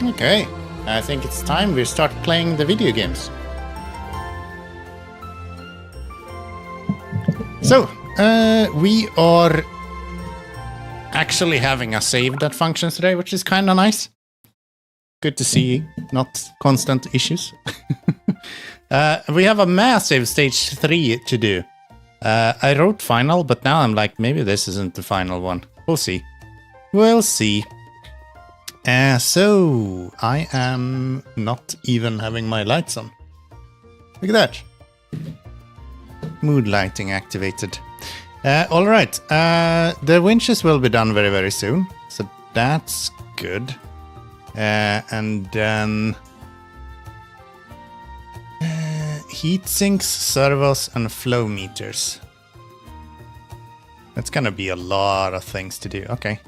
Okay, I think it's time we start playing the video games. So, we are actually having a save that functions today, which is kind of nice. Good to see, not constant issues. We have a massive stage 3 to do. I wrote final, but now I'm like, maybe this isn't the final one. We'll see. We'll see. So, I am not even having my lights on. Look at that. Mood lighting activated. Alright, the winches will be done very, very soon. So that's good. And then... heat sinks, servos, and flow meters. That's gonna be a lot of things to do. Okay.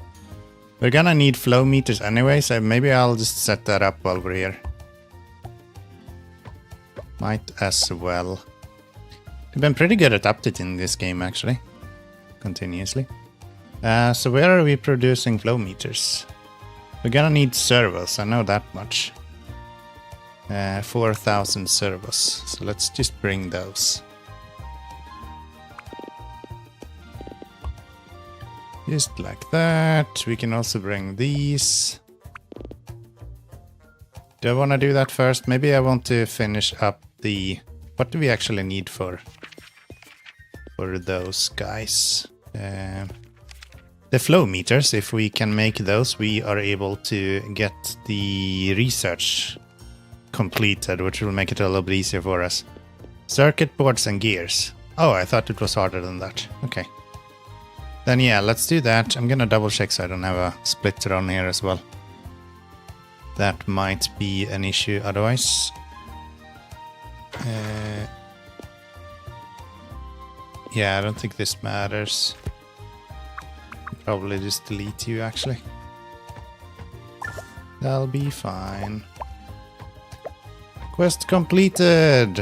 We're gonna need flow meters anyway, so maybe I'll just set that up while we're here. Might as well. We've been pretty good at updating this game, actually. Continuously. So where are we producing flow meters? We're gonna need servos, I know that much. 4,000 servos. So let's just bring those. Just like that. We can also bring these. Do I want to do that first? Maybe I want to finish up the... What do we actually need for those guys? The flow meters, if we can make those, we are able to get the research completed, which will make it a little bit easier for us. Circuit boards and gears. Oh, I thought it was harder than that. Okay. Then yeah, let's do that. I'm gonna double check so I don't have a splitter on here as well. That might be an issue otherwise. Yeah, I don't think this matters. Probably just delete you actually. That'll be fine. Quest completed!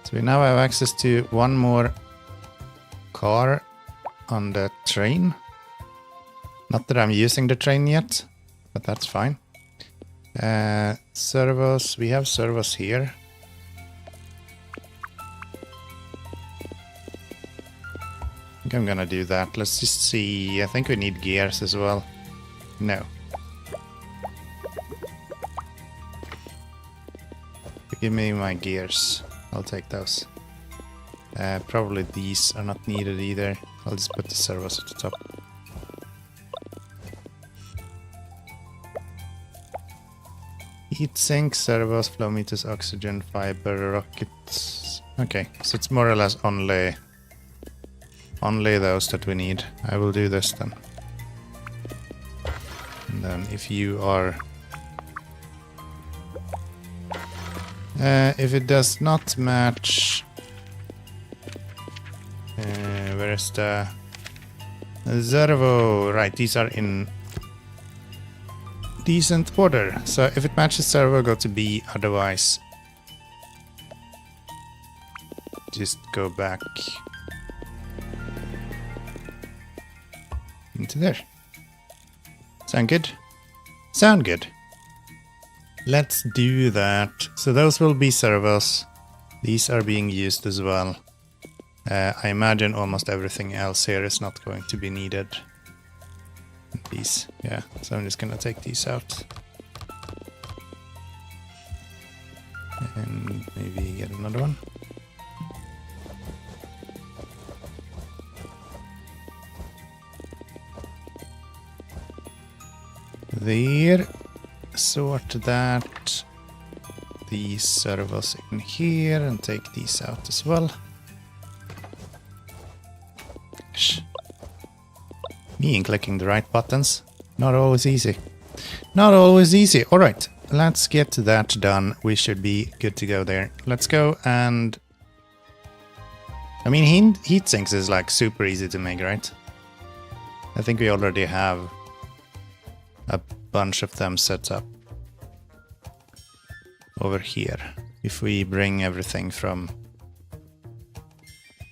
So we now have access to one more car on the train. Not that I'm using the train yet, but that's fine. Servos, we have servos here. I think I'm gonna do that. Let's just see. I think we need gears as well. No. Give me my gears. I'll take those. Probably these are not needed either. I'll just put the servos at the top. Heat sink, servos, flow meters, oxygen, fiber, rockets. Okay, so it's more or less only those that we need. I will do this then. And then if you are... if it does not match... where's the... servo? Right, these are in decent order. So if it matches servo, go to B. Otherwise, just go back into there. Sound good? Sound good. Let's do that. So those will be servos. These are being used as well. I imagine almost everything else here is not going to be needed. These, yeah. So I'm just gonna take these out. And maybe get another one. There. Sort that. These servos in here and take these out as well. Shh. Me and clicking the right buttons. Not always easy. Not always easy. Alright, let's get that done. We should be good to go there. Let's go and... I mean, heat sinks is like super easy to make, right? I think we already have a bunch of them set up over here. If we bring everything from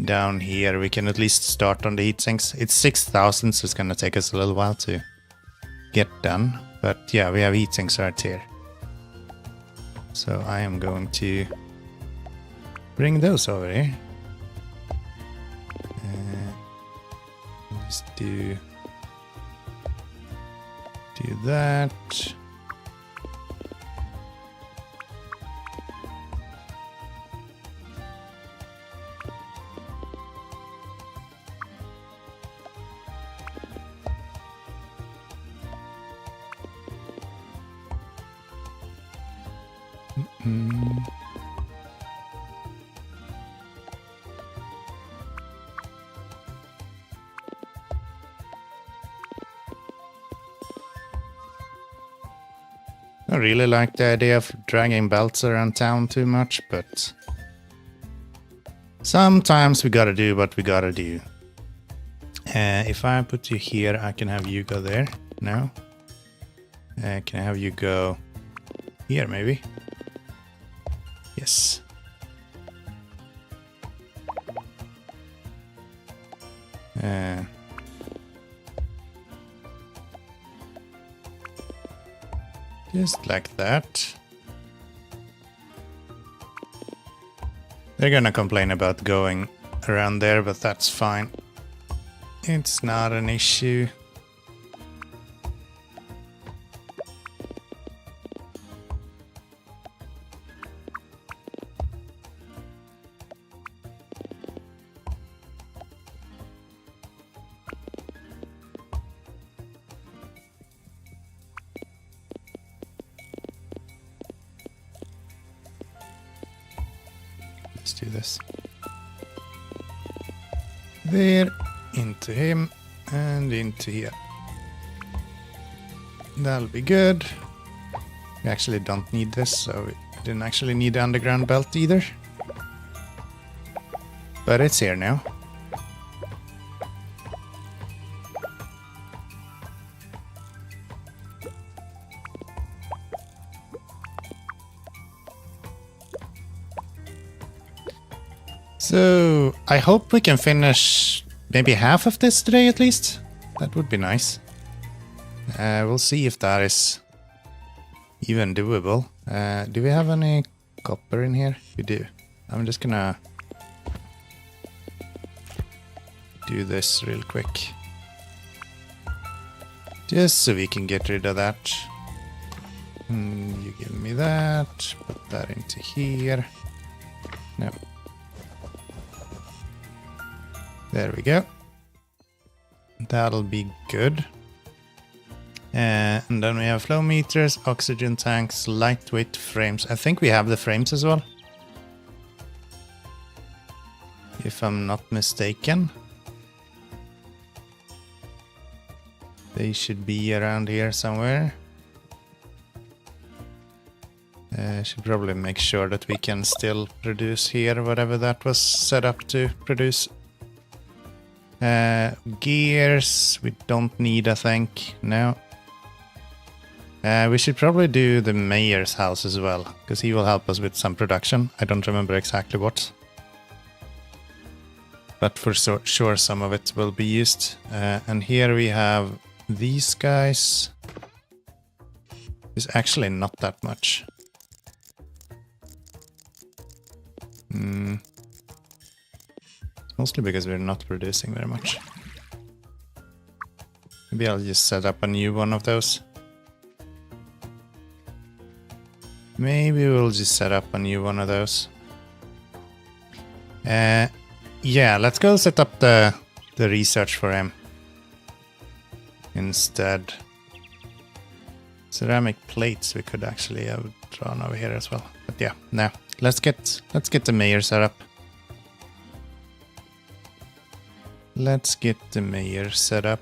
down here, we can at least start on the heat sinks. It's 6,000, so it's gonna take us a little while to get done. But yeah, we have heat sinks right here. So I am going to bring those over here. Just do that. I really like the idea of dragging belts around town too much, but sometimes we gotta do what we gotta do. If I put you here, I can have you go there. No? Can I have you go here, maybe? Yes. Just like that. They're gonna complain about going around there, but that's fine. It's not an issue. Let's do this. There, into him, and into here. That'll be good. We actually don't need this, so we didn't actually need the underground belt either. But it's here now. So, I hope we can finish maybe half of this today at least. That would be nice. We'll see if that is even doable. Do we have any copper in here? We do. I'm just gonna do this real quick. Just so we can get rid of that. You give me that. Put that into here. No. There we go. That'll be good. And then we have flow meters, oxygen tanks, lightweight frames. I think we have the frames as well, if I'm not mistaken. They should be around here somewhere. Should probably make sure that we can still produce here whatever that was set up to produce. Gears we don't need, I think. No. We should probably do the mayor's house as well, because he will help us with some production. I don't remember exactly what, but for sure some of it will be used. And here we have these guys. It's actually not that much. Mostly because we're not producing very much. Maybe I'll just set up a new one of those. Maybe we'll just set up a new one of those. Yeah, let's go set up the research for him instead. Ceramic plates we could actually have drawn over here as well. But yeah, no. Let's get the mayor set up. Let's get the mayor set up.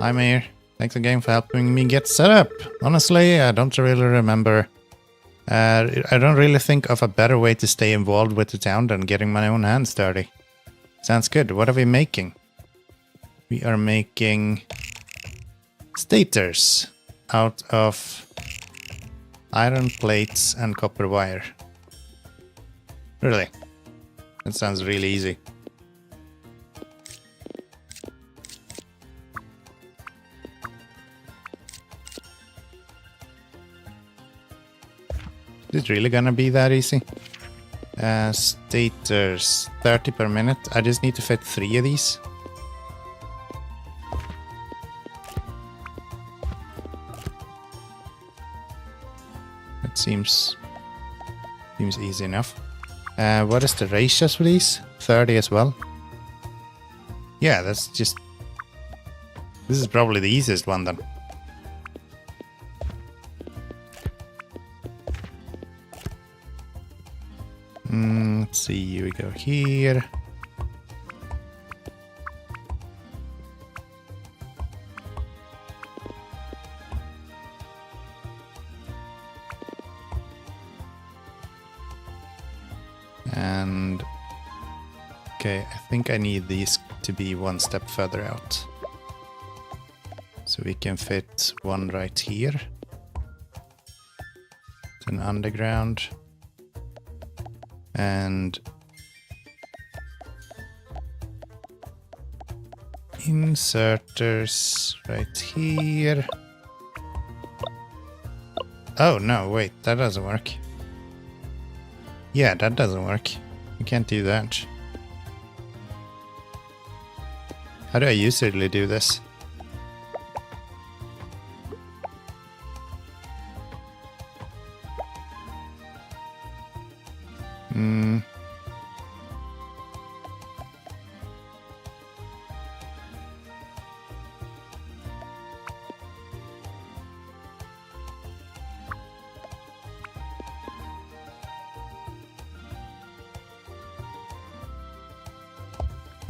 Hi, Mayor. Thanks again for helping me get set up. Honestly, I don't really remember. I don't really think of a better way to stay involved with the town than getting my own hands dirty. Sounds good. What are we making? We are making stators out of iron plates and copper wire. Really? That sounds really easy. Is it really gonna be that easy? Stators, 30 per minute. I just need to fit 3 of these. That seems easy enough. What is the ratios for these? 30 as well. Yeah, that's just... This is probably the easiest one then. Let's see, we go here. And okay, I think I need these to be one step further out. So we can fit one right here. Then underground. And inserters right here. Oh no, wait, that doesn't work. Yeah, that doesn't work. You can't do that. How do I usually do this?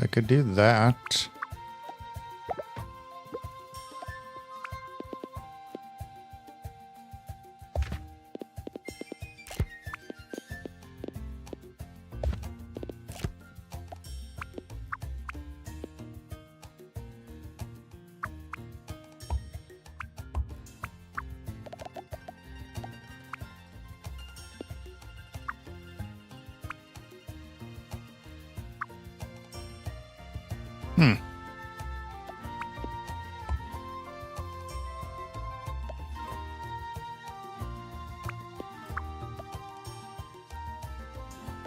I could do that.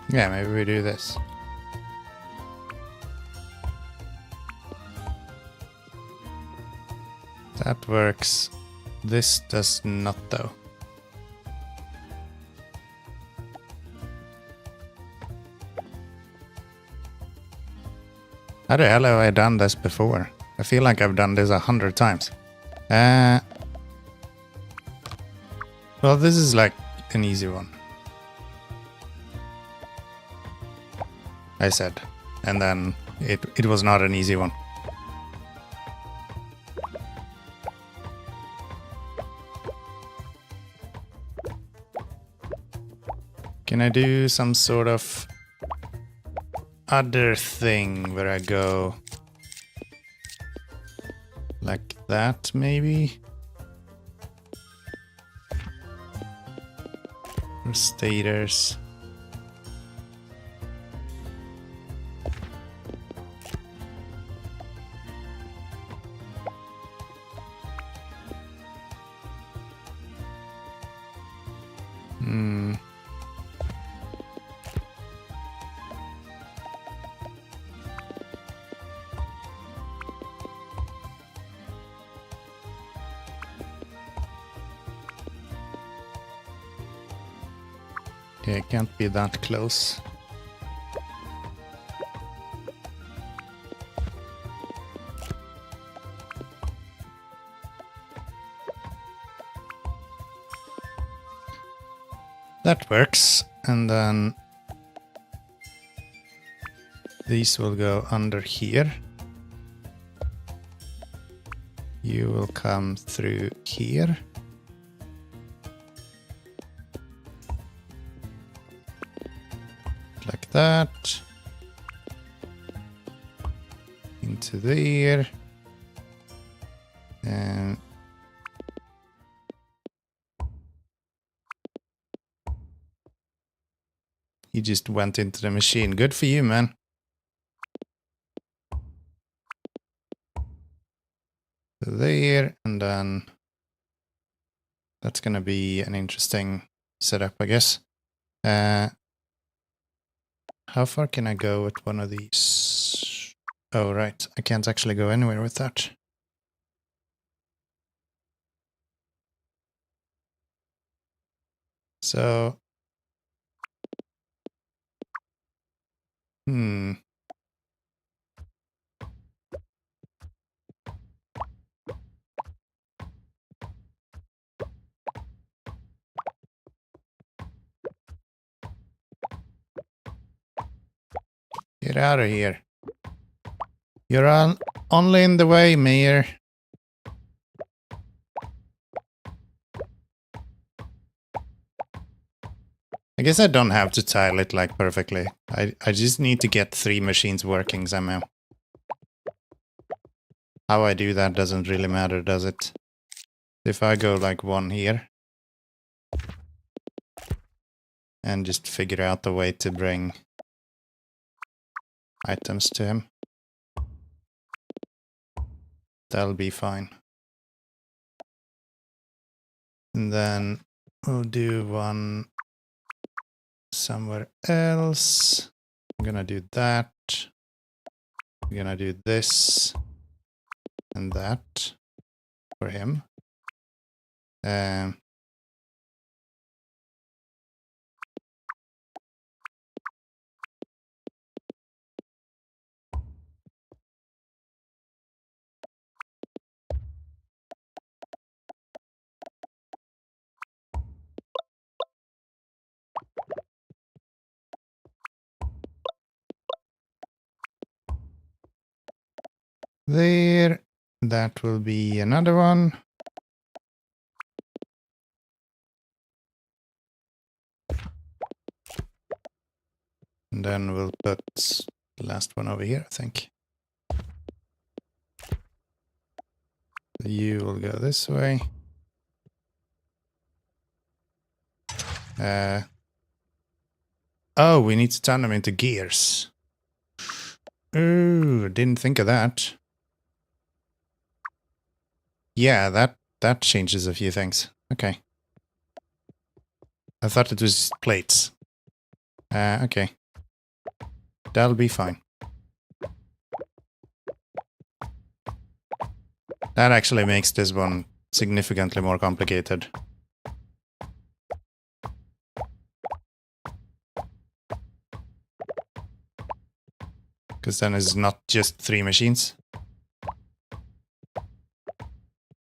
Yeah, maybe we do this. That works. This does not, though. How the hell have I done this before? I feel like I've done this 100 times. Well, this is like an easy one. I said. And then it was not an easy one. Can I do some sort of other thing where I go like that, maybe? Or stators. Yeah, it can't be that close. That works, and then these will go under here. You will come through here. Like that. Into there. And he just went into the machine. Good for you, man. There, and then that's gonna be an interesting setup, I guess. How far can I go with one of these? Oh, right. I can't actually go anywhere with that. So... Get out of here. You're only in the way, Mayor. I guess I don't have to tile it like perfectly. I just need to get 3 machines working somehow. How I do that doesn't really matter, does it? If I go like 1 here and just figure out a way to bring items to him, that'll be fine. And then we'll do 1 somewhere else. I'm gonna do that. I'm gonna do this and that for him. There. That will be another one. And then we'll put the last one over here, I think. You will go this way. Oh, we need to turn them into gears. Ooh, didn't think of that. Yeah, that changes a few things. Okay. I thought it was plates. Okay. That'll be fine. That actually makes this one significantly more complicated. Because then it's not just 3 machines.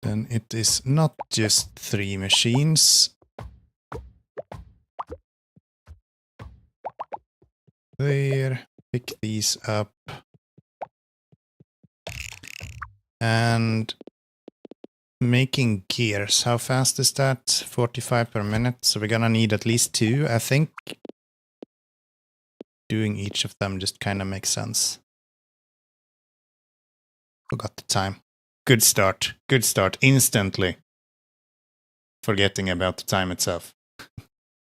Then it is not just 3 machines. There. Pick these up. And making gears. How fast is that? 45 per minute. So we're gonna need at least 2, I think. Doing each of them just kind of makes sense. Forgot the time. Good start. Good start. Instantly. Forgetting about the time itself.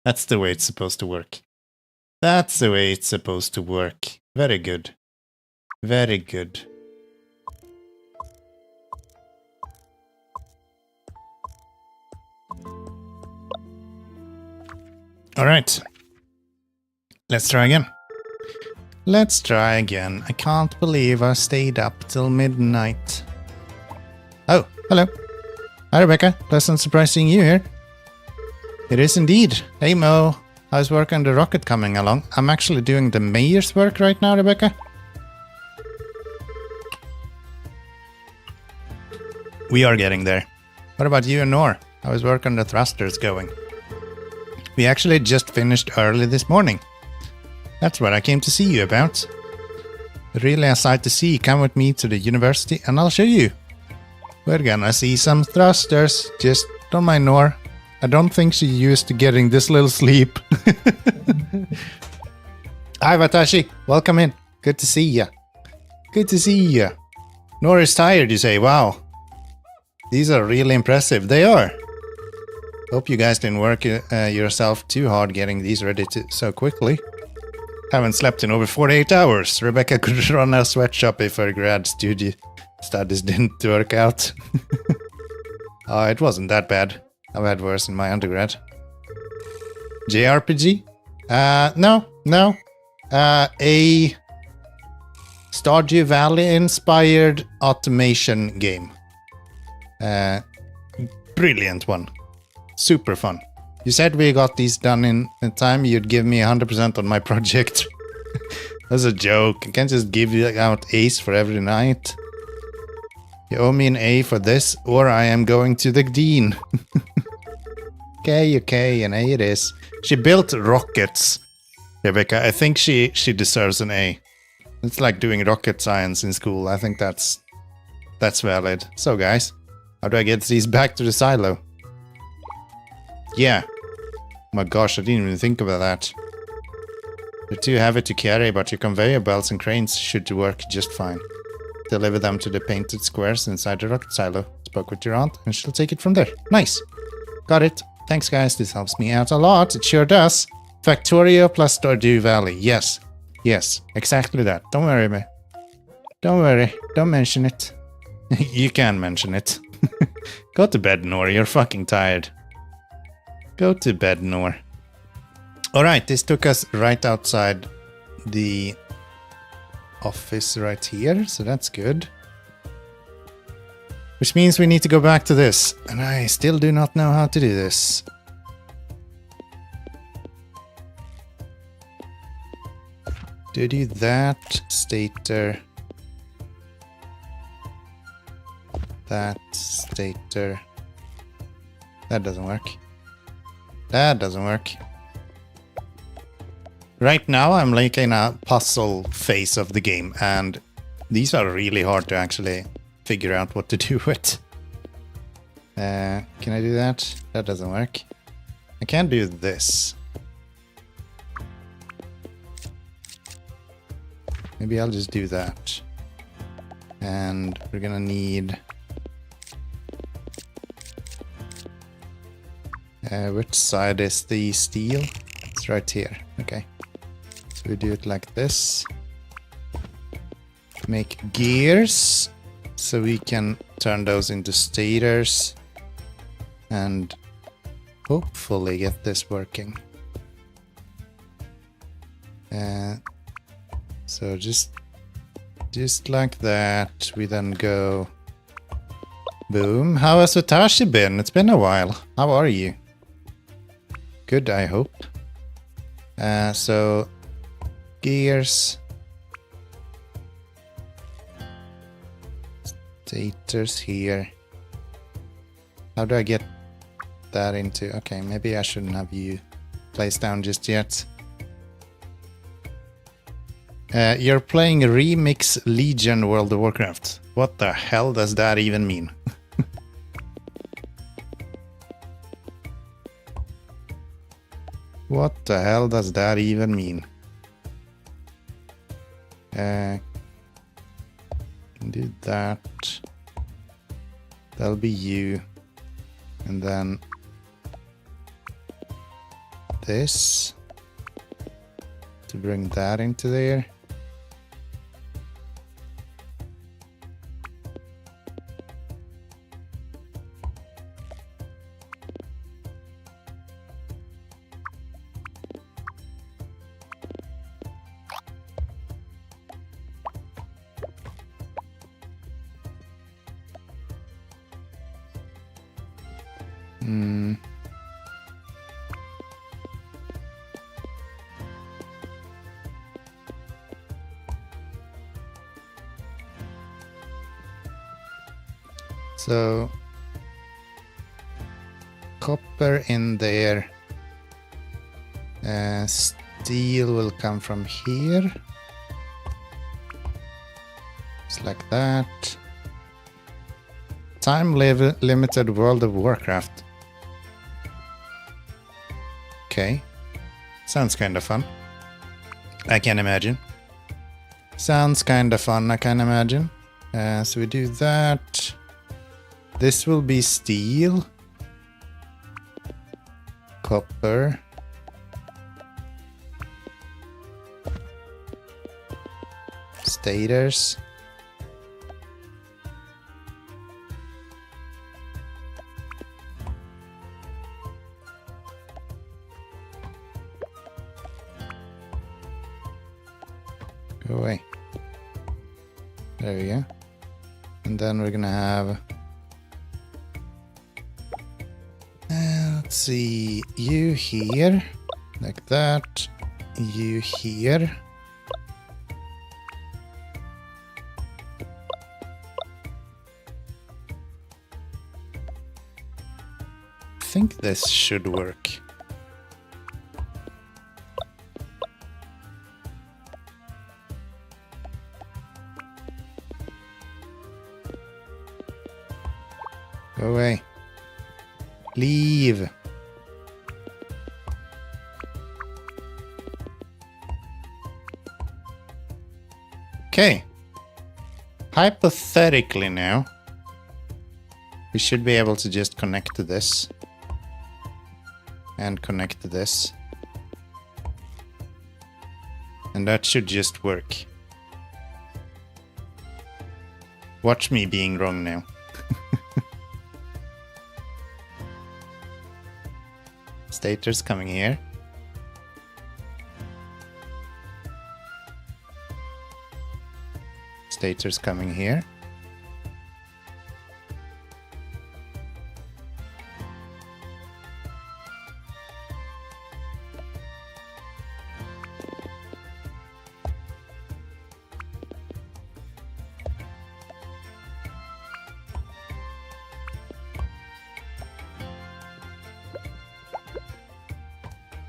That's the way it's supposed to work. That's the way it's supposed to work. Very good. Very good. All right. Let's try again. Let's try again. I can't believe I stayed up till midnight. Oh, hello. Hi, Rebecca. Pleasant surprise seeing you here. It is indeed. Hey, Mo. How's work on the rocket coming along? I'm actually doing the mayor's work right now, Rebecca. We are getting there. What about you and Nor? How is work on the thrusters going? We actually just finished early this morning. That's what I came to see you about. Really a sight to see. Come with me to the university and I'll show you. We're gonna see some thrusters. Just don't mind Nor. I don't think she's used to getting this little sleep. Hi Watashi, welcome in. Good to see ya. Good to see ya. Nor is tired, you say. Wow. These are really impressive. They are. Hope you guys didn't work yourself too hard getting these ready so quickly. Haven't slept in over 48 hours. Rebecca could run a sweatshop if her grad studies didn't work out. It wasn't that bad. I've had worse in my undergrad. JRPG? No. A Stardew Valley inspired automation game. Brilliant one. Super fun. You said we got these done in time. You'd give me 100% on my project. That's a joke. I can't just give you out A's for every night. You owe me an A for this, or I am going to the dean. Okay, an A it is. She built rockets, Rebecca. I think she deserves an A. It's like doing rocket science in school. I think that's valid. So guys, how do I get these back to the silo? Yeah. My gosh, I didn't even think about that. They're too heavy to carry, but your conveyor belts and cranes should work just fine. Deliver them to the painted squares inside the rocket silo. Spoke with your aunt, and she'll take it from there. Nice. Got it. Thanks, guys. This helps me out a lot. It sure does. Factorio plus Stardew Valley. Yes. Yes, exactly that. Don't worry, man. Don't worry. Don't mention it. You can mention it. Go to bed, Nor. You're fucking tired. Go to bed, Nor. Alright, this took us right outside the office right here, so that's good. Which means we need to go back to this, and I still do not know how to do this. Do that, stator. That, stator. That doesn't work. That doesn't work. Right now I'm like in a puzzle phase of the game, and these are really hard to actually figure out what to do with. Can I do that? That doesn't work. I can do this. Maybe I'll just do that. And we're gonna need... which side is the steel? It's right here. Okay. So we do it like this. Make gears. So we can turn those into stators. And hopefully get this working. So just like that, we then go boom. How has Watashi been? It's been a while. How are you? Good, I hope. So gears, stators here. How do I get that into? Okay, maybe I shouldn't have you placed down just yet. You're playing Remix Legion World of Warcraft. What the hell does that even mean? What the hell does that even mean? Do that. That'll be you. And then this to bring that into there. So copper in there. Steel will come from here. Just like that. Time limited World of Warcraft. Okay. Sounds kind of fun. I can imagine. Sounds kind of fun, I can imagine. So we do that. This will be steel. Copper. Stators. Go away. There we go. And then we're gonna have... let's see, you here, like that, you here. I think this should work. Go away. Leave. Okay. Hypothetically now, we should be able to just connect to this. And connect to this. And that should just work. Watch me being wrong now. Stators coming here. Stators coming here.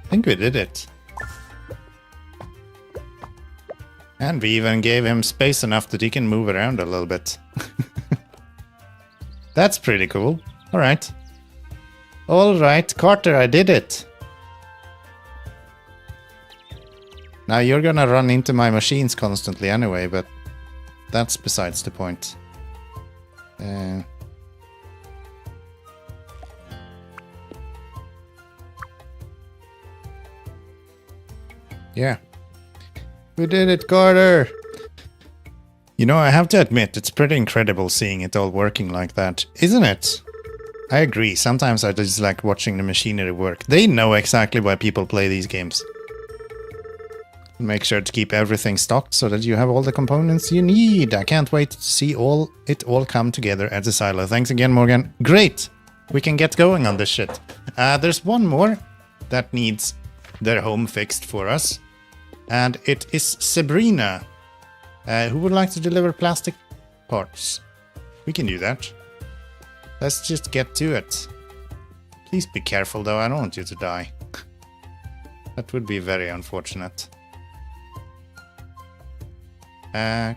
I think we did it. And we even gave him space enough that he can move around a little bit. That's pretty cool. Alright. Alright, Carter, I did it. Now you're gonna run into my machines constantly anyway, but that's besides the point. Yeah. We did it, Carter! You know, I have to admit, it's pretty incredible seeing it all working like that, isn't it? I agree, sometimes I just like watching the machinery work. They know exactly why people play these games. Make sure to keep everything stocked so that you have all the components you need. I can't wait to see it all come together at the silo. Thanks again, Morgan. Great! We can get going on this shit. There's one more that needs their home fixed for us. And it is Sabrina, who would like to deliver plastic parts. We can do that. Let's just get to it. Please be careful though, I don't want you to die. That would be very unfortunate. Could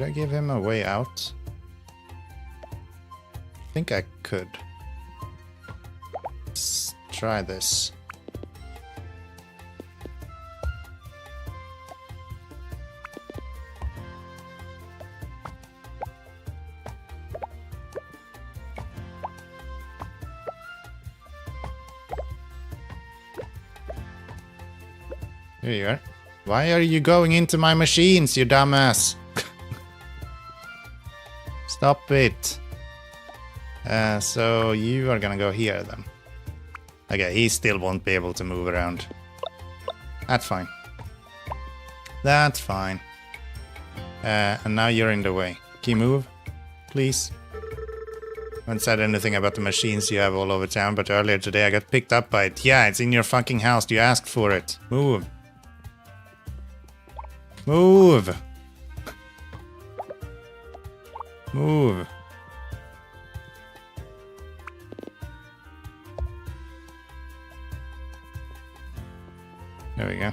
I give him a way out? I think I could. Let's try this. Here you are. Why are you going into my machines, you dumbass? Stop it. So you are gonna go here then. Okay, he still won't be able to move around. That's fine. That's fine. And now you're in the way. Can you move? Please? I haven't said anything about the machines you have all over town, but earlier today I got picked up by it. Yeah, it's in your fucking house. You asked for it. Move. Move! Move. There we go.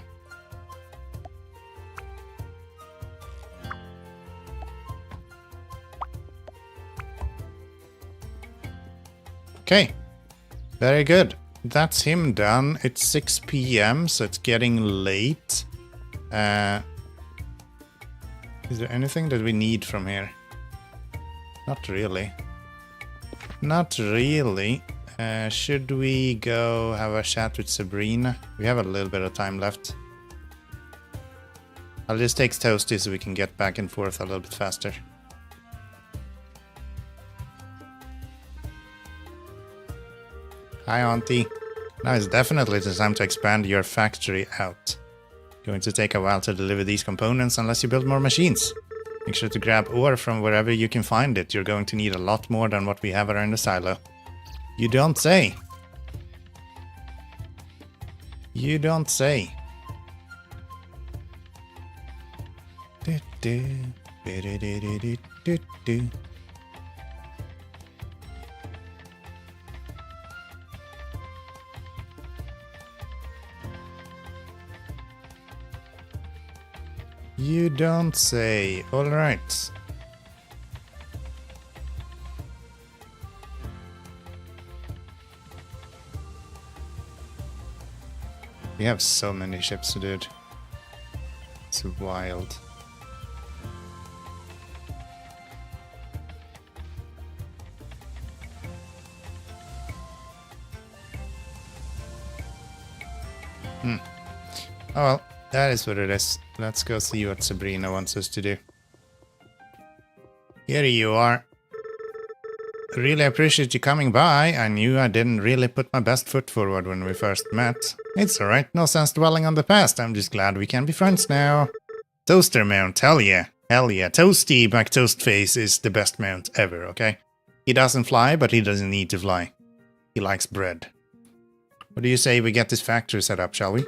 Okay. Very good. That's him done. It's 6 PM, so it's getting late. Is there anything that we need from here? Not really. Not really. Should we go have a chat with Sabrina? We have a little bit of time left. I'll just take Toasty so we can get back and forth a little bit faster. Hi, Auntie. Now is definitely the time to expand your factory out. Going to take a while to deliver these components unless you build more machines. Make sure to grab ore from wherever you can find it. You're going to need a lot more than what we have around the silo. You don't say. You don't say. You don't say. All right. We have so many ships, dude. It's wild. Oh well, that is what it is. Let's go see what Sabrina wants us to do. Here you are. Really appreciate you coming by. I knew I didn't really put my best foot forward when we first met. It's alright, no sense dwelling on the past. I'm just glad we can be friends now. Toaster mount, hell yeah. Hell yeah. Toasty McToastface is the best mount ever, okay? He doesn't fly, but he doesn't need to fly. He likes bread. What do you say we get this factory set up, shall we?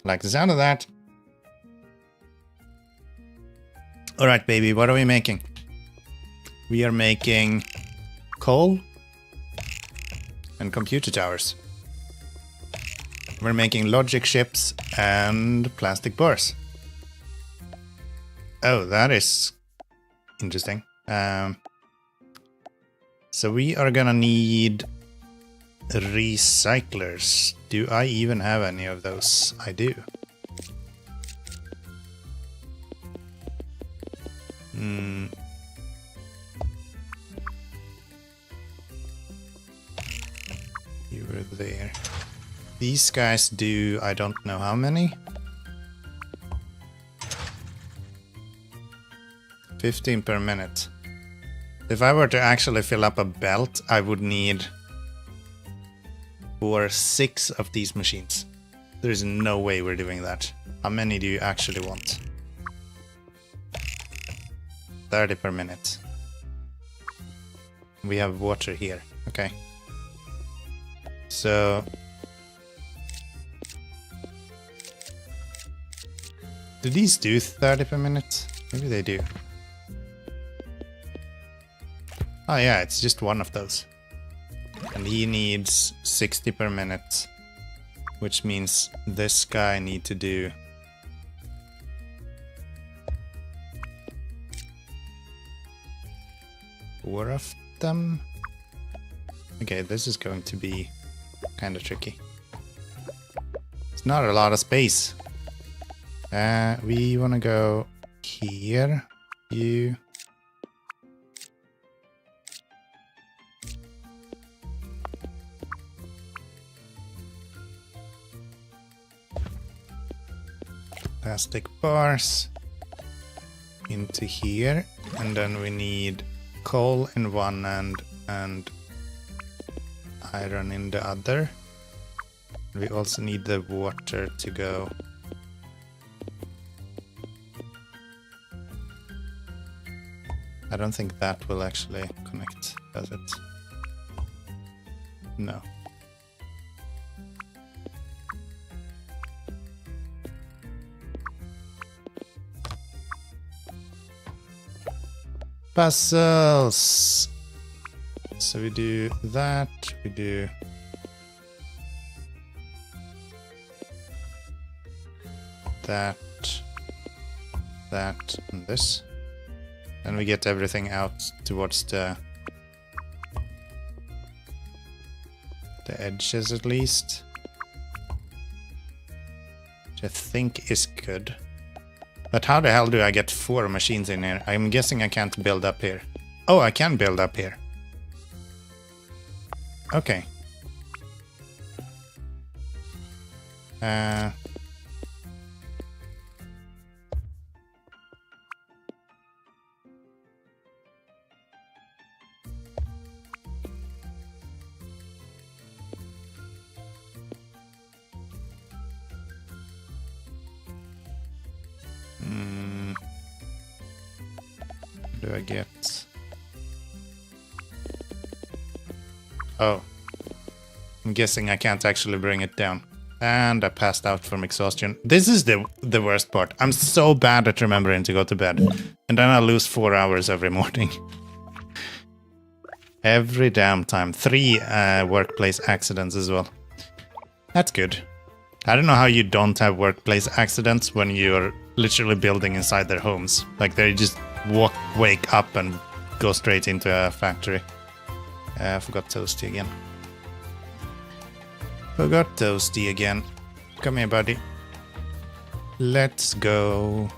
Like the sound of that. Alright, baby, what are we making? We are making coal and computer towers. We're making logic ships and plastic bars. Oh, that is interesting. So we are gonna need recyclers. Do I even have any of those? I do. You were there. These guys do, I don't know how many. 15 per minute. If I were to actually fill up a belt, I would need 4 or 6 of these machines. There is no way we're doing that. How many do you actually want? 30 per minute. We have water here. Okay. So... do these do 30 per minute? Maybe they do. Oh yeah, it's just one of those. And he needs 60 per minute. Which means this guy need to do... 4 of them? Okay, this is going to be kind of tricky. It's not a lot of space. We want to go here. You... plastic bars into here, and then we need coal in one end and iron in the other. We also need the water to go. I don't think that will actually connect, does it? No. Puzzles. So we do that, we do that, that, and this. And we get everything out towards the edges at least. Which I think is good. But how the hell do I get 4 machines in here? I'm guessing I can't build up here. Oh, I can build up here. Okay. Do I get? Oh. I'm guessing I can't actually bring it down. And I passed out from exhaustion. This is the worst part. I'm so bad at remembering to go to bed. And then I lose 4 hours every morning. Every damn time. 3 workplace accidents as well. That's good. I don't know how you don't have workplace accidents when you're literally building inside their homes. Like they just wake up and go straight into a factory. I forgot Toasty again. Forgot Toasty again. Come here, buddy. Let's go.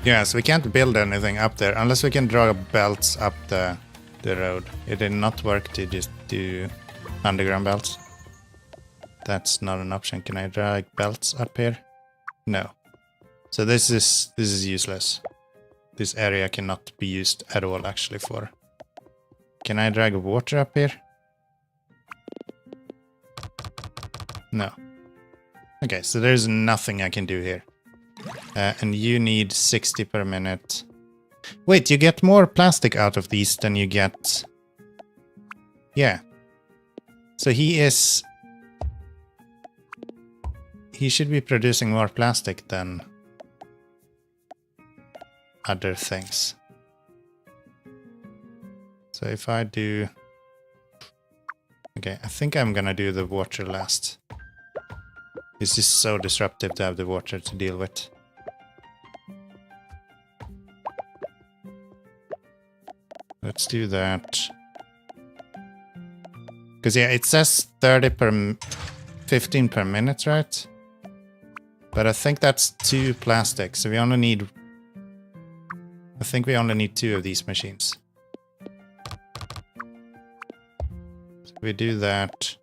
Yes, we can't build anything up there unless we can draw belts up the road. It did not work to just do underground belts. That's not an option. Can I drag belts up here? No. So this is useless. This area cannot be used at all actually for. Can I drag water up here? No. Okay, so there's nothing I can do here. And you need 60 per minute. Wait, you get more plastic out of these than you get... Yeah. So he should be producing more plastic than other things. So if I do... Okay, I think I'm gonna do the water last. This is so disruptive to have the water to deal with. Let's do that. Because yeah, it says 15 per minute, right? But I think that's 2 plastic, so we only need... I think we only need 2 of these machines. So we do that.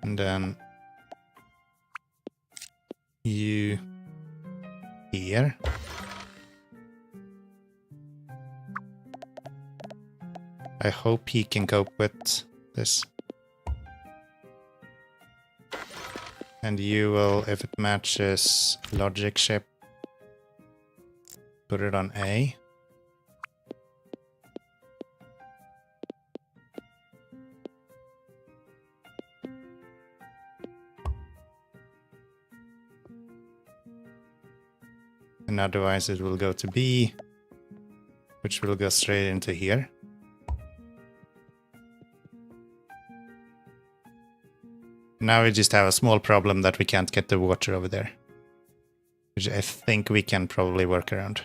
And then... you... here. I hope he can cope with this. And you will, if it matches logic ship, put it on A. And otherwise it will go to B, which will go straight into here. Now we just have a small problem that we can't get the water over there. Which I think we can probably work around.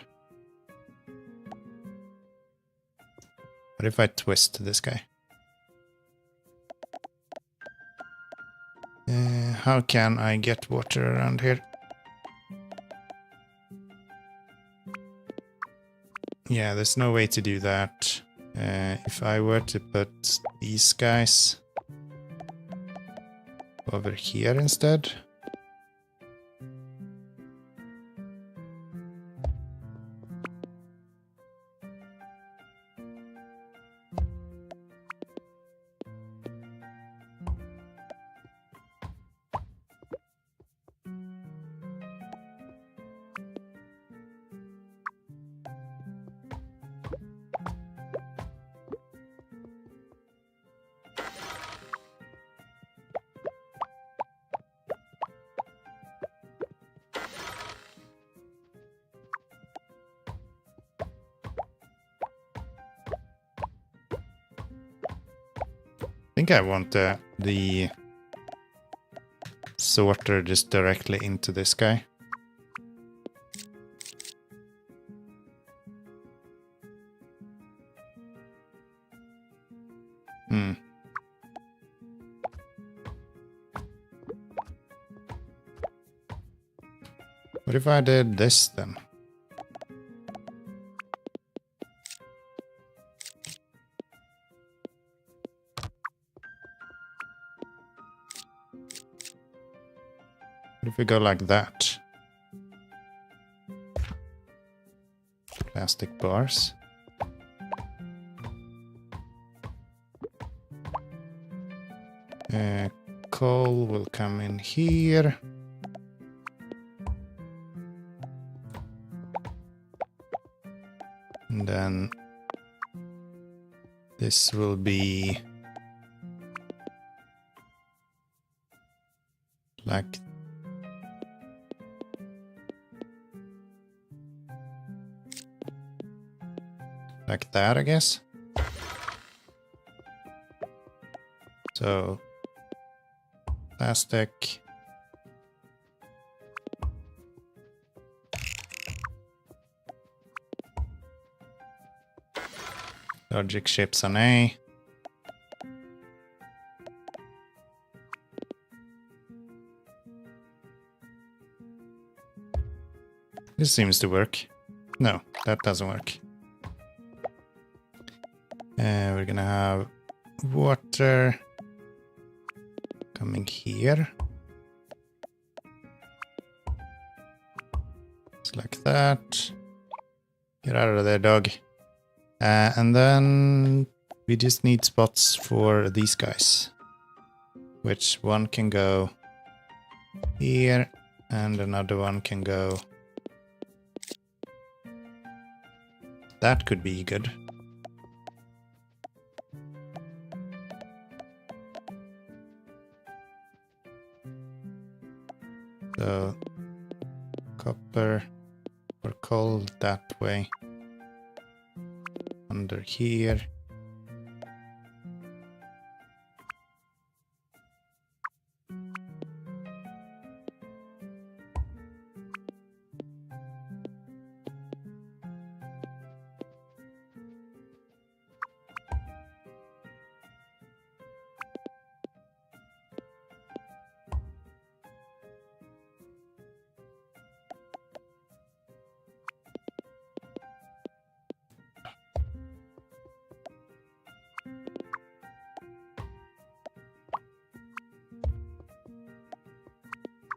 What if I twist this guy? How can I get water around here? Yeah, there's no way to do that. If I were to put these guys over here instead. I think I want the sorter just directly into this guy. What if I did this then? What if we go like that? Plastic bars. Coal will come in here. And then this will be like that, I guess. So plastic. Logic chips on A. This seems to work. No, that doesn't work. We're gonna have water coming here. Just like that. Get out of there, dog. And then we just need spots for these guys. Which one can go here and another one can go. That could be good. So copper or coal that way. Under here.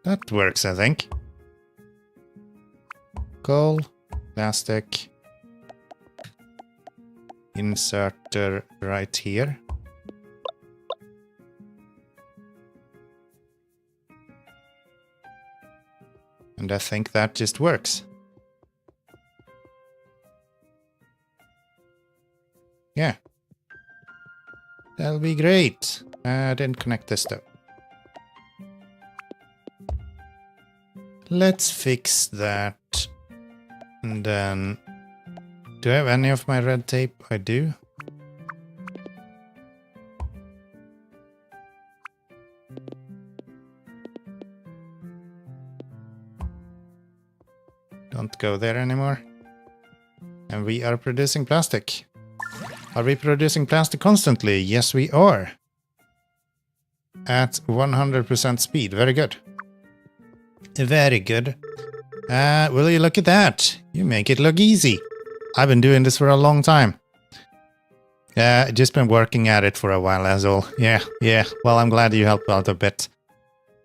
That works, I think. Coal, plastic, inserter right here. And I think that just works. Yeah. That'll be great. I didn't connect this though. Let's fix that. And then... Do I have any of my red tape? I do. Don't go there anymore. And we are producing plastic. Are we producing plastic constantly? Yes, we are. At 100% speed. Very good. Very good. Will you look at that? You make it look easy. I've been doing this for a long time. Just been working at it for a while as well. Yeah. Well, I'm glad you helped out a bit.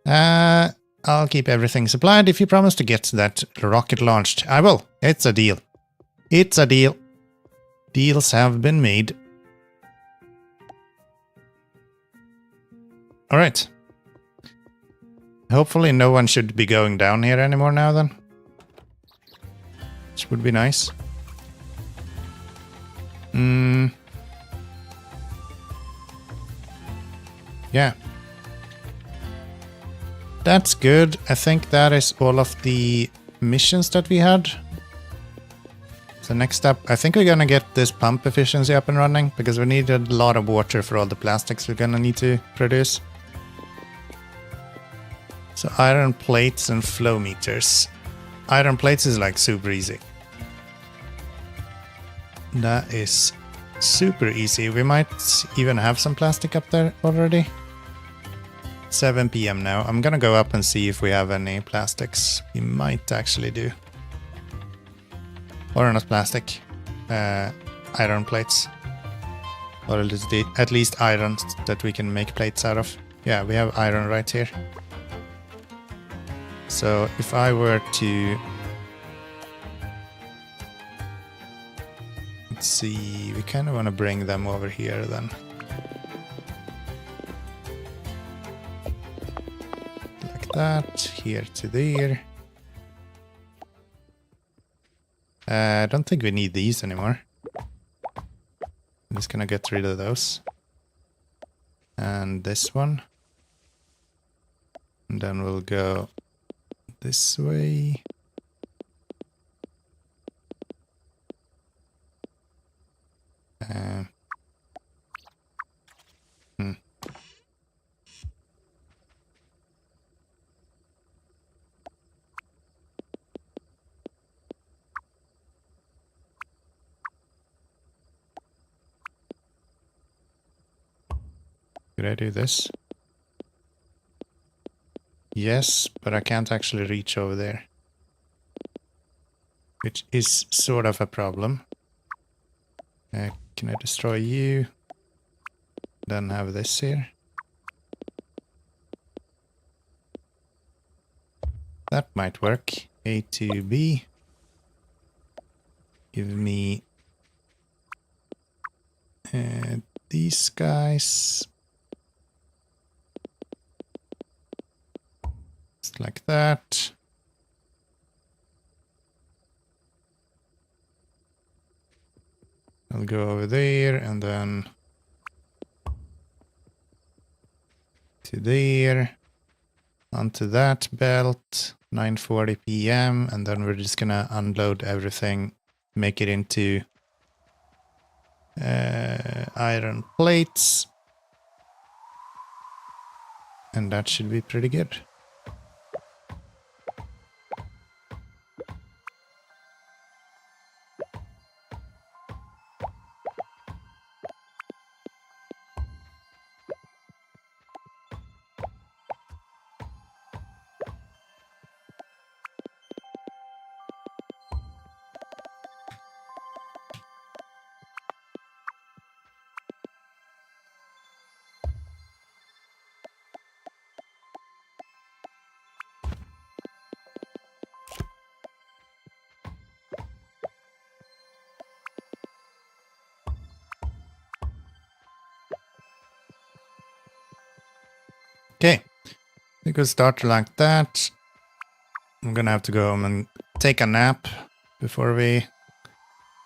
I'll keep everything supplied if you promise to get that rocket launched. I will. It's a deal. It's a deal. Deals have been made. All right. Hopefully no one should be going down here anymore now then. Which would be nice. Yeah. That's good. I think that is all of the missions that we had. So next up, I think we're gonna get this pump efficiency up and running because we need a lot of water for all the plastics we're gonna need to produce. So iron plates and flow meters. Iron plates is like super easy. That is super easy. We might even have some plastic up there already. 7 PM now. I'm gonna go up and see if we have any plastics. We might actually do. Or not plastic. Iron plates. Or at least iron that we can make plates out of. Yeah, we have iron right here. So if I were to... Let's see, we kind of want to bring them over here then. that, here to there. I don't think we need these anymore. I'm just gonna get rid of those. And this one. And then we'll go this way. Could I do this? Yes, but I can't actually reach over there. Which is sort of a problem. Can I destroy you? Then have this here. That might work. A to B. Give me these guys. Just like that. I'll go over there and then to there. Onto that belt. 9:40 p.m. and then we're just gonna unload everything, make it into iron plates, and that should be pretty good. Okay, we could start like that. I'm gonna have to go home and take a nap before we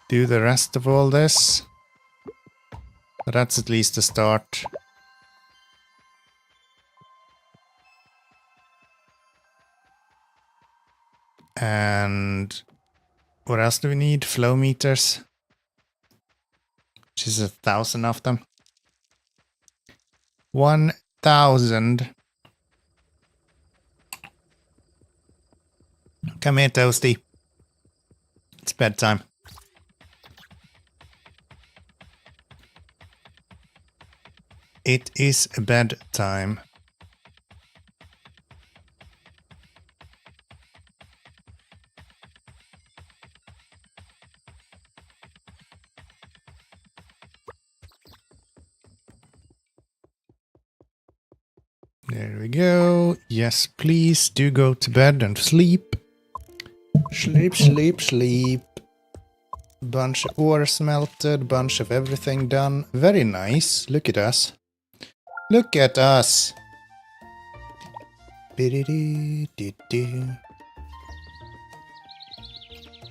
do the rest of all this. But that's at least a start. And what else do we need? Flow meters. Which is 1,000 of them. 1,000. Come here, Toasty. It's bedtime. It is bedtime. There we go. Yes, please do go to bed and sleep. Sleep, sleep, sleep. Bunch of ore smelted, bunch of everything done. Very nice. Look at us. Look at us.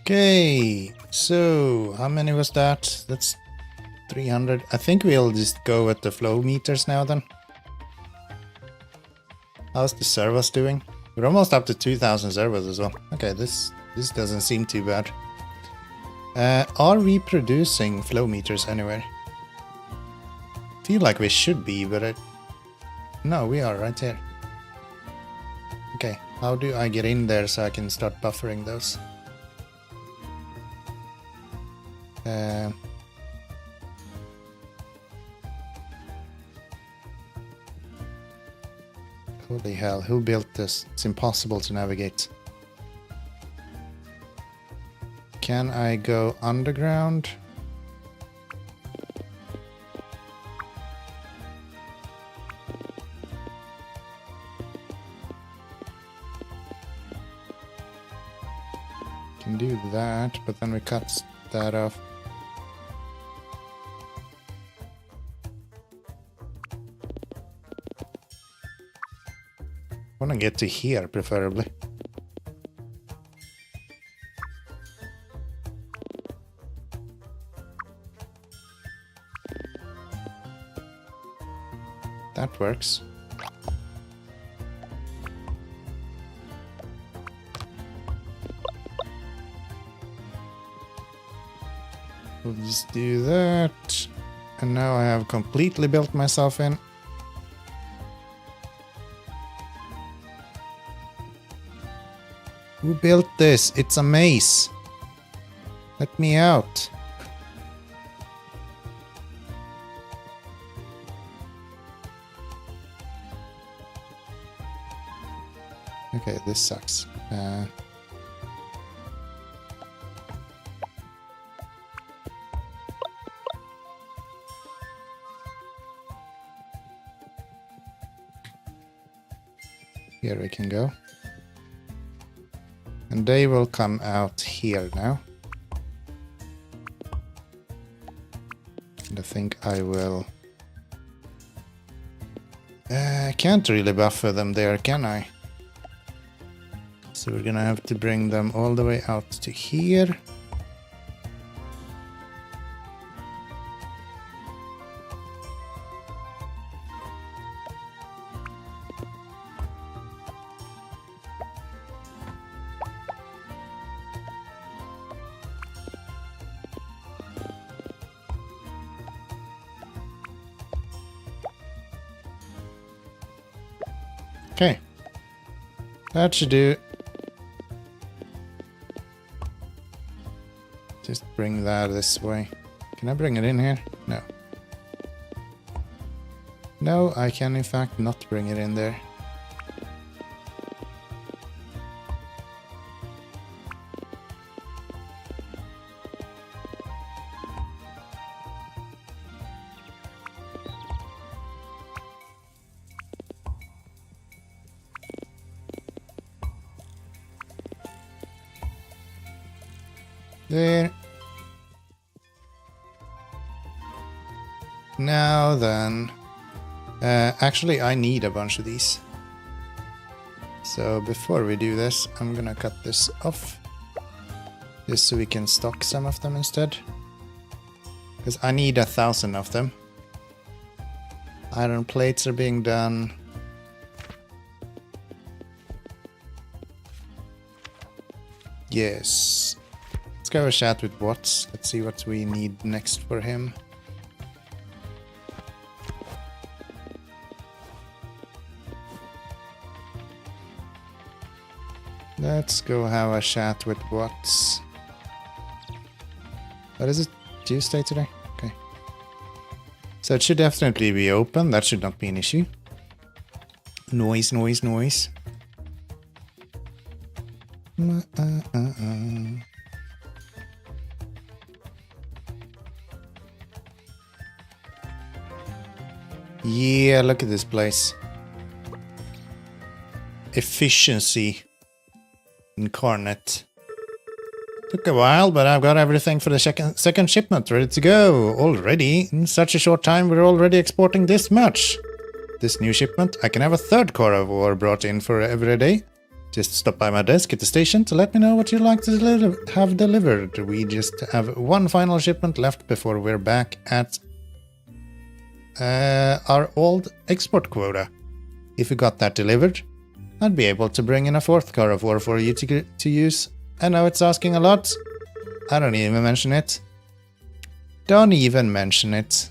Okay, so how many was that? That's 300. I think we'll just go with the flow meters now then. How's the servos doing? We're almost up to 2,000 servos as well. Okay, this doesn't seem too bad. Are we producing flow meters anywhere? Feel like we should be, but no, we are right here. Okay, how do I get in there so I can start buffering those? Holy hell, who built this? It's impossible to navigate. Can I go underground? Can do that, but then we cut that off. Want to get to here, preferably. That works. We'll just do that. And now I have completely built myself in. Who built this? It's a maze. Let me out. Okay, this sucks. Here we can go. And they will come out here now. And I think I will... I can't really buffer them there, can I? So we're gonna have to bring them all the way out to here. Okay, that should do. Just bring that this way. Can I bring it in here? No. No, I can in fact not bring it in there. There. Now then. Actually, I need a bunch of these. So before we do this, I'm gonna cut this off. Just so we can stock some of them instead. Because I need 1,000 of them. Iron plates are being done. Yes. Let's go have a chat with Watts. Let's see what we need next for him. Let's go have a chat with Watts. What is it? Tuesday today? Okay. So it should definitely be open. That should not be an issue. Noise, noise, noise. Yeah, look at this place. Efficiency incarnate. Took a while, but I've got everything for the second shipment ready to go already. In such a short time, we're already exporting this much. This new shipment, I can have a third core of ore brought in for every day. Just stop by my desk at the station to let me know what you'd like to have delivered. We just have one final shipment left before we're back at our old export quota. If we got that delivered, I'd be able to bring in a fourth car of ore for you to use. I know it's asking a lot. I don't even mention it. Don't even mention it.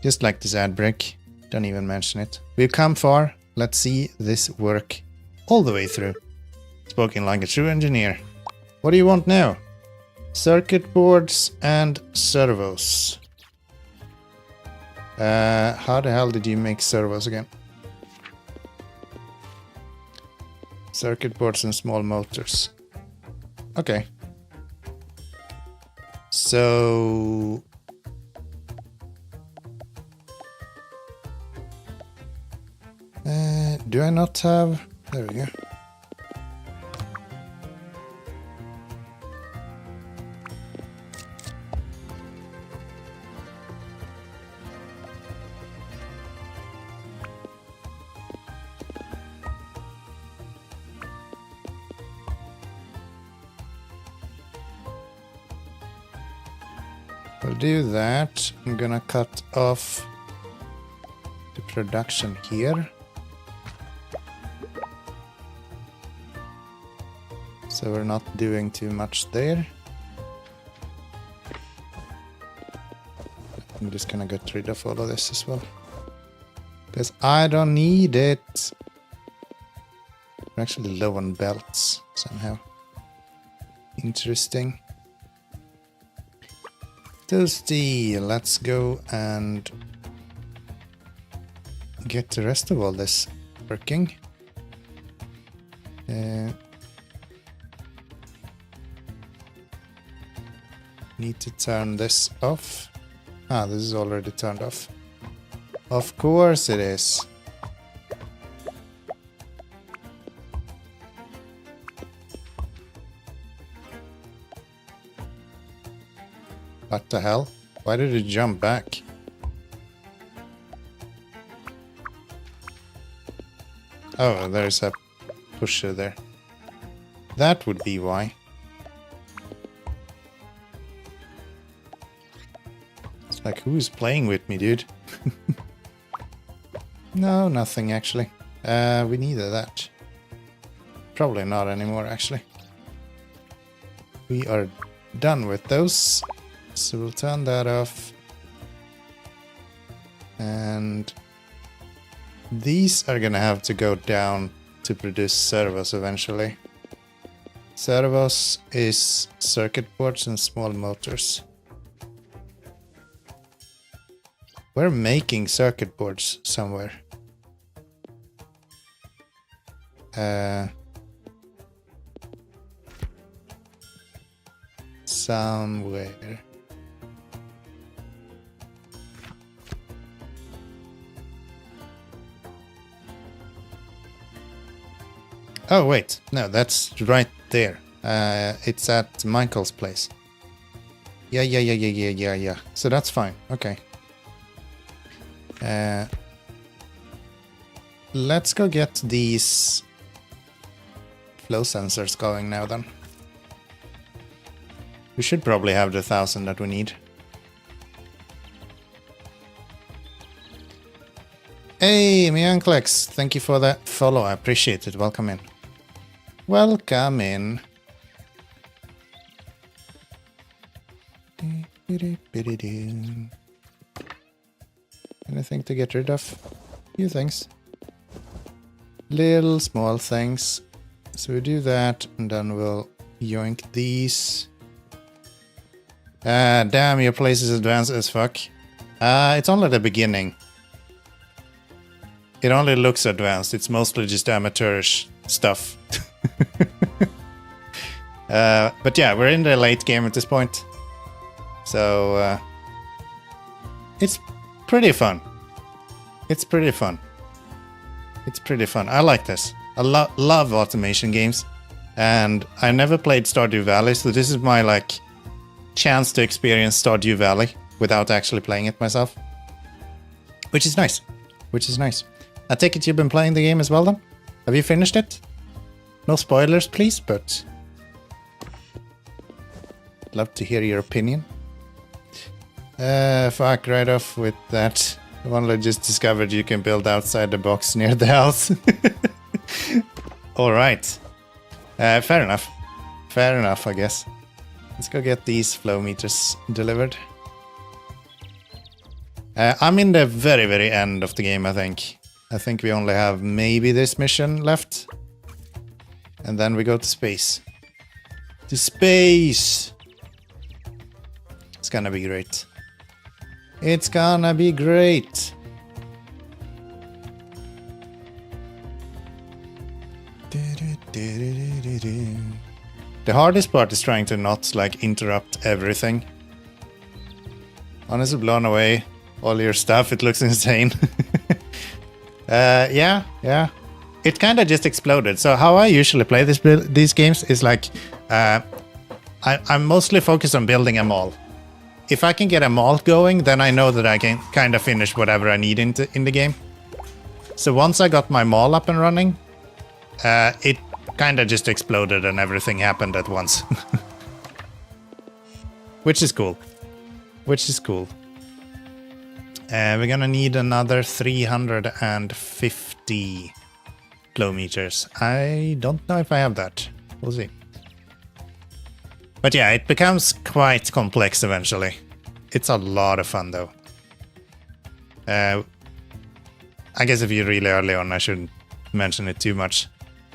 Just like this ad break. Don't even mention it. We've come far. Let's see this work all the way through. Spoken like a true engineer. What do you want now? Circuit boards and servos. How the hell did you make servos again? Circuit boards and small motors. Okay. So... do I not have... There we go. do that. I'm gonna cut off the production here. So we're not doing too much there. I'm just gonna get rid of all of this as well. Because I don't need it. We're actually low on belts somehow. Interesting. Toasty, let's go and get the rest of all this working. Need to turn this off. Ah, this is already turned off. Of course it is. What the hell? Why did it jump back? Oh, there's a pusher there. That would be why. It's like, who's playing with me, dude? No, nothing actually. We needed that. Probably not anymore, actually. We are done with those. So we'll turn that off. And these are gonna have to go down to produce servos eventually. Servos is circuit boards and small motors. We're making circuit boards somewhere. Somewhere. Oh, wait. No, that's right there. It's at Michael's place. Yeah. So that's fine. Okay. Let's go get these flow sensors going now then. We should probably have the 1,000 that we need. Hey, Mianklex, thank you for that follow. I appreciate it. Welcome in. Welcome in. Anything to get rid of? Few things. Little small things. So we do that and then we'll yoink these. Damn, your place is advanced as fuck. It's only the beginning. It only looks advanced. It's mostly just amateurish stuff. But yeah, we're in the late game at this point. So it's pretty fun. It's pretty fun. I like this. I love automation games. And I never played Stardew Valley, so this is my like chance to experience Stardew Valley without actually playing it myself. Which is nice. I take it you've been playing the game as well then? Have you finished it? No spoilers, please, but love to hear your opinion. Fuck, right off with that. I've only just discovered you can build outside the box near the house. Alright. Fair enough, I guess. Let's go get these flow meters delivered. I'm in the very, very end of the game, I think. I think we only have maybe this mission left. And then we go to space. To space! It's gonna be great. It's gonna be great! The hardest part is trying to not, like, interrupt everything. Honestly, blown away. All your stuff, it looks insane. Yeah. It kind of just exploded. So how I usually play these games is like... I'm mostly focused on building a mall. If I can get a mall going, then I know that I can kind of finish whatever I need in the game. So once I got my mall up and running, it kind of just exploded and everything happened at once. Which is cool. which is cool. We're gonna need another 350 flow meters. I don't know if I have that. We'll see. But yeah, it becomes quite complex eventually. It's a lot of fun though. I guess if you're really early on, I shouldn't mention it too much.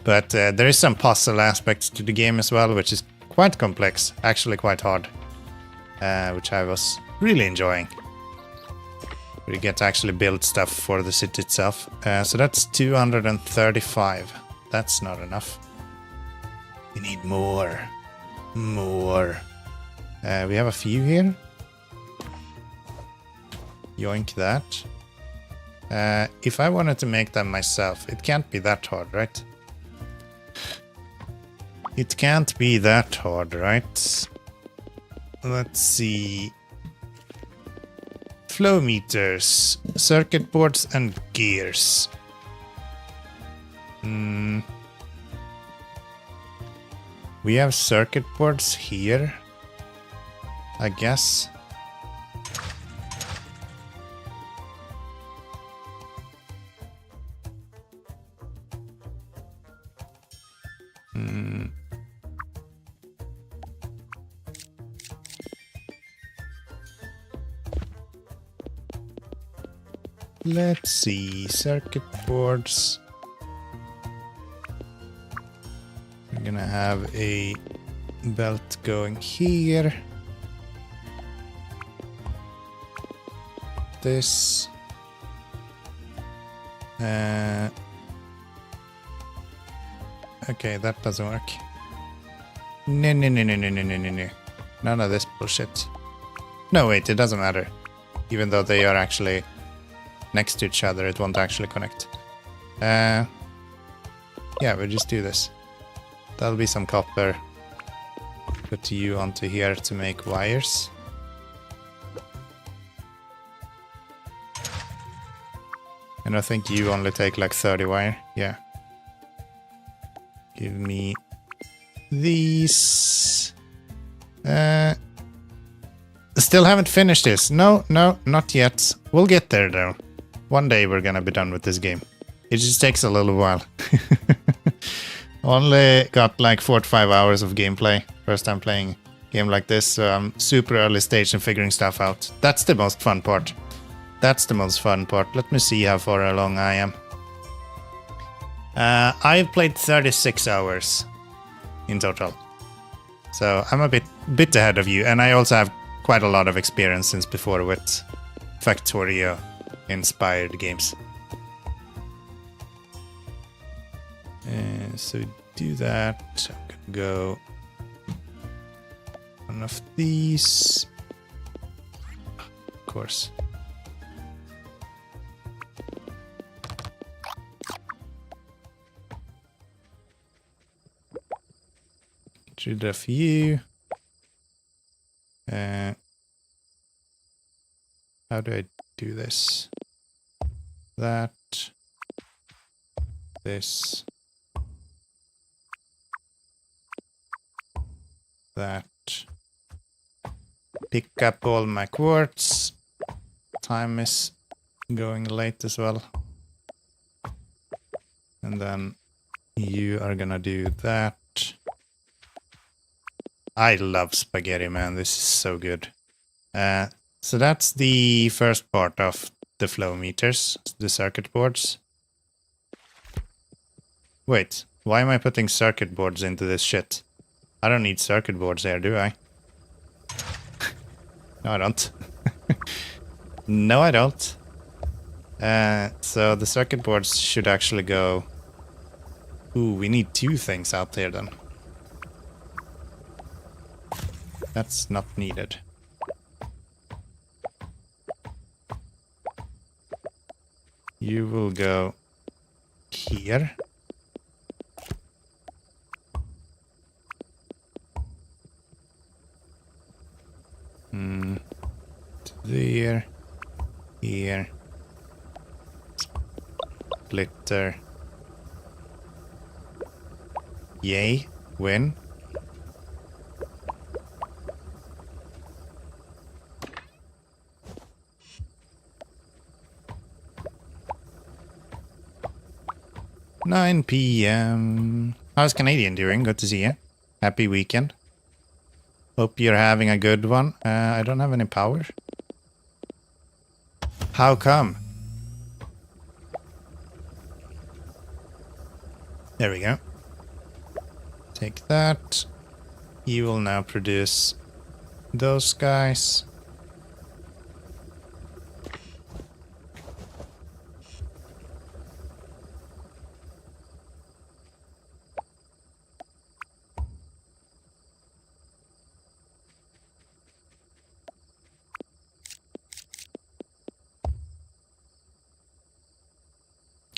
But there is some puzzle aspects to the game as well, which is quite complex, actually quite hard. Which I was really enjoying. We get to actually build stuff for the city itself. So that's 235. That's not enough. We need more. More. We have a few here. Yoink that. If I wanted to make them myself, it can't be that hard, right? It can't be that hard, right? Let's see. Flow meters, circuit boards, and gears. We have circuit boards here, I guess. Let's see, circuit boards. We're gonna have a belt going here. This. Okay, that doesn't work. No. None of this bullshit. No, wait, it doesn't matter. Even though they are actually next to each other, it won't actually connect. Yeah, we'll just do this. That'll be some copper. Put you onto here to make wires. And I think you only take like 30 wire. Yeah. Give me these. Still haven't finished this. No, not yet. We'll get there though. One day we're gonna be done with this game. It just takes a little while. Only got like 4 to 5 hours of gameplay. First time playing a game like this, so I'm super early stage and figuring stuff out. That's the most fun part. That's the most fun part. Let me see how far along I am. I've played 36 hours in total. So I'm a bit ahead of you, and I also have quite a lot of experience since before with Factorio inspired games. So do that. I'm gonna go one of these. Of course. Get rid of you. How do I do this? That. This. That. Pick up all my quartz. Time is going late as well. And then you are gonna do that. I love spaghetti, man. This is so good. So that's the first part of the flow meters, the circuit boards. Wait, why am I putting circuit boards into this shit? I don't need circuit boards there, do I? No, I don't. No, I don't. So the circuit boards should actually go... Ooh, we need 2 things out there then. That's not needed. You will go here. There. Here. Splitter. Yay. Win. 9 p.m. How's Canadian doing? Good to see you. Happy weekend. Hope you're having a good one. I don't have any power. How come? There we go. Take that. You will now produce those guys.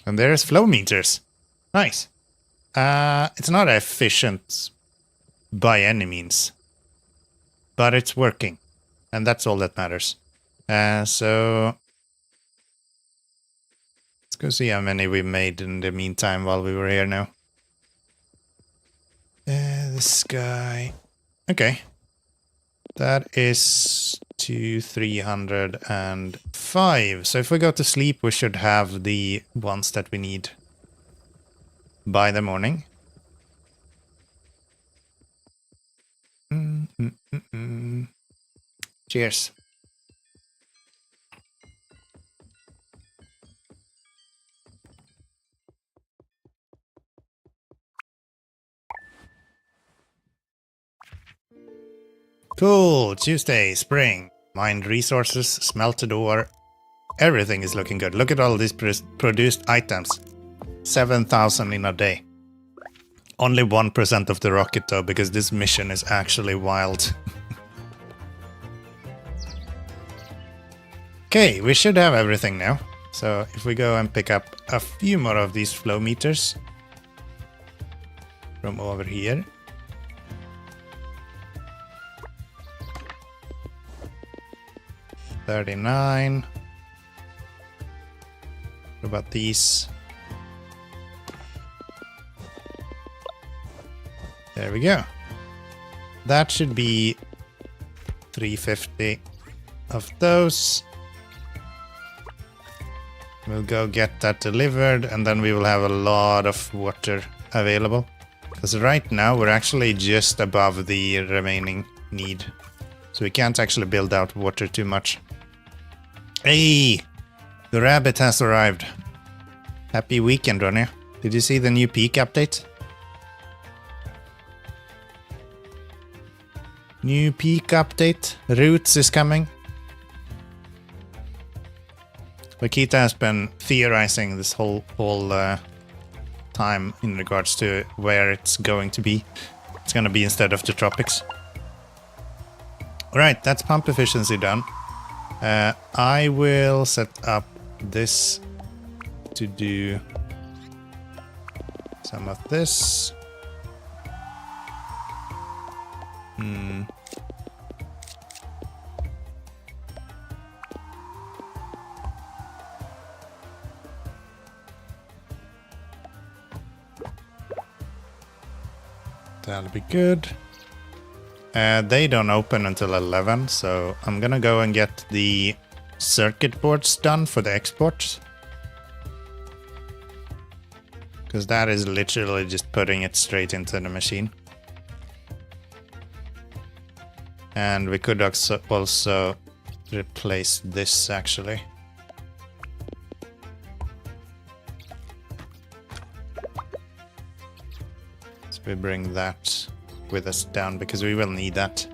And there's flow meters. Nice. It's not efficient by any means, but it's working, and that's all that matters. So let's go see how many we made in the meantime while we were here now. This guy. Okay. That is 305. So if we go to sleep, we should have the ones that we need by the morning. Cheers. Cool. Tuesday, spring. Mined resources, smelted ore. Everything is looking good. Look at all these produced items. 7,000 in a day. Only 1% of the rocket though, because this mission is actually wild. Okay, we should have everything now. So if we go and pick up a few more of these flow meters from over here. $39. What about these? There we go. That should be 350 of those. We'll go get that delivered, and then we will have a lot of water available. Because right now we're actually just above the remaining need. So we can't actually build out water too much. Hey! The rabbit has arrived. Happy weekend, Ronny. Did you see the new peak update? New peak update. Roots is coming. Wakita has been theorizing this whole time in regards to where it's going to be. It's going to be instead of the tropics. Alright, that's pump efficiency done. I will set up this to do some of this. That'll be good. They don't open until 11, so I'm gonna go and get the circuit boards done for the exports. Because that is literally just putting it straight into the machine. And we could also replace this actually. So we bring that with us down because we will need that.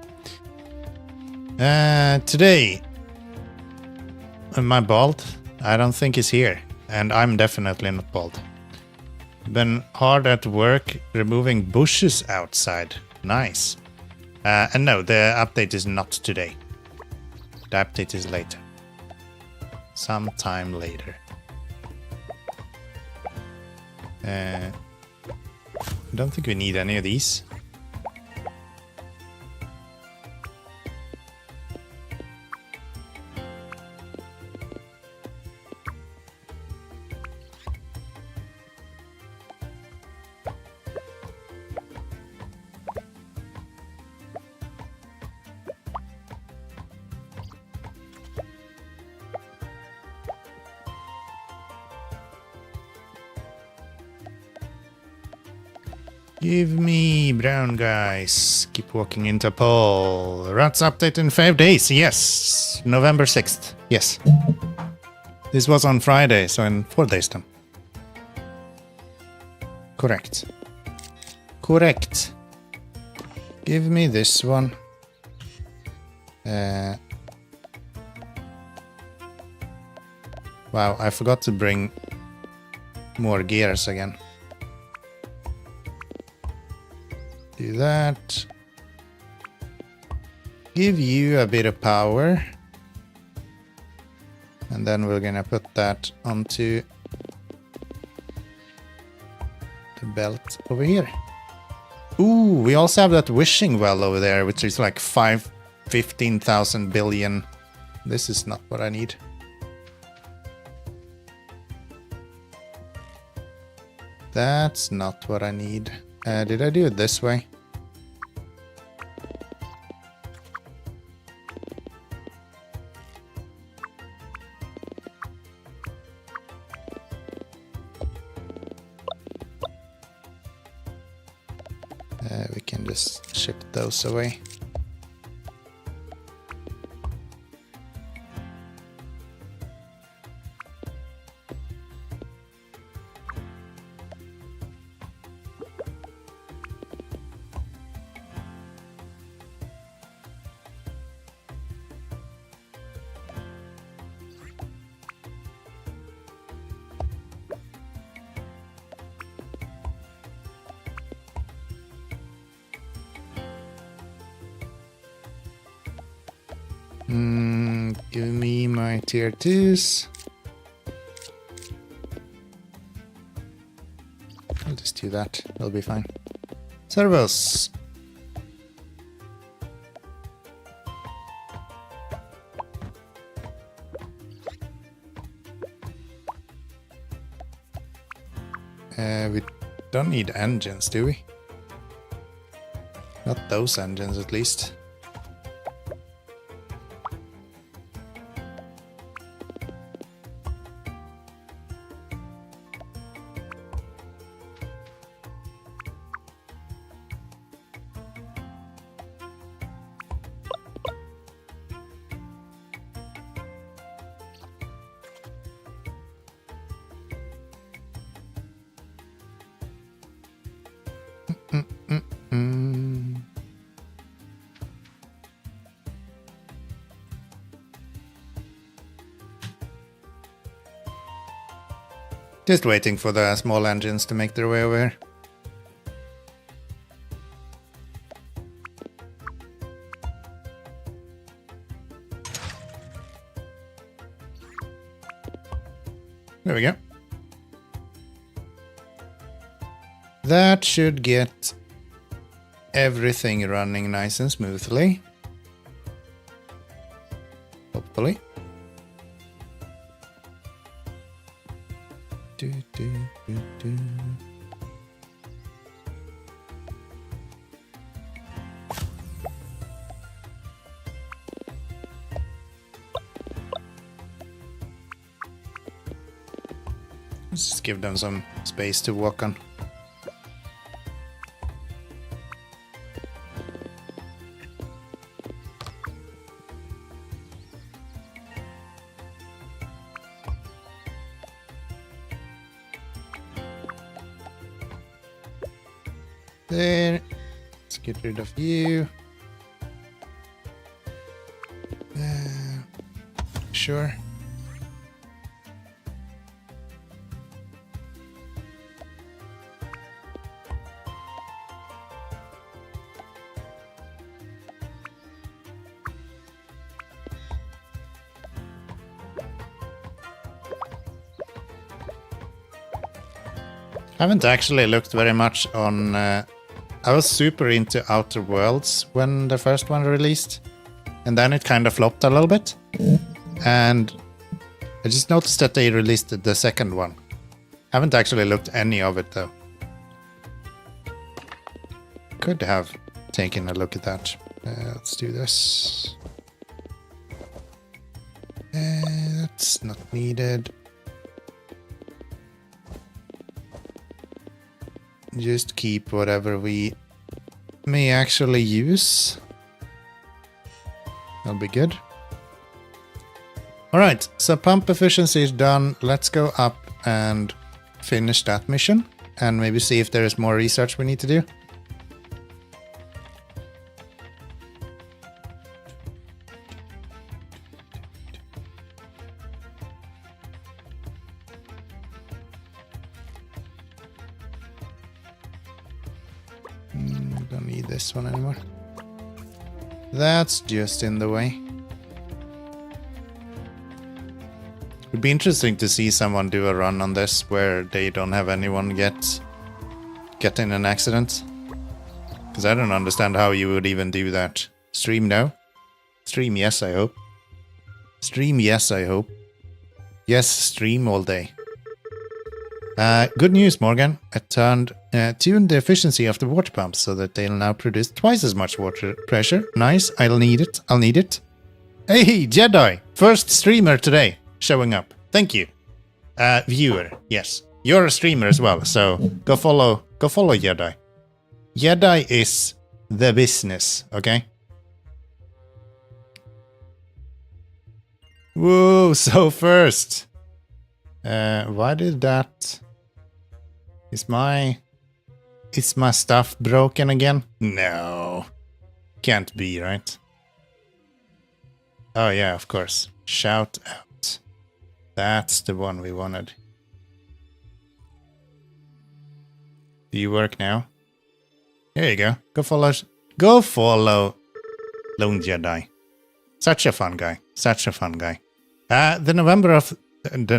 Today, am I bald? I don't think he's here, and I'm definitely not bald. Been hard at work removing bushes outside. Nice. And no, the update is not today. The update is later. Sometime later. I don't think we need any of these. Give me brown guys. Keep walking into Paul. Rats update in 5 days. Yes. November 6th. Yes. This was on Friday, so in 4 days time. Correct. Correct. Give me this one. Wow, I forgot to bring more gears again. Do that. Give you a bit of power. And then we're gonna put that onto the belt over here. Ooh, we also have that wishing well over there, which is like 15,000 billion. This is not what I need. That's not what I need. Did I do it this way? We can just ship those away. Give me my tier 2s. I'll just do that. It'll be fine. Servos. We don't need engines, do we? Not those engines, at least. Just waiting for the small engines to make their way over here. There we go. That should get everything running nice and smoothly. Hopefully. Do, do, do, do. Let's just give them some space to walk on. There. Let's get rid of you. Sure. I haven't actually looked very much on... I was super into Outer Worlds when the first one released, and then it kind of flopped a little bit. And I just noticed that they released the second one. Haven't actually looked any of it though. Could have taken a look at that. Let's do this. That's not needed. just keep whatever we may actually use. That'll be good. Alright, so pump efficiency is done. Let's go up and finish that mission. And maybe see if there is more research we need to do. Don't need this one anymore. That's just in the way. It would be interesting to see someone do a run on this where they don't have anyone get in an accident. Because I don't understand how you would even do that. Stream no? Stream yes, I hope. Stream yes, I hope. Yes, stream all day. Good news, Morgan. I tuned the efficiency of the water pumps so that they'll now produce twice as much water pressure. Nice. I'll need it. I'll need it. Hey, Jedi! First streamer today showing up. Thank you. Viewer. Yes. You're a streamer as well, so go follow Jedi. Jedi is the business, okay? Whoa, so first. Why did that... Is my stuff broken again? No. Can't be, right? Oh yeah, of course. Shout out. That's the one we wanted. Do you work now? There you go. Go follow Lone Jedi. Such a fun guy. Such a fun guy. The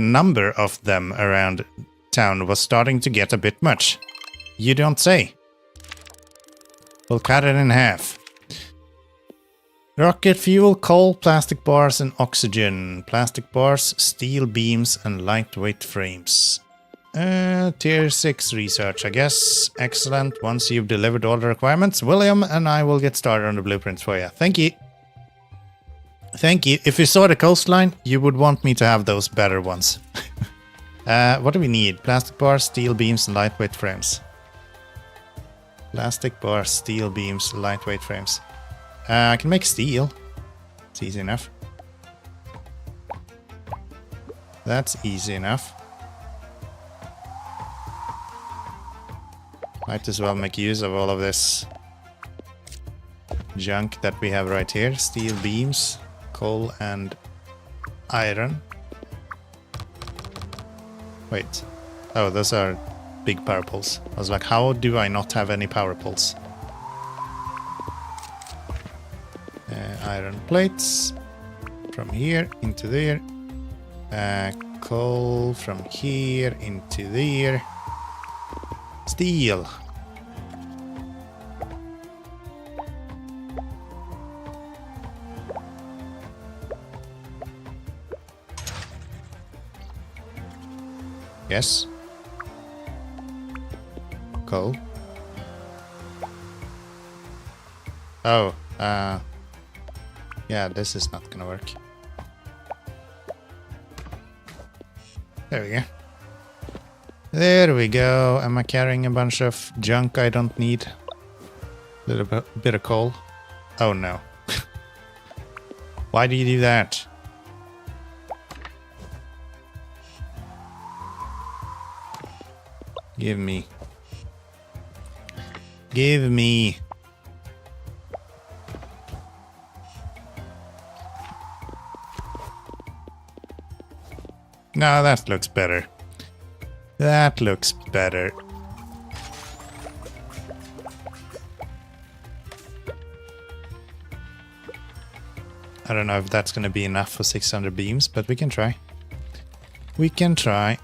number of them around town was starting to get a bit much. You don't say. We'll cut it in half. Rocket fuel, coal, plastic bars, and oxygen. Plastic bars, steel beams, and lightweight frames. Tier 6 research, I guess. Excellent. Once you've delivered all the requirements, William and I will get started on the blueprints for you. Thank you. Thank you. If you saw the coastline, you would want me to have those better ones. What do we need? Plastic bars, steel beams, and lightweight frames. Plastic bars, steel beams, lightweight frames. I can make steel. It's easy enough. That's easy enough. Might as well make use of all of this junk that we have right here. Steel beams, coal, and iron. Wait. Oh, those are big power poles. I was like, how do I not have any power poles? Iron plates. From here into there. Coal from here into there. Steel. Yes. Coal. Oh, yeah, this is not gonna work. There we go. There we go. Am I carrying a bunch of junk I don't need? A little bit of coal. Oh no. Why do you do that? Give me. Give me. No, that looks better. That looks better. I don't know if that's going to be enough for 600 beams, but we can try. We can try.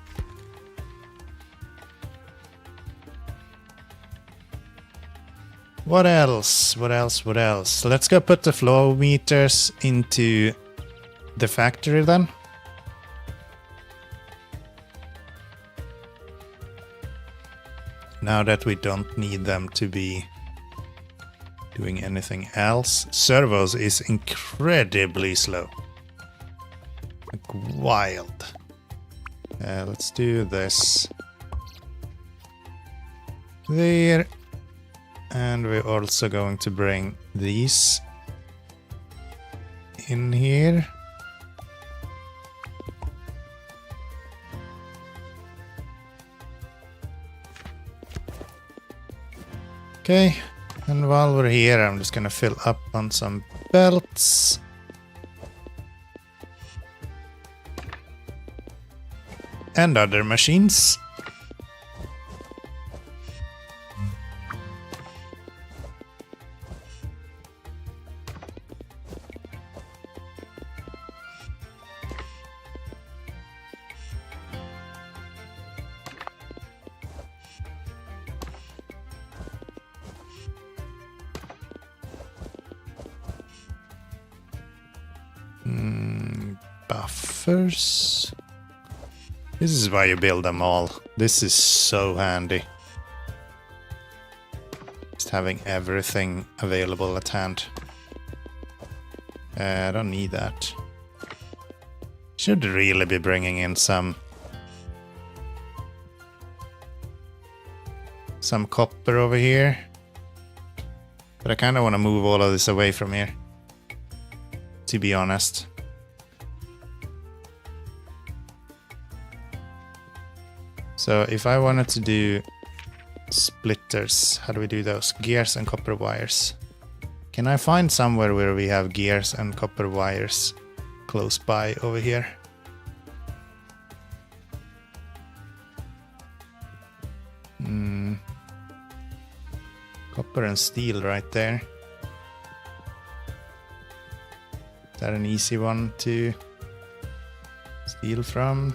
What else? What else? What else? Let's go put the flow meters into the factory then. Now that we don't need them to be doing anything else. Servos is incredibly slow. Like wild. Let's do this. there. And we're also going to bring these in here. Okay, and while we're here, I'm just gonna fill up on some belts. And other machines. Buffers. This is why you build them all. This is so handy. Just having everything available at hand. I don't need that. Should really be bringing in some copper over here. But I kind of want to move all of this away from here, to be honest. So if I wanted to do splitters, how do we do those? Gears and copper wires. Can I find somewhere where we have gears and copper wires close by over here? Copper and steel right there. Is that an easy one to steal from?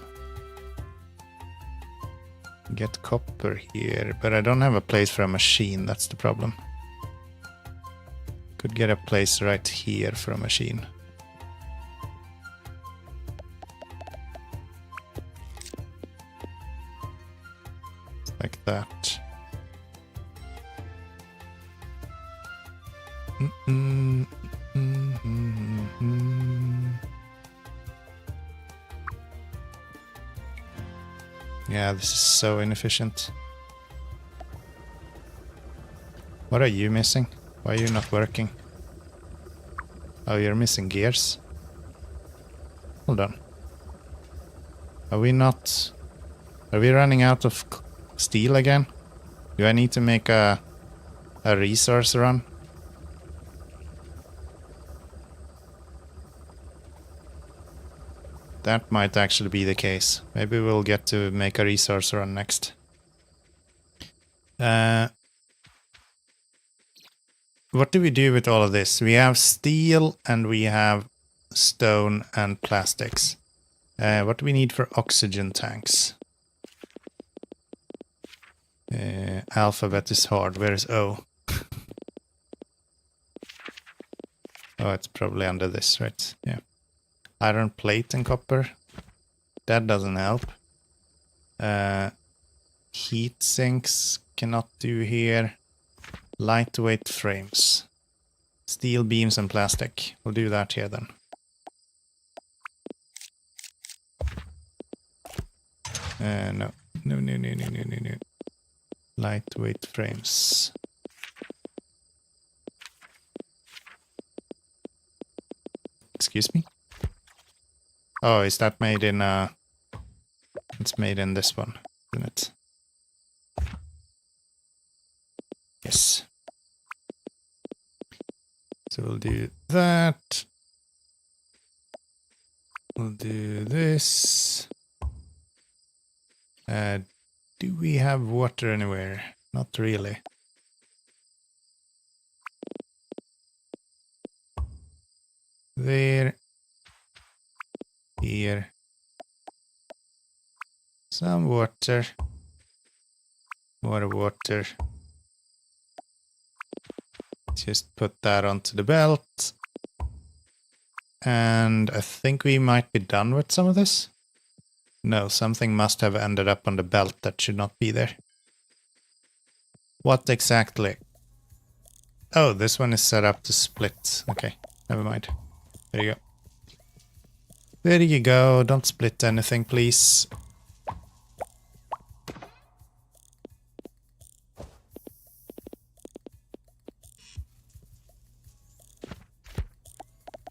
Get copper here, but I don't have a place for a machine, that's the problem. Could get a place right here for a machine. Like that. Yeah, this is so inefficient. What are you missing? Why are you not working? Oh, you're missing gears. Hold on. Are we running out of steel again? Do I need to make a resource run? That might actually be the case. Maybe we'll get to make a resource run next. What do we do with all of this? We have steel and we have stone and plastics. What do we need for oxygen tanks? Alphabet is hard. Where is O? Oh, it's probably under this, right? Yeah. Iron plate and copper. That doesn't help. Heat sinks cannot do here. Lightweight frames. Steel beams and plastic. We'll do that here then. No. No. Lightweight frames. Excuse me? Oh, is that made in it's made in this one, isn't it? Yes. So we'll do that. We'll do this. Do we have water anywhere? Not really. There. Here. Some water. More water. Just put that onto the belt. And I think we might be done with some of this. No, something must have ended up on the belt that should not be there. What exactly? Oh, this one is set up to split. Okay, never mind. There you go. There you go. Don't split anything, please.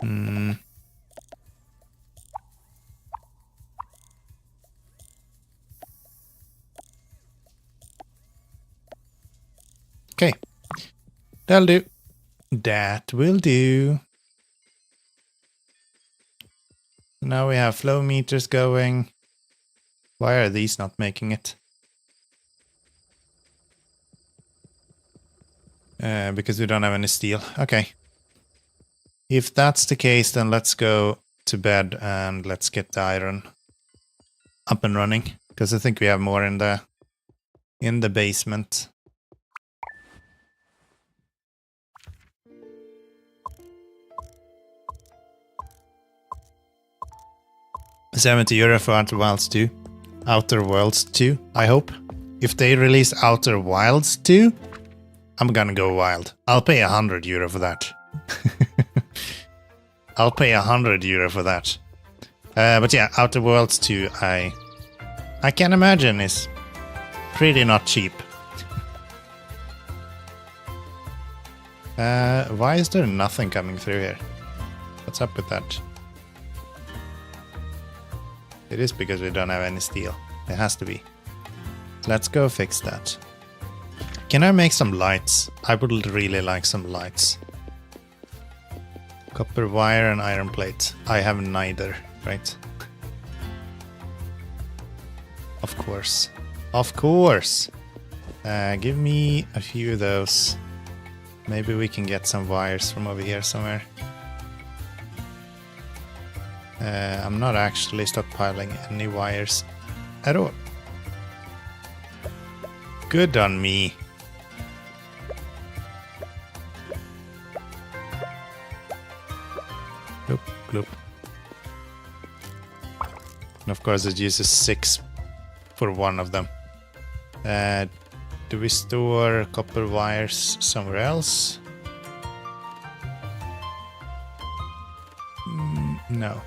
Hmm. Okay. That'll do. That will do. Now we have flow meters going. Why are these not making it? Because we don't have any steel. Okay. If that's the case, then let's go to bed and let's get the iron up and running. Because I think we have more in the basement. €70 for Outer Wilds 2. Outer Worlds 2, I hope. If they release Outer Wilds 2, I'm gonna go wild. I'll pay €100 for that. I'll pay €100 for that. But yeah, Outer Worlds 2, I can imagine is pretty not cheap. Why is there nothing coming through here? What's up with that? It is because we don't have any steel. It has to be. Let's go fix that. Can I make some lights? I would really like some lights. Copper wire and iron plate. I have neither, right? Of course. Of course! Give me a few of those. Maybe we can get some wires from over here somewhere. I'm not actually stockpiling any wires at all. Good on me. Gloop, gloop. And of course it uses 6 for one of them. Do we store copper wires somewhere else? No.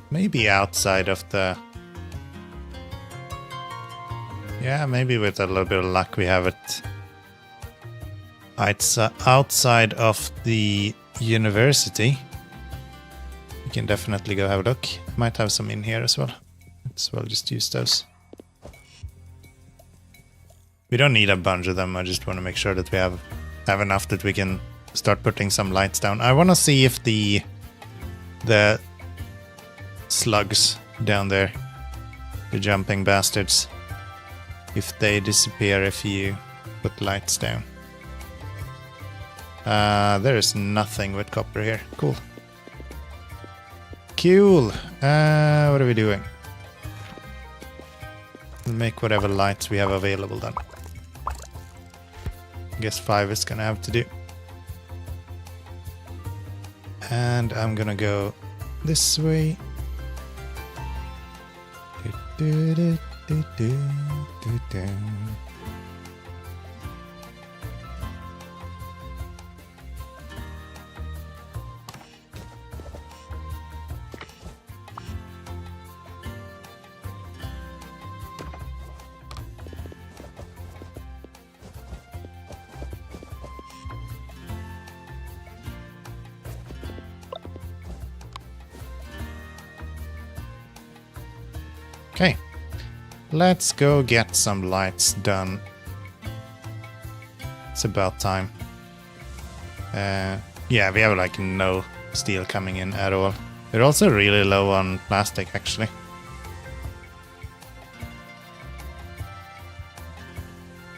Maybe outside of the... Yeah, maybe with a little bit of luck we have it outside of the university. We can definitely go have a look. Might have some in here as well. As well, just use those. We don't need a bunch of them. I just want to make sure that we have enough that we can start putting some lights down. I want to see if the slugs down there, the jumping bastards, if they disappear if you put lights down. There is nothing with copper here. Cool. Cool. What are we doing? We'll make whatever lights we have available then. I guess 5 is gonna have to do. And I'm gonna go this way. Okay, let's go get some lights done. It's about time. Yeah, we have like no steel coming in at all. We're also really low on plastic actually.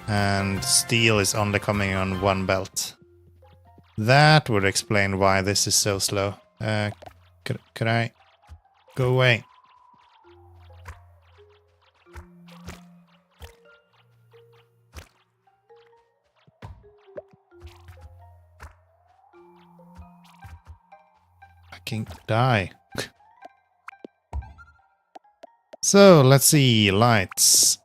And steel is only coming on one belt. That would explain why this is so slow. Could I go away? Die. So let's see, lights.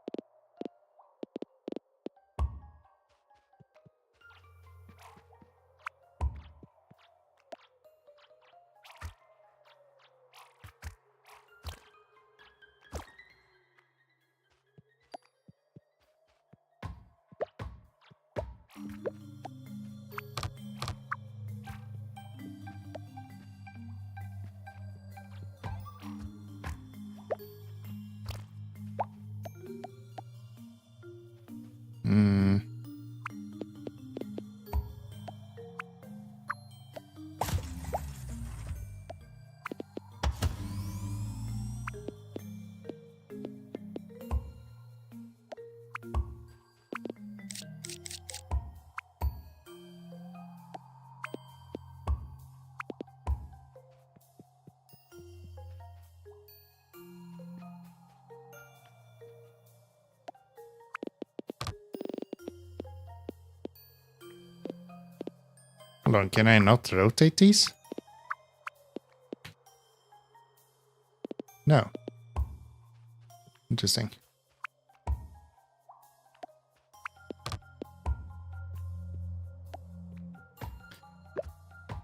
Hmm. Hold on, can I not rotate these? No. Interesting.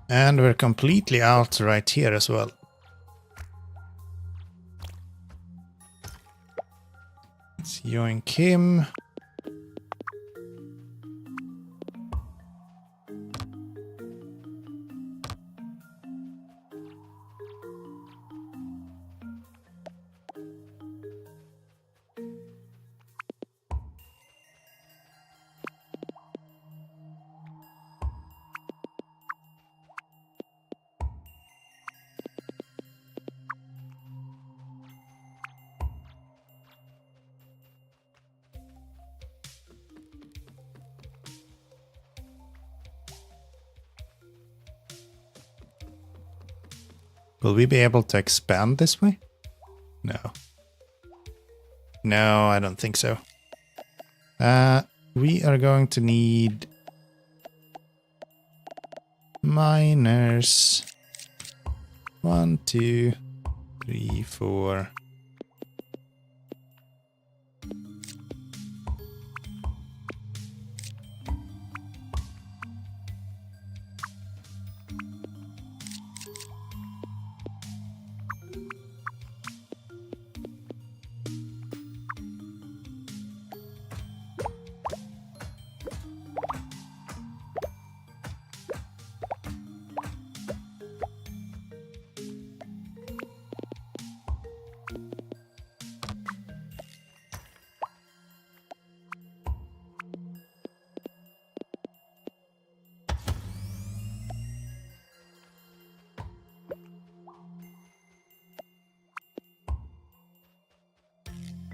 And we're completely out right here as well. Let's join Kim. Will we be able to expand this way? No. No, I don't think so. We are going to need miners. 1, 2, 3, 4.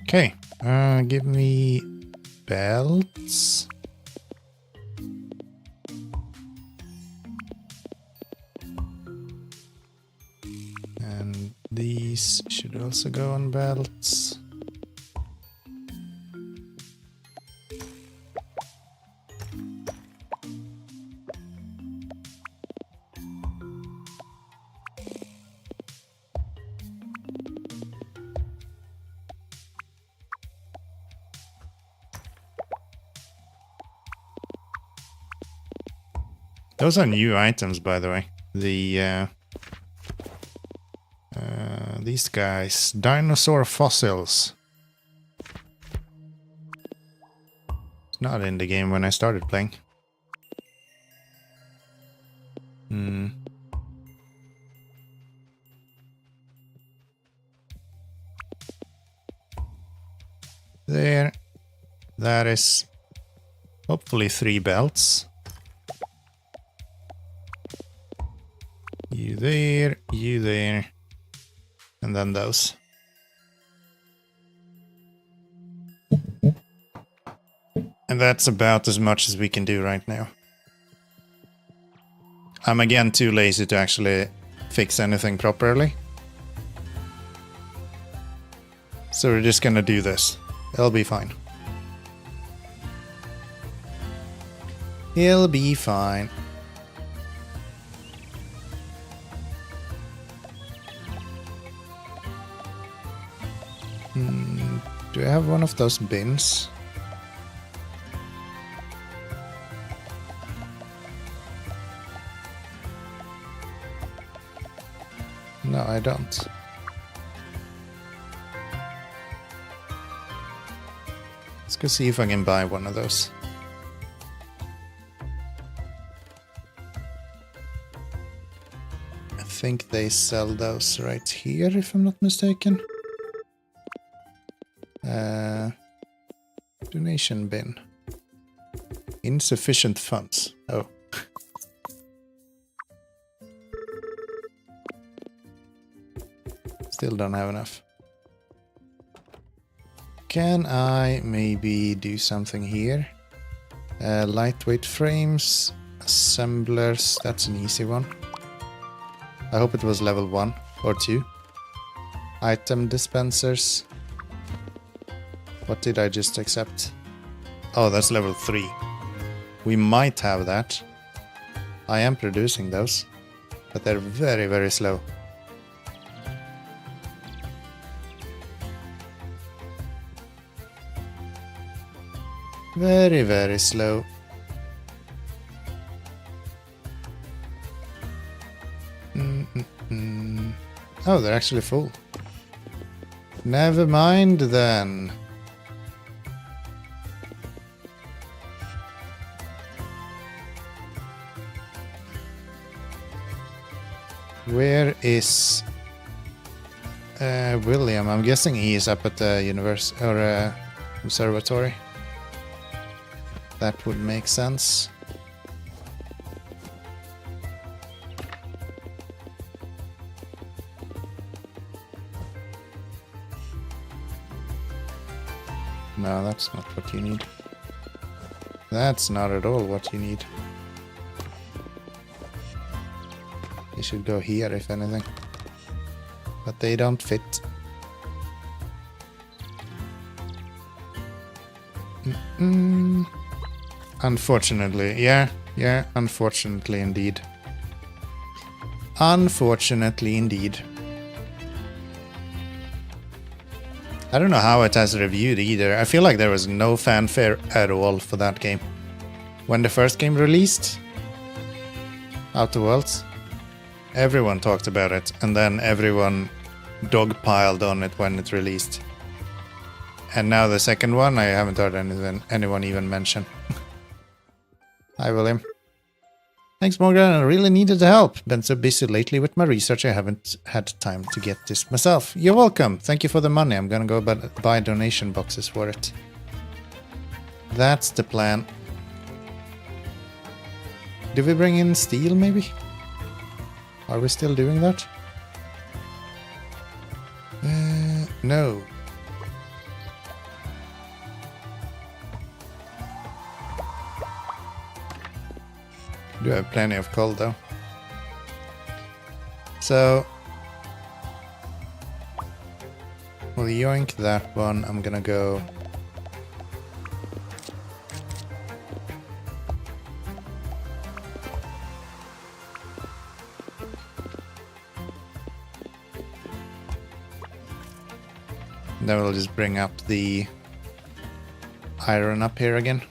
Okay, give me belts. And these should also go on belts. Those are new items, by the way. These guys, dinosaur fossils. It's not in the game when I started playing. There. That is hopefully 3 belts. You there, and then those. And that's about as much as we can do right now. I'm again too lazy to actually fix anything properly. So we're just gonna do this. It'll be fine. It'll be fine. Do I have one of those bins? No, I don't. Let's go see if I can buy one of those. I think they sell those right here, if I'm not mistaken. Donation bin. Insufficient funds. Oh. Still don't have enough. Can I maybe do something here? Lightweight frames, assemblers, that's an easy one. I hope it was level 1 or 2. Item dispensers. What did I just accept? Oh, that's level 3. We might have that. I am producing those, but they're very, very slow. Very, very slow. Oh, they're actually full. Never mind then. Where is William? I'm guessing he is up at the observatory. That would make sense. No, that's not what you need. That's not at all what you need. You should go here, if anything. But they don't fit. Unfortunately, yeah, unfortunately indeed. Unfortunately indeed. I don't know how it has reviewed either. I feel like there was no fanfare at all for that game. When the first game released, Outer Worlds, everyone talked about it, and then everyone dogpiled on it when it released. And now the second one, I haven't heard anyone even mention. Hi, William. Thanks, Morgan. I really needed the help. Been so busy lately with my research, I haven't had time to get this myself. You're welcome. Thank you for the money. I'm gonna go buy donation boxes for it. That's the plan. Do we bring in steel, maybe? Are we still doing that? No. Do have plenty of coal though. So we'll yoink that one. I'm gonna go then we'll just bring up the iron up here again.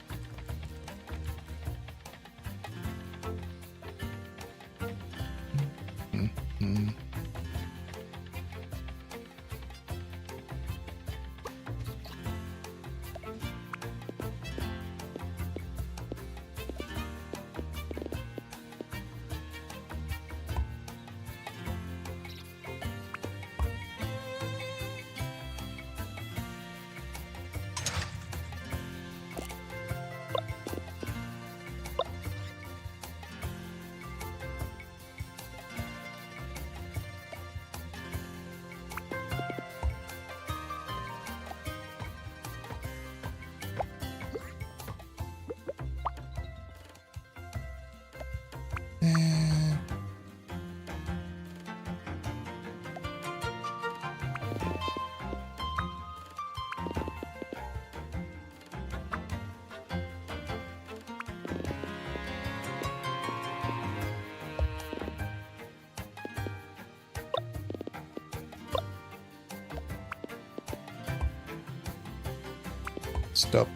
Stop.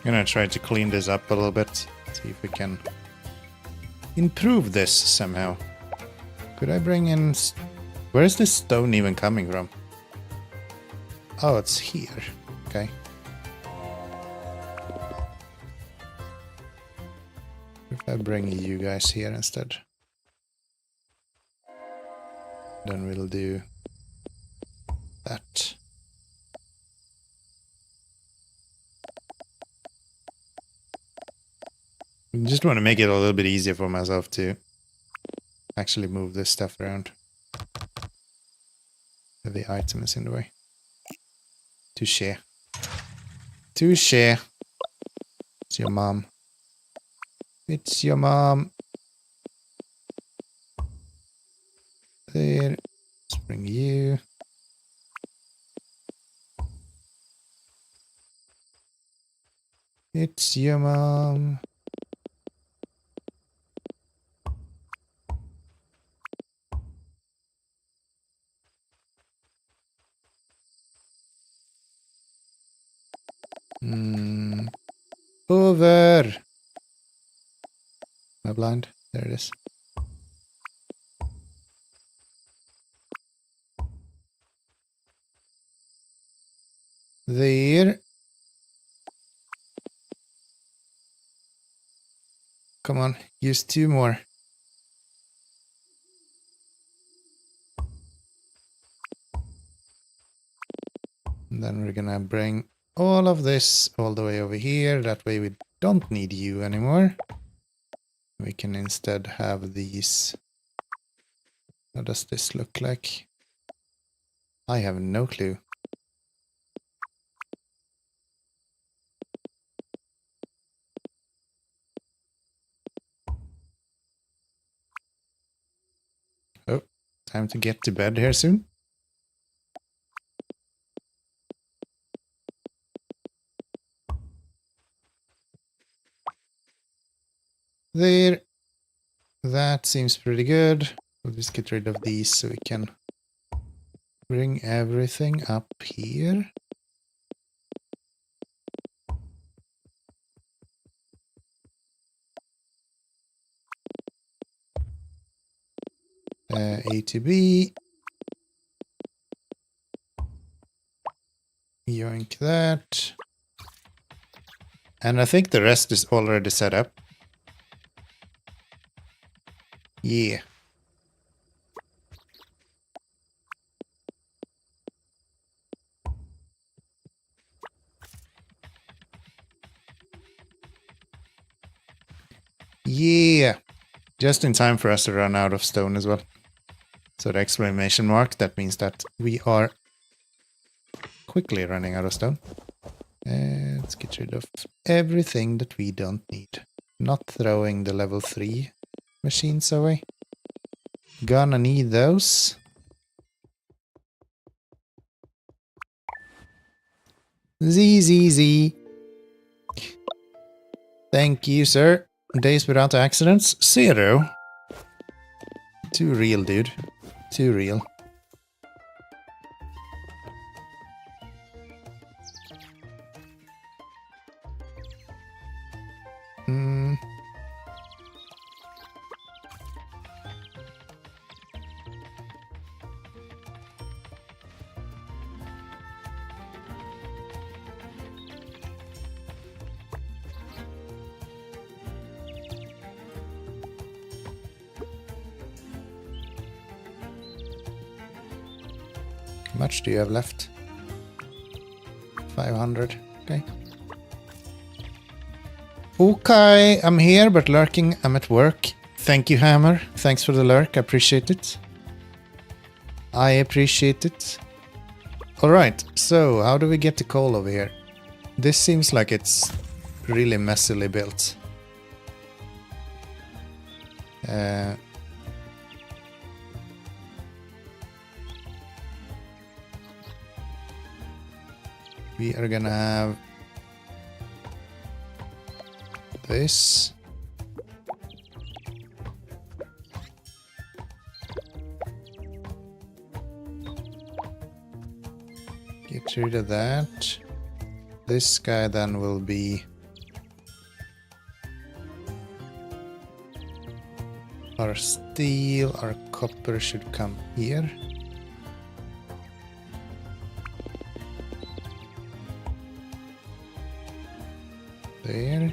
Gonna try to clean this up a little bit. See if we can improve this somehow. Could I bring in... Where is this stone even coming from? Oh, it's here. Okay. If I bring you guys here instead. Then we'll do that. I just want to make it a little bit easier for myself to actually move this stuff around. The item is in the way. Touché. Touché. It's your mom. It's your mom. There. Let's bring you. It's your mom. Over. Am I blind? There it is. There. Come on, use 2 more. And then we're gonna bring all of this all the way over here. That way we don't need you anymore. We can instead have these. What does this look like? I have no clue. Oh, time to get to bed here soon. There. That seems pretty good. We'll just get rid of these so we can bring everything up here. A to B. Yoink that. And I think the rest is already set up. Yeah. Yeah. Just in time for us to run out of stone as well. So the exclamation mark, that means that we are quickly running out of stone. Let's get rid of everything that we don't need. Not throwing the level 3 machines away. Gonna need those. Z. Thank you, sir. Days without accidents, 0. Too real, dude. Too real. How much do you have left? 500. Okay. Okay, I'm here, but lurking. I'm at work. Thank you, Hammer. Thanks for the lurk. I appreciate it. I appreciate it. Alright, so how do we get the coal over here? This seems like it's really messily built. We are gonna have this. Get rid of that. This guy then will be Our steel, our copper should come here. There.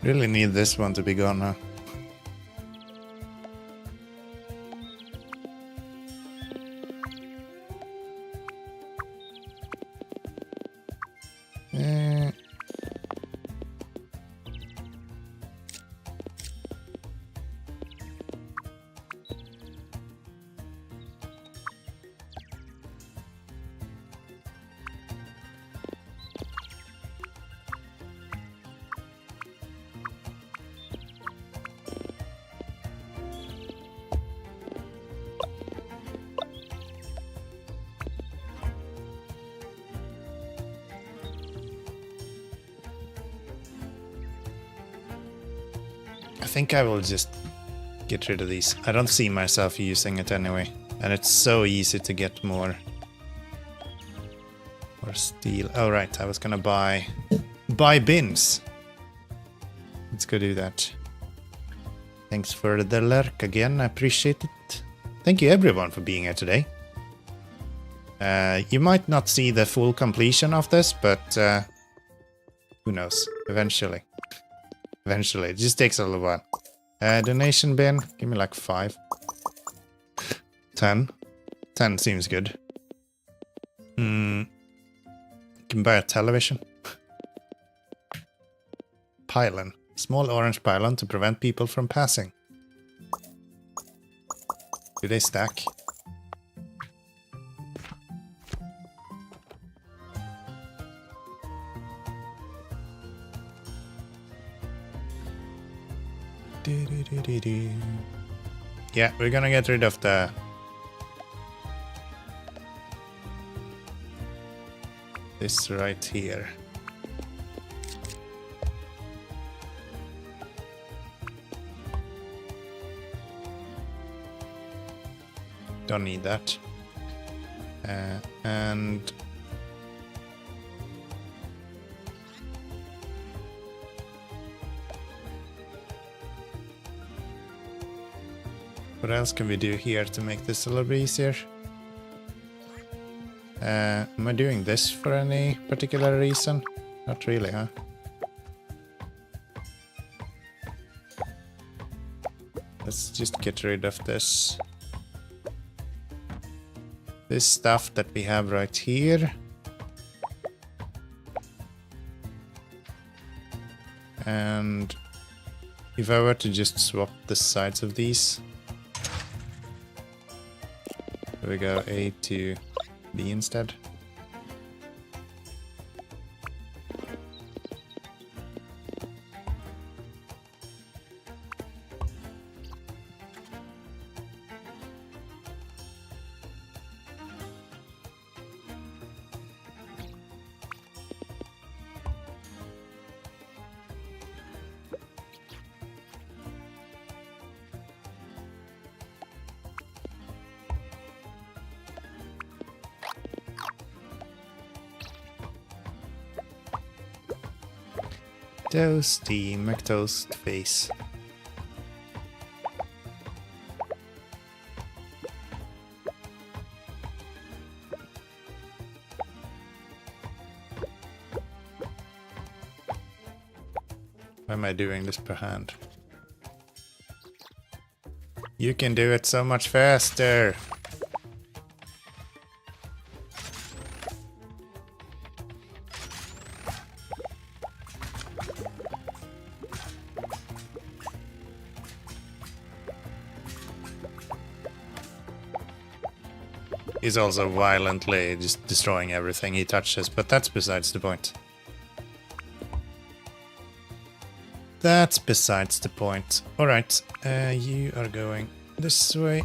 Really need this one to be gone now. I think I will just get rid of these. I don't see myself using it anyway. And it's so easy to get more steel. Oh right, I was gonna buy bins. Let's go do that. Thanks for the lurk again, I appreciate it. Thank you everyone for being here today. You might not see the full completion of this, but who knows, eventually. Eventually, it just takes a little while. Donation bin, give me like 5. 10. 10 seems good. Can buy a television. Pylon. Small orange pylon to prevent people from passing. Do they stack? Yeah, we're gonna get rid of this right here. Don't need that. And what else can we do here to make this a little bit easier? Am I doing this for any particular reason? Not really, huh? Let's just get rid of this. This stuff that we have right here. And if I were to just swap the sides of these. There we go, A to B instead. Toasty McToast face. Why am I doing this per hand? You can do it so much faster. He's also violently just destroying everything he touches, but that's besides the point. That's besides the point. Alright, you are going this way.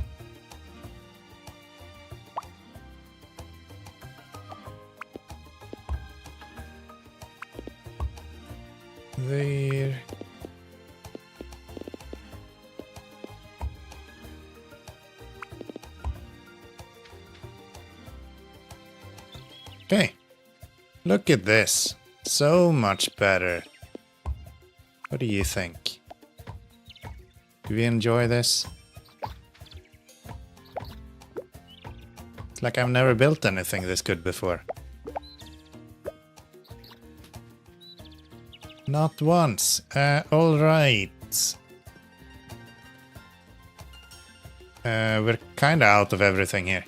here. Okay. Look at this. So much better. What do you think? Do we enjoy this? It's like I've never built anything this good before. Not once. All right. We're kind of out of everything here.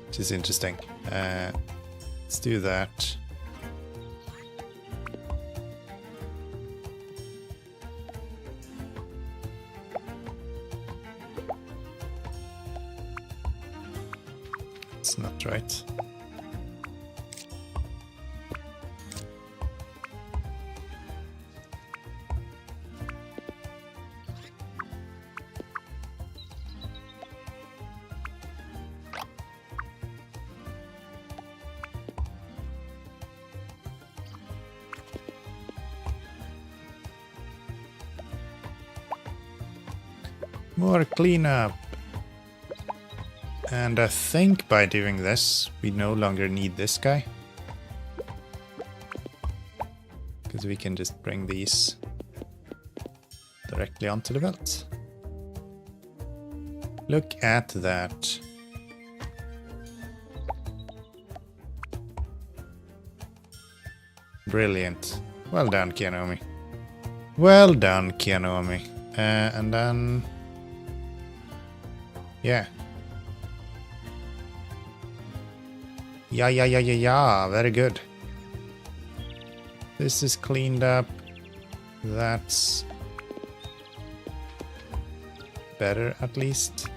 Which is interesting. Let's do that. It's not right. More cleanup. And I think by doing this, we no longer need this guy. Because we can just bring these directly onto the belt. Look at that. Brilliant. Well done, Keanomy. Well done, Keanomy. And then... yeah. Yeah. Very good. This is cleaned up. That's better, at least.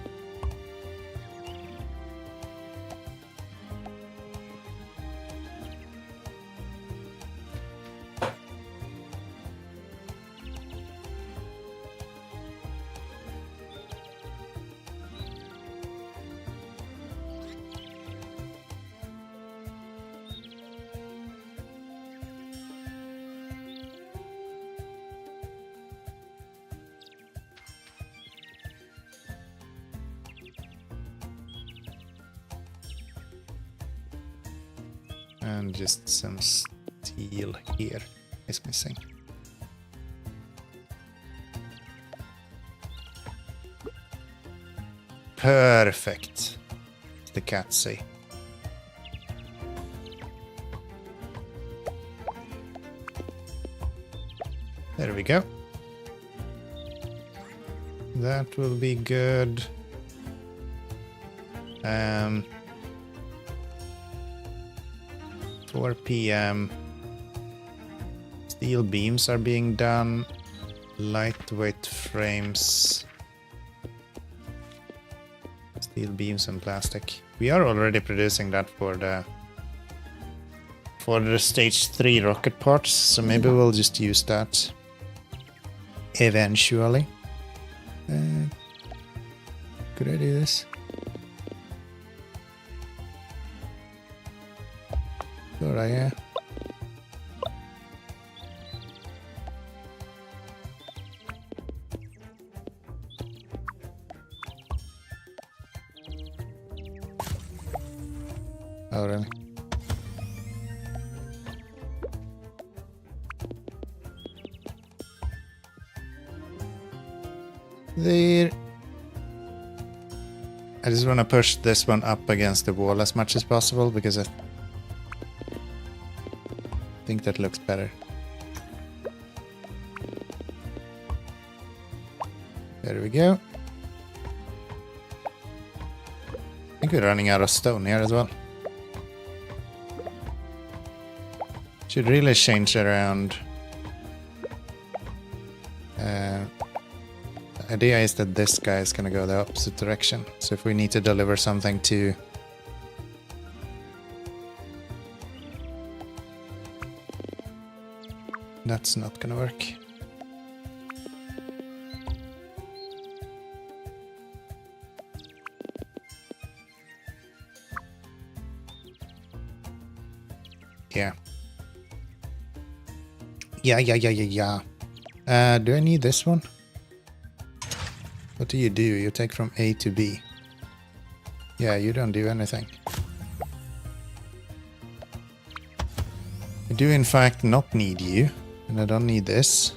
And just some steel here is missing. Perfect, the cats say. There we go. That will be good. 4 p.m. Steel beams are being done. Lightweight frames. Steel beams and plastic. We are already producing that for the stage 3 rocket parts, so maybe we'll just use that eventually. Could I do this? Alright, yeah. Oh, really? There. I just want to push this one up against the wall as much as possible because I think that looks better. There we go. I think we're running out of stone here as well. Should really change around. The idea is that this guy is going to go the opposite direction. So if we need to deliver something to... that's not going to work. Yeah. Yeah. Do I need this one? What do? You take from A to B. Yeah, you don't do anything. I do in fact not need you, and I don't need this.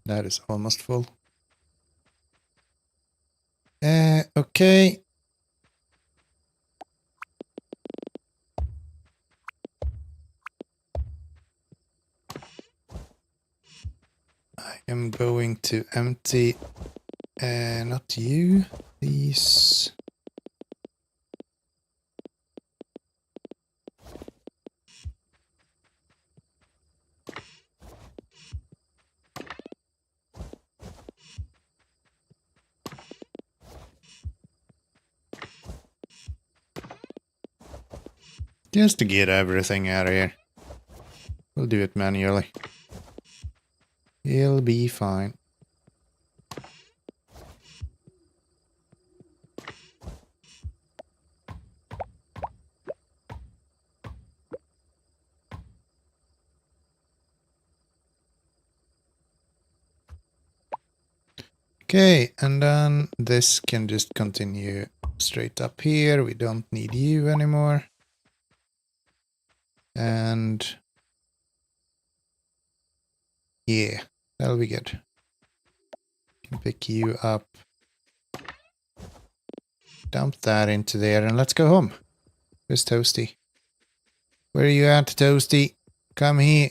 That is almost full. Okay. I am going to empty, not you, these. Just to get everything out of here. We'll do it manually. It'll be fine. Okay, and then this can just continue straight up here. We don't need you anymore. And yeah, that'll be good. Can pick you up. Dump that into there and let's go home. Where's Toasty? Where are you at, Toasty? Come here.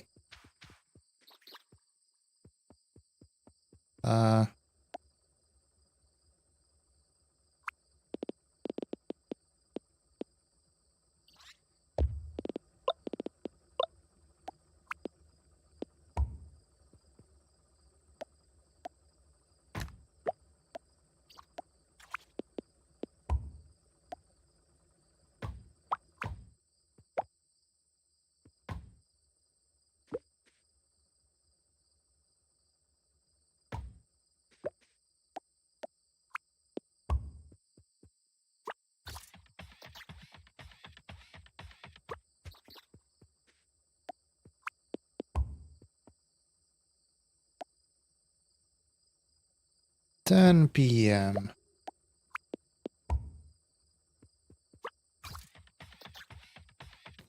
Ten PM.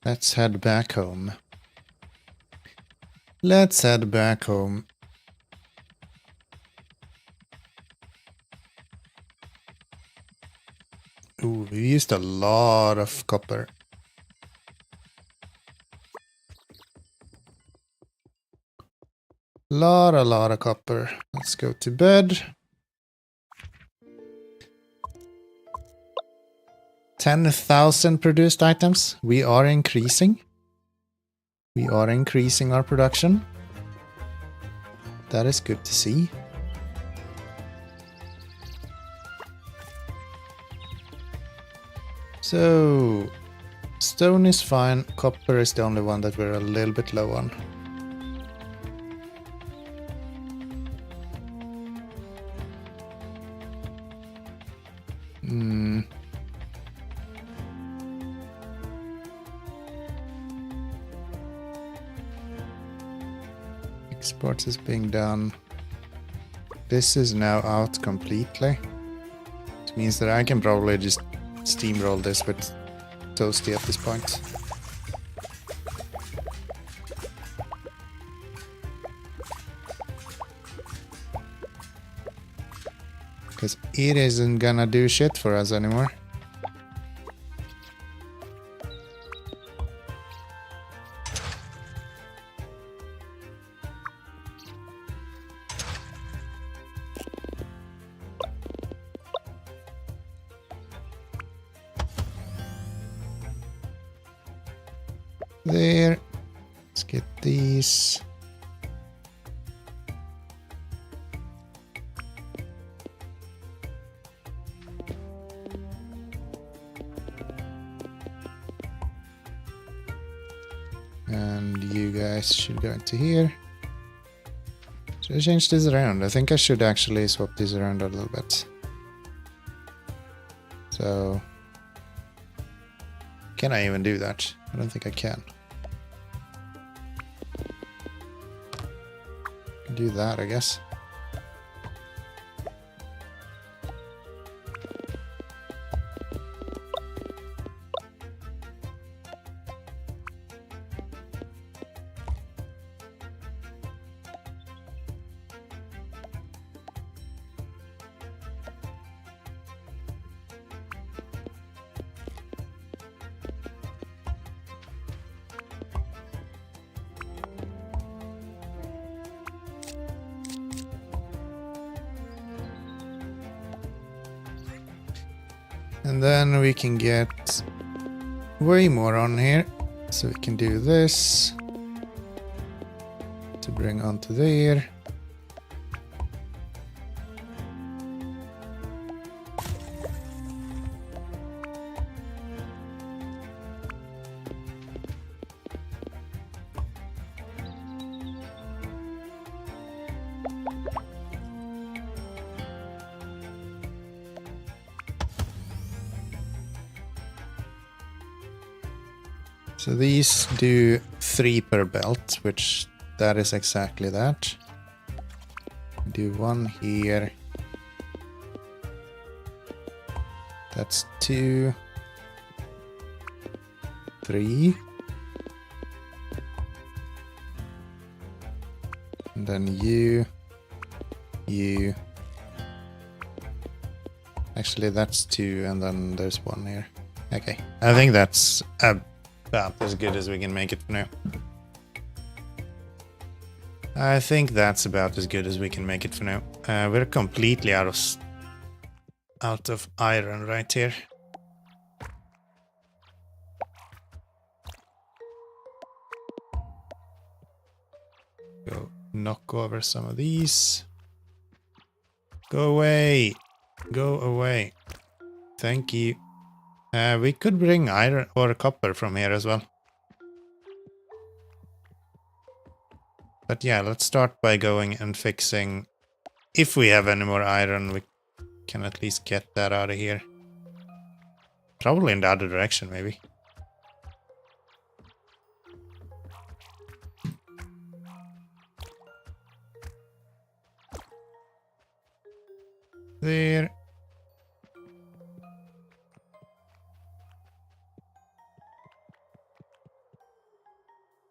Let's head back home. Let's head back home. Ooh, we used a lot of copper. A lot of copper. Let's go to bed. 10,000 produced items. We are increasing. We are increasing our production. That is good to see. So, stone is fine. Copper is the only one that we're a little bit low on. Exports is being done. This is now out completely. Which means that I can probably just steamroll this with Toasty at this point. Because it isn't gonna do shit for us anymore. There. Let's get these. And you guys should go into here. Should I change this around? I think I should actually swap this around a little bit. So, can I even do that? I don't think I can. Do that, I guess. And then we can get way more on here. So we can do this to bring onto there. So these do 3 per belt, which that is exactly that. Do 1 here. That's 2, 3. And then you. Actually, that's 2, and then there's 1 here. Okay, I think that's about as good as we can make it for now. I think that's about as good as we can make it for now. We're completely out of iron right here. Go knock over some of these. Go away. Go away. Thank you. We could bring iron or copper from here as well. But yeah, let's start by going and fixing. If we have any more iron, we can at least get that out of here. Probably in the other direction, maybe. There.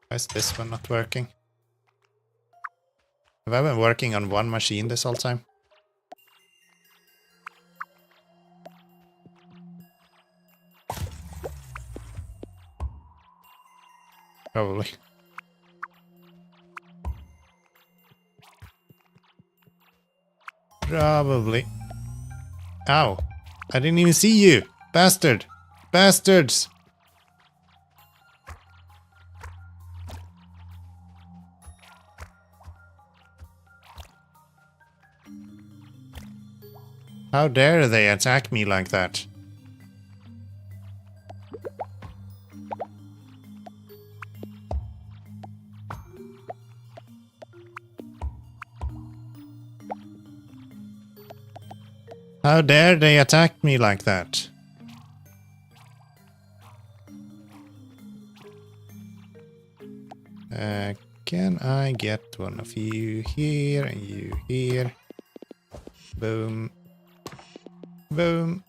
Why is this one not working? Have I been working on one machine this whole time? Probably. Probably. Ow. I didn't even see you, bastard. Bastards! How dare they attack me like that? How dare they attack me like that? Can I get one of you here and you here? Boom. Boom.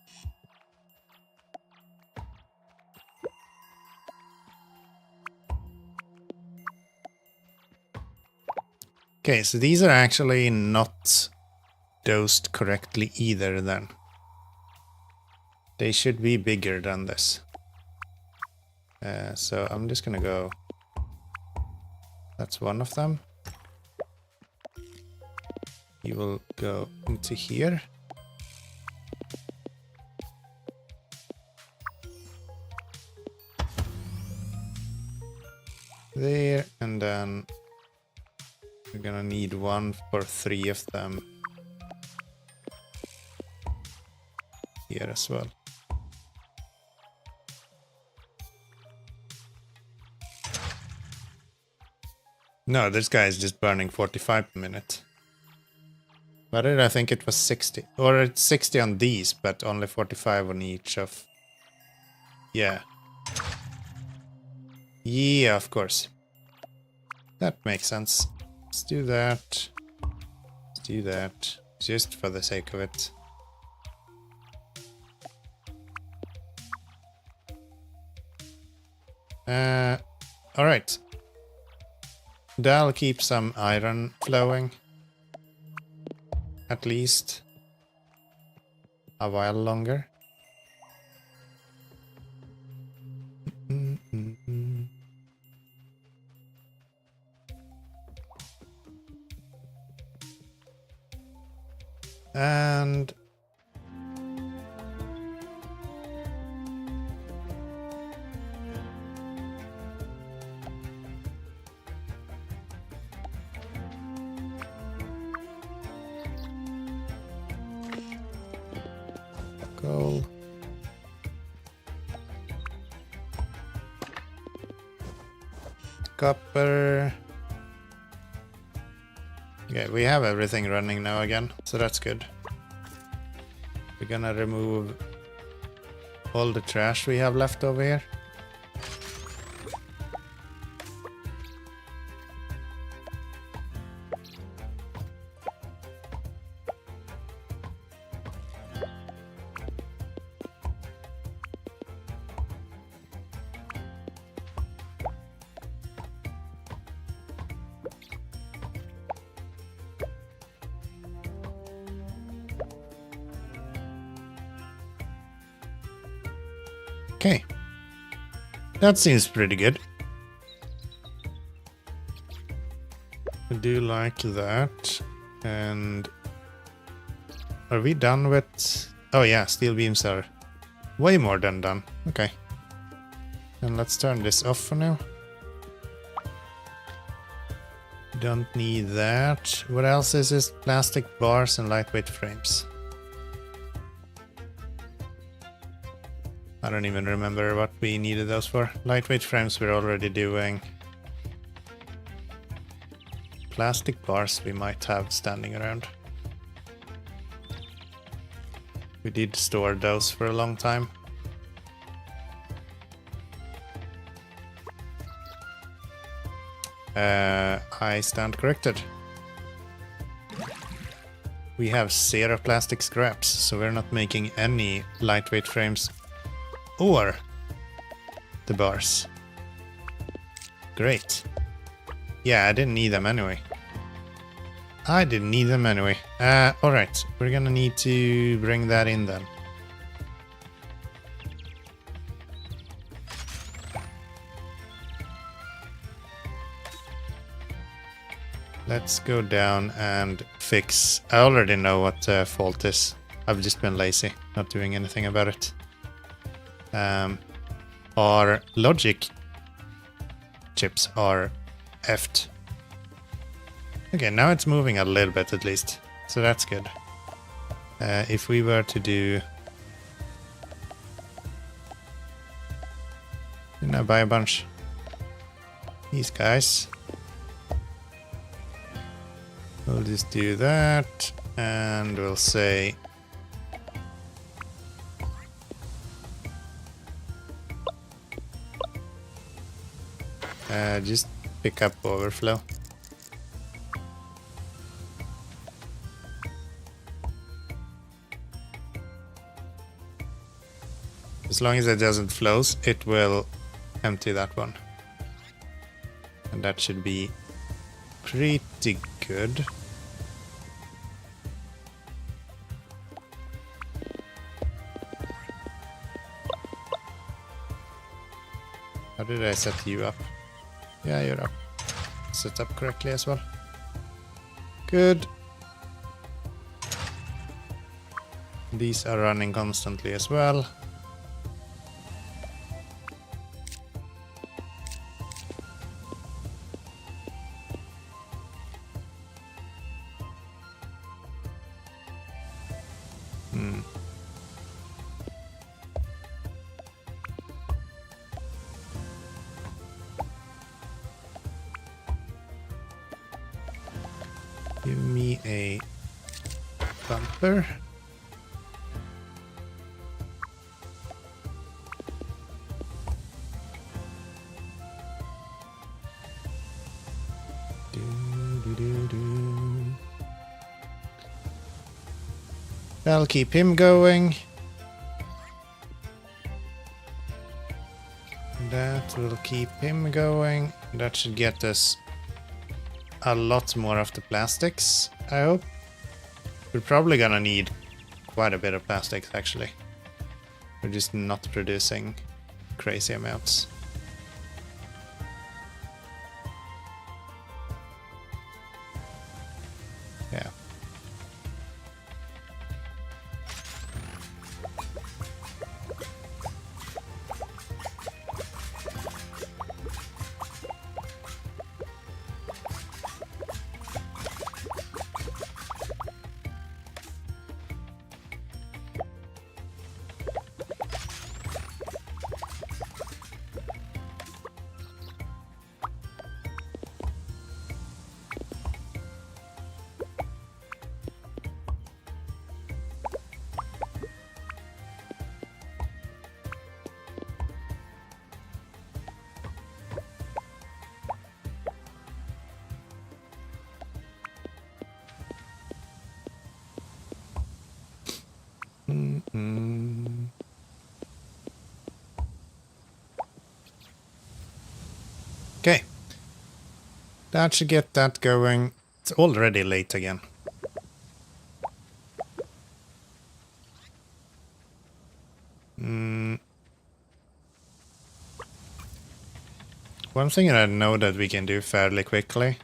Okay, so these are actually not dosed correctly either then. They should be bigger than this. So I'm just gonna go. That's one of them. You will go into here. There, and then we're gonna need one for 3 of them here as well. No, this guy is just burning 45 per minute. But I think it was 60. Or it's 60 on these, but only 45 on each of... Yeah. Yeah, of course. That makes sense. Let's do that. Let's do that. Just for the sake of it. Alright. That'll keep some iron flowing. At least a while longer. And coal. Copper. Okay, we have everything running now again, so that's good. We're gonna remove all the trash we have left over here. Okay, that seems pretty good. I do like that. And are we done with... Oh yeah, steel beams are way more than done. Okay. And let's turn this off for now. Don't need that. What else is this? Plastic bars and lightweight frames. I don't even remember what we needed those for. Lightweight frames we're already doing. Plastic bars we might have standing around. We did store those for a long time. I stand corrected. We have 0 plastic scraps, so we're not making any lightweight frames or the bars. Great. Yeah, I didn't need them anyway. Alright, we're gonna need to bring that in then. Let's go down and fix... I already know what the fault is. I've just been lazy, not doing anything about it. Our logic chips are effed. Okay, now it's moving a little bit at least, so that's good. If we were to do, buy a bunch. These guys. We'll just do that, and we'll say just pick up overflow. As long as it doesn't flows, it will empty that one. And that should be pretty good. How did I set you up? Yeah, you're up. Set up correctly as well. Good. These are running constantly as well. Give me a bumper. I'll keep him going. That will keep him going. That should get us a lot more of the plastics, I hope. We're probably gonna need quite a bit of plastics, actually. We're just not producing crazy amounts. Yeah. Okay. That should get that going. It's already late again. One thing that I know that we can do fairly quickly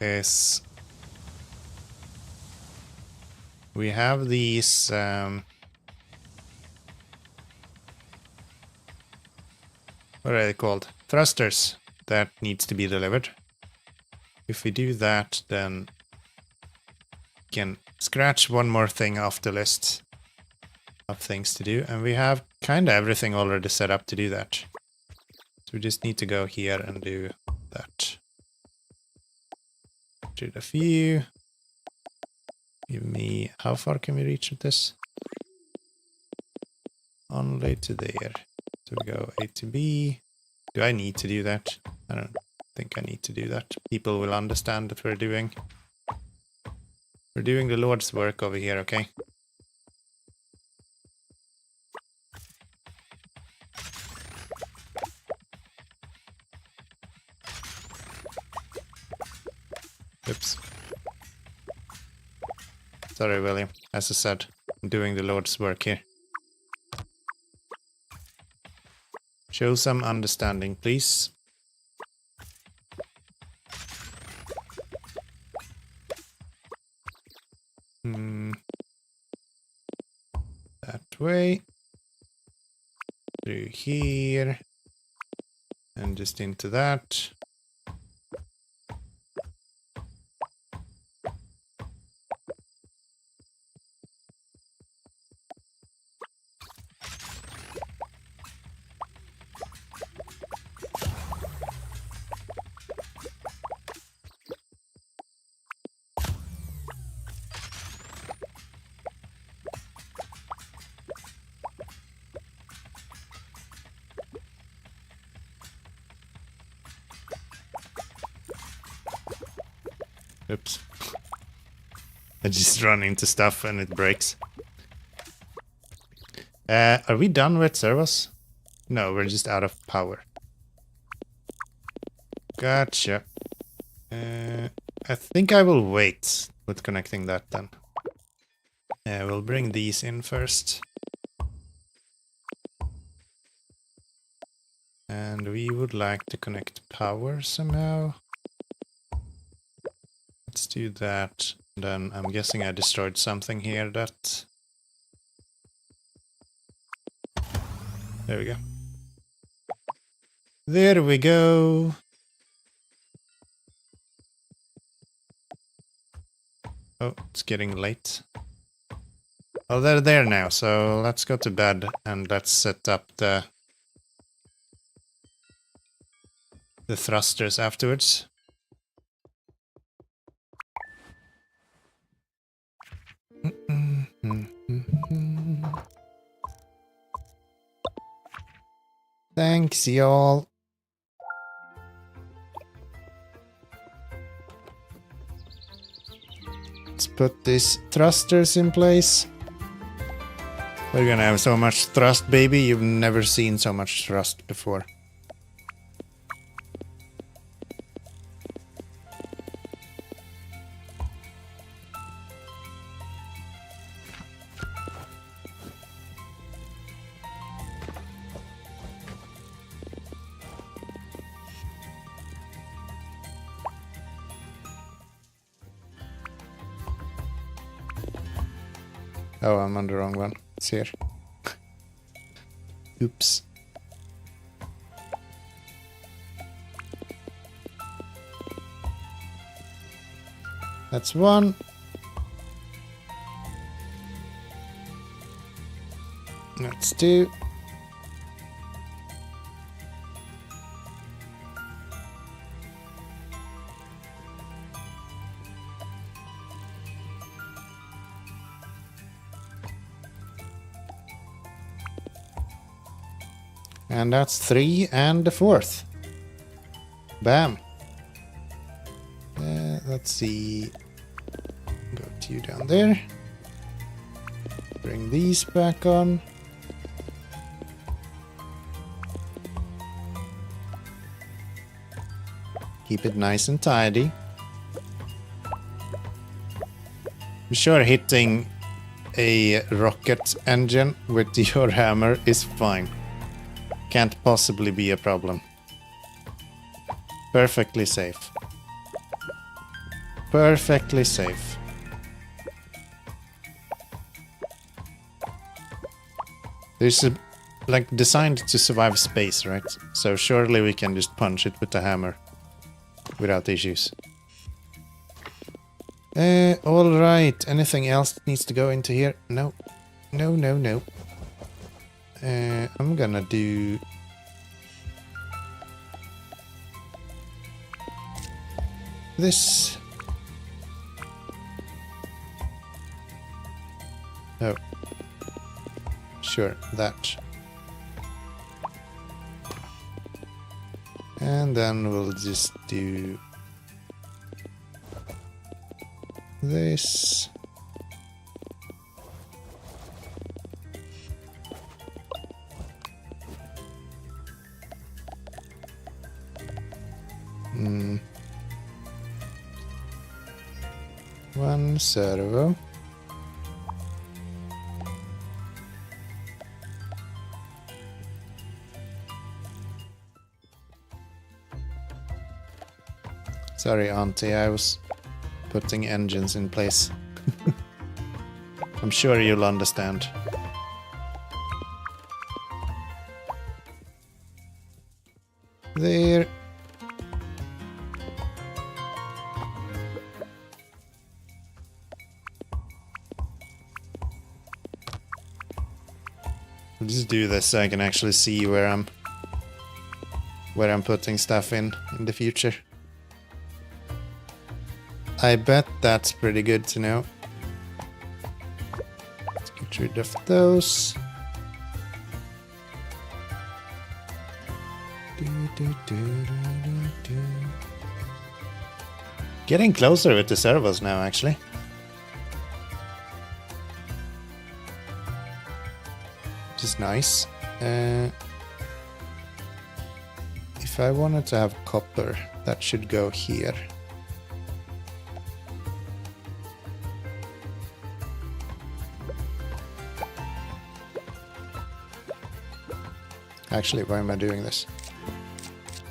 is we have these what are they called? Thrusters that needs to be delivered. If we do that, then we can scratch one more thing off the list of things to do, and we have kind of everything already set up to do that. So we just need to go here and do that. Did a few. Give me, how far can we reach with this? Only to there. So we go A to B. Do I need to do that? I don't think I need to do that. People will understand that we're doing the Lord's work over here, okay? Oops. Sorry, William. As I said, I'm doing the Lord's work here. Show some understanding, please. That way. through here. And just into that. Oops. I just run into stuff and it breaks. Are we done with servos? No, we're just out of power. Gotcha. I think I will wait with connecting that then. We'll bring these in first. And we would like to connect power somehow. Let's do that. Then I'm guessing I destroyed something here that... There we go. There we go. Oh, it's getting late. Oh, they're there now, so let's go to bed and let's set up the thrusters afterwards. Thanks, y'all. Let's put these thrusters in place. We're gonna have so much thrust, baby. You've never seen so much thrust before. Oh, I'm on the wrong one. It's here. Oops. That's one. That's two. And that's three and the fourth. Bam. Let's see. Go to you down there. Bring these back on. Keep it nice and tidy. I'm sure hitting a rocket engine with your hammer is fine. Can't possibly be a problem. Perfectly safe. Perfectly safe. There's a, like, designed to survive space, right? So surely we can just punch it with the hammer without issues. Alright. Anything else that needs to go into here? No. No, no, no. I'm gonna do... this. Oh. Sure, that. And then we'll just do... this. One servo. Sorry, Auntie, I was putting engines in place. I'm sure you'll understand. There. I'll just do this so I can actually see where I'm putting stuff in the future. I bet that's pretty good to know. Let's get rid of those. Getting closer with the servos now, actually. Which is nice. If I wanted to have copper, that should go here. Actually, why am I doing this?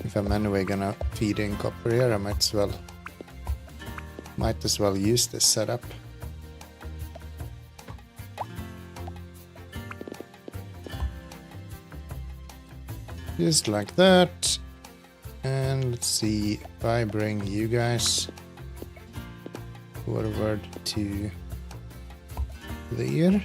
If I'm anyway gonna feed in copper here, I might as well use this setup. Just like that. And let's see if I bring you guys forward to there.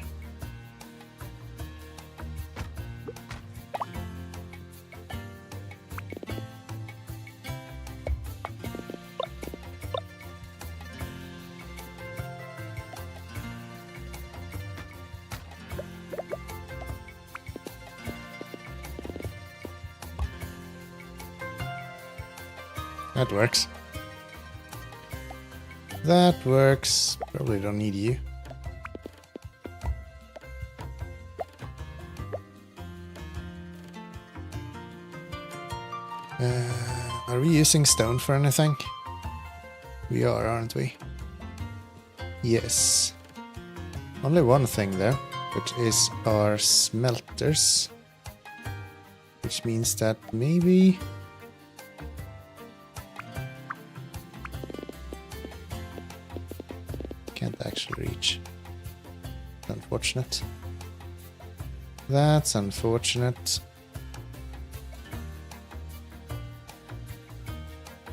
That works. That works. Probably don't need you. Are we using stone for anything? We are, aren't we? Yes. Only one thing though, which is our smelters. Which means that maybe... can't actually reach. Unfortunate. That's unfortunate.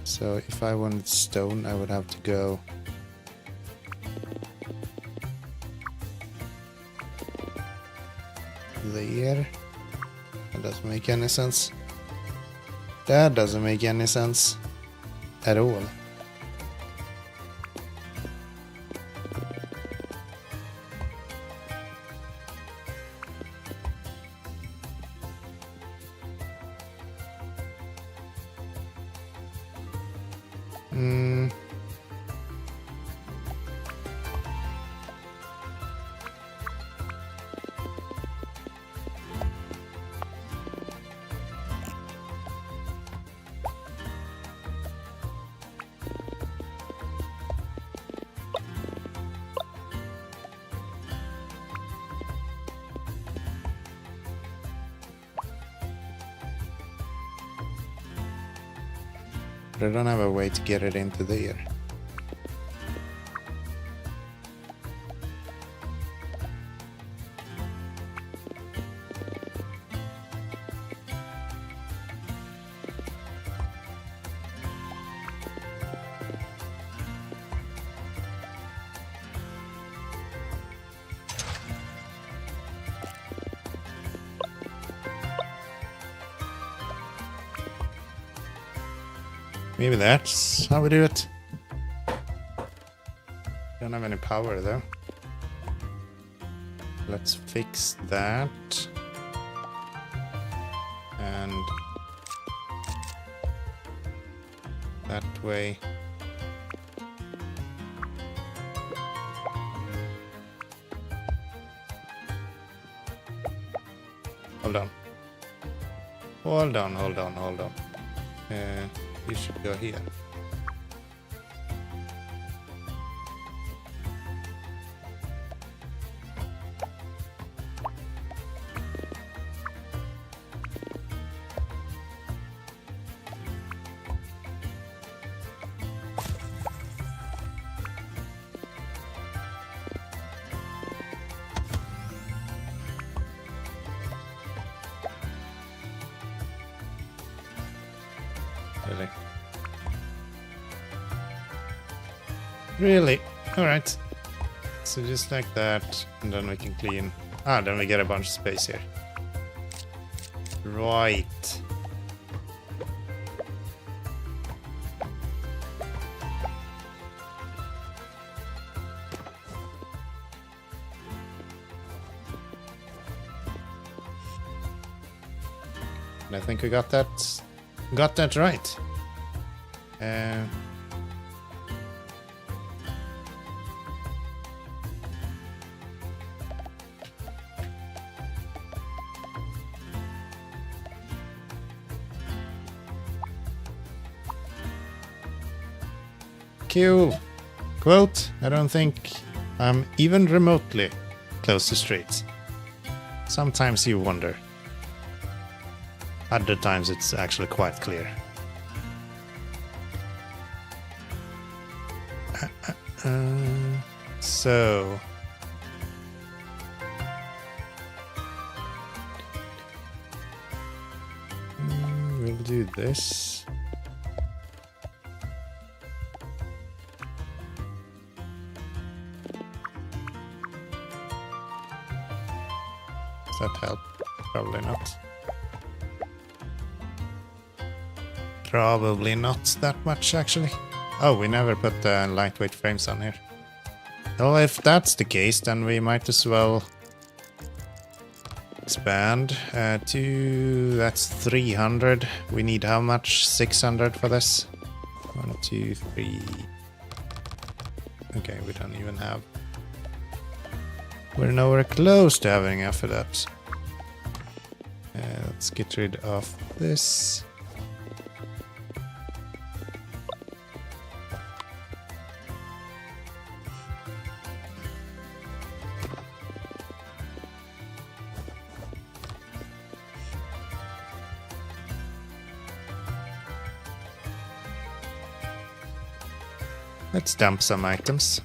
So if I wanted stone, I would have to go there. That doesn't make any sense. That doesn't make any sense at all. But I don't have a way to get it into there. Maybe that's how we do it. Don't have any power though. Let's fix that. And that way. Hold on. Hold on, hold on, hold on. You should go here. Really? Really? Alright. So just like that, and then we can clean. Ah, then we get a bunch of space here. Right. And I think we got that right. Cool. Quote, I don't think I'm even remotely close to streets. Sometimes you wonder. Other times it's actually quite clear. So... we'll do this. Does that help? Probably not. Probably not that much, actually. Oh, we never put the lightweight frames on here. Well, if that's the case, then we might as well expand to... that's 300. We need how much? 600 for this? 1, 2, 3... Okay, we don't even have... We're nowhere close to having enough of that. Let's get rid of this. Let's dump some items.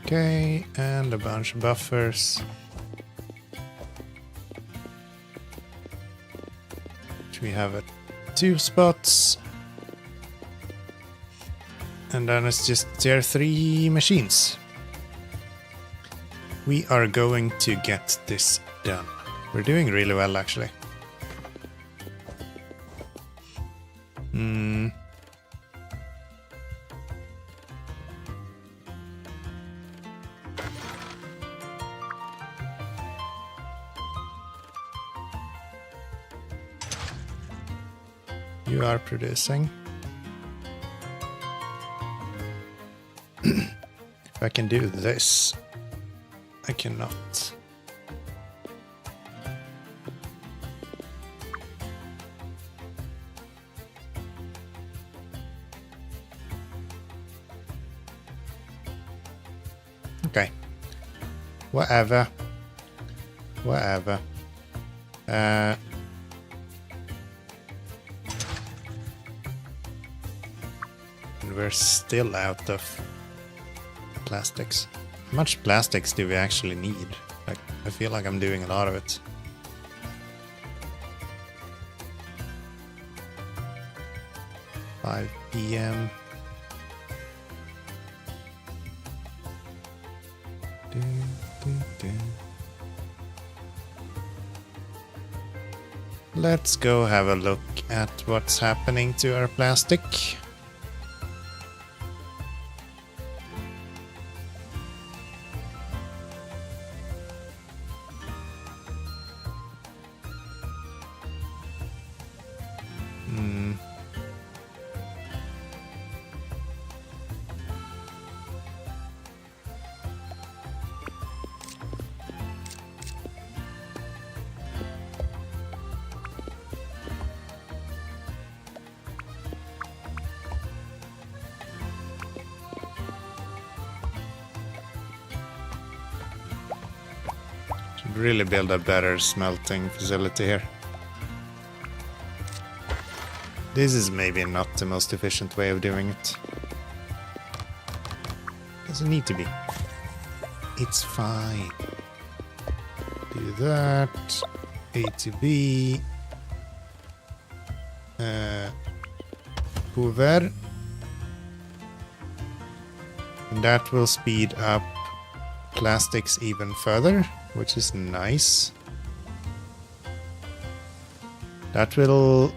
Okay, and a bunch of buffers. Which we have at 2 spots. And then it's just tier 3 machines. We are going to get this done. We're doing really well, actually. You are producing. If I can do this, I cannot. Okay. Whatever. Whatever. We're still out of plastics. How much plastics do we actually need? Like, I feel like I'm doing a lot of it. "5 p.m. Let's go have a look at what's happening to our plastic. really build a better smelting facility here. This is maybe not the most efficient way of doing it. Doesn't need to be. It's fine. Do that. A to B. Hoover. And that will speed up plastics even further, which is nice. That will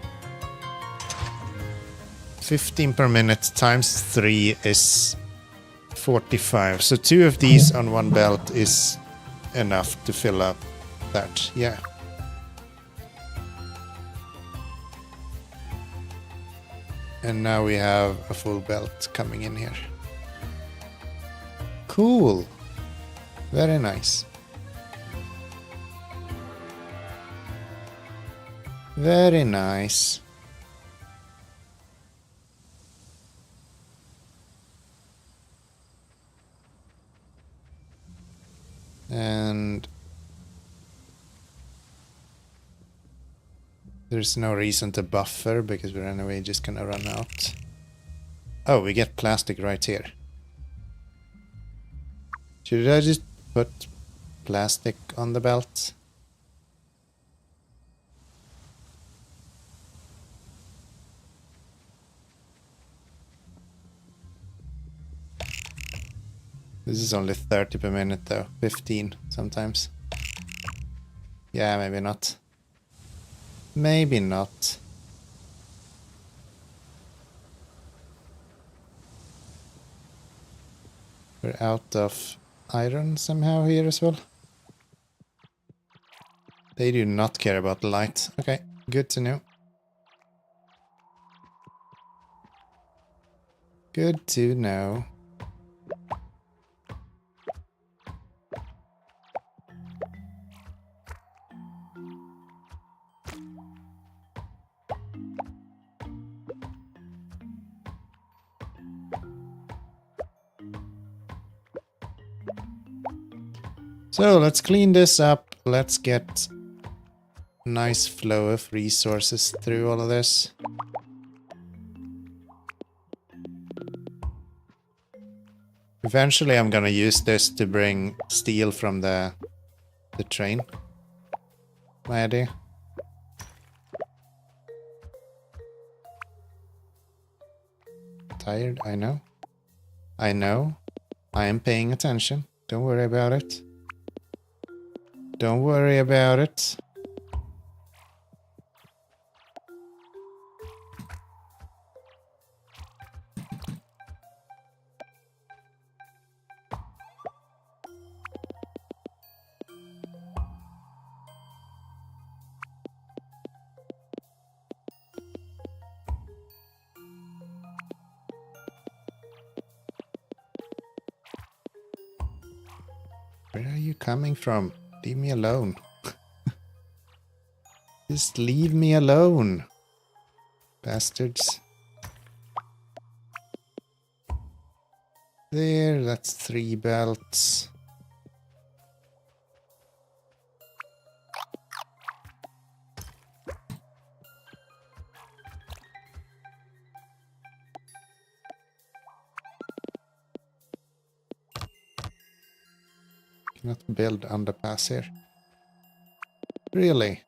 15 per minute times 3 is 45. So 2 of these on one belt is enough to fill up that. Yeah. And now we have a full belt coming in here. Cool. Very nice. Very nice. And there's no reason to buffer because we're anyway just gonna run out. Oh, we get plastic right here. Should I just put plastic on the belt? This is only 30 per minute though, 15 sometimes. Yeah, maybe not. Maybe not. We're out of iron somehow here as well. They do not care about light. Okay, good to know. Good to know. So let's clean this up. Let's get a nice flow of resources through all of this. Eventually I'm gonna use this to bring steel from the train. My idea. Tired, I know. I know. I am paying attention. Don't worry about it. Don't worry about it. Where are you coming from? Leave me alone. Just leave me alone. Bastards. There, that's 3 belts. Cannot build underpass here. Really?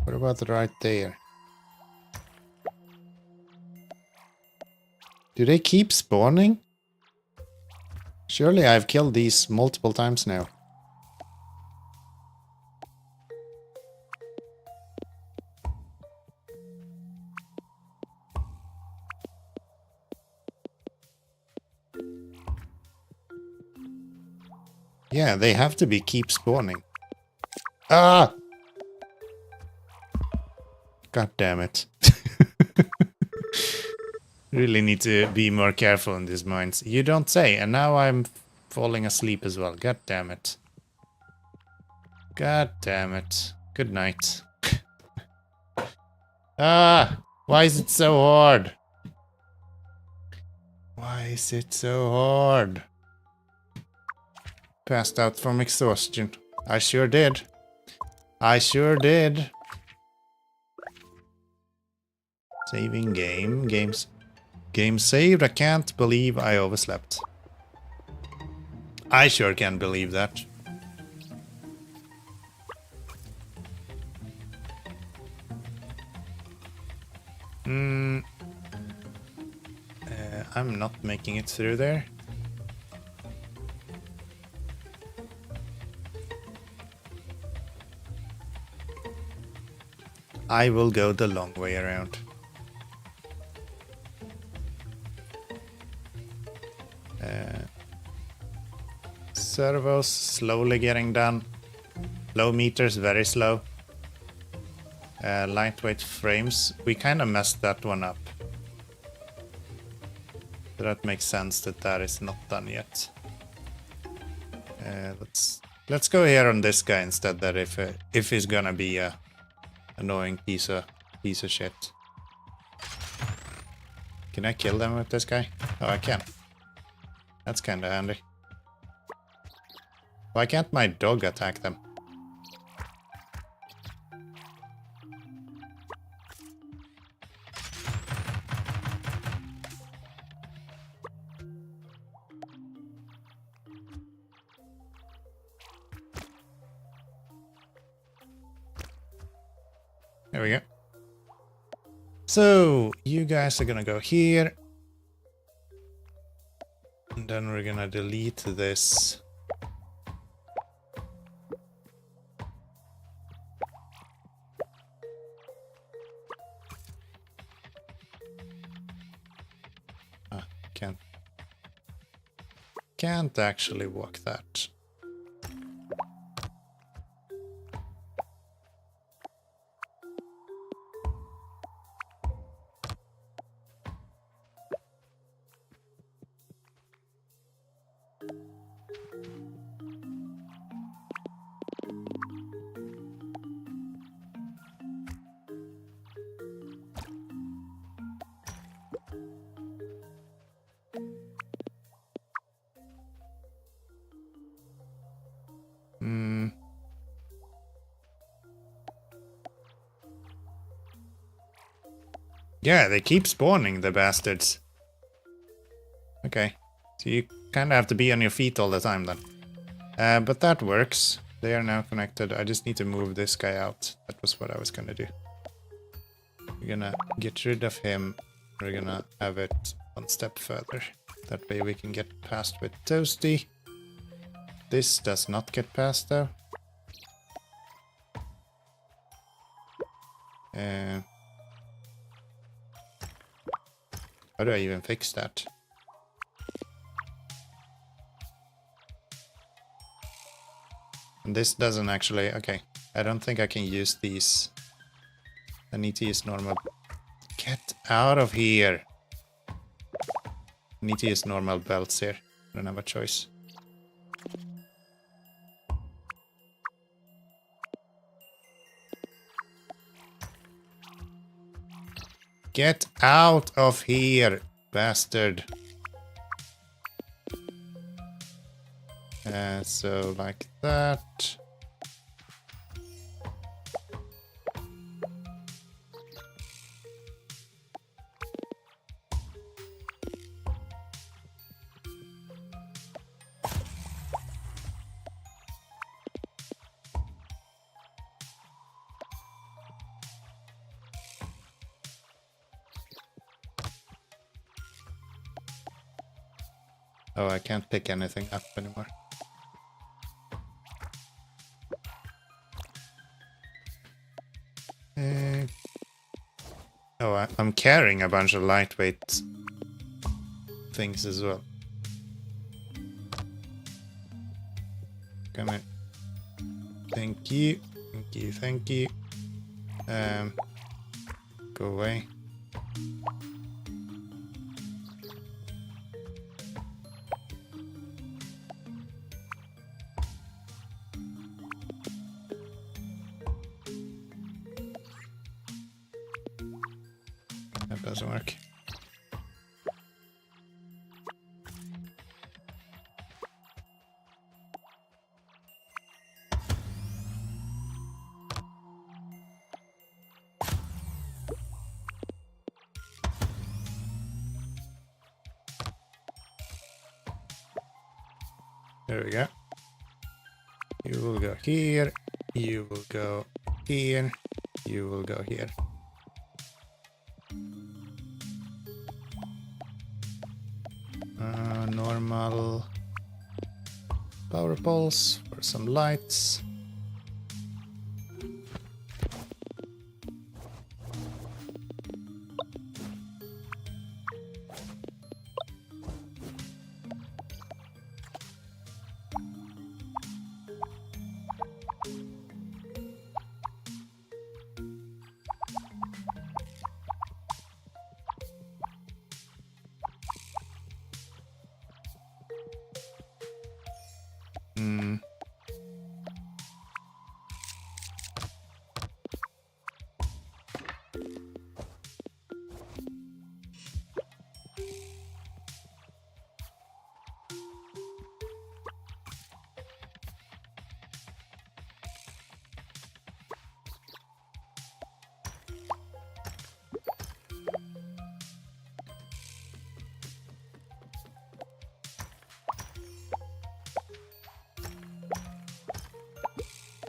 What about right there? Do they keep spawning? Surely I've killed these multiple times now. Yeah, they have to be keep spawning. Ah! God damn it. Really need to be more careful in these mines. You don't say, and now I'm falling asleep as well. God damn it. God damn it. Good night. Ah! Why is it so hard? Why is it so hard? Passed out from exhaustion. I sure did. I sure did. Saving game. Game saved. I can't believe I overslept. I sure can't believe that. I'm not making it through there. I will go the long way around. Servos slowly getting done. Low meters very slow. Lightweight frames. We kind of messed that one up. So that makes sense that that is not done yet. Let's go here on this guy instead. That if he's gonna be a annoying piece of shit. Can I kill them with this guy? Oh, I can. That's kind of handy. Why can't my dog attack them? There we go. So, you guys are gonna go here. And then we're gonna delete this. Can't actually walk that. Yeah, they keep spawning, the bastards. Okay, so you kind of have to be on your feet all the time then. But that works. They are now connected. I just need to move this guy out. That was what I was gonna do. We're gonna get rid of him. We're gonna have it one step further. That way we can get past with Toasty. This does not get past though. How do I even fix that? And this doesn't actually... Okay, I don't think I can use these. I need to use normal... Get out of here! I need to use normal belts here. I don't have a choice. Get out of here, bastard. So like that. Oh, I can't pick anything up anymore. Oh, I'm carrying a bunch of lightweight things as well. Come on. Thank you. Thank you. Thank you. Go away. That doesn't work. There we go. You will go here. You will go here. You will go here. Normal power poles for some lights.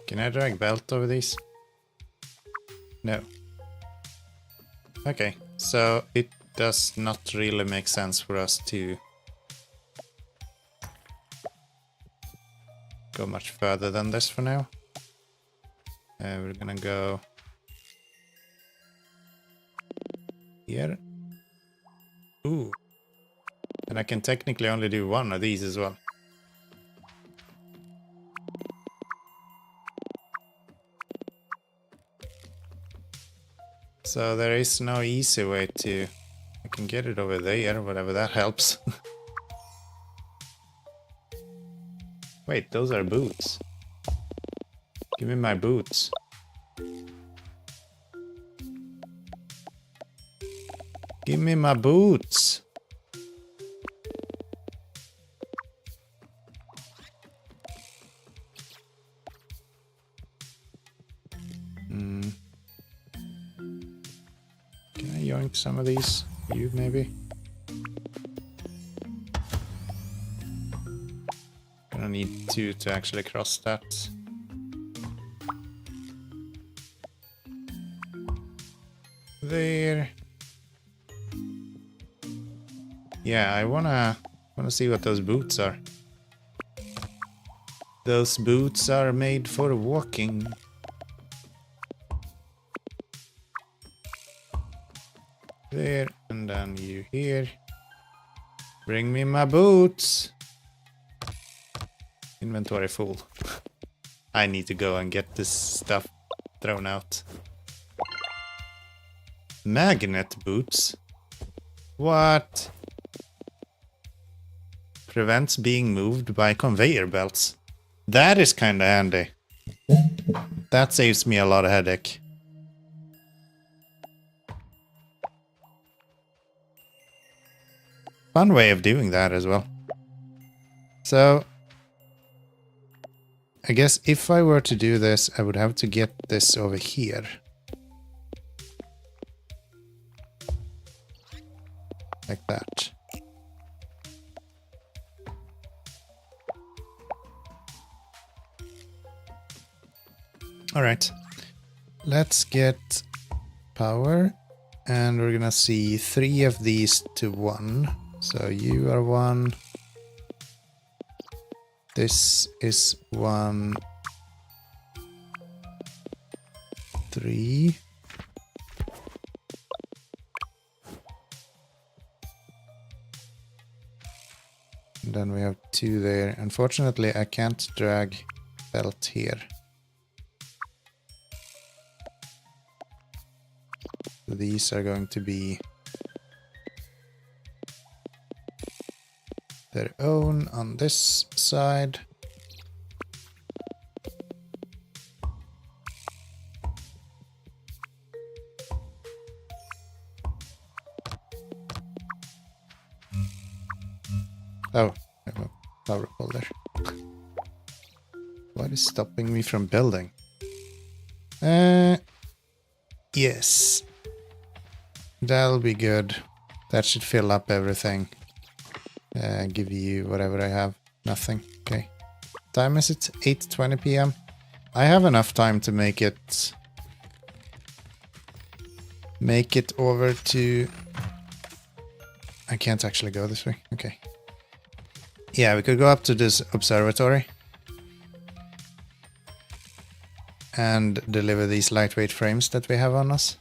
Can I drag belt over these? No. Okay, so it does not really make sense for us to go much further than this for now. We're gonna go here. Ooh. And I can technically only do one of these as well. So there is no easy way to... I can get it over there, whatever that helps. Wait, those are boots. Give me my boots. Give me my boots. Can I yoink some of these? You maybe? Gonna need two to actually cross that. There. Yeah, I wanna see what those boots are. Those boots are made for walking. There, and then you here. Bring me my boots. Inventory full. I need to go and get this stuff thrown out. Magnet boots? What? Prevents being moved by conveyor belts. That is kinda handy. That saves me a lot of headache. Fun way of doing that as well. So, I guess if I were to do this, I would have to get this over here. Like that. Alright. Let's get power. And we're gonna see 3 of these to 1. So you are 1. This is 1. 3. And then we have 2 there. Unfortunately, I can't drag belt here. So these are going to be their own on this side. Oh, I have a power pole there. What is stopping me from building? Yes. That'll be good. That should fill up everything. Give you whatever I have. Nothing. Okay. time is it? 8:20 p.m. I have enough time to make it over to... I can't actually go this way. Okay. Yeah, we could go up to this observatory and deliver these lightweight frames that we have on us.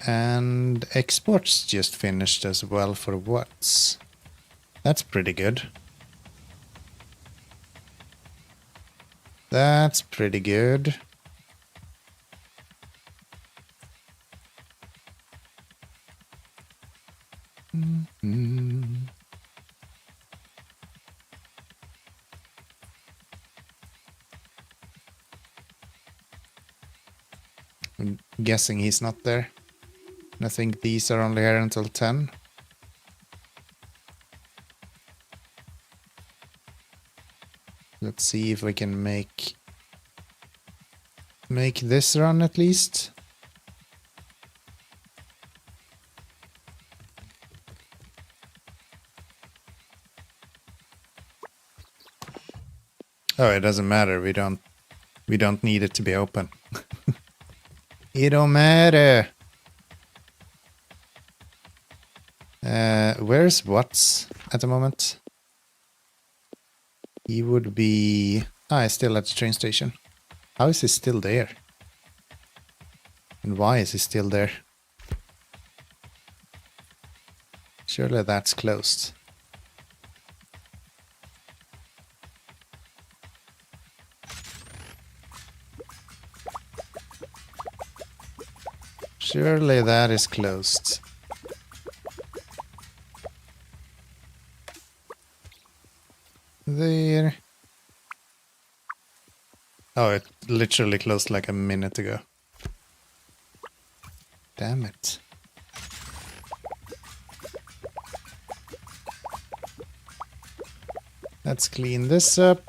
And exports just finished as well for watts. That's pretty good. That's pretty good. I'm guessing he's not there. I think these are only here until 10. Let's see if we can make this run at least. Oh, it doesn't matter. We don't need it to be open. It don't matter. Where's Watts at the moment? He would be... he's still at the train station. How is he still there? And why is he still there? Surely that's closed. Surely that is closed. There. Oh, it literally closed like a minute ago. Damn it. Let's clean this up.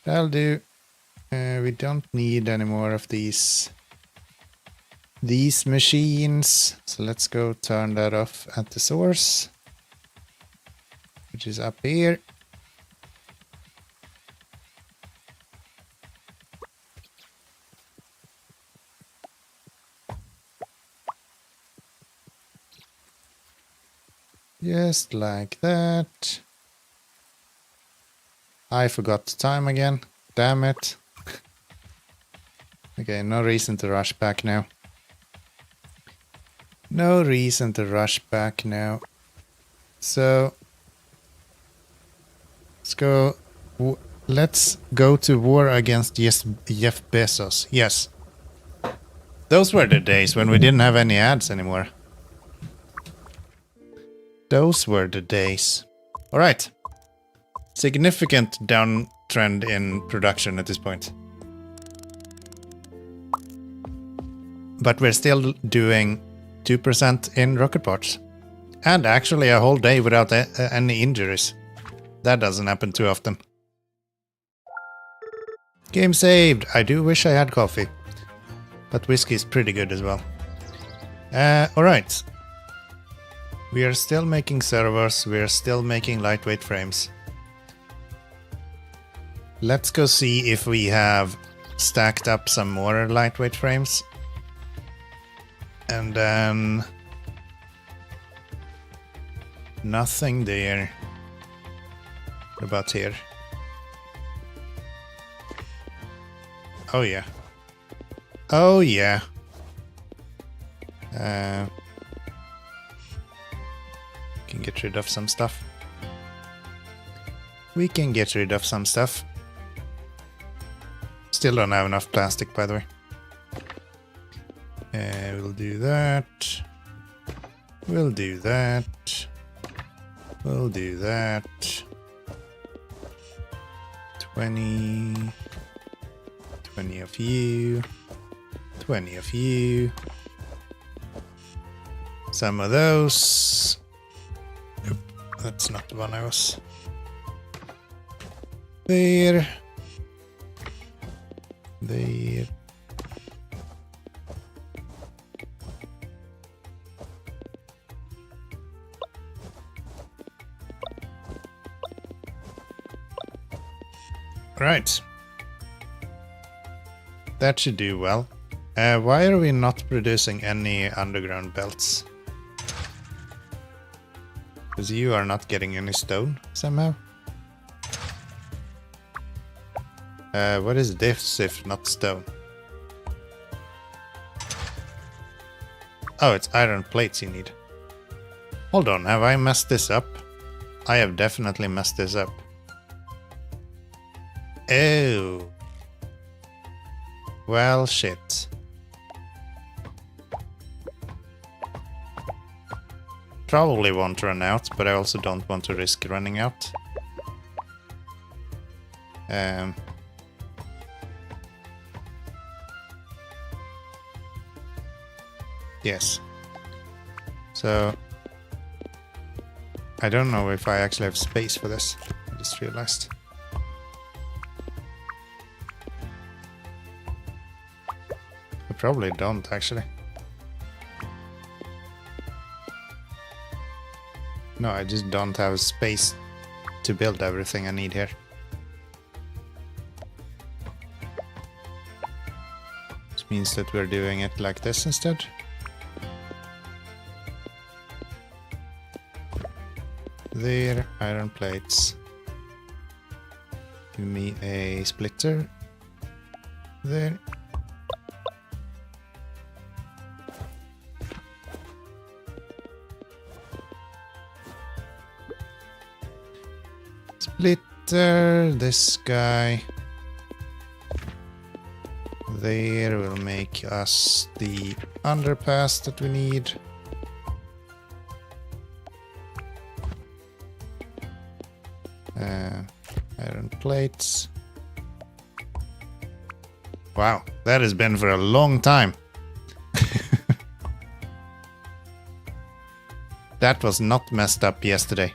That'll do. We don't need any more of these machines. So let's go turn that off at the source, which is up here. Just like that. I forgot the time again. Damn it. Okay, no reason to rush back now. No reason to rush back now. So let's go to war against Jeff Bezos. Yes. Those were the days when we didn't have any ads anymore. Those were the days. All right. Significant downtrend in production at this point. But we're still doing 2% in rocket parts. And actually a whole day without any injuries. That doesn't happen too often. Game saved. I do wish I had coffee. But whiskey is pretty good as well. Alright. We are still making servers. We are still making lightweight frames. Let's go see if we have stacked up some more lightweight frames. And then... nothing there. What about here? Oh yeah. Oh yeah. Can get rid of some stuff. We can get rid of some stuff. Still don't have enough plastic, by the way. We'll do that. We'll do that. We'll do that. 20. 20 of you. 20 of you. Some of those. Nope, that's not the one I was. There. There. Right. That should do well. Why are we not producing any underground belts? Because you are not getting any stone somehow. What is this if not stone? Oh, it's iron plates you need. Hold on, have I messed this up? I have definitely messed this up. Oh. Well, shit. Probably won't run out, but I also don't want to risk running out. Yes. So I don't know if I actually have space for this. I just realized. I probably don't actually. No, I just don't have space to build everything I need here. Which means that we're doing it like this instead. There, iron plates. Give me a splitter. There. Splitter, this guy. There will make us the underpass that we need. Iron plates. Wow, that has been for a long time. That was not messed up yesterday.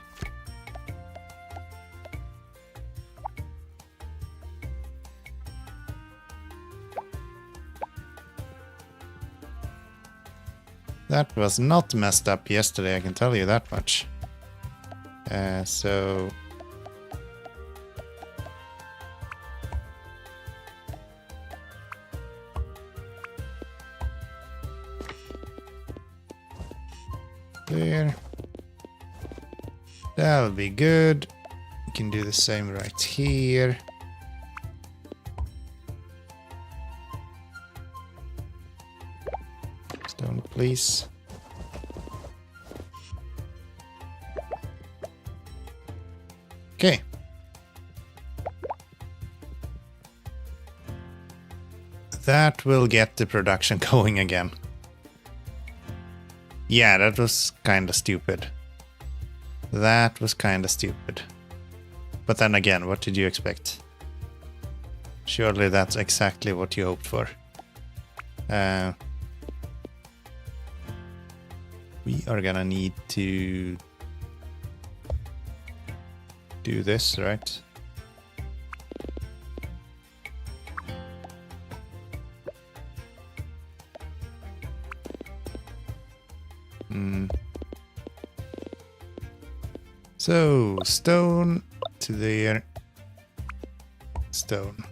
That was not messed up yesterday, I can tell you that much. So... there. That'll be good. We can do the same right here. Stone, please. Okay. That will get the production going again. Yeah, that was kinda stupid. That was kinda stupid. But then again, what did you expect? Surely that's exactly what you hoped for. We are gonna need to do this, right? So, stone to there. Stone.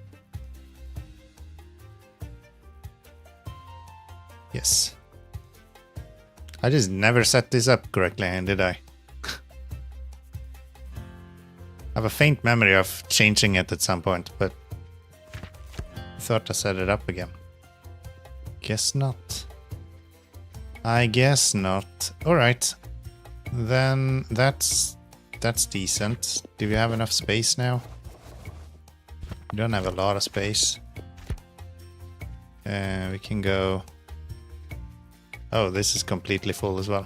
Yes. I just never set this up correctly, did I? I have a faint memory of changing it at some point, but I thought I set it up again. Guess not. I guess not. Alright. Then that's decent. Do we have enough space now? We don't have a lot of space. We can go... Oh, this is completely full as well.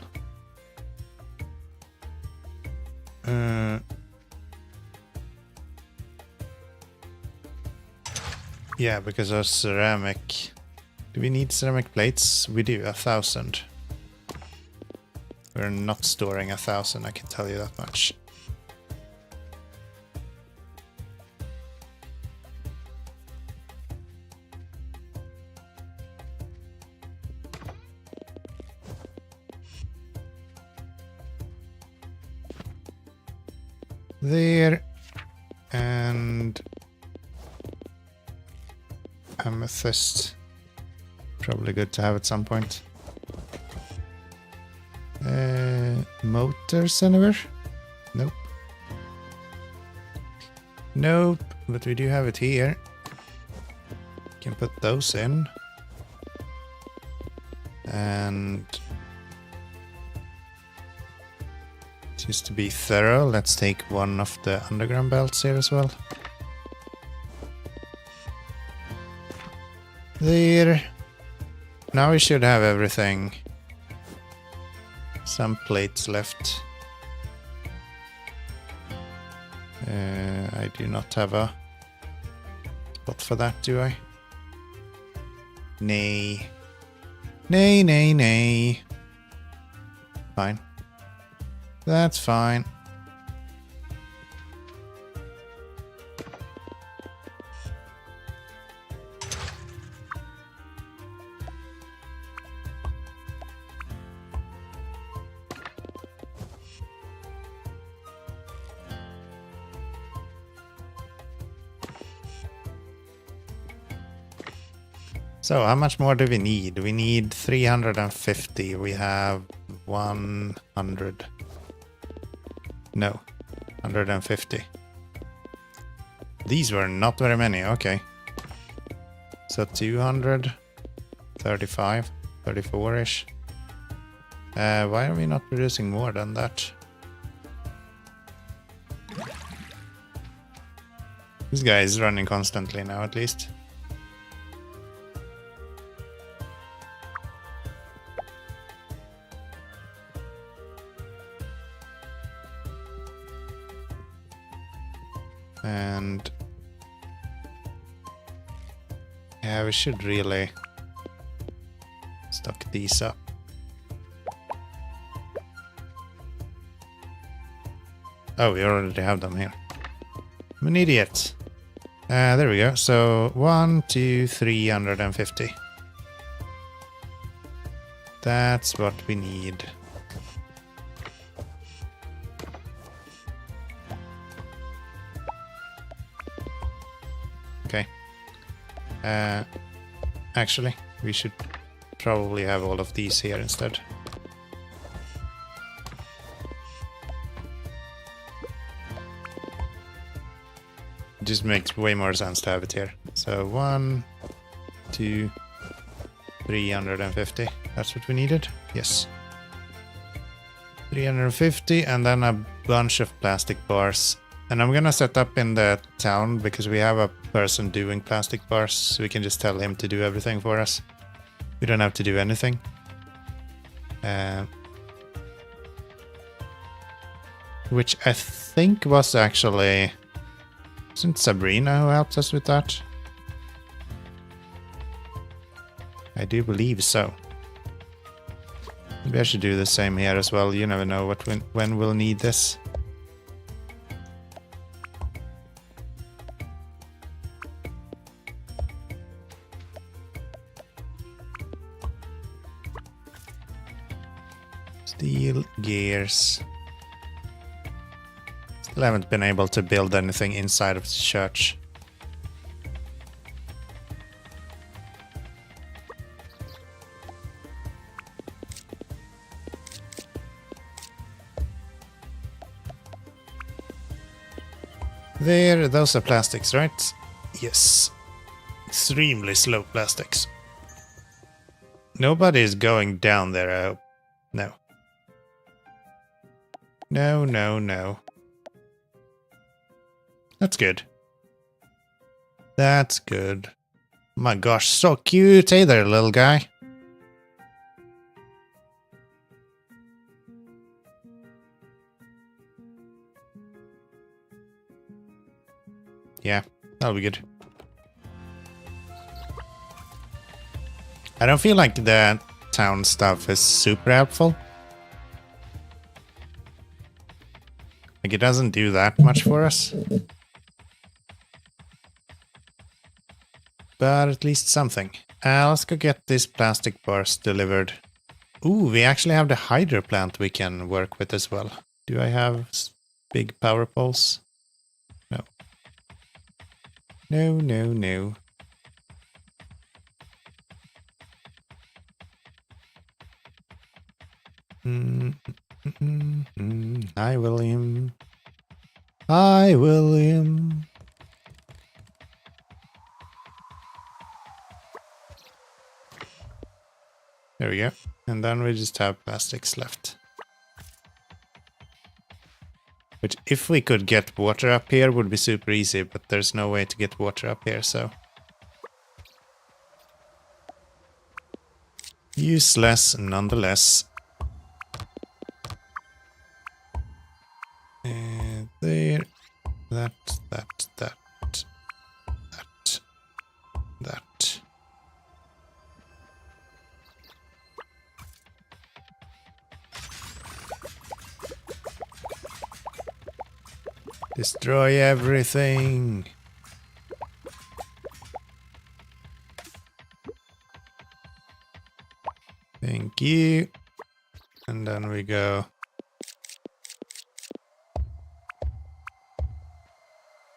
Yeah, because our ceramic... Do we need ceramic plates? We do, 1,000. We're not storing 1,000, I can tell you that much. There. And... amethyst. Probably good to have at some point. Motors anywhere? Nope. Nope, but we do have it here. Can put those in. And just to be thorough, let's take one of the underground belts here as well. There. Now we should have everything. Some plates left. I do not have a spot for that, do I? Nay. Nay, nay, nay. Fine. That's fine. So, how much more do we need? We need 350. We have 100. No, 150. These were not very many, okay. So 200, 35, 34-ish. Why are we not producing more than that? This guy is running constantly now, at least. And yeah, we should really stock these up. Oh, we already have them here. I'm an idiot. There we go. So 1, 2, 350. That's what we need. Okay. Actually, we should probably have all of these here instead. It just makes way more sense to have it here. So 1, 2, 350. That's what we needed? Yes. 350 and then a bunch of plastic bars. And I'm gonna set up in the town because we have a person doing plastic bars, so we can just tell him to do everything for us. We don't have to do anything. Which I think was actually... Isn't Sabrina who helped us with that? I do believe so. Maybe I should do the same here as well. You never know when we'll need this. Steel gears. Still haven't been able to build anything inside of the church. There, those are plastics, right? Yes. Extremely slow plastics. Nobody is going down there, I hope. No. No, no, no. That's good. That's good. My gosh, so cute. Hey there, little guy. Yeah, that'll be good. I don't feel like the town stuff is super helpful. Like, it doesn't do that much for us. But at least something. Let's go get this plastic bars delivered. Ooh, we actually have the hydro plant we can work with as well. Do I have big power poles? No. No, no, no. Hi, William. Hi, William. There we go. And then we just have plastics left. Which, if we could get water up here, would be super easy, but there's no way to get water up here, so... useless, nonetheless. There. That. Destroy everything. Thank you. And then we go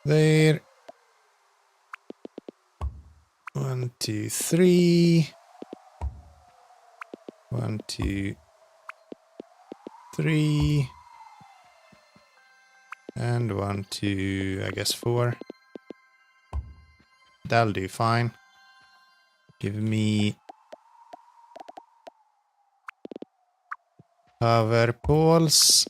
there. 1, 2, 3. 1, 2, 3. And 1, 2, I guess 4. That'll do fine. Give me power poles.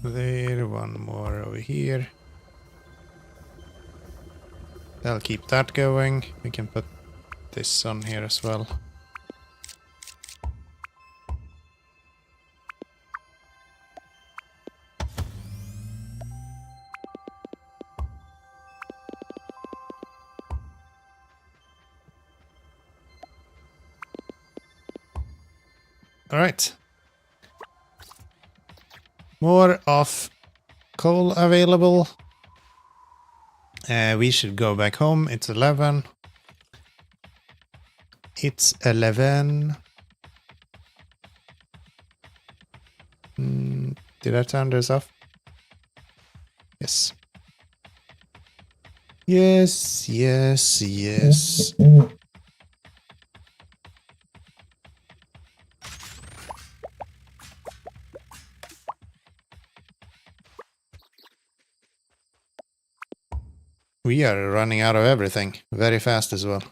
There, one more over here. I'll keep that going. We can put this on here as well. All right. More of coal available. We should go back home. It's 11. It's 11. Did I turn this off? Yes. Yes, yes, yes. We are running out of everything very fast as well.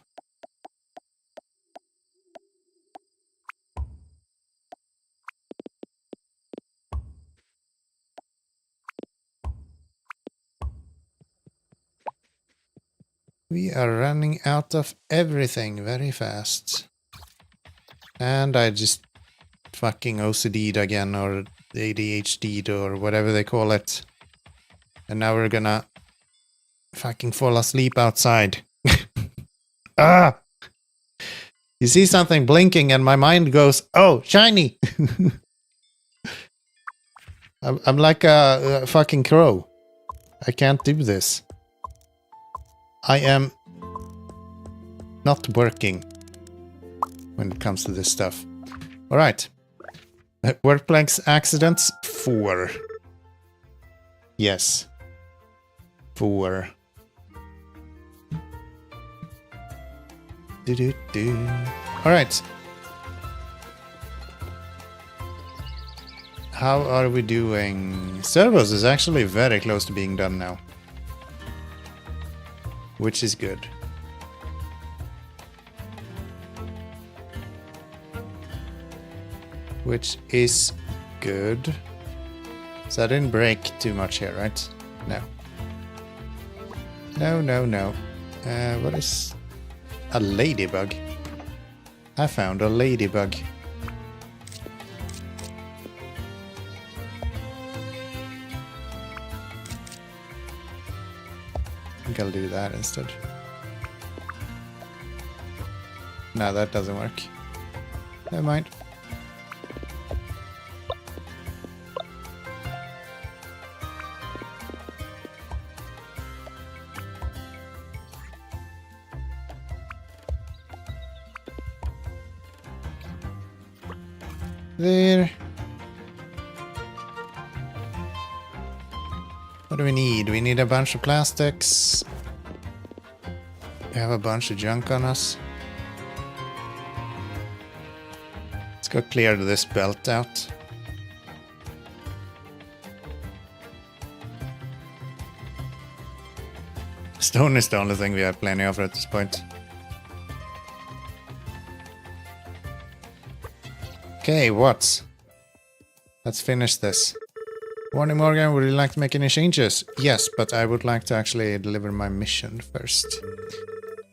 We are running out of everything very fast. And I just fucking OCD'd again, or ADHD'd, or whatever they call it. And now we're gonna fucking fall asleep outside. Ah! You see something blinking and my mind goes, oh, shiny! I'm like a fucking crow. I can't do this. I am not working when it comes to this stuff. Alright. Workplace accidents, 4. Yes. 4. Alright. How are we doing? Servos is actually very close to being done now. Which is good. Which is good. So I didn't break too much here, right? No. No, no, no. What is... a ladybug? I found a ladybug. think I'll do that instead. No, that doesn't work. Never mind. There. What do we need? We need a bunch of plastics. We have a bunch of junk on us. Let's go clear this belt out. Stone is the only thing we have plenty of at this point. Okay, what? Let's finish this. Morning, Morgan. Would you like to make any changes? Yes, but I would like to actually deliver my mission first.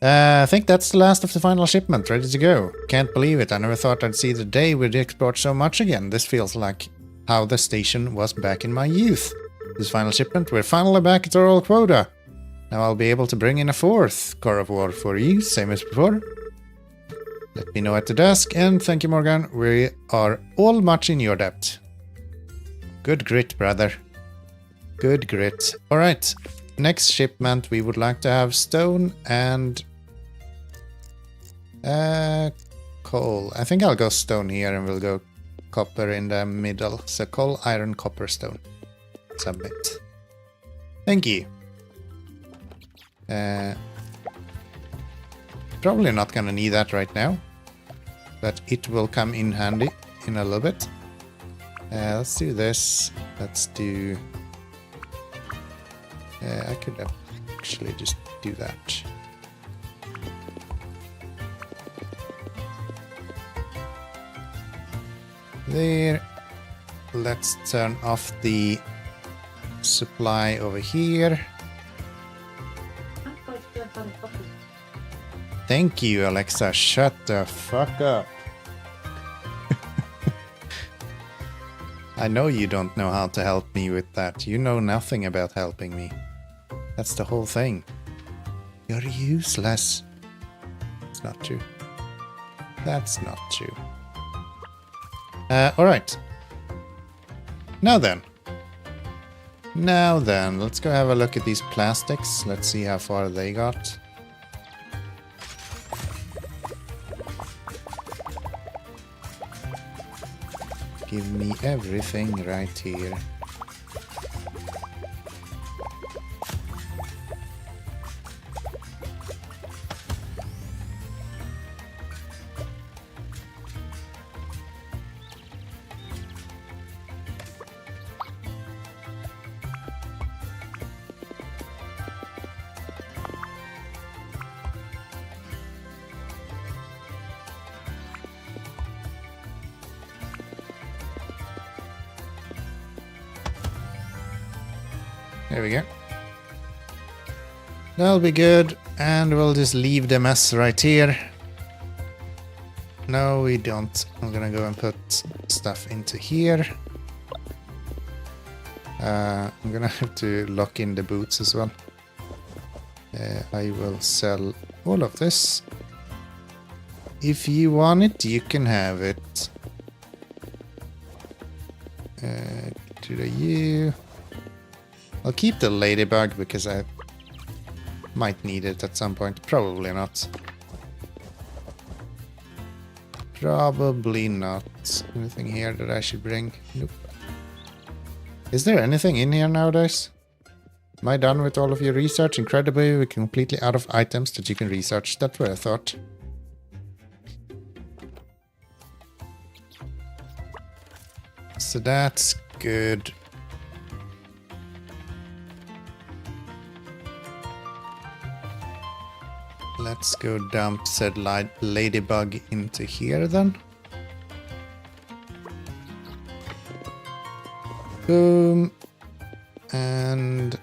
I think that's the last of the final shipment. Ready to go. Can't believe it. I never thought I'd see the day we'd export so much again. This feels like how the station was back in my youth. This final shipment, we're finally back at our old quota. Now I'll be able to bring in a fourth core of war for you, same as before. Let me know at the desk, and thank you, Morgan. We are all much in your debt. Good grit, brother. Good grit. Alright, next shipment we would like to have stone and coal. I think I'll go stone here and we'll go copper in the middle. So coal, iron, copper, stone. Submit. Thank you. Probably not gonna need that right now, but it will come in handy in a little bit. Let's do this. Let's do... I could actually just do that. There. Let's turn off the supply over here. Thank you, Alexa. Shut the fuck up. I know you don't know how to help me with that. You know nothing about helping me. That's the whole thing. You're useless. It's not true. That's not true. Alright. Now then, let's go have a look at these plastics. Let's see how far they got. Give me everything right here. There we go. That'll be good, and we'll just leave the mess right here. No, we don't. I'm gonna go and put stuff into here. I'm gonna have to lock in the boots as well. I will sell all of this. If you want it, you can have it. You. I'll keep the ladybug because I might need it at some point. Probably not. Probably not. Anything here that I should bring? Nope. Is there anything in here nowadays? Am I done with all of your research? Incredibly, we're completely out of items that you can research. That's what I thought. So that's good. Let's go dump said ladybug into here then. Boom. And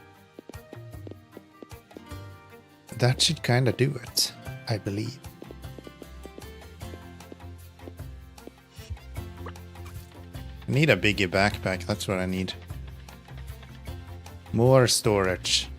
that should kind of do it, I believe. I need a bigger backpack, that's what I need. More storage.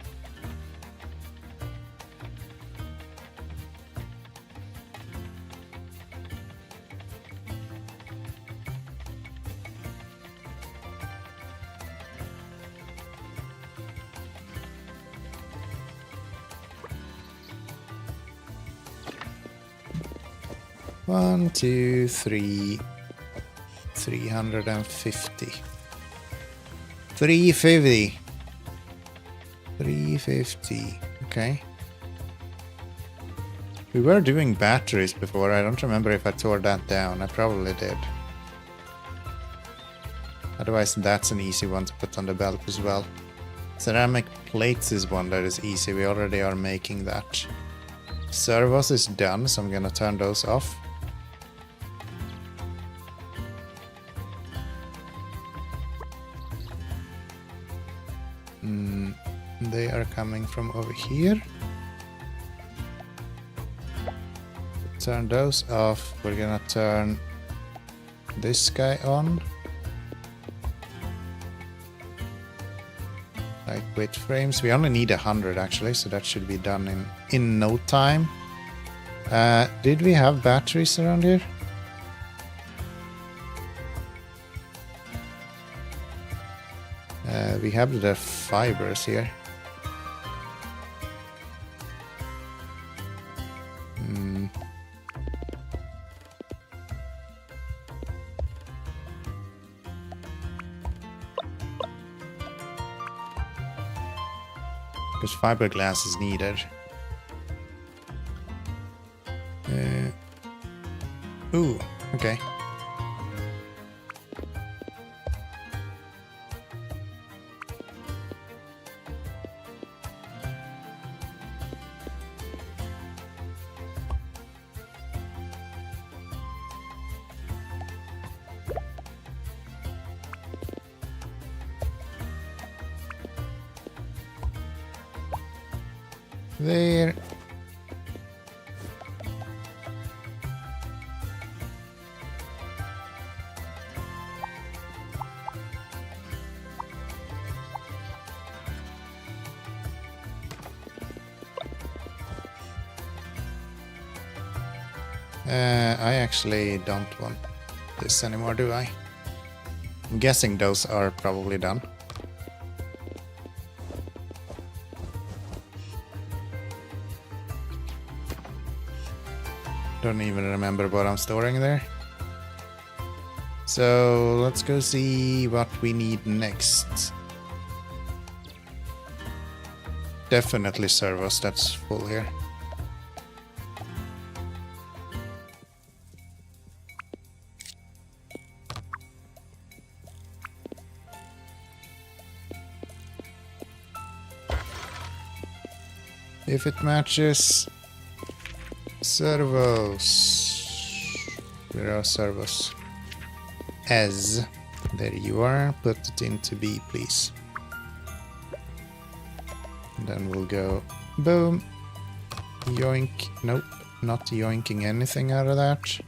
1, 2, 3. 350. 350. 350. Okay. We were doing batteries before. I don't remember if I tore that down. I probably did. Otherwise, that's an easy one to put on the belt as well. Ceramic plates is one that is easy. We already are making that. Servos is done, so I'm gonna turn those off. They are coming from over here. Turn those off. We're gonna turn this guy on. Lightweight frames. We only need 100 actually, so that should be done in no time. Did we have batteries around here? We have the fibers here. Because fiberglass is needed. Ooh, okay. There. I actually don't want this anymore, do I? I'm guessing those are probably done. Don't even remember what I'm storing there. So let's go see what we need next. Definitely servos, that's full here. If it matches. Servos. Where are servos? As. There you are. Put it into B, please. And then we'll go boom. Yoink. Nope. Not yoinking anything out of that.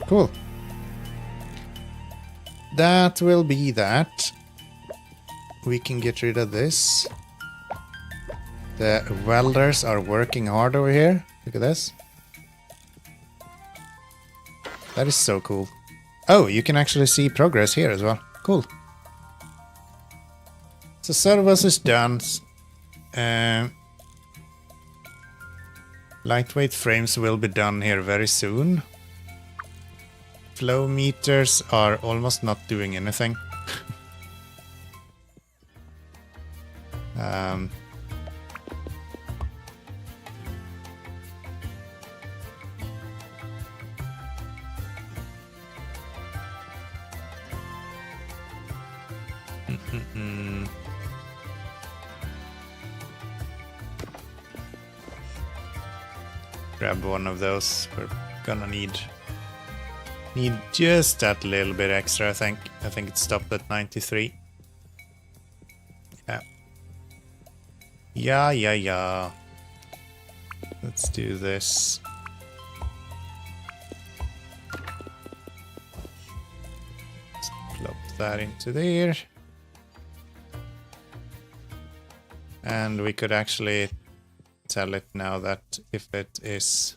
Cool. That will be that. We can get rid of this. The welders are working hard over here. Look at this. That is so cool. Oh, you can actually see progress here as well. Cool. So servos is done. Lightweight frames will be done here very soon. Flow meters are almost not doing anything. Grab one of those. We're gonna need just that little bit extra, I think. I think it stopped at 93. Yeah. Yeah. Let's do this. that into there. And we could actually tell it now that if it is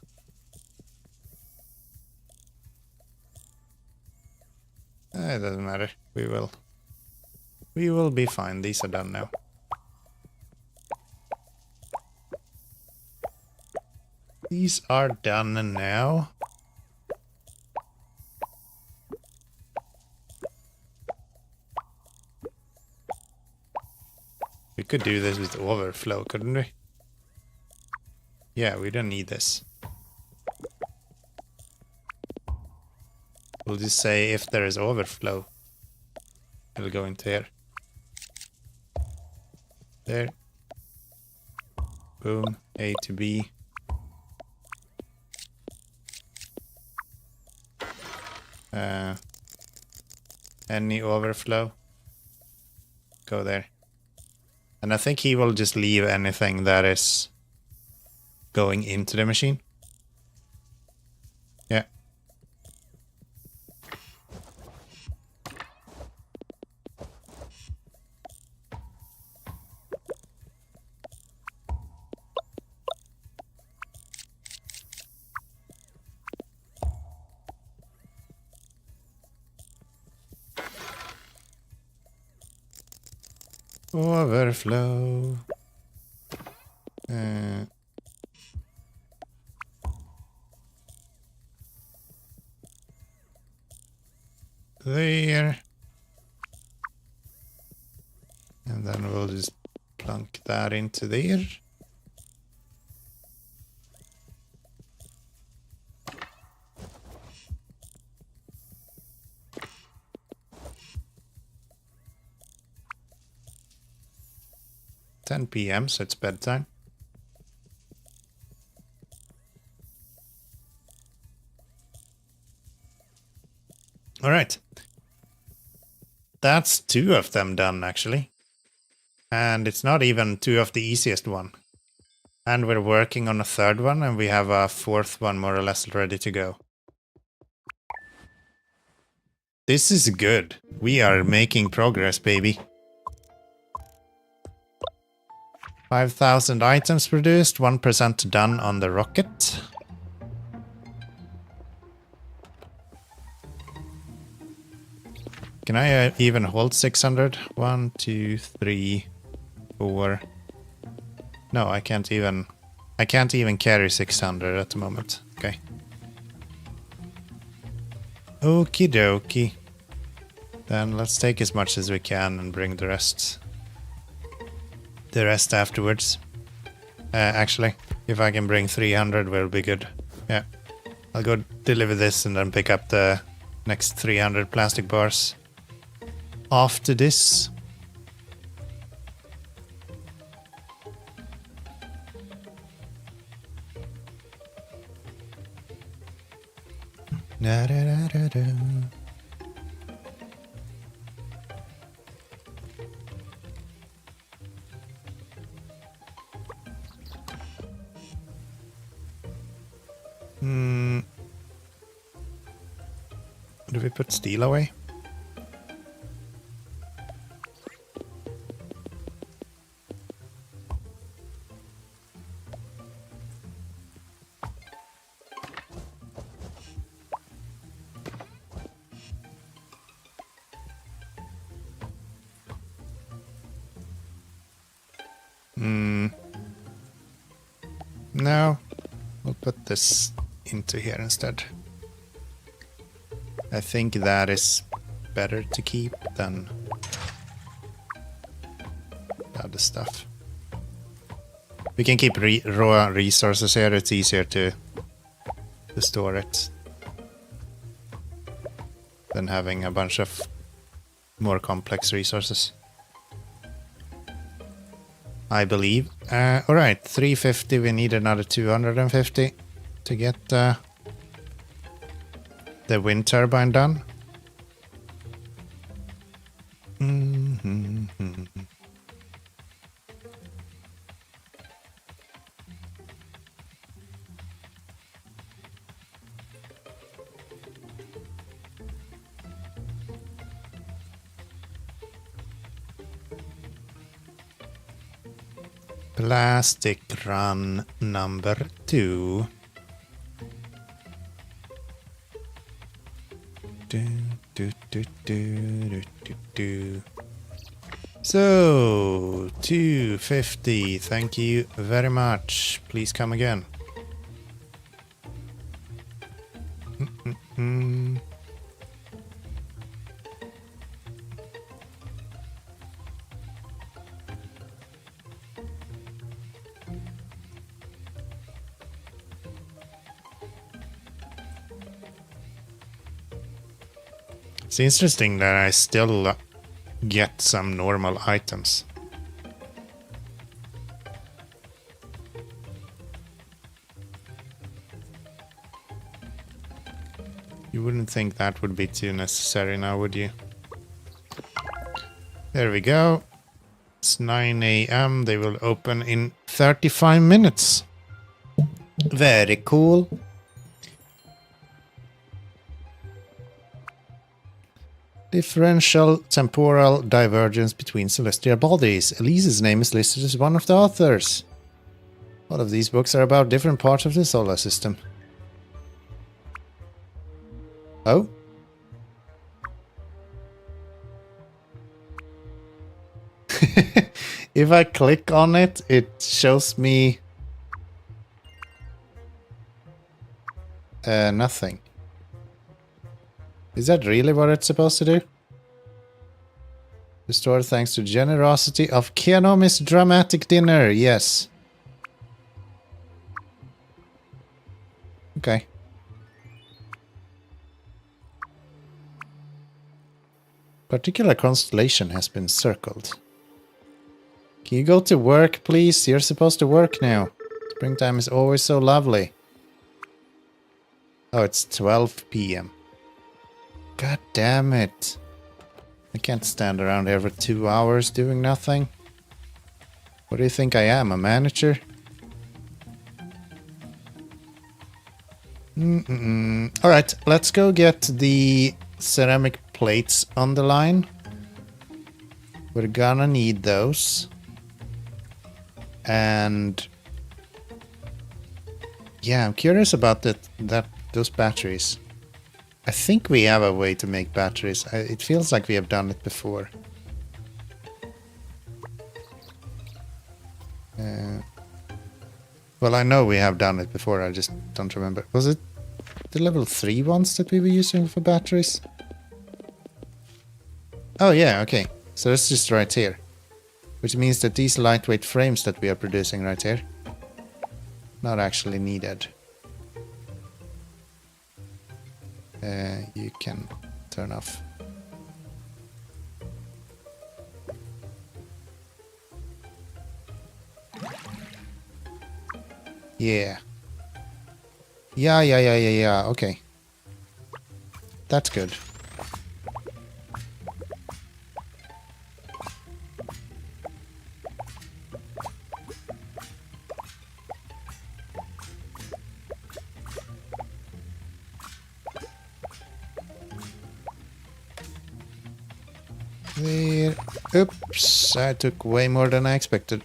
it doesn't matter. We will be fine. These are done now. These are done now. We could do this with overflow, couldn't we? Yeah, we don't need this. We'll just say if there is overflow, it'll go into here. There. Boom. A to B. Any overflow, go there. And I think he will just leave anything that is going into the machine. Yeah. Overflow. There. And then we'll just plunk that into there. PM, so it's bedtime. All right. That's 2 of them done, actually. And it's not even 2 of the easiest one. And we're working on a 3rd one, and we have a 4th one more or less ready to go. This is good. We are making progress, baby. 5,000 items produced, 1% done on the rocket. Can I even hold 600? 1, 2, 3, 4. No, I can't even carry 600 at the moment. Okay. Okie dokie. Then let's take as much as we can and bring the rest afterwards. Actually, if I can bring 300, will be good. Yeah. I'll go deliver this and then pick up the next 300 plastic bars after this. Da, da, da, da, da. Do we put steel away? No, we'll put this into here instead. I think that is better to keep than the other stuff. We can keep raw resources here, it's easier to store it than having a bunch of more complex resources. I believe. Alright, 350, we need another 250 to get the wind turbine done. Plastic run number 2. So, 250. Thank you very much. Please come again. It's interesting that I still get some normal items. You wouldn't think that would be too necessary now, would you? There we go. It's 9 a.m. They will open in 35 minutes. Very cool. Differential temporal divergence between celestial bodies. Elise's name is listed as one of the authors. All of these books are about different parts of the solar system. Oh? If I click on it, it shows me nothing. Is that really what it's supposed to do? Restored thanks to generosity of Keanomy's dramatic dinner. Yes. Okay. Particular constellation has been circled. Can you go to work, please? You're supposed to work now. Springtime is always so lovely. Oh, it's 12 p.m. God damn it. I can't stand around here for 2 hours doing nothing. What do you think I am, a manager? Alright, let's go get the ceramic plates on the line. We're gonna need those. And yeah, I'm curious about those batteries. I think we have a way to make batteries. It feels like we have done it before. Well, I know we have done it before, I just don't remember. Was it the level 3 ones that we were using for batteries? Oh yeah, okay. So that's just right here. Which means that these lightweight frames that we are producing right here, not actually needed. You can turn off. Yeah. Yeah. Okay. That's good. There. Oops, I took way more than I expected.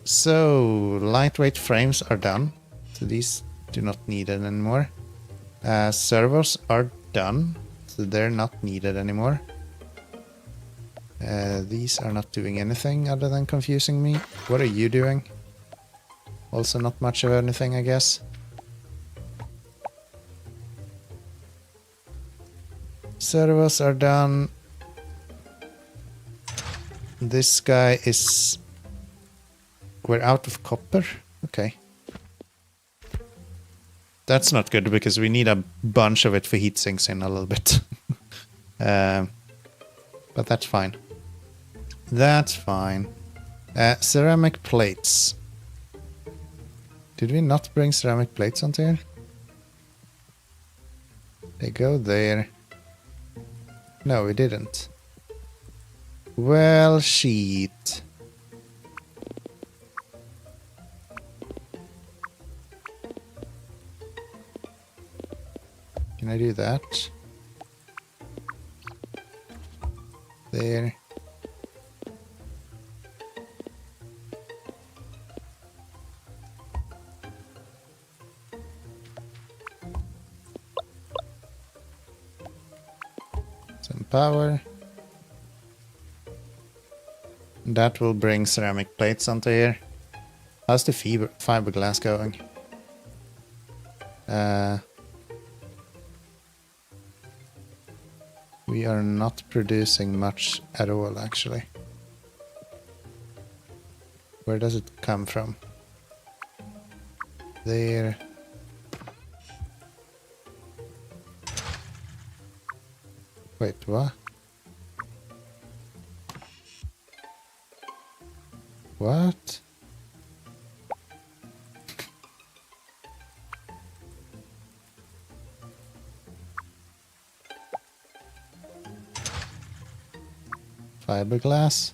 So, lightweight frames are done. So these do not need it anymore. Servos are done. So they're not needed anymore. These are not doing anything other than confusing me. What are you doing? Also not much of anything, I guess. Servos are done. This guy is... We're out of copper? Okay. That's not good because we need a bunch of it for heat sinks in a little bit. But that's fine. That's fine. Ceramic plates. Did we not bring ceramic plates onto here? They go there. No, we didn't. Well, shit. Can I do that? There. power. That will bring ceramic plates onto here. How's the fiberglass going? We are not producing much at all, actually. Where does it come from? There. Wait, what? What? Fiberglass?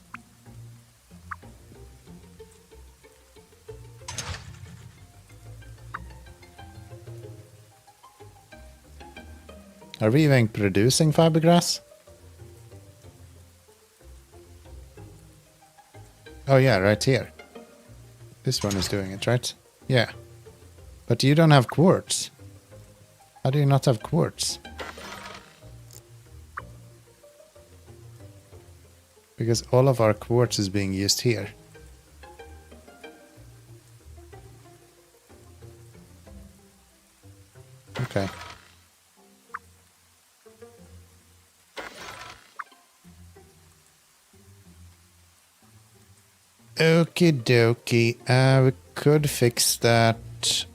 Are we even producing fiberglass? Oh yeah, right here. This one is doing it, right? Yeah. But you don't have quartz. How do you not have quartz? Because all of our quartz is being used here. Okay. Okie dokie. We could fix that.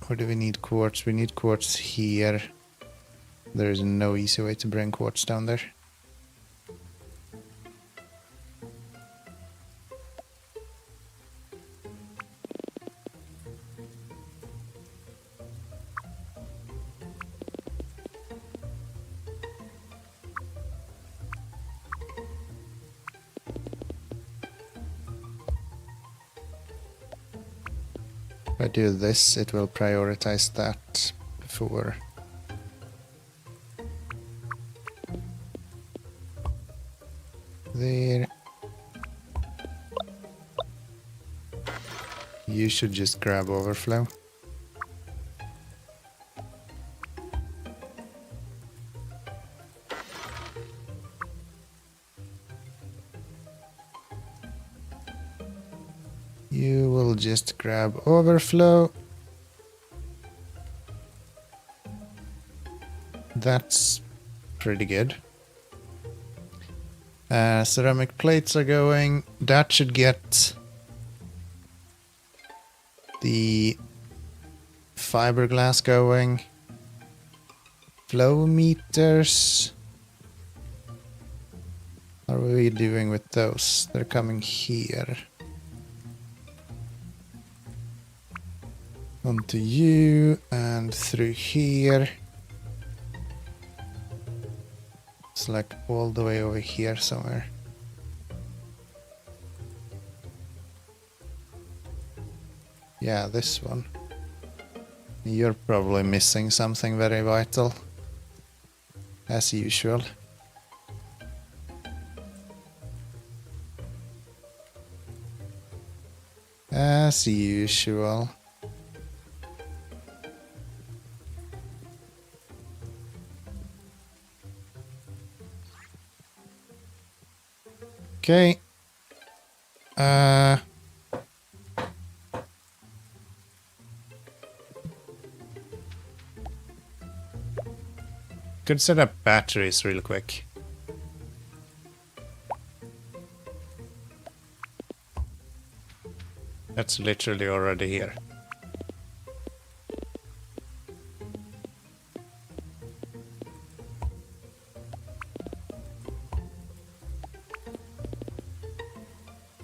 Or do we need quartz? We need quartz here. There is no easy way to bring quartz down there. If I do this, it will prioritize that before. There. You should just grab overflow. You will just grab overflow. That's pretty good. Ceramic plates are going. That should get the fiberglass going. Flow meters. How are we doing with those? They're coming here. Onto you and through here. It's like all the way over here somewhere. Yeah, this one. You're probably missing something very vital. As usual. As usual. Okay. Could set up batteries real quick. That's literally already here.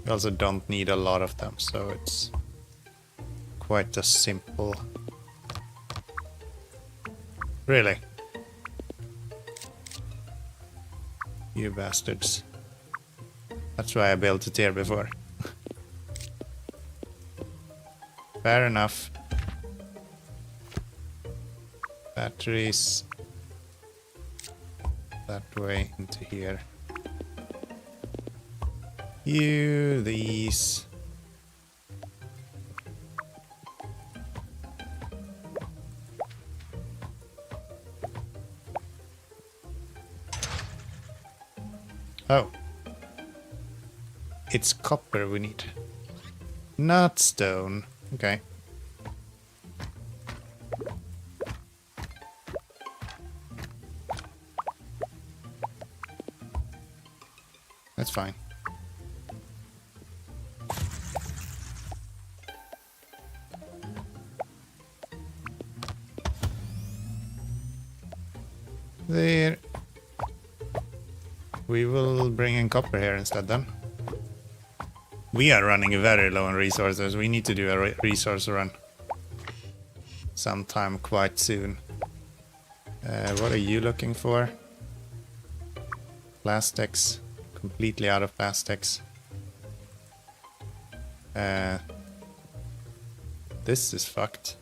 You also don't need a lot of them, so it's quite a simple... Really? You bastards. That's why I built it here before. Fair enough. Batteries that way into here. You, these. Oh. It's copper we need. Not stone. Okay. That's fine. There. We will bring in copper here instead then. We are running very low on resources. We need to do a resource run sometime quite soon. What are you looking for? Plastics. Completely out of plastics. This is fucked.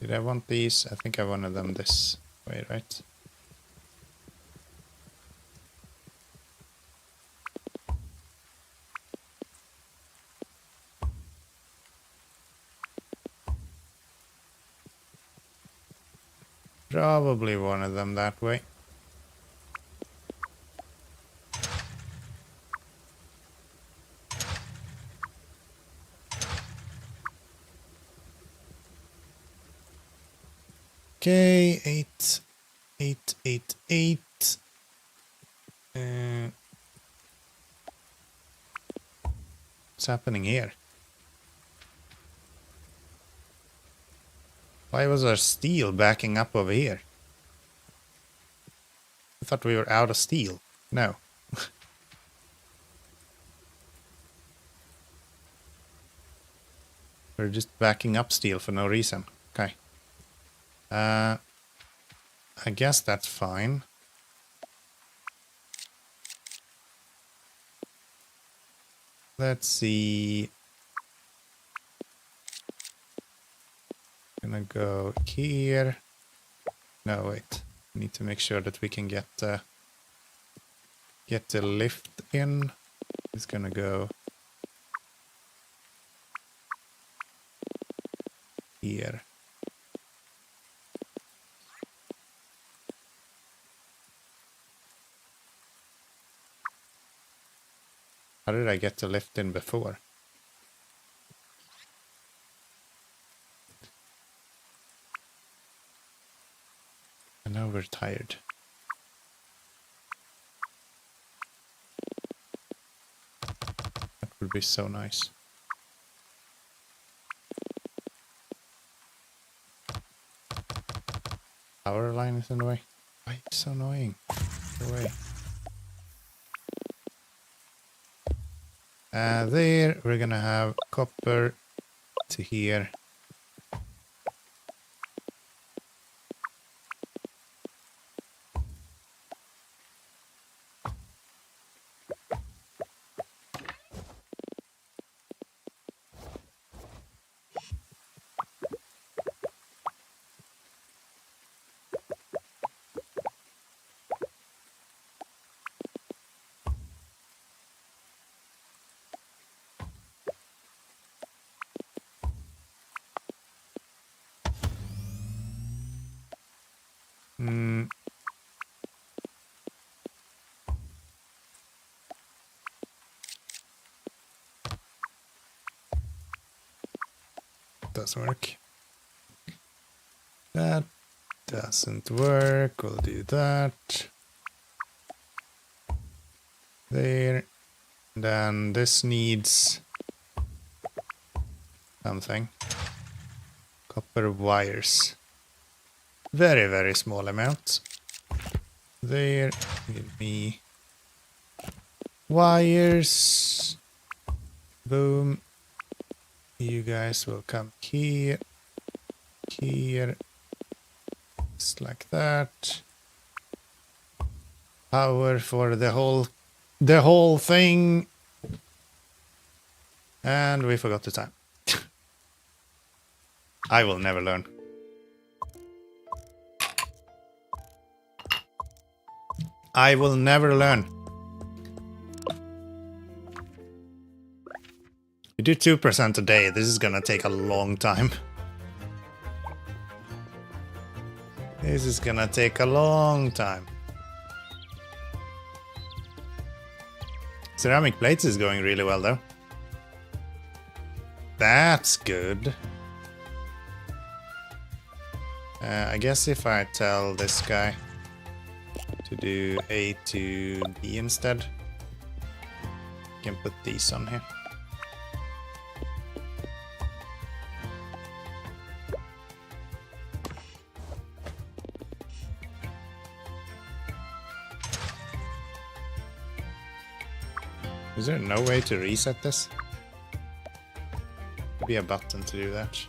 Did I want these? I think I wanted them this way, right? Probably wanted them that way. Okay, 8, 8, 8, 8. What's happening here? Why was our steel backing up over here? I thought we were out of steel. No. We're just backing up steel for no reason. Okay. I guess that's fine. Let's see. Gonna go here. No, wait. Need to make sure that we can get the lift in. It's gonna go here. How did I get the lift in before? And now we're tired. That would be so nice. Power line is in the way. Why it's so annoying? Get away. There we're gonna have copper to here. Doesn't work. That doesn't work. We'll do that. There. Then this needs something. Copper wires. Very, very small amount. There. Give me wires. Boom. You guys will come here. Here. Just like that. Power for the whole thing. And we forgot the time. I will never learn. I will never learn. We do 2% a day. This is gonna take a long time. This is gonna take a long time. Ceramic plates is going really well though. That's good. I guess if I tell this guy to do A to B instead, I can put these on here. Is there no way to reset this? There'd be a button to do that.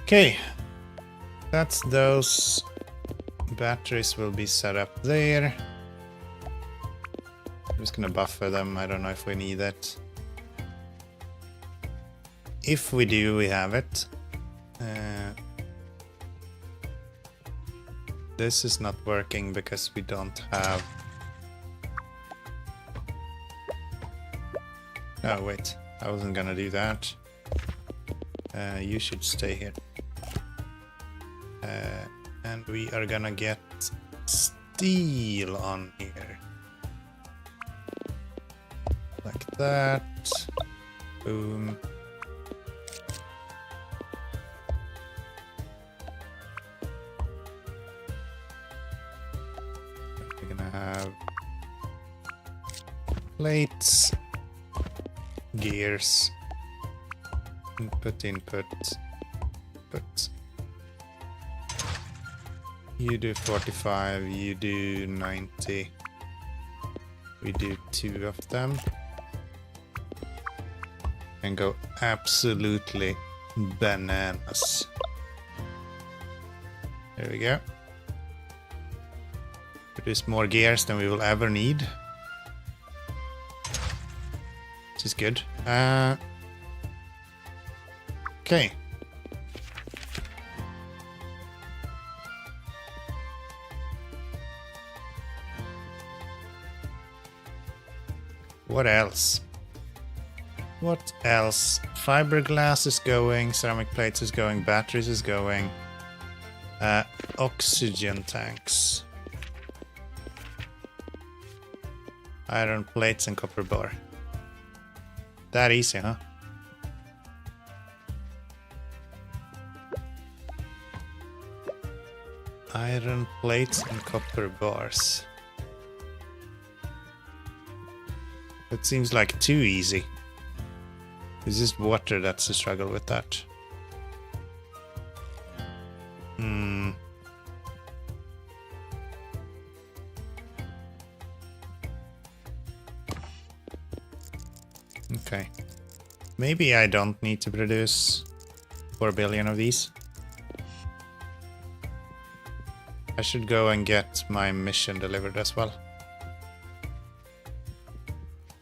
Okay, that's those. Batteries will be set up there. I'm just gonna buffer them. I don't know if we need it. If we do, we have it. This is not working because we don't have... Oh, wait. I wasn't gonna do that. You should stay here. And we are gonna get steel on here. Like that. Boom. We're gonna have plates, gears, input, input. You do 45, you do 90. We do 2 of them. And go absolutely bananas. There we go. Produce more gears than we will ever need. Which is good. Okay. What else? What else? Fiberglass is going, ceramic plates is going, batteries is going. Oxygen tanks. Iron plates and copper bar. That easy, huh? Iron plates and copper bars. It seems like too easy. It's just water that's the struggle with that. Okay. Maybe I don't need to produce 4 billion of these. I should go and get my mission delivered as well.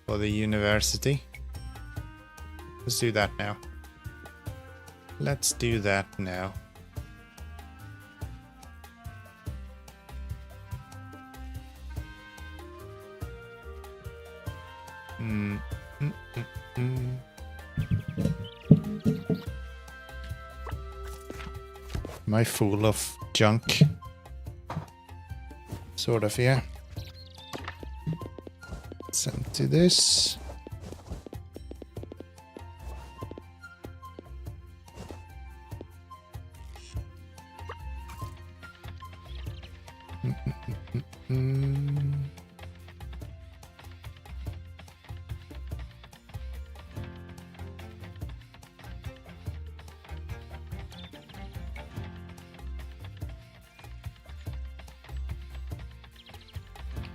For the university. Let's do that now. Let's do that now. Am I full of junk? Sort of, yeah. Let's empty this.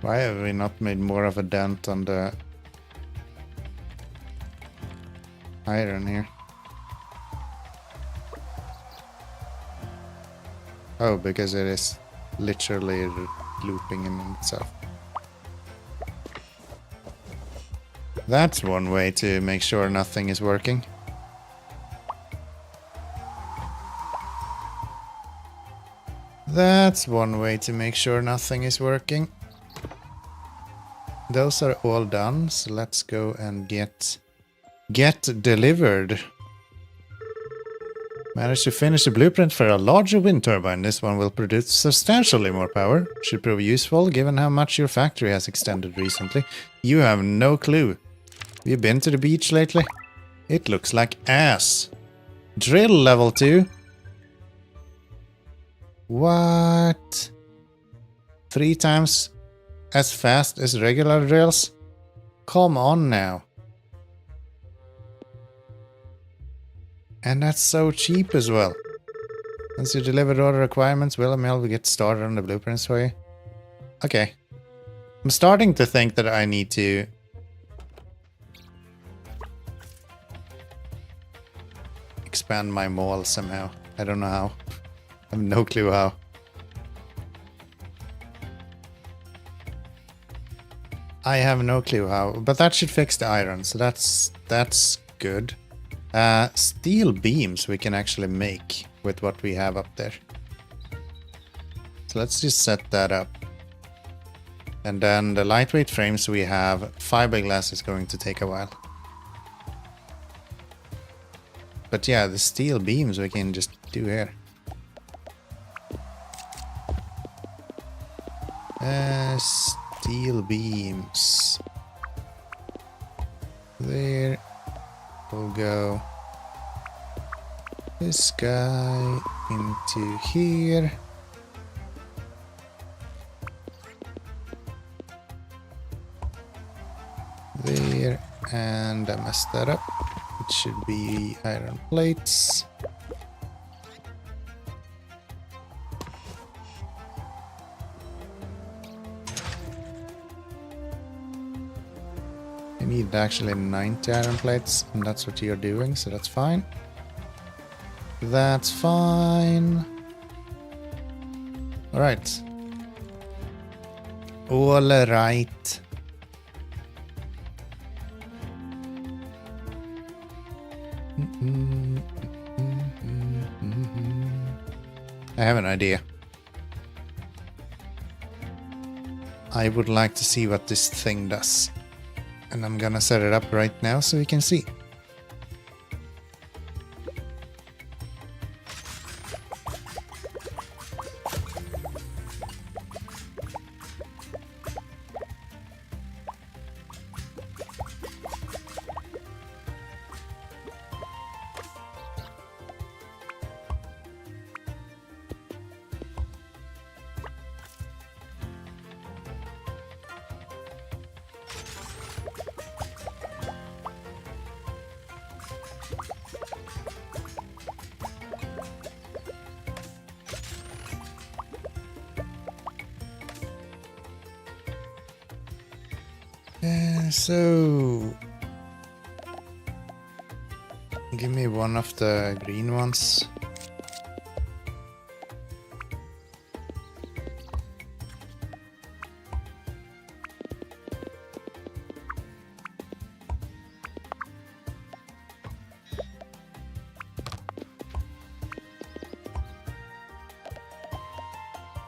Why have we not made more of a dent on the iron here? Oh, because it is literally looping in itself. That's one way to make sure nothing is working. That's one way to make sure nothing is working. Those are all done, so let's go and get delivered. Managed to finish the blueprint for a larger wind turbine. This one will produce substantially more power. Should prove useful given how much your factory has extended recently. You have no clue. Have you been to the beach lately? It looks like ass. Drill level 2. What? 3 times as fast as regular drills? Come on now. And that's so cheap as well. Once you delivered all the requirements, will get started on the blueprints for you. Okay. I'm starting to think that I need to expand my mall somehow. I don't know how. I have no clue how. I have no clue how, but that should fix the iron, so that's good. Steel beams we can actually make with what we have up there. So let's just set that up. And then the lightweight frames we have, fiberglass is going to take a while. But yeah, the steel beams we can just do here. Steel beams. There. We'll go this guy into here. There, and I messed that up. It should be iron plates. I need actually 90 iron plates, and that's what you're doing, so that's fine. That's fine. Alright. Alright. I have an idea. I would like to see what this thing does. And I'm gonna set it up right now so we can see. So give me one of the green ones.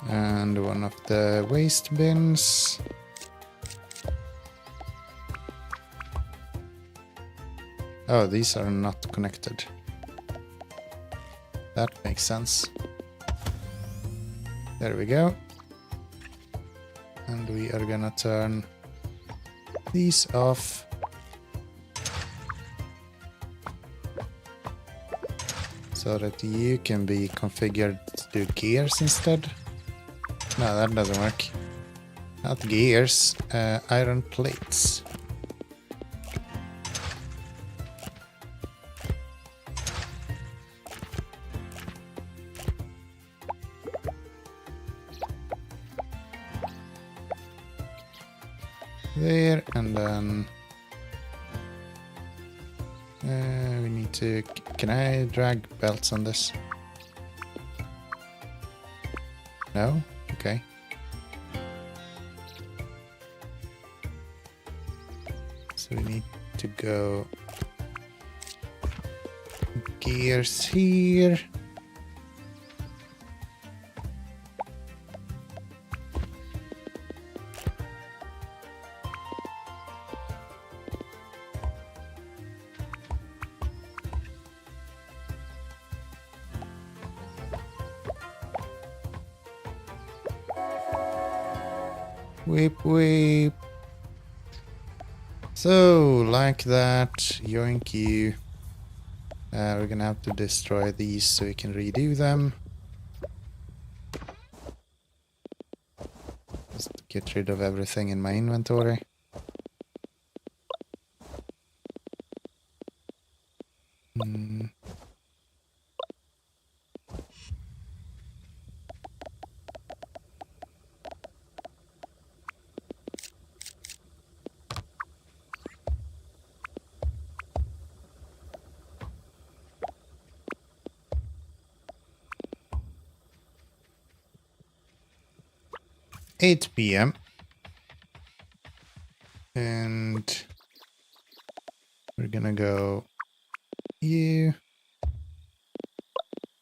And one of the waste bins. Oh, these are not connected. That makes sense. There we go. And we are gonna turn these off. So that you can be configured to do gears instead. No, that doesn't work. Not gears, iron plates. There, and then we need to... Can I drag belts on this? No? Okay. So we need to go gears here. Whip, whip. So, like that, yoink you. We're gonna have to destroy these so we can redo them. Just get rid of everything in my inventory. Hmm. 8 p.m. And we're gonna go U,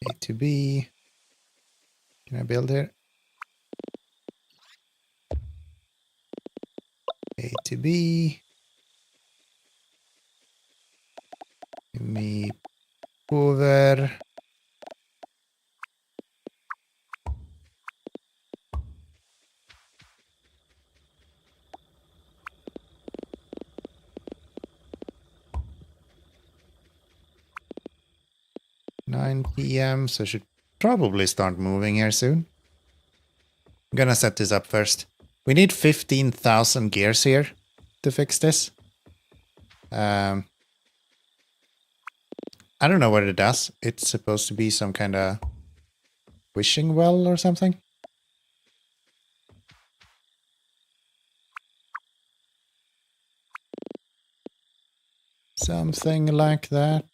A to B. Can I build here? A to B. Give me power. Nine p.m. So I should probably start moving here soon. I'm gonna set this up first. We need 15,000 gears here to fix this. I don't know what it does. It's supposed to be some kind of wishing well or something. Something like that.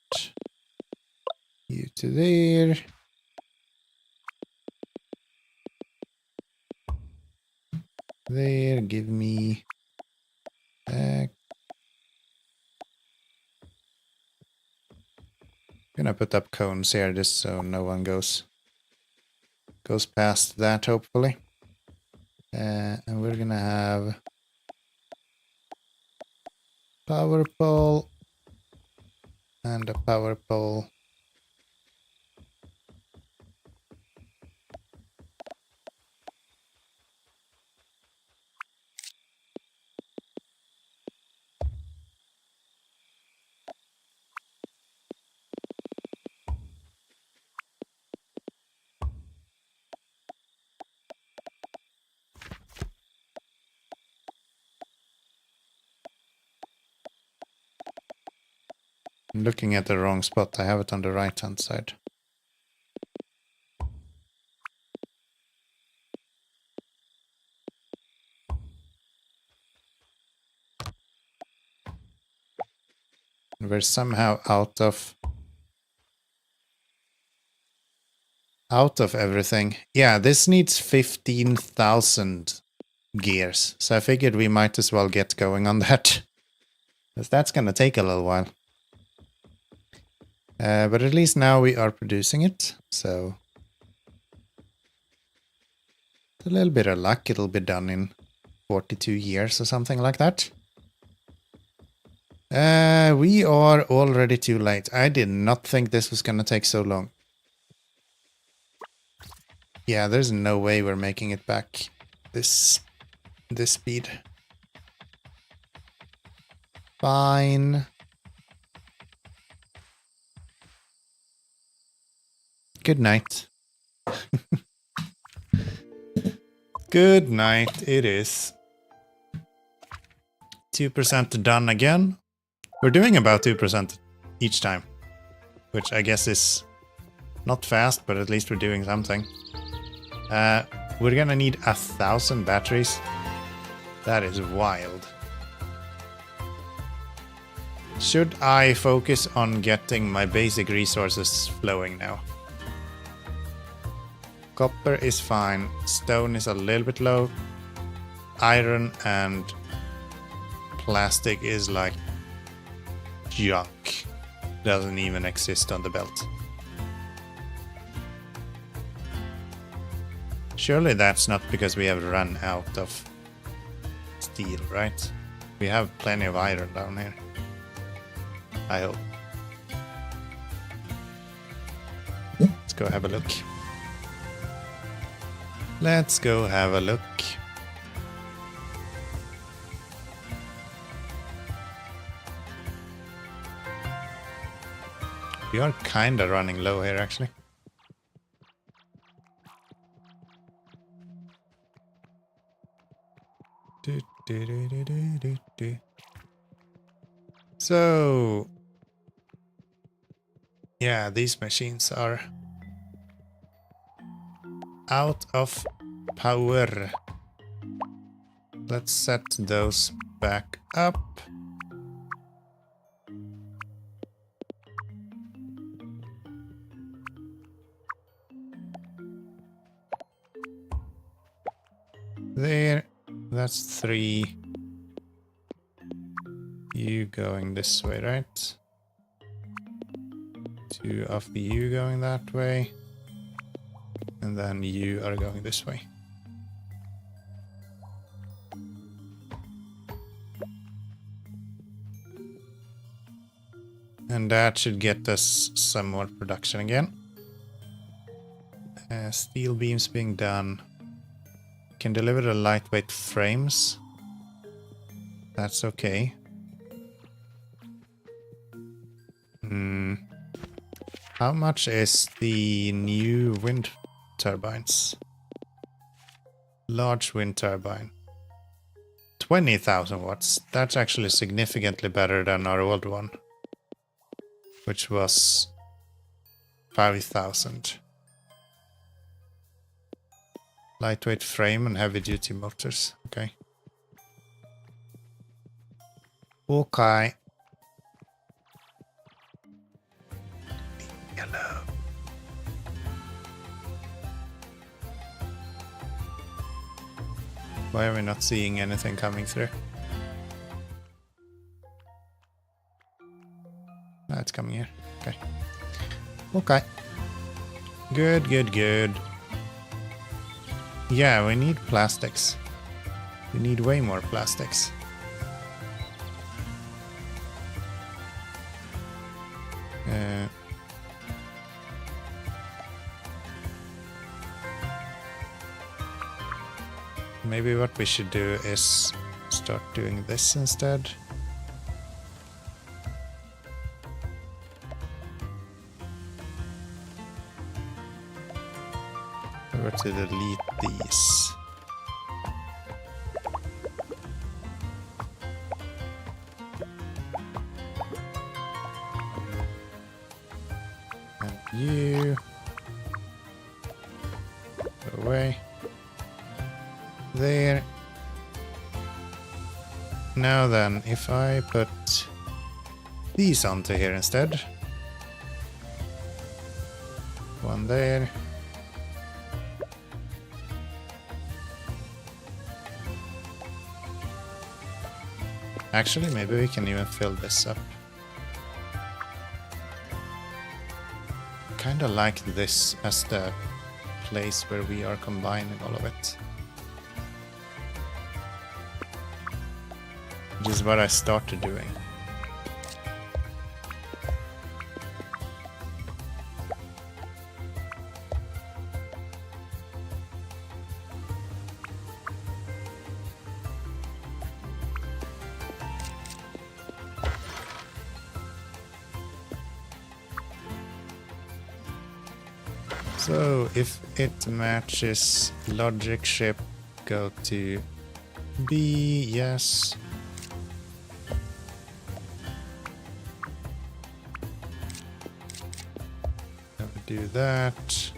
You to there. There, give me back. Gonna put up cones here just so no one goes past that, hopefully. And we're gonna have power pole and a power pole. I'm looking at the wrong spot. I have it on the right hand side. We're somehow out of everything. Yeah, this needs 15,000 gears. So I figured we might as well get going on that. Because that's gonna take a little while. But at least now we are producing it. So with a little bit of luck, it'll be done in 42 years or something like that. We are already too late. I did not think this was gonna take so long. Yeah, there's no way we're making it back this speed. Fine. Good night. Good night, it is. 2% done again. We're doing about 2% each time, which I guess is not fast, but at least we're doing something. We're gonna need 1,000 batteries. That is wild. Should I focus on getting my basic resources flowing now? Copper is fine. Stone is a little bit low. Iron and plastic is like junk doesn't even exist on the belt. Surely that's not because we have run out of steel, right? We have plenty of iron down here. I hope. Let's go have a look. Let's go have a look. We are kinda running low here, actually. So, yeah, these machines are out of power. Let's set those back up. There, that's 3. You going this way, right? 2 of you going that way. And then you are going this way. And that should get us some more production again. Steel beams being done. Can deliver the lightweight frames. That's okay. How much is the new wind turbines? Large wind turbine. 20,000 watts. That's actually significantly better than our old one, which was 5,000. Lightweight frame and heavy duty motors. Okay. Okay. Hello. Why are we not seeing anything coming through? No, it's coming here. Okay. Okay. Good, good, good. Yeah, we need plastics. We need way more plastics. Maybe what we should do is start doing this instead. Over to delete these. And you go away. There. Now then, if I put these onto here instead. One there. Actually, maybe we can even fill this up. Kinda like this as the place where we are combining all of it. Which is what I started doing. So if it matches logic ship, go to B, yes. Do that.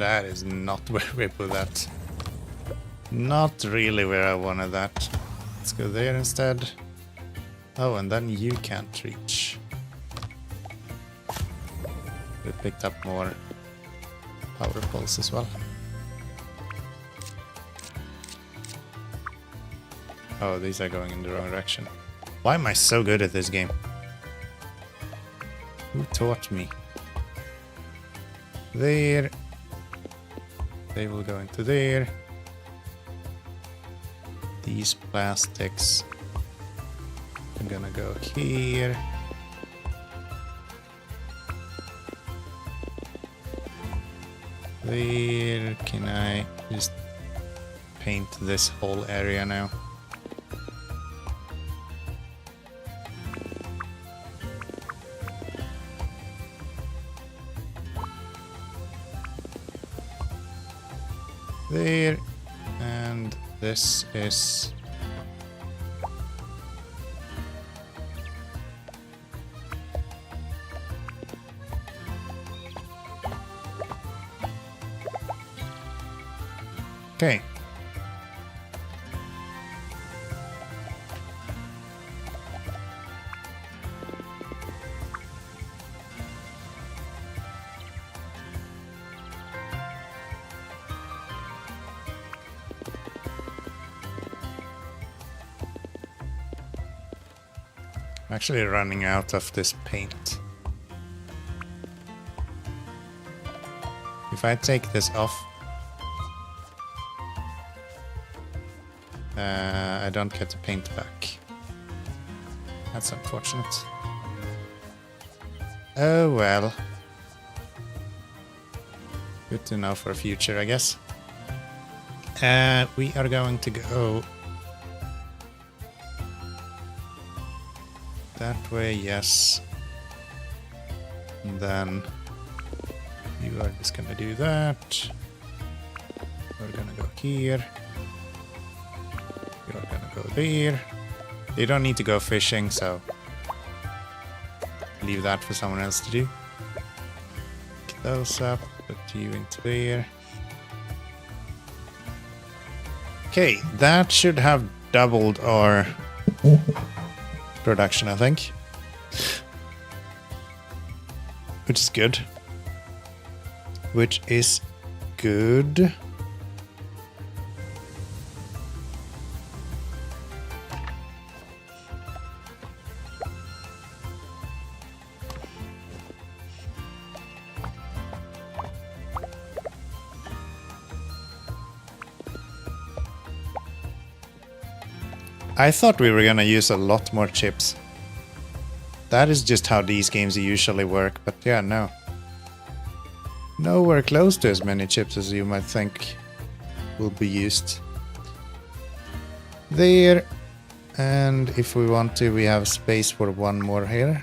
That is not where we put that. Not really where I wanted that. Let's go there instead. Oh, and then you can't reach. We picked up more power poles as well. Oh, these are going in the wrong direction. Why am I so good at this game? Who taught me? There. They will go into there. These plastics. I'm gonna go here. There. Can I just paint this whole area now? There, and this is okay. I'm actually running out of this paint. If I take this off, I don't get the paint back. That's unfortunate. Oh well. Good to know for future, I guess. We are going to go that way, yes. And then you are just gonna do that. We're gonna go here. You're gonna go there. You don't need to go fishing, so leave that for someone else to do. Pick those up, put you into there. Okay, that should have doubled our production, I think. Which is good. Which is good. I thought we were gonna use a lot more chips. That is just how these games usually work, but yeah, no. Nowhere close to as many chips as you might think will be used. There. And if we want to, we have space for one more here.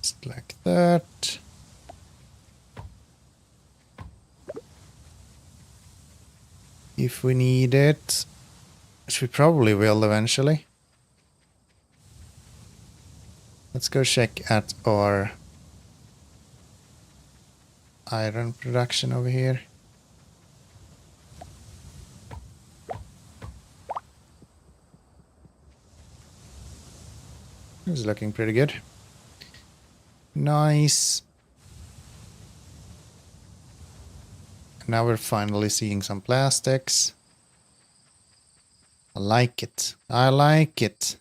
Just like that. If we need it, which we probably will eventually. Let's go check at our iron production over here. It's looking pretty good. Nice. Now we're finally seeing some plastics. I like it. I like it.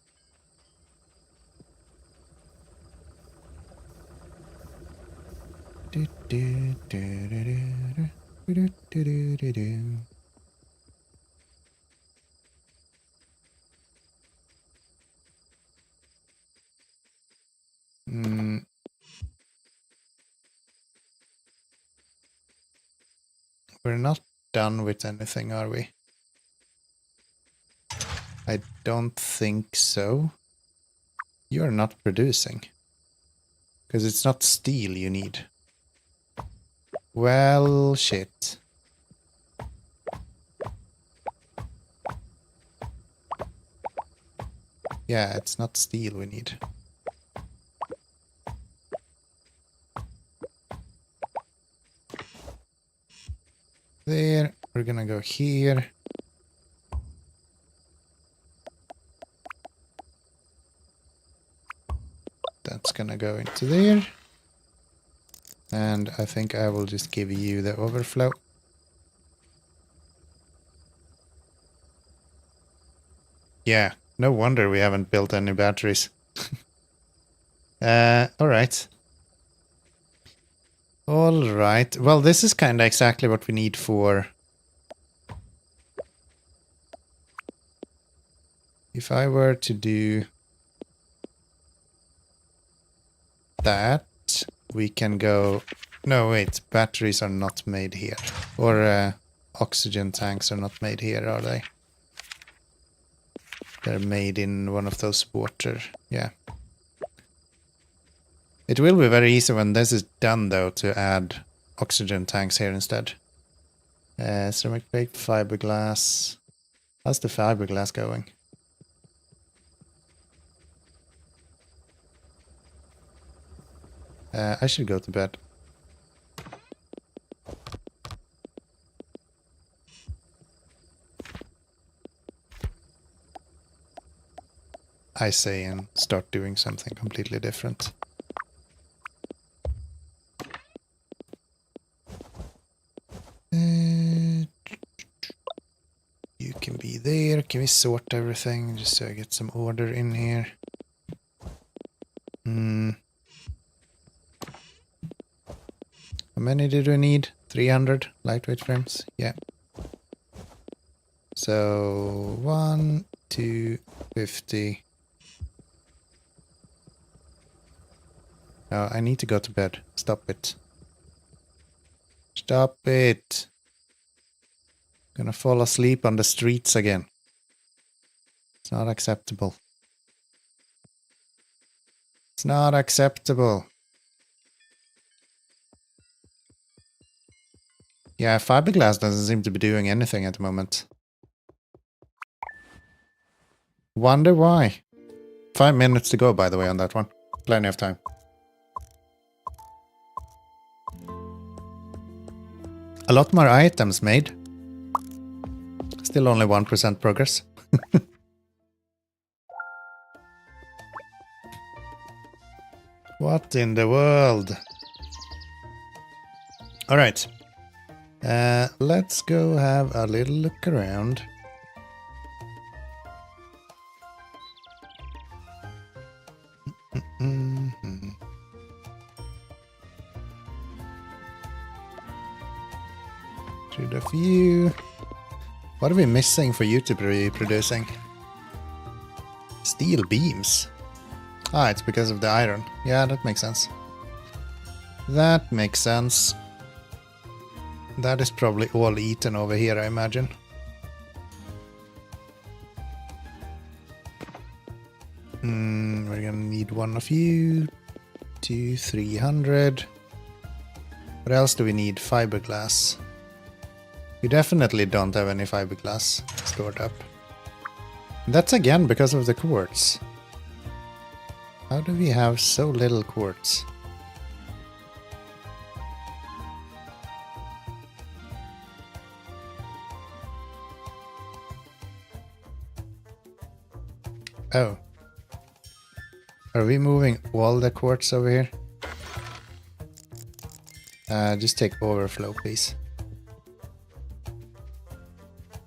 We're not done with anything, are we? I don't think so. You're not producing. Because it's not steel you need. Well, shit. Yeah, it's not steel we need. There, we're gonna go here. That's gonna go into there. And I think I will just give you the overflow. Yeah, no wonder we haven't built any batteries. Alright. Alright. Well, this is kind of exactly what we need for... If I were to do that, we can go... No, wait, batteries are not made here. Or oxygen tanks are not made here, are they? They're made in one of those water... Yeah. It will be very easy when this is done, though, to add oxygen tanks here instead. Ceramic plate, fiberglass. How's the fiberglass going? I should go to bed. I say and start doing something completely different. You can be there. Can we sort everything just so I get some order in here? How many did we need? 300 lightweight frames? Yeah. So 1, 2, 50. Oh, I need to go to bed. Stop it. Stop it. Gonna fall asleep on the streets again. It's not acceptable. It's not acceptable. Yeah, fiberglass doesn't seem to be doing anything at the moment. Wonder why. 5 minutes to go, by the way, on that one. Plenty of time. A lot more items made. Still only 1% progress. What in the world? Alright. Let's go have a little look around. Through the view. What are we missing for you to be producing? Steel beams. Ah, it's because of the iron. Yeah, that makes sense. That makes sense. That is probably all eaten over here, I imagine. We're gonna need one of you. 200, 300. What else do we need? Fiberglass. We definitely don't have any fiberglass stored up. That's again because of the quartz. How do we have so little quartz? Oh. Are we moving all the quartz over here? Just take overflow, please.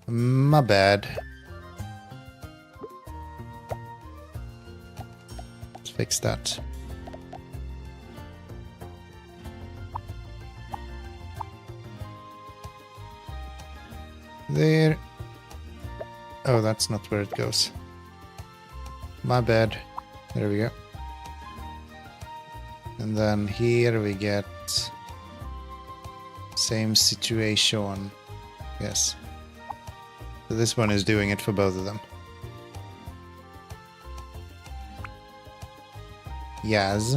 My bad. Let's fix that. There. Oh, that's not where it goes. My bad. There we go. And then here we get same situation. Yes. So this one is doing it for both of them. Yes.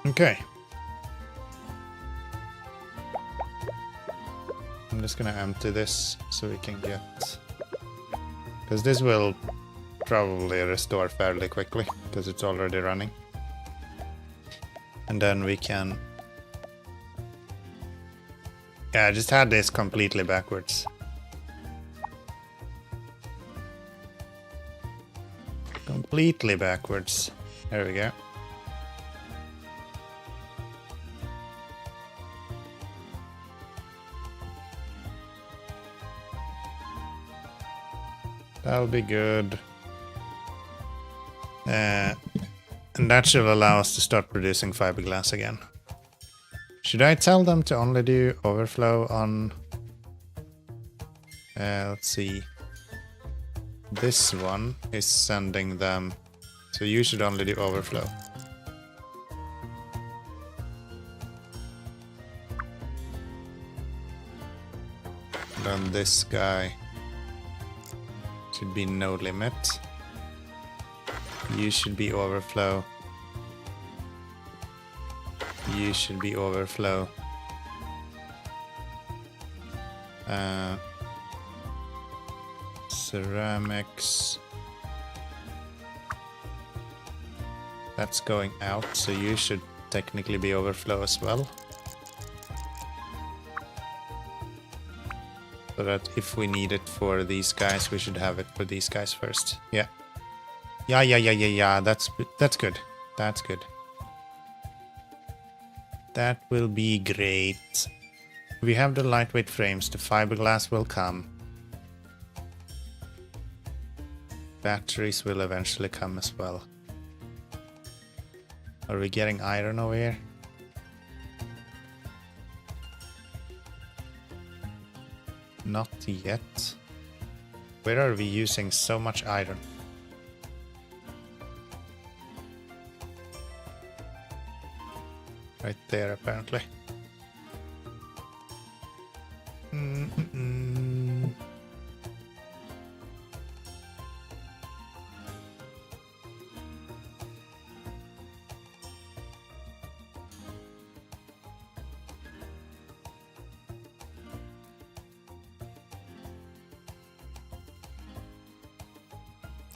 Okay. I'm just gonna empty this so we can get... Because this will probably restore fairly quickly, because it's already running. And then we can... Yeah, I just had this completely backwards. Completely backwards. There we go. That'll be good. And that should allow us to start producing fiberglass again. Should I tell them to only do overflow on... let's see. This one is sending them... So you should only do overflow. Then this guy should be no limit. You should be overflow. You should be overflow. Ceramics. That's going out, so you should technically be overflow as well. So that if we need it for these guys, we should have it for these guys first. Yeah. Yeah. That's good. That's good. That will be great. We have the lightweight frames. The fiberglass will come. Batteries will eventually come as well. Are we getting iron over here? Not yet. Where are we using so much iron? Right there, apparently.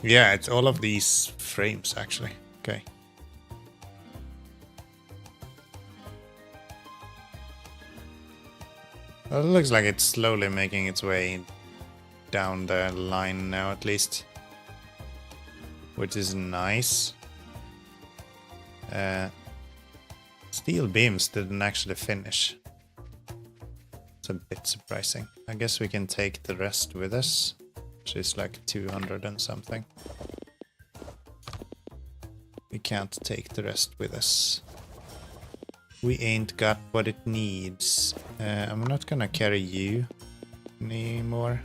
Yeah, it's all of these frames, actually. Okay. Well, it looks like it's slowly making its way down the line now, at least. Which is nice. Steel beams didn't actually finish. It's a bit surprising. I guess we can take the rest with us. Which is like 200 and something. We can't take the rest with us. We ain't got what it needs. I'm not gonna carry you anymore.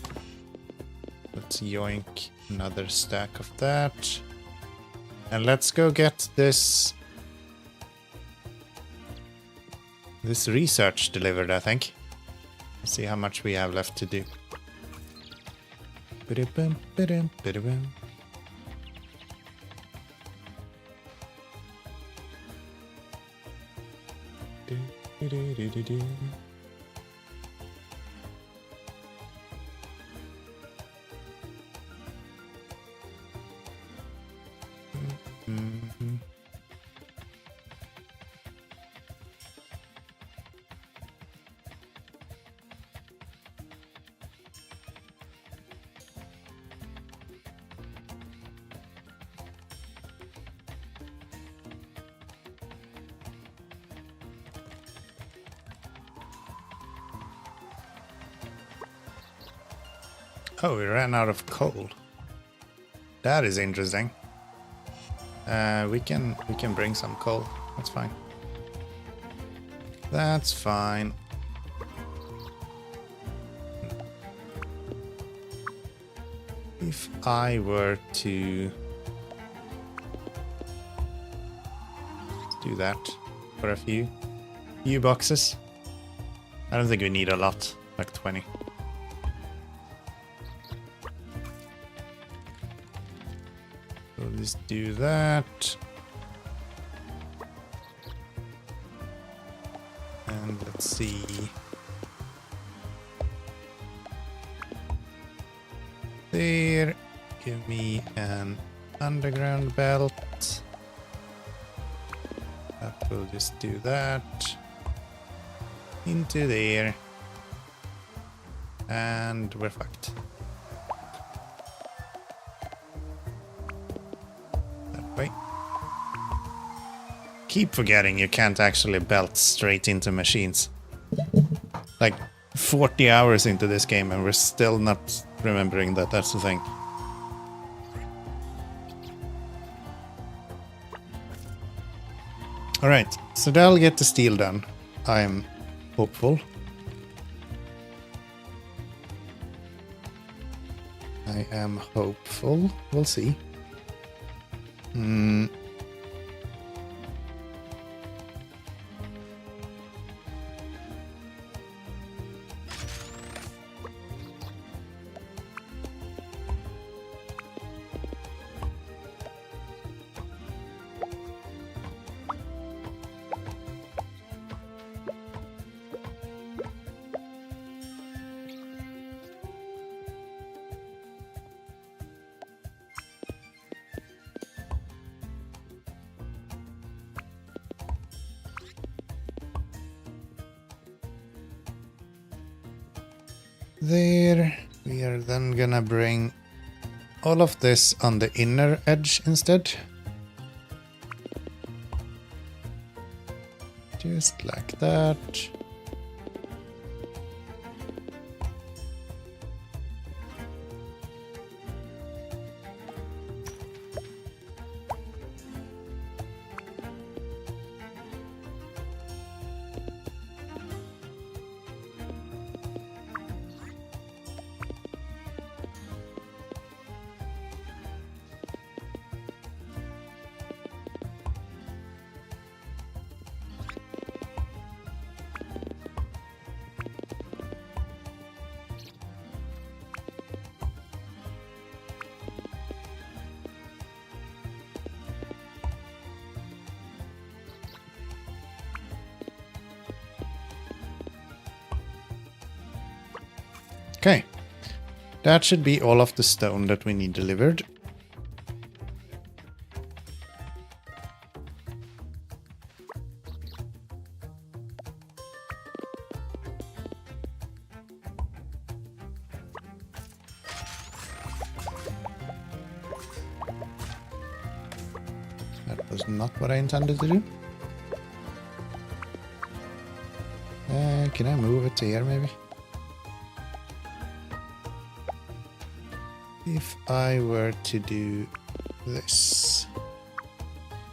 Let's yoink another stack of that. And let's go get this research delivered, I think. Let's see how much we have left to do. Oh, we ran out of coal. That is interesting. We can bring some coal. That's fine. That's fine. If I were to do that for a few boxes, I don't think we need a lot, like 20. So let's do that. Let's see. There. Give me an underground belt. That will just do that. Into there. And we're fucked. That way. Keep forgetting you can't actually belt straight into machines. Like 40 hours into this game and we're still not remembering that that's the thing. Alright, so that'll get the steel done. I'm hopeful. I am hopeful. We'll see. There. We are then gonna bring all of this on the inner edge instead. Just like that. Okay, that should be all of the stone that we need delivered. That was not what I intended to do. Can I move it to here maybe? If I were to do this...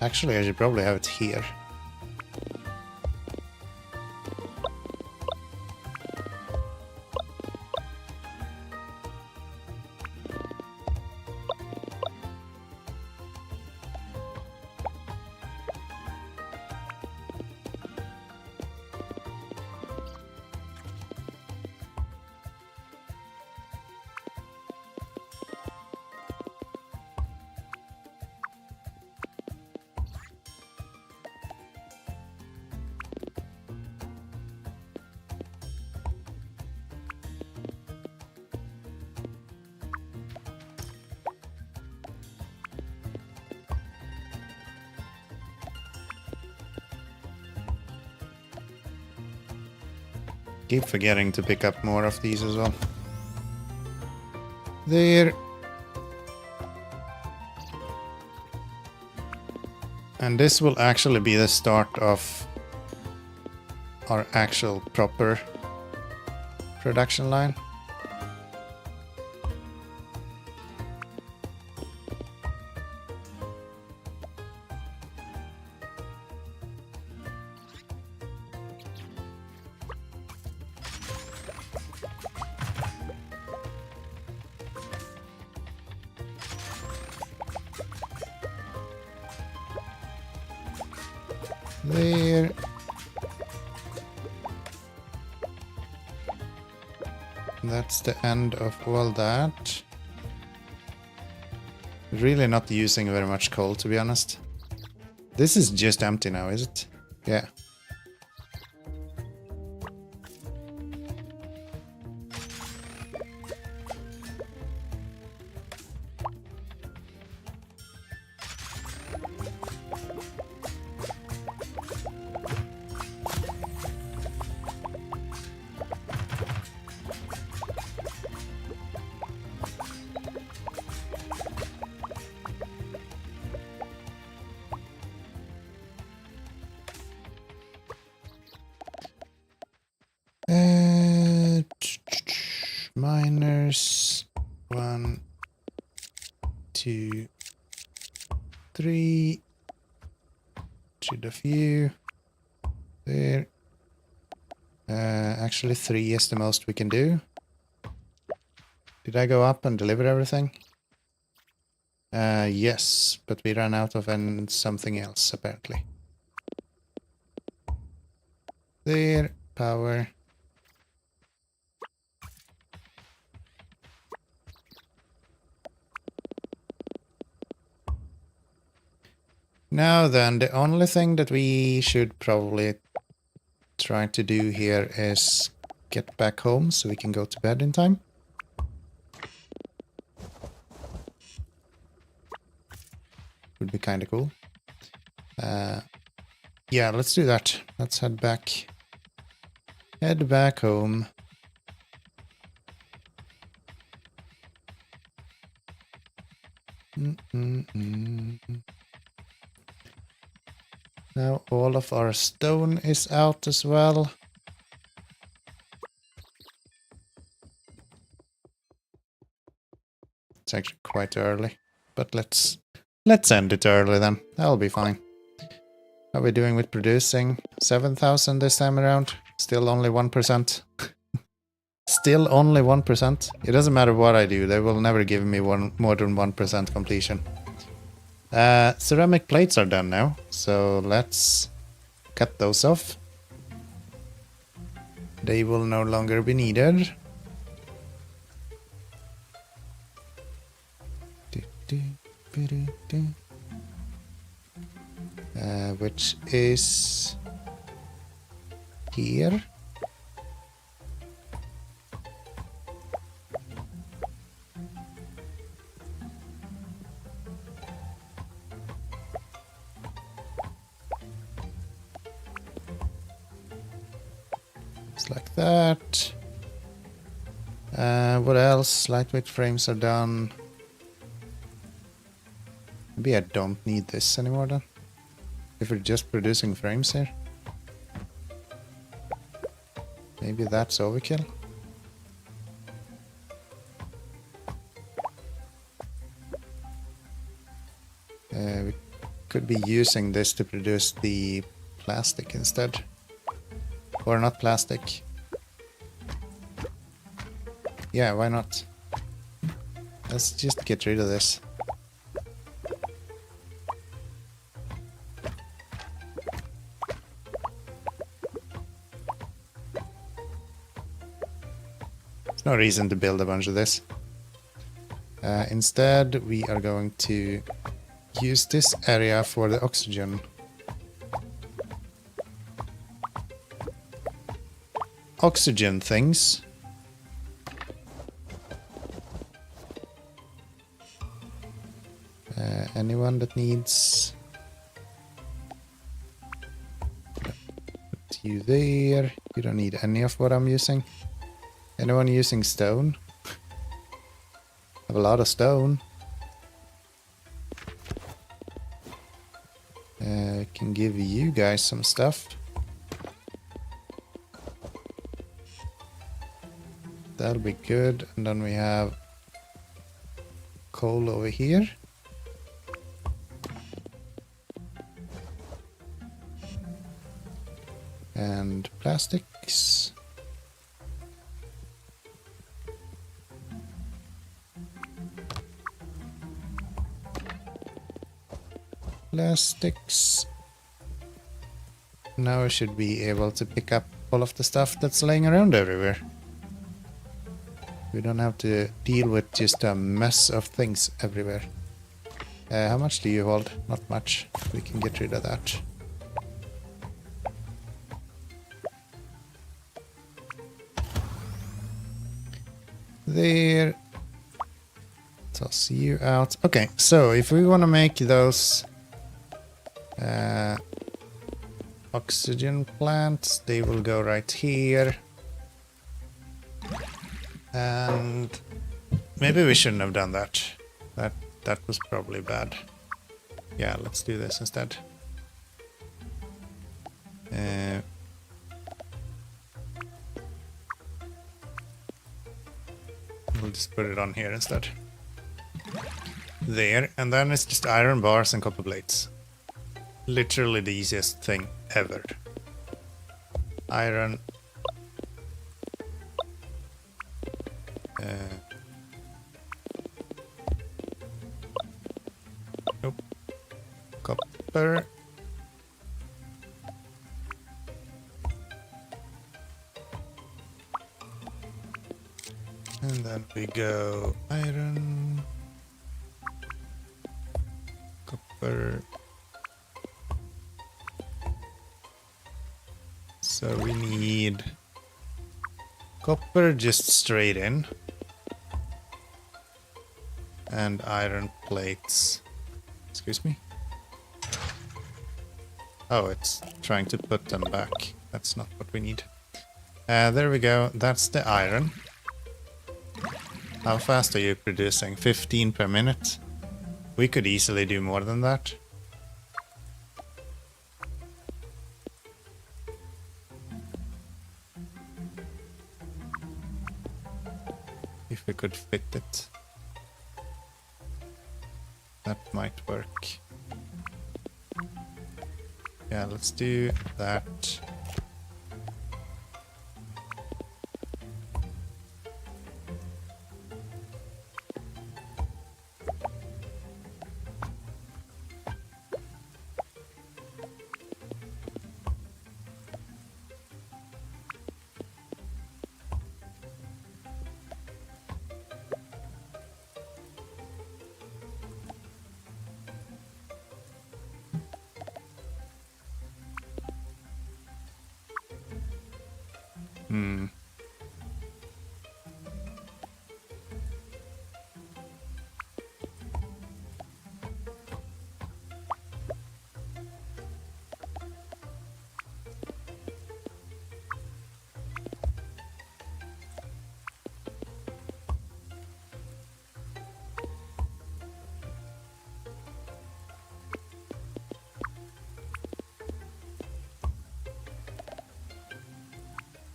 Actually, I should probably have it here. Keep forgetting to pick up more of these as well. There. And this will actually be the start of our actual proper production line. There. That's the end of all that. Really not using very much coal, to be honest. This is just empty now, is it? Yeah. miners. 1, 2, 3. Should a few. There. Actually 3 is the most we can do. Did I go up and deliver everything? Yes, but we ran out of something else apparently. There, power. Now then, the only thing that we should probably try to do here is get back home so we can go to bed in time. Would be kind of cool. Yeah, let's do that. Let's head back. Head back home. Now all of our stone is out as well. It's actually quite early, but let's end it early then. That'll be fine. How are we doing with producing? 7,000 this time around. Still only 1%. Still only 1%. It doesn't matter what I do. They will never give me more than 1% completion. Ceramic plates are done now. So let's cut those off. They will no longer be needed. Which is here. It's like that. What else? Lightweight frames are done. Maybe I don't need this anymore then. If we're just producing frames here. Maybe that's overkill. We could be using this to produce the plastic instead. Or not plastic. Yeah, why not? Let's just get rid of this. There's no reason to build a bunch of this. Instead, we are going to use this area for the oxygen. Oxygen things. Anyone that needs... Put you there. You don't need any of what I'm using. Anyone using stone? I have a lot of stone. I can give you guys some stuff. That'll be good. And then we have coal over here. And plastics. Plastics. Now I should be able to pick up all of the stuff that's laying around everywhere. We don't have to deal with just a mess of things everywhere. How much do you hold? Not much. We can get rid of that. There. Toss you out. Okay, so if we want to make those oxygen plants, they will go right here. And maybe we shouldn't have done that. That was probably bad. Yeah, let's do this instead. We'll just put it on here instead. There, and then it's just iron bars and copper plates. Literally the easiest thing ever. Iron. Nope. Copper. And then we go iron, copper. So we need copper just straight in. And iron plates. Excuse me? Oh, it's trying to put them back. That's not what we need. There we go. That's the iron. How fast are you producing? 15 per minute? We could easily do more than that. If we could fit it. That might work. Yeah, let's do that.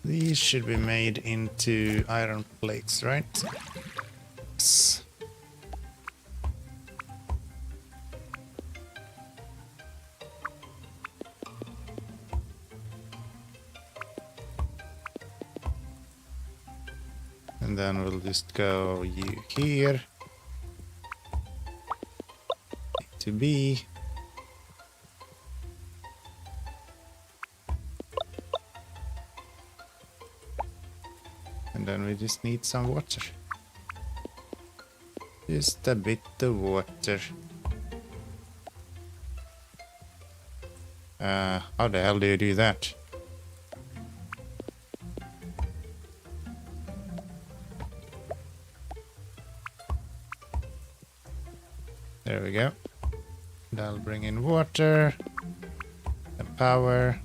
These should be made into iron plates, right? Yes. And then we'll just go you here. A to B. And then we just need some water. Just a bit of water. How the hell do you do that? There we go. And I'll bring in water and power.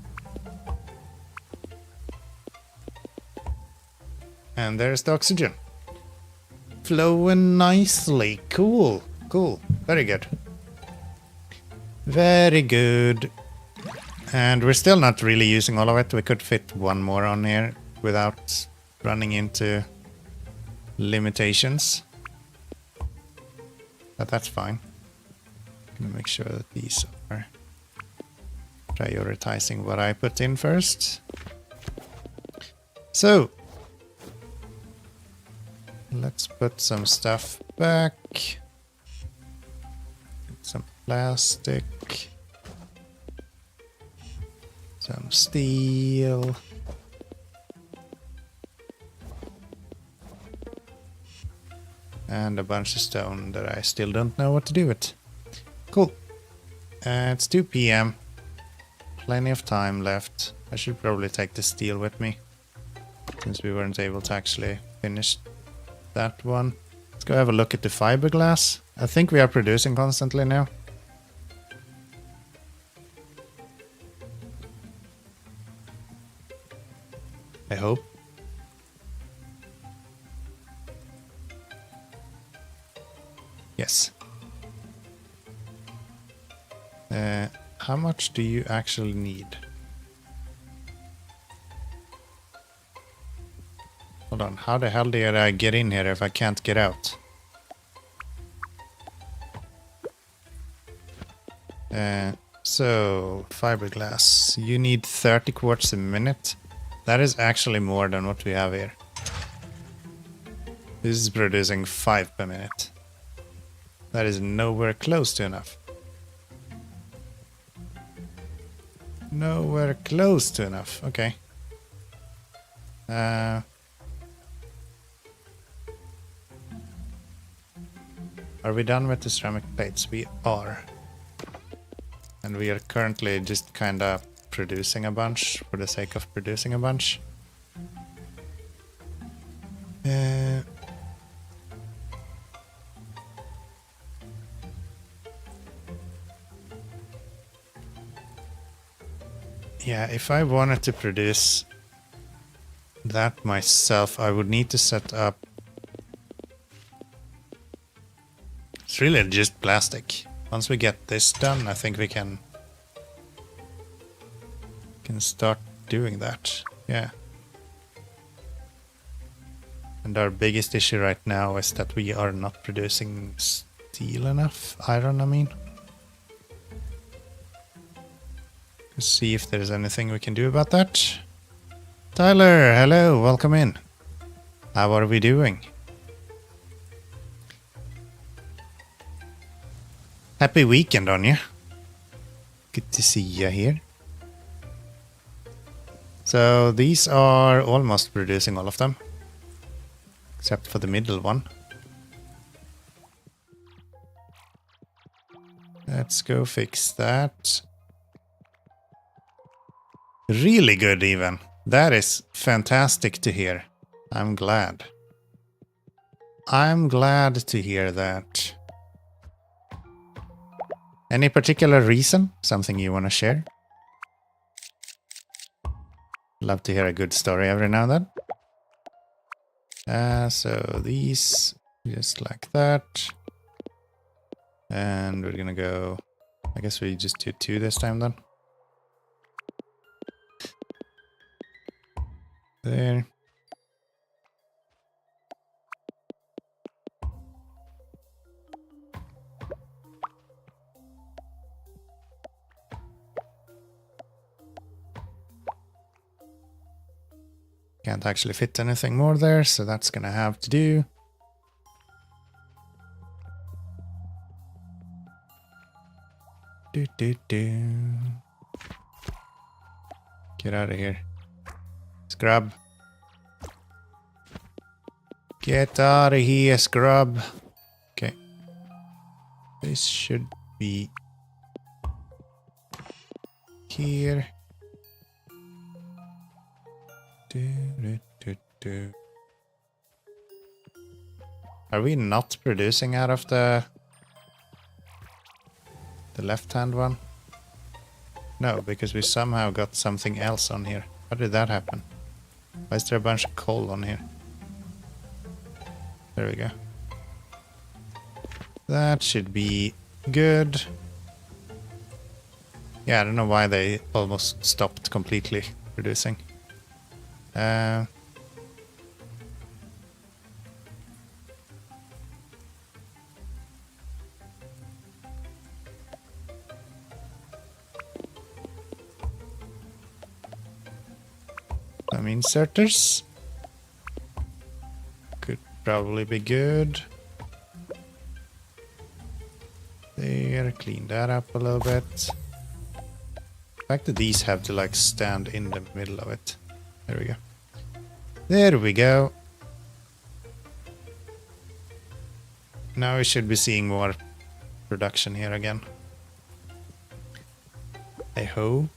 And there's the oxygen. Flowing nicely. Cool. Cool. Very good. Very good. And we're still not really using all of it. We could fit one more on here without running into limitations. But that's fine. I'm gonna make sure that these are prioritizing what I put in first. So let's put some stuff back. Some plastic. Some steel. And a bunch of stone that I still don't know what to do with. Cool. It's 2 PM. Plenty of time left. I should probably take the steel with me, since we weren't able to actually finish that one. Let's go have a look at the fiberglass. I think we are producing constantly now. I hope. Yes. How much do you actually need? Hold on, how the hell did I get in here if I can't get out? So, fiberglass. You need 30 quarts a minute. That is actually more than what we have here. This is producing 5 per minute. That is nowhere close to enough. Nowhere close to enough. Okay. Are we done with the ceramic plates? We are. And we are currently just kind of producing a bunch for the sake of producing a bunch. Yeah, if I wanted to produce that myself, I would need to set up... It's really just plastic. Once we get this done, I think we can start doing that. Yeah. And our biggest issue right now is that we are not producing steel enough. Iron, I mean. Let's see if there's anything we can do about that. Tyler, hello, welcome in. How are we doing? Happy weekend on you. Good to see you here. So these are almost producing all of them. Except for the middle one. Let's go fix that. Really good even. That is fantastic to hear. I'm glad. I'm glad to hear that. Any particular reason? Something you want to share? Love to hear a good story every now and then. So these, just like that. And we're gonna go... I guess we just do 2 this time then. There. Can't actually fit anything more there, so that's gonna have to do. Get out of here. Scrub. Get out of here, scrub. Okay. This should be here. Are we not producing out of the left-hand one? No, because we somehow got something else on here. How did that happen? Why is there a bunch of coal on here? There we go. That should be good. Yeah, I don't know why they almost stopped completely producing. Some inserters. Could probably be good. There, clean that up a little bit. The fact that these have to like stand in the middle of it. There we go. There we go. Now we should be seeing more production here again. I hope.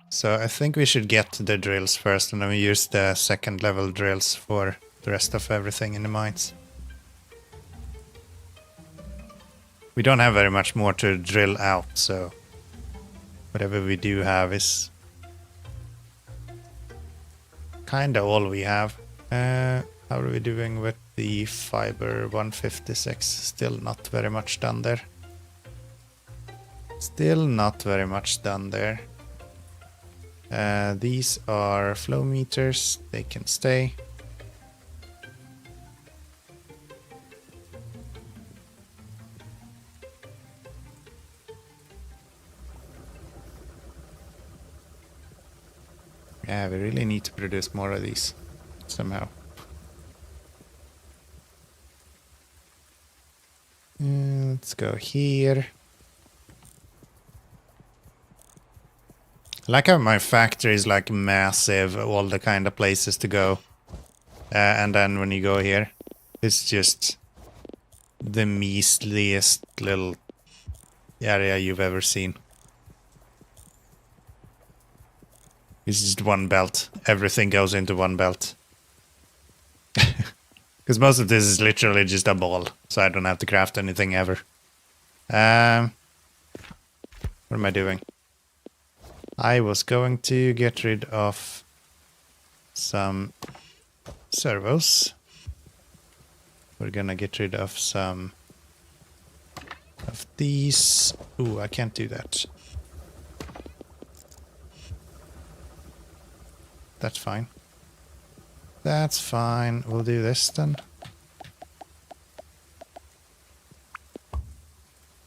So I think we should get the drills first and then we use the second level drills for the rest of everything in the mines. We don't have very much more to drill out, so whatever we do have is kinda all we have. How are we doing with the fiber 156? Still not very much done there. Still not very much done there. These are flow meters, they can stay. Yeah, we really need to produce more of these somehow. Let's go here. I like how my factory is like massive, all the kind of places to go. And then when you go here, it's just the measliest little area you've ever seen. It's just one belt. Everything goes into one belt. Because most of this is literally just a ball, so I don't have to craft anything ever. What am I doing? I was going to get rid of some servos. We're gonna get rid of some of these. Ooh, I can't do that. That's fine. That's fine. We'll do this then.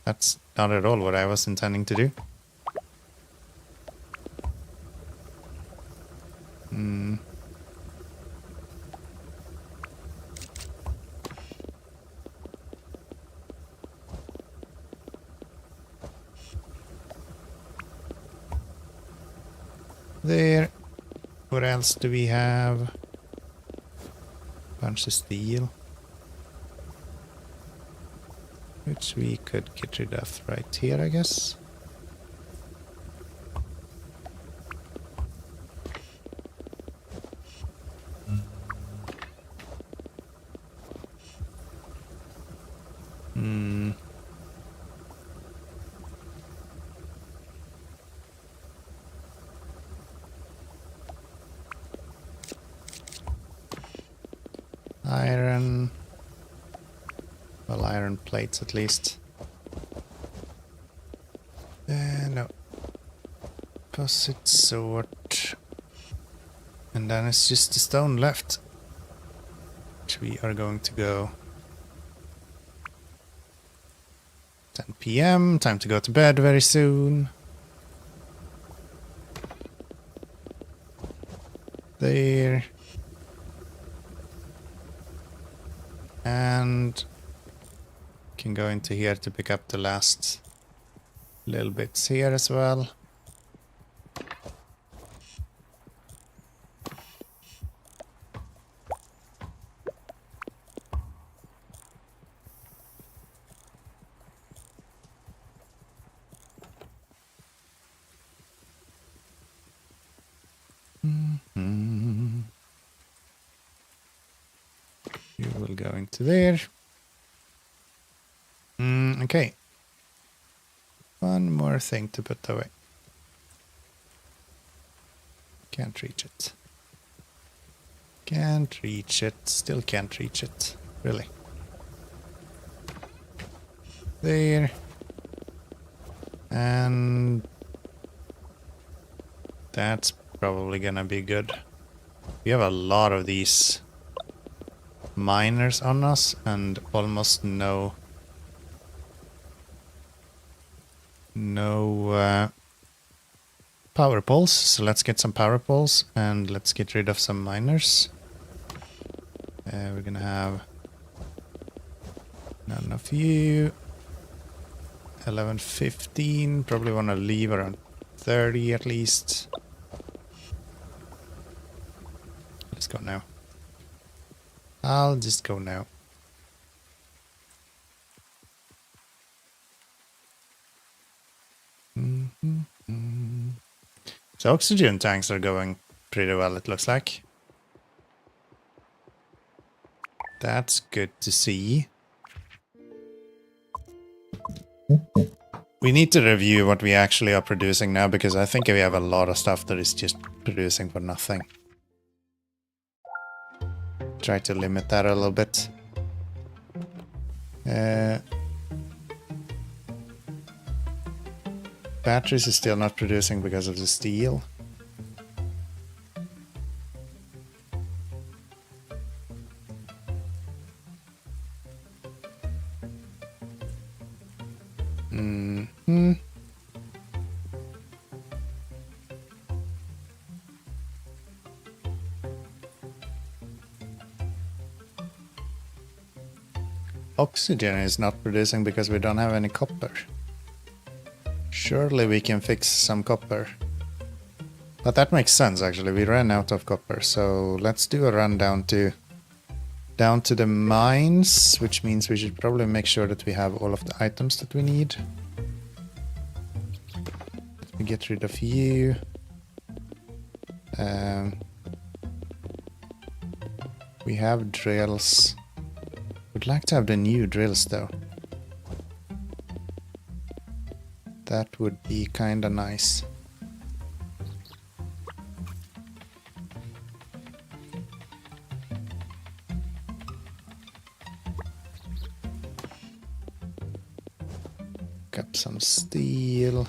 That's not at all what I was intending to do. There. What else do we have? Bunch of steel. Which we could get rid of right here, I guess. Iron. Well, iron plates at least. No. Deposit sword. And then it's just the stone left. Which we are going to go. 10 PM. Time to go to bed very soon. There. And can go into here to pick up the last little bits here as well. You will go into there. Okay. One more thing to put away. Can't reach it. Can't reach it. Still can't reach it. Really. There. And that's probably gonna be good. We have a lot of these miners on us and almost no power poles. So let's get some power poles and let's get rid of some miners. We're gonna have none of you. 11, 15. Probably want to leave around 30 at least. Let's go now. I'll just go now. So oxygen tanks are going pretty well, it looks like. That's good to see. We need to review what we actually are producing now, because I think we have a lot of stuff that is just producing for nothing. Try to limit that a little bit. Batteries is still not producing because of the steel. Oxygen is not producing because we don't have any copper. Surely we can fix some copper. But that makes sense actually, we ran out of copper, so let's do a run down to the mines, which means we should probably make sure that we have all of the items that we need. Let me get rid of you. We have drills. Would like to have the new drills though. That would be kinda nice. Pick up some steel.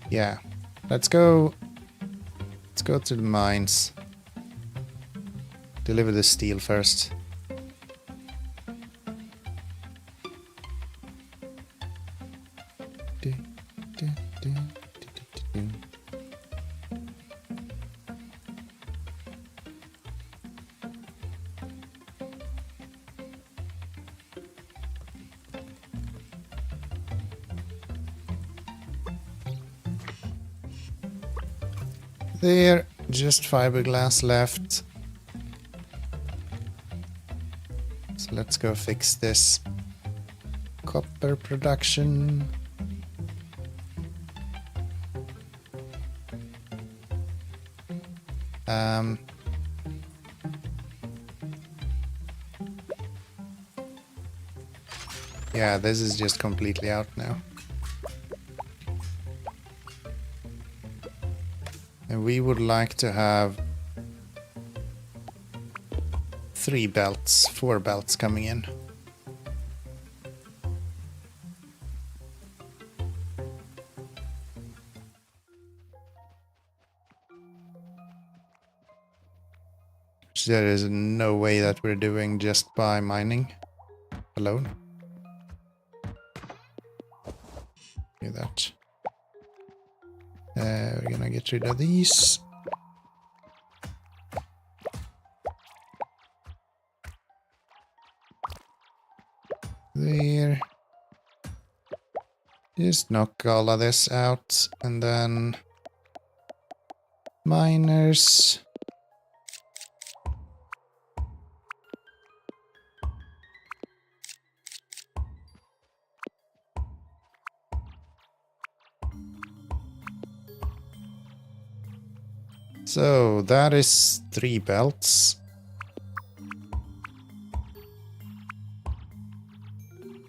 Yeah, let's go to the mines. Deliver the steel first. There, just fiberglass left. So let's go fix this copper production. Yeah, this is just completely out now. And we would like to have 4 belts coming in. Which there is no way that we're doing just by mining alone. Do that. We're gonna get rid of these. There. Just knock all of this out and then miners. So that is 3 belts.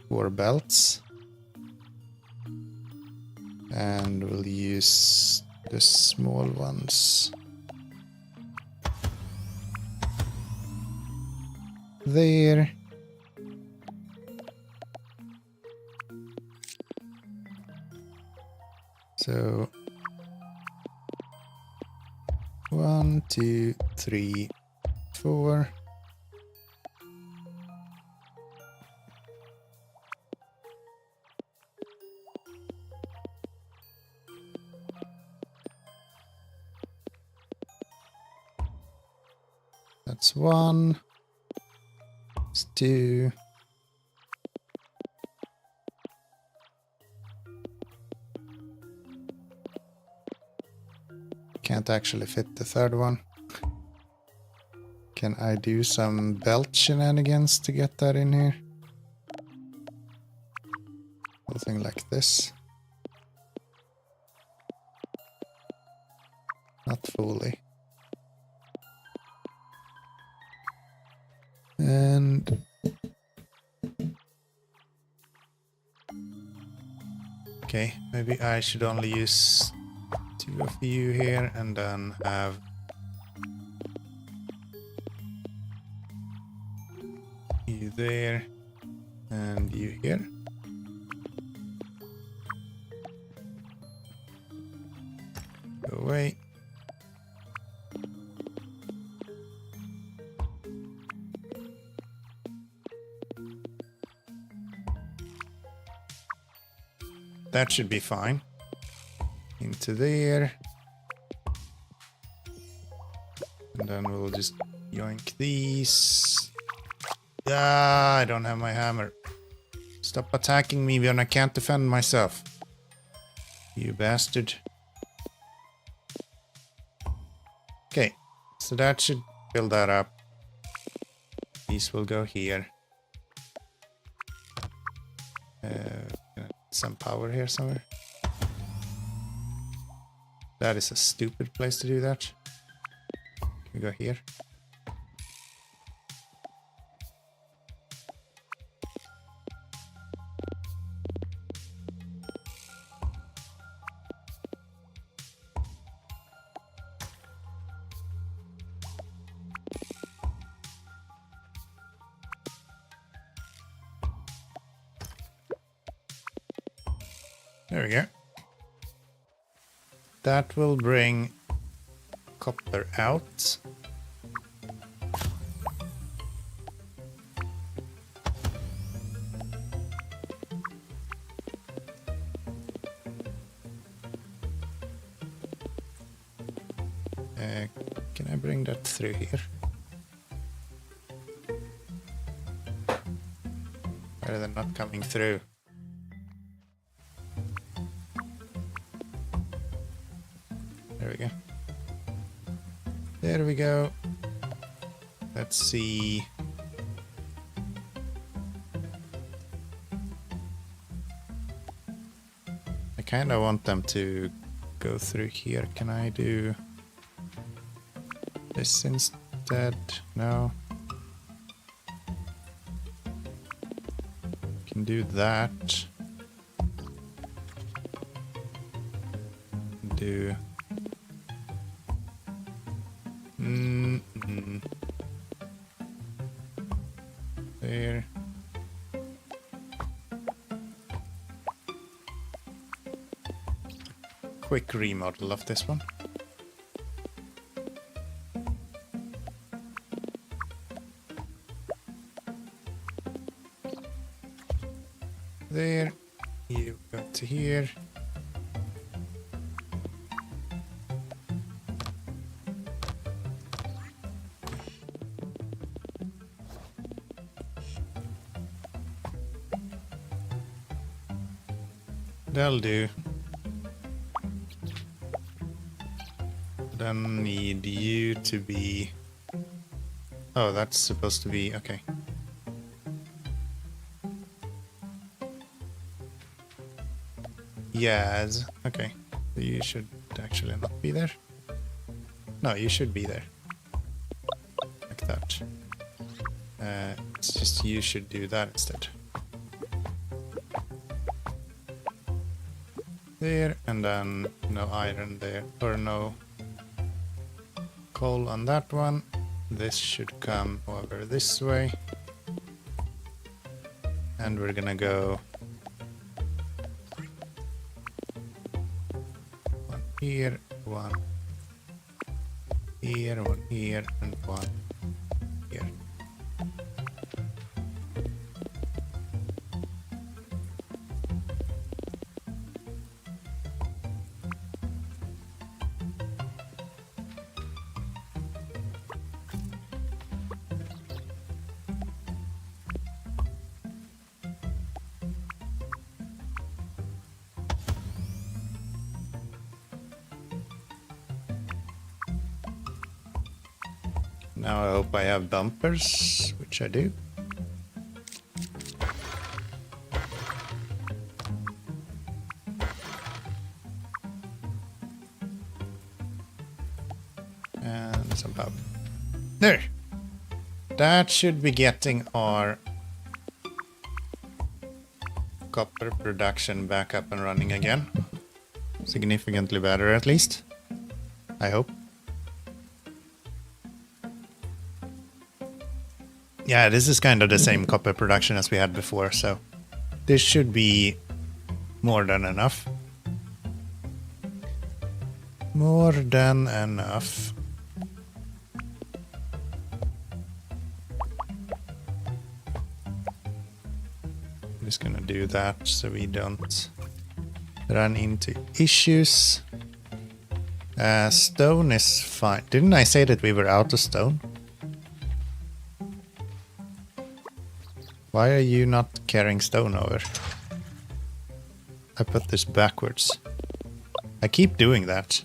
4 belts. And we'll use the small ones. There. So 1, 2, 3, 4. That's 1. That's 2. Can't actually fit the 3rd one. Can I do some belt shenanigans to get that in here? Something like this. Not fully. And okay, maybe I should only use 2 of you here and then have you there and you here. Go away. That should be fine. Into there. And then we'll just yoink these. Ah, I don't have my hammer. Stop attacking me when I can't defend myself. You bastard. Okay, so that should build that up. These will go here. Some power here somewhere. That is a stupid place to do that. Can we go here? There we go. That will bring copper out. Can I bring that through here? Why are they not coming through? There we go. There we go. Let's see. I kind of want them to go through here. Can I do this instead? No. Can do that. Do. There. Quick remodel of this one. There. You go to here. That'll do. Then need you to be... Oh, that's supposed to be... Okay. Yes. Okay. You should actually not be there. No, you should be there. Like that. It's just you should do that instead. There, and then no iron there, or no coal on that one. This should come over this way. And we're gonna go one here, one here, one here, and one here. Now I hope I have bumpers, which I do. And some power. There! That should be getting our copper production back up and running again. Significantly better, at least. I hope. Yeah, this is kind of the same copper production as we had before, so this should be more than enough. More than enough. I'm just gonna do that so we don't run into issues. Stone is fine. Didn't I say that we were out of stone? Why are you not carrying stone over? I put this backwards. I keep doing that.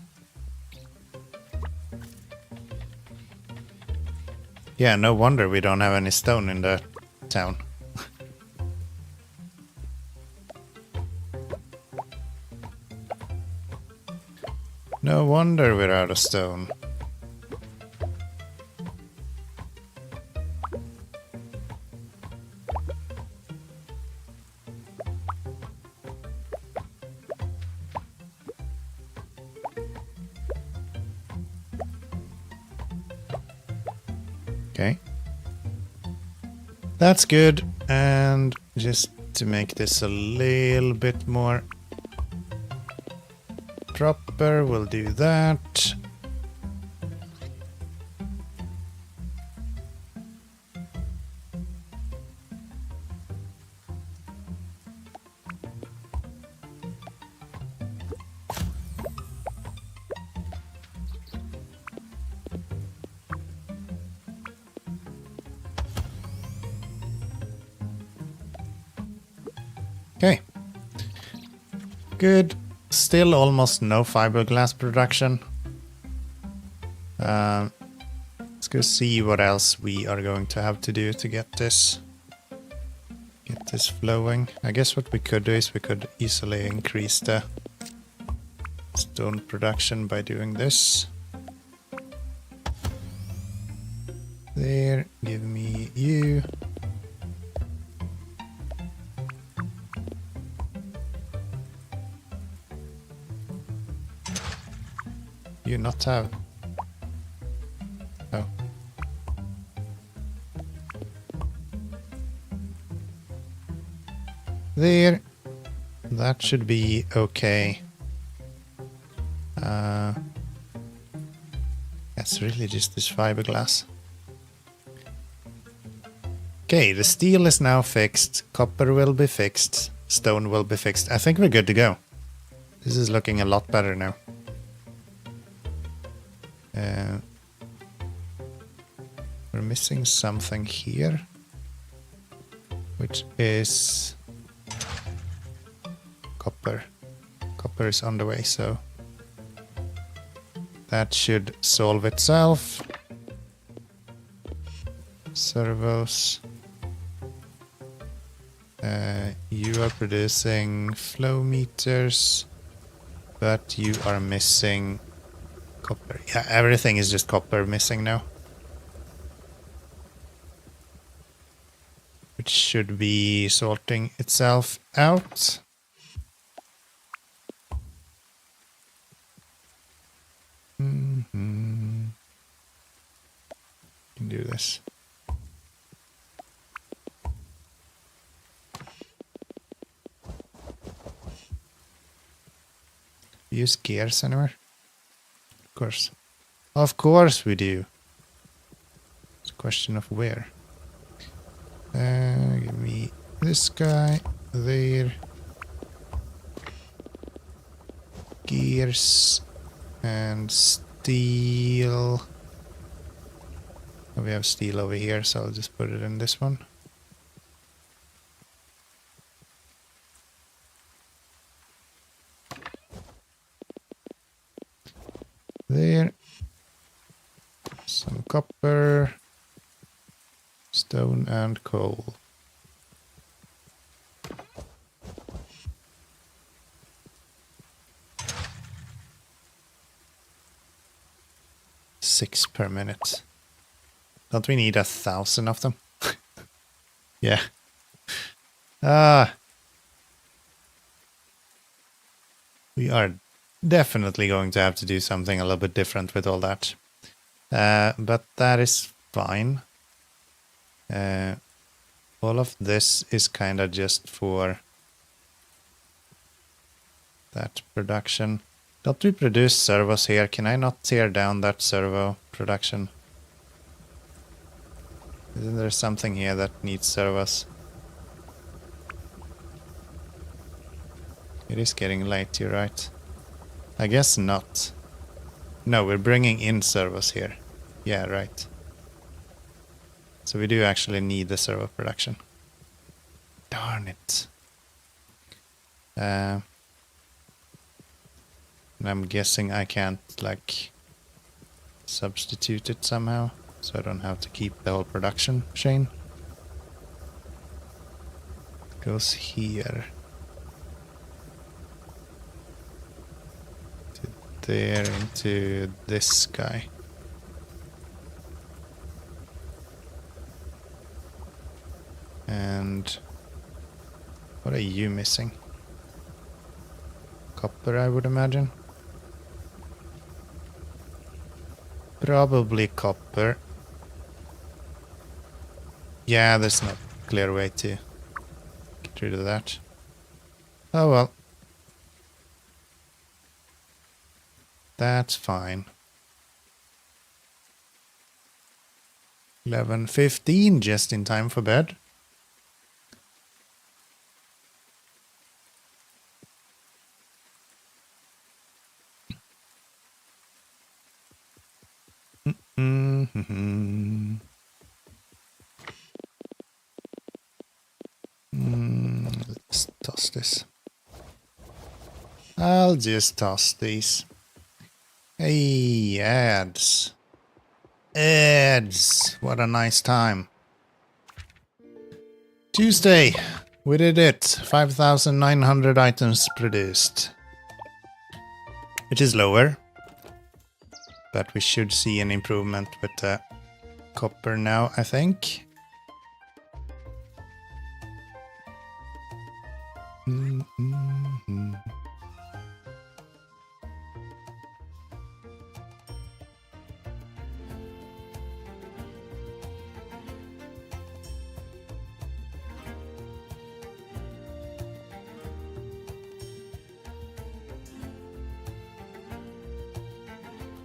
Yeah, no wonder we don't have any stone in the town. No wonder we're out of stone. Okay. That's good. And just to make this a little bit more proper, we'll do that. Okay. Good. Still almost no fiberglass production. Let's go see what else we are going to have to do to get this flowing. I guess what we could do is we could easily increase the stone production by doing this. There, give me you. You not have. Oh. There. That should be okay. That's really just this fiberglass. Okay, the steel is now fixed. Copper will be fixed. Stone will be fixed. I think we're good to go. This is looking a lot better now. We're missing something here, which is copper. Copper is on the way, so that should solve itself. Servos. You are producing flow meters, but you are missing copper. Yeah, everything is just copper missing now. Which should be sorting itself out. Can do this. Use gears anywhere? Of course. Of course we do. It's a question of where. Give me this guy there. Gears and steel. Oh, we have steel over here, so I'll just put it in this one. There. Some copper, stone and coal. Six per minute. Don't we need 1,000 of them? Yeah. We are definitely going to have to do something a little bit different with all that. But that is fine. All of this is kind of just for that production. Don't we produce servos here? Can I not tear down that servo production? Isn't there something here that needs servos? It is getting late, you're right. I guess not. No, we're bringing in servos here. Yeah, right. So we do actually need the servo production. Darn it. And I'm guessing I can't, like, substitute it somehow, so I don't have to keep the whole production chain. It goes here. To there, into this guy. And what are you missing? Copper, I would imagine. Probably copper. Yeah, there's no clear way to get rid of that. Oh well. That's fine. 11:15, just in time for bed. Let's toss this. I'll just toss these. Hey, ads. Ads. What a nice time. Tuesday. We did it. 5,900 items produced. Which is lower. But we should see an improvement with the copper now, I think.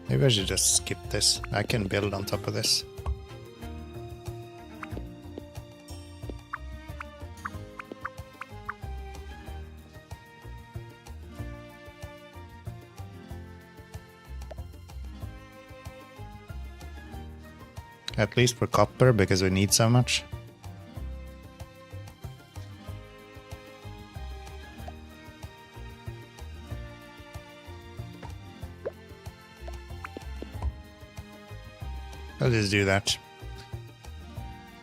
Maybe I should just skip this. I can build on top of this. At least for copper, because we need so much. I'll just do that.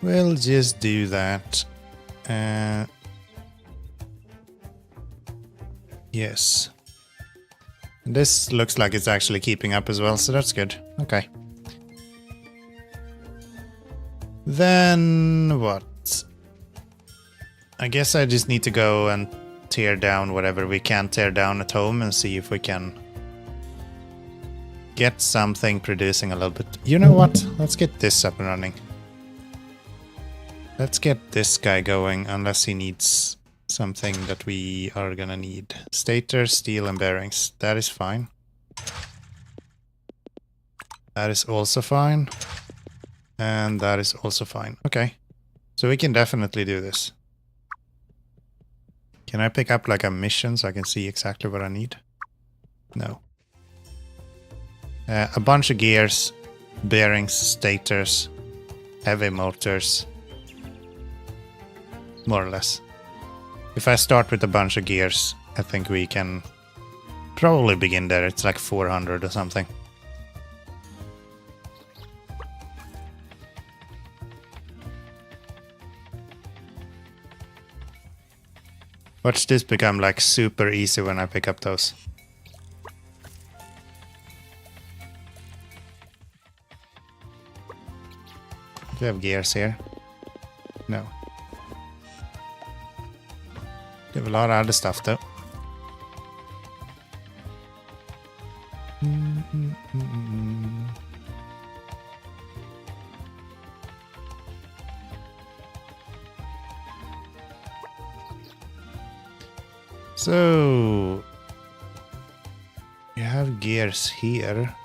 We'll just do that. Yes. And this looks like it's actually keeping up as well, so that's good. Okay. Then what? I guess I just need to go and tear down whatever we can tear down at home and see if we can get something producing a little bit. You know what? Let's get this up and running. Let's get this guy going, unless he needs something that we are gonna need. Stator, steel, and bearings. That is fine. That is also fine. And that is also fine. Okay. So we can definitely do this. Can I pick up like a mission so I can see exactly what I need? No. A bunch of gears, bearings, stators, heavy motors. More or less. If I start with a bunch of gears, I think we can probably begin there. It's like 400 or something. Watch this become like super easy when I pick up those. Do we have gears here? No. We have a lot of other stuff though. So we have gears here.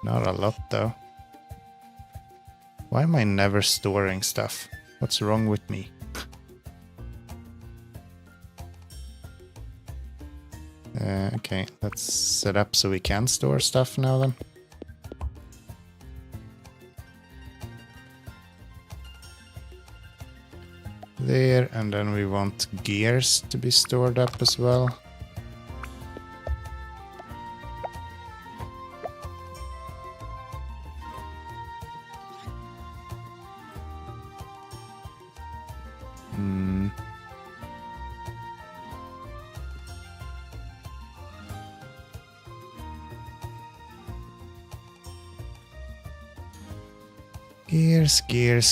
Not a lot though. Why am I never storing stuff? What's wrong with me? Okay, let's set up so we can store stuff now then. There, and then we want gears to be stored up as well.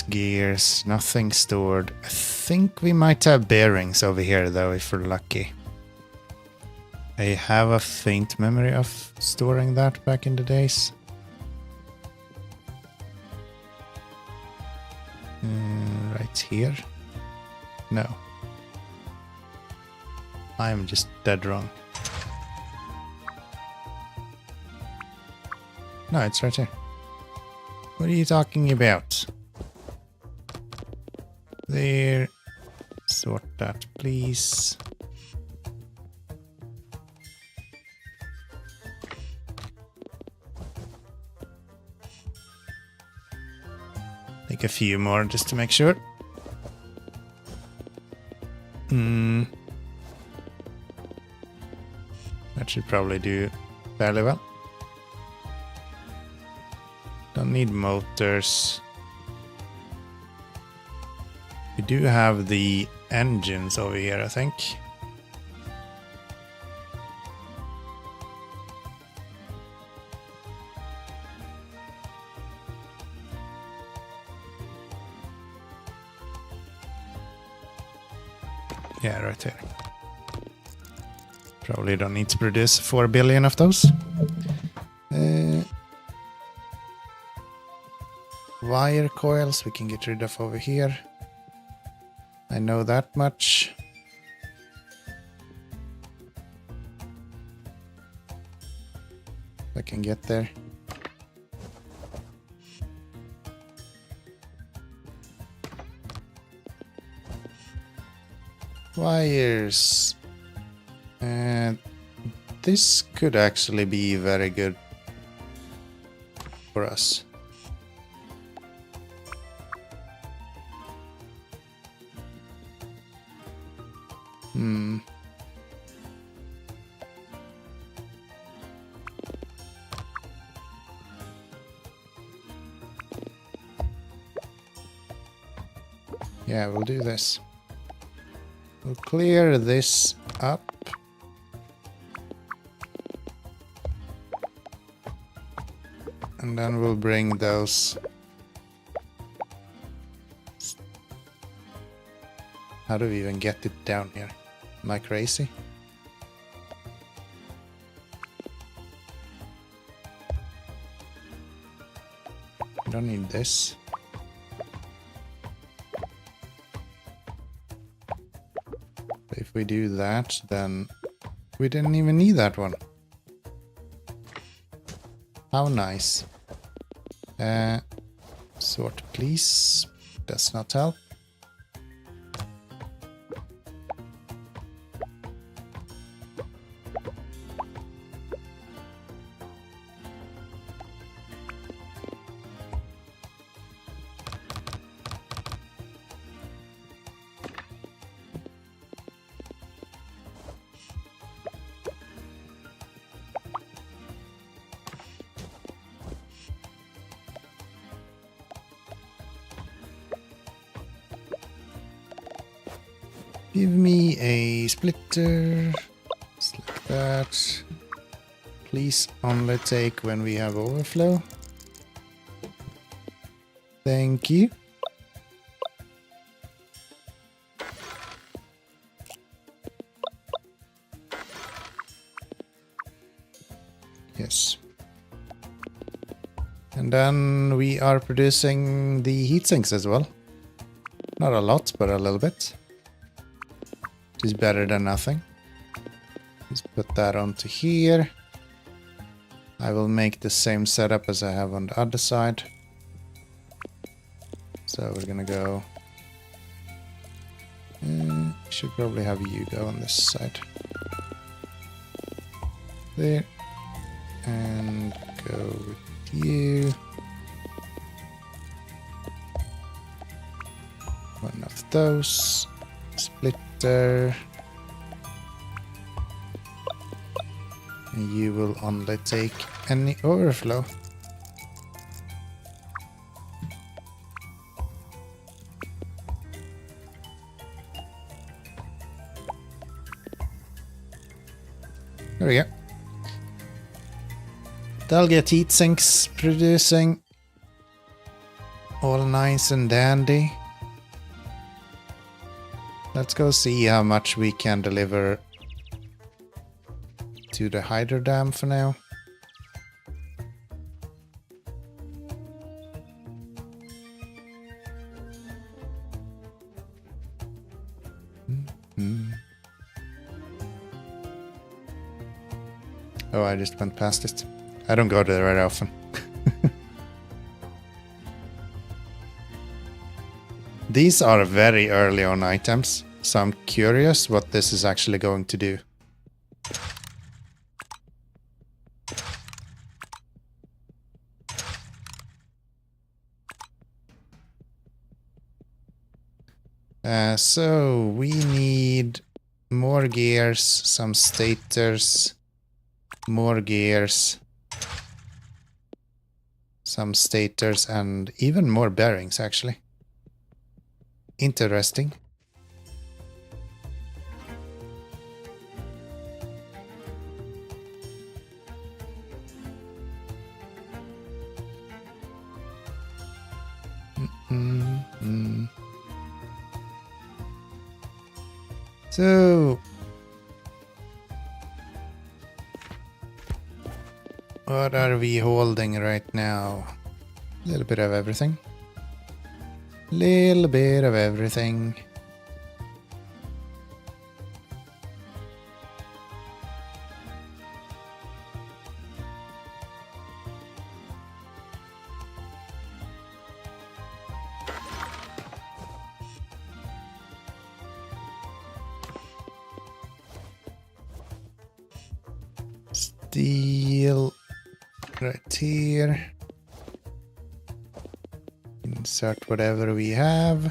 Gears. Nothing stored. I think we might have bearings over here though, if we're lucky. I have a faint memory of storing that back in the days. Right here? No. I'm just dead wrong. No, it's right here. What are you talking about? There. Sort that, please. Take a few more just to make sure. That should probably do fairly well. Don't need motors. We do have the engines over here, I think. Yeah, right here. Probably don't need to produce 4 billion of those. Wire coils we can get rid of over here. I know that much. If I can get there. Wires. And this could actually be very good for us. Yeah, we'll do this. We'll clear this up. And then we'll bring those. How do we even get it down here? Am I crazy? I don't need this. If we do that, then we didn't even need that one. How nice. Sort, please. Does not help. Give me a splitter, just like that. Please only take when we have overflow. Thank you. Yes. And then we are producing the heat sinks as well. Not a lot, but a little bit. Which is better than nothing. Let's put that onto here. I will make the same setup as I have on the other side. So we're gonna go... should probably have you go on this side. There. And go with you. One of those. Splitter. And you will only take any overflow. There we go. They'll get heat sinks producing. All nice and dandy. Let's go see how much we can deliver to the hydro dam for now. Oh, I just went past it. I don't go there very often. These are very early on items, so I'm curious what this is actually going to do. So we need more gears, some stators, more gears, some stators, and even more bearings actually. Interesting. So, what are we holding right now? A little bit of everything. Little bit of everything. Steel right here. Insert whatever we have.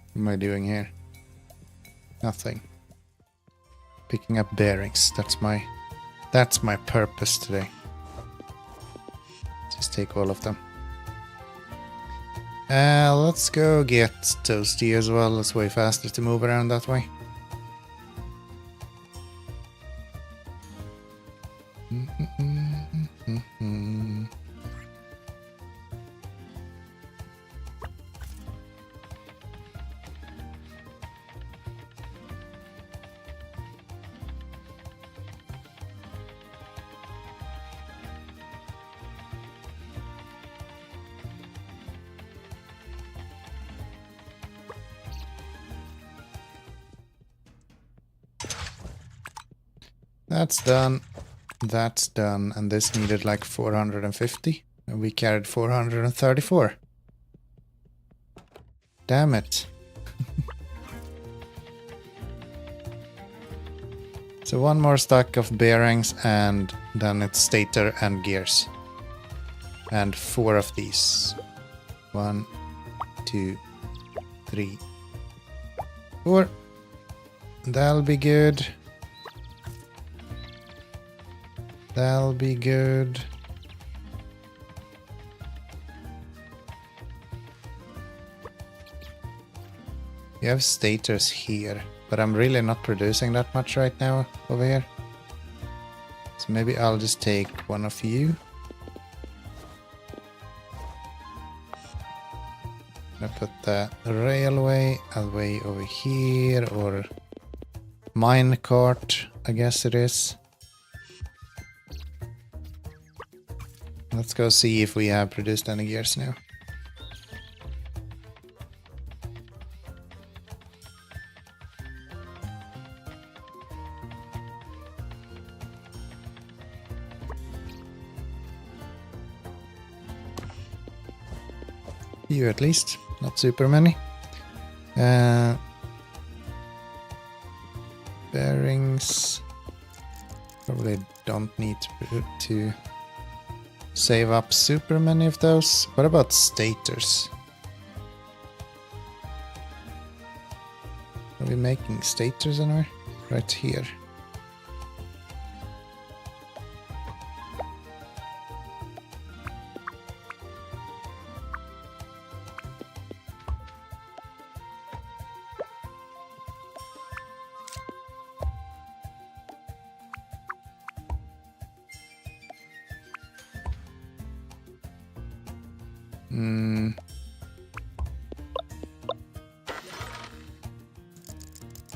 What am I doing here? Nothing. Picking up bearings. That's my purpose today. Just take all of them. Let's go get Toasty as well. It's way faster to move around that way. That's done. That's done. And this needed like 450. And we carried 434. Damn it. So one more stack of bearings and then it's stator and gears. And 4 of these. 1, 2, 3, 4. That'll be good. That'll be good. We have stators here, but I'm really not producing that much right now over here. So maybe I'll just take one of you. I put the railway away over here, or Mine cart, I guess it is. Let's go see if we have produced any gears now. Few at least, not super many. Bearings. Probably don't need to save up super many of those. What about stators? Are we making stators anywhere? Right here.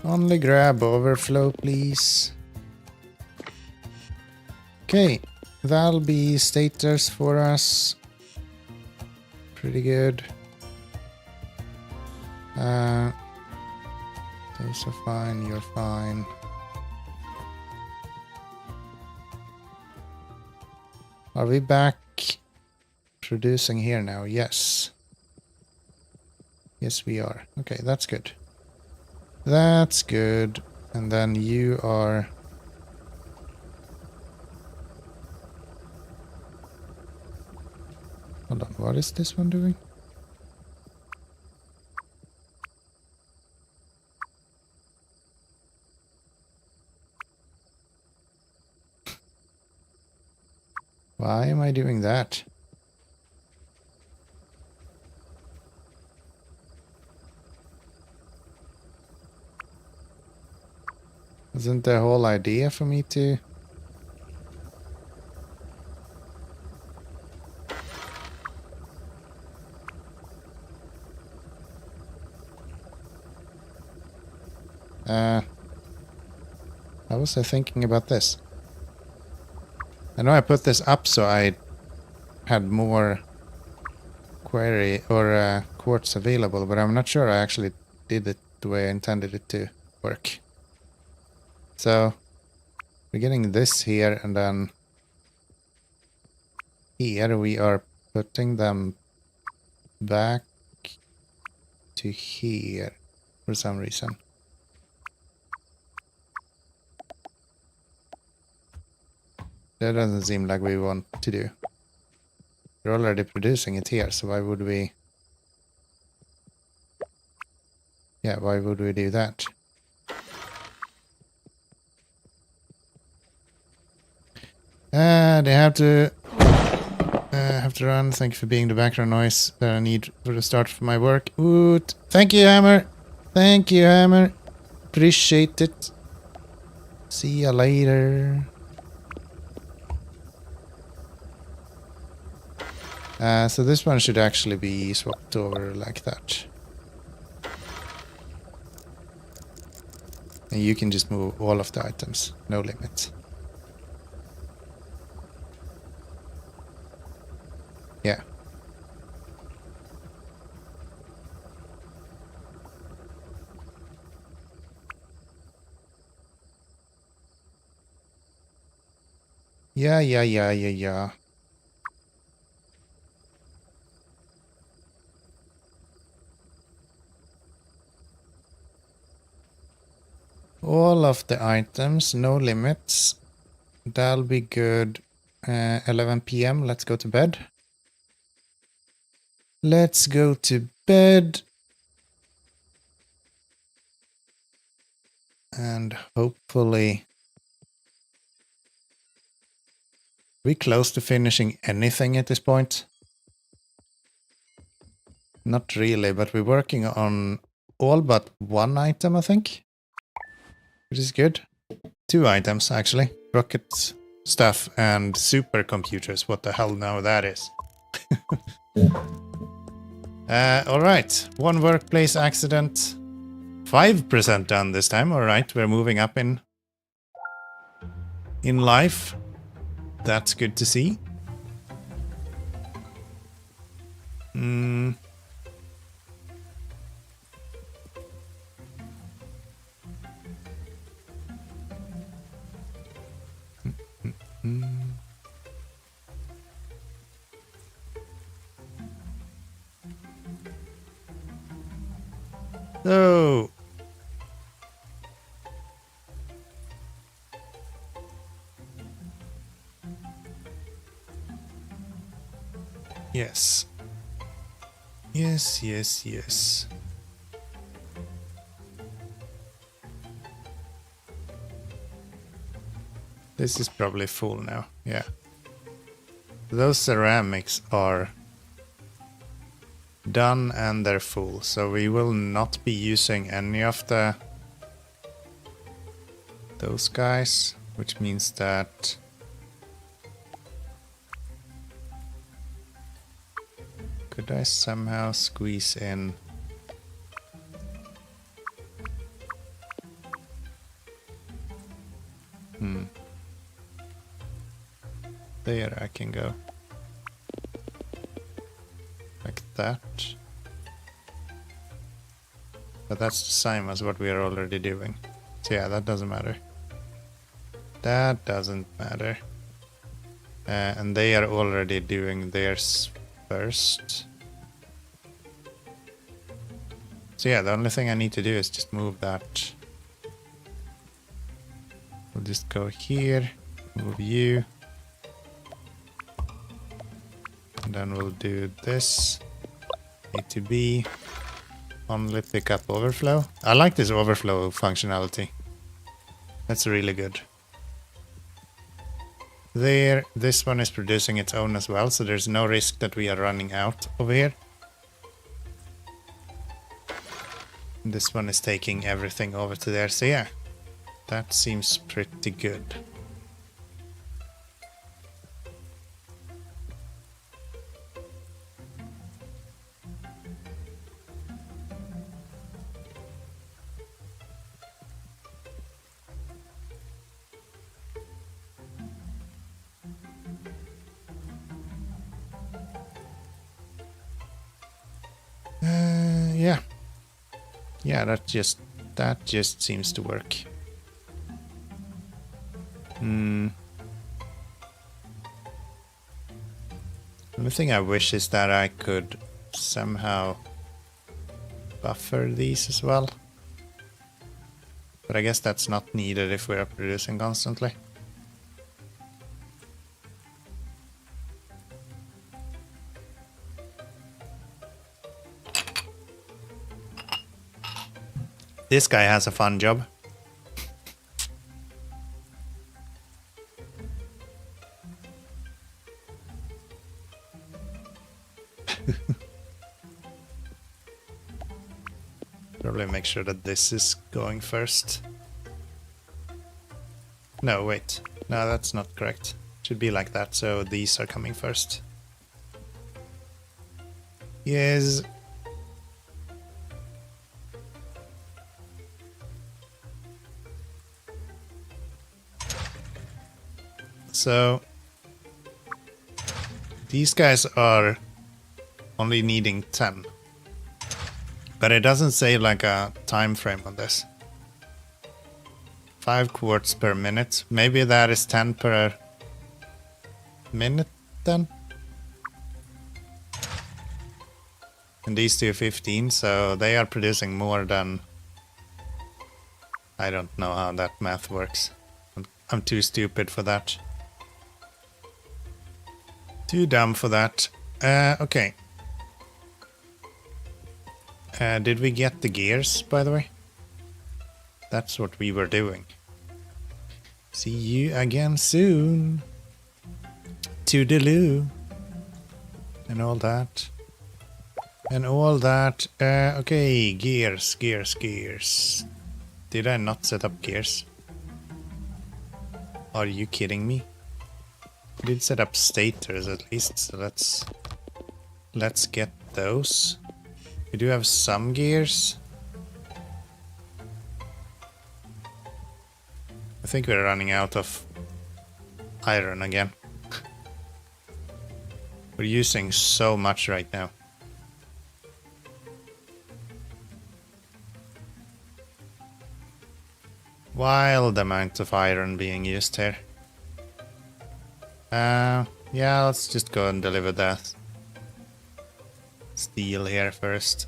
Only grab overflow, please. Okay, that'll be stators for us. Pretty good. Those are fine, you're fine. Are we back producing here now? Yes. Yes, we are. Okay, that's good. That's good. And then you are... Hold on, what is this one doing? Why am I doing that? Isn't the whole idea for me to... How was I thinking about this? I know I put this up so I had more query or quartz available, but I'm not sure I actually did it the way I intended it to work. So we're getting this here, and then here we are putting them back to here for some reason. That doesn't seem like we want to do. We're already producing it here, so why would we... Yeah, why would we do that? They have to run. Thank you for being the background noise that I need for the start of my work. Ooh, thank you, Hammer. Thank you, Hammer. Appreciate it. See ya later. So this one should actually be swapped over like that. And you can just move all of the items, no limit. Yeah. Yeah. All of the items, no limits. That'll be good. 11 p.m. Let's go to bed. Let's go to bed. And hopefully... Are we close to finishing anything at this point? Not really, but we're working on all but one item, I think. Which is good. 2 items, actually. Rocket stuff and supercomputers. What the hell now that is. Alright. 1 workplace accident. 5% done this time. All right, we're moving up in life. That's good to see. Oh. Yes. Yes, yes, yes. This is probably full now. Yeah. Those ceramics are done and they're full, so we will not be using any of those guys, which means that could I somehow squeeze in there? I can go like that. But that's the same as what we are already doing. So yeah, that doesn't matter. That doesn't matter. And they are already doing theirs first. So yeah, the only thing I need to do is just move that. We'll just go here, move you. And then we'll do this. A to B. Only pick up overflow. I like this overflow functionality. That's really good. There, this one is producing its own as well, so there's no risk that we are running out over here. This one is taking everything over to there, so yeah, that seems pretty good. Yeah. Yeah, that just seems to work. The only thing I wish is that I could somehow buffer these as well. But I guess that's not needed if we're producing constantly. This guy has a fun job. Probably make sure that this is going first. No, wait. No, that's not correct. Should be like that, so these are coming first. Yes. So these guys are only needing 10. But it doesn't say like a time frame on this. 5 quartz per minute. Maybe that is 10 per minute then? And these two 15, so they are producing more than... I don't know how that math works. I'm too stupid for that. Too dumb for that. Okay. Did we get the gears, by the way? That's what we were doing. See you again soon. Toodaloo. And all that. And all that. Okay, gears. Did I not set up gears? Are you kidding me? I did set up stators at least, so let's get those. We do have some gears. I think we're running out of iron again. We're using so much right now. Wild amount of iron being used here. Yeah, let's just go and deliver that steel here first.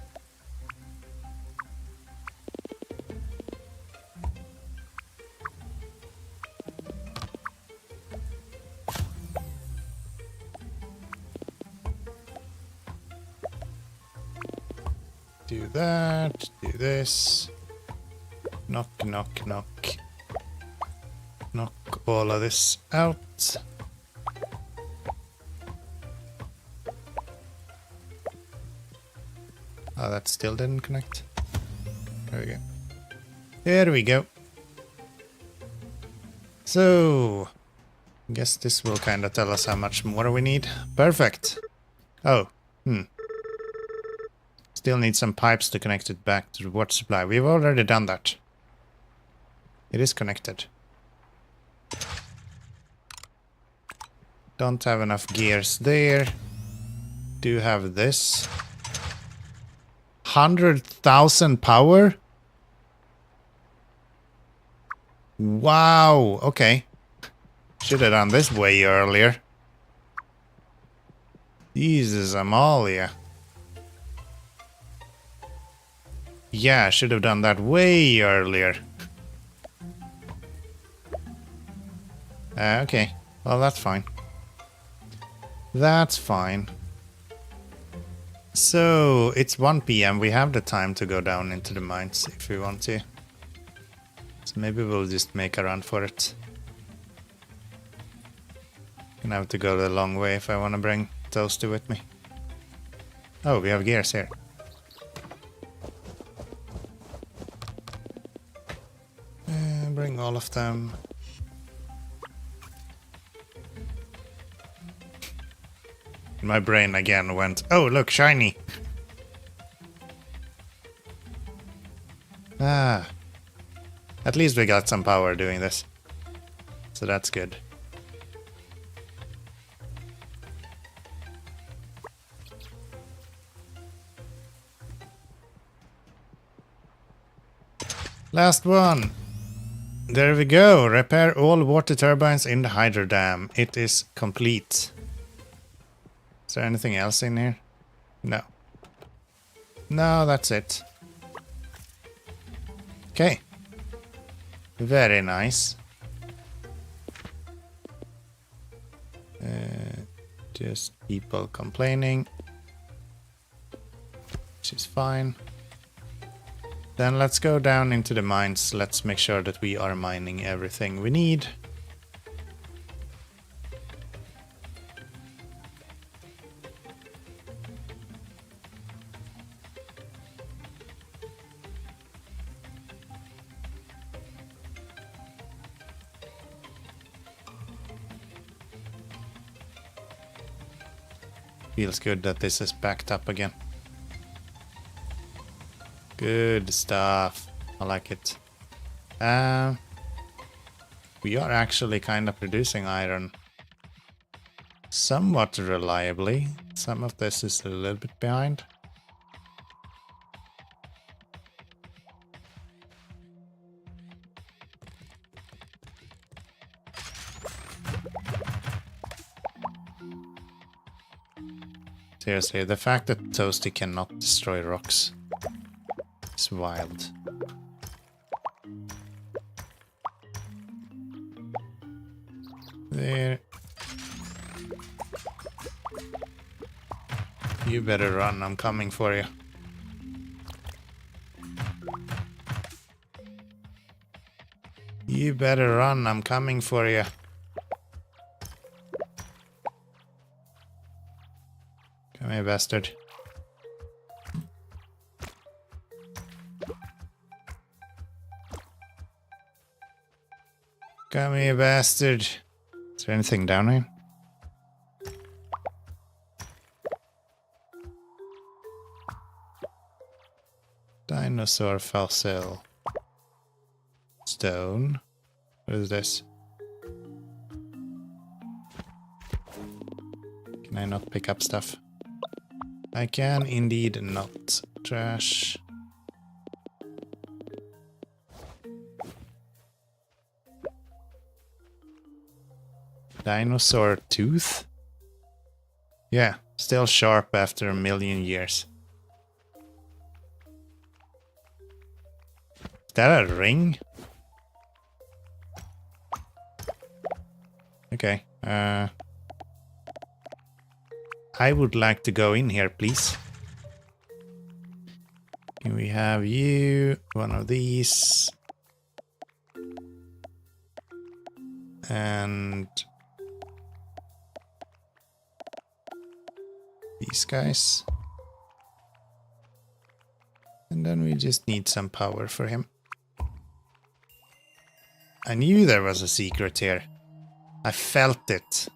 Do that, do this. Knock, knock, knock. Knock all of this out. Oh, that still didn't connect. There we go. There we go. So, I guess this will kind of tell us how much more we need. Perfect. Oh, Still need some pipes to connect it back to the water supply. We've already done that. It is connected. Don't have enough gears there. Do have this. 100,000 power? Wow, okay. Should have done this way earlier. Jesus, Amalia. Yeah, I should have done that way earlier. Okay, well that's fine. That's fine. So, it's 1 PM. We have the time to go down into the mines if we want to. So maybe we'll just make a run for it. Gonna have to go the long way if I want to bring Toasty with me. Oh, we have gears here. Bring all of them. My brain again went, oh look, shiny. Ah. At least we got some power doing this. So that's good. Last one. There we go. Repair all water turbines in the hydro dam. It is complete. Is there anything else in here? No. No, that's it. Okay. Very nice. Just people complaining. Which is fine. Then let's go down into the mines. Let's make sure that we are mining everything we need. Feels good that this is backed up again. Good stuff. I like it. We are actually kind of producing iron somewhat reliably. Some of this is a little bit behind. Seriously, the fact that Toasty cannot destroy rocks is wild. There. You better run, I'm coming for you. You better run, I'm coming for you. Come here, bastard. Come here, bastard. Is there anything down here? Dinosaur fossil. Stone. What is this? Can I not pick up stuff? I can indeed not. Trash. Dinosaur tooth? Yeah, still sharp after 1,000,000 years. Is that a ring? Okay. I would like to go in here, please. Can we have you? One of these. And these guys. And then we just need some power for him. I knew there was a secret here. I felt it.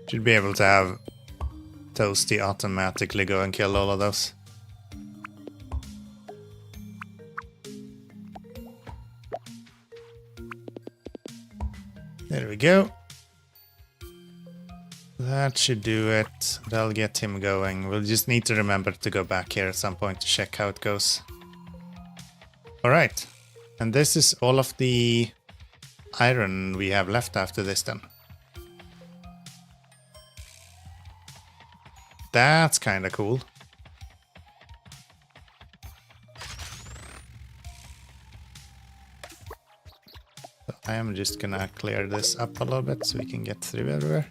Should be able to have Toasty automatically go and kill all of those. There we go. That should do it. That'll get him going. We'll just need to remember to go back here at some point to check how it goes. Alright. And this is all of the iron we have left after this then. That's kind of cool. So I am just gonna clear this up a little bit so we can get through everywhere.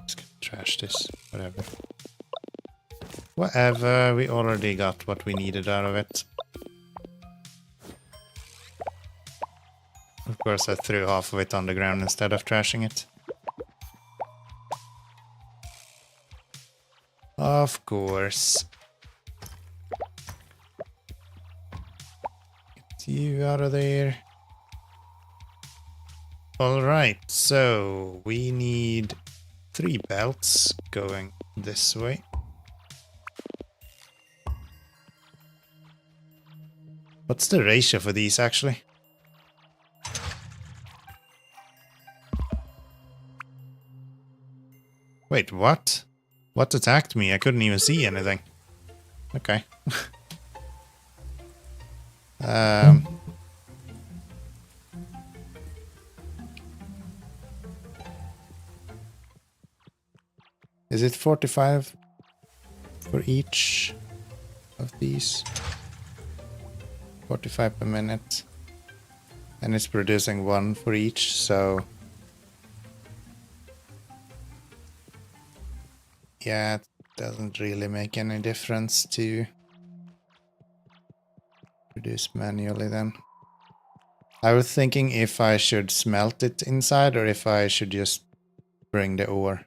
Just gonna trash this, whatever. Whatever, we already got what we needed out of it. Of course, I threw half of it on the ground instead of trashing it. Of course. Get you out of there. Alright, so we need 3 belts going this way. What's the ratio for these actually? Wait, what? What attacked me? I couldn't even see anything. Okay. Is it 45 for each of these? 45 per minute. And it's producing 1 for each, so... yeah, it doesn't really make any difference to produce manually then. I was thinking if I should smelt it inside or if I should just bring the ore.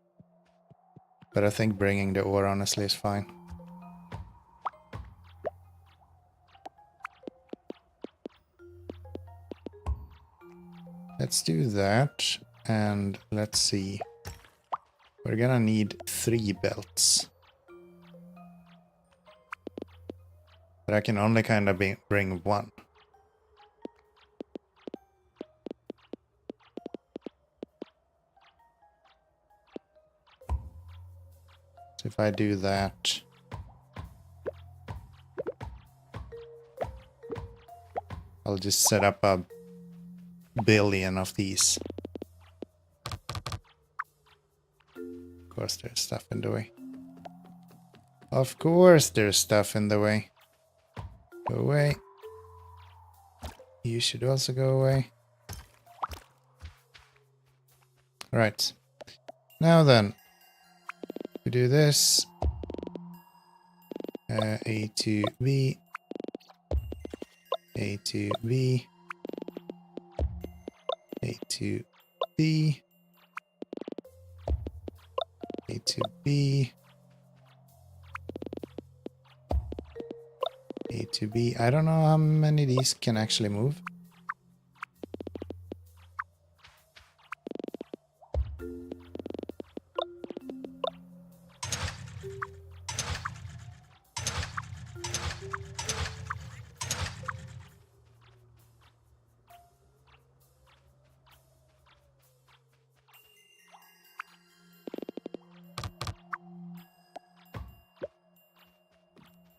But I think bringing the ore honestly is fine. Let's do that, and let's see. We're gonna need 3 belts. But I can only kind of bring 1. So if I do that... I'll just set up a billion of these. Of course there's stuff in the way. Of course there's stuff in the way. Go away. You should also go away. Right. Now then, we do this. A to B. A to B. A to B. A to B. A to B. I don't know how many of these can actually move.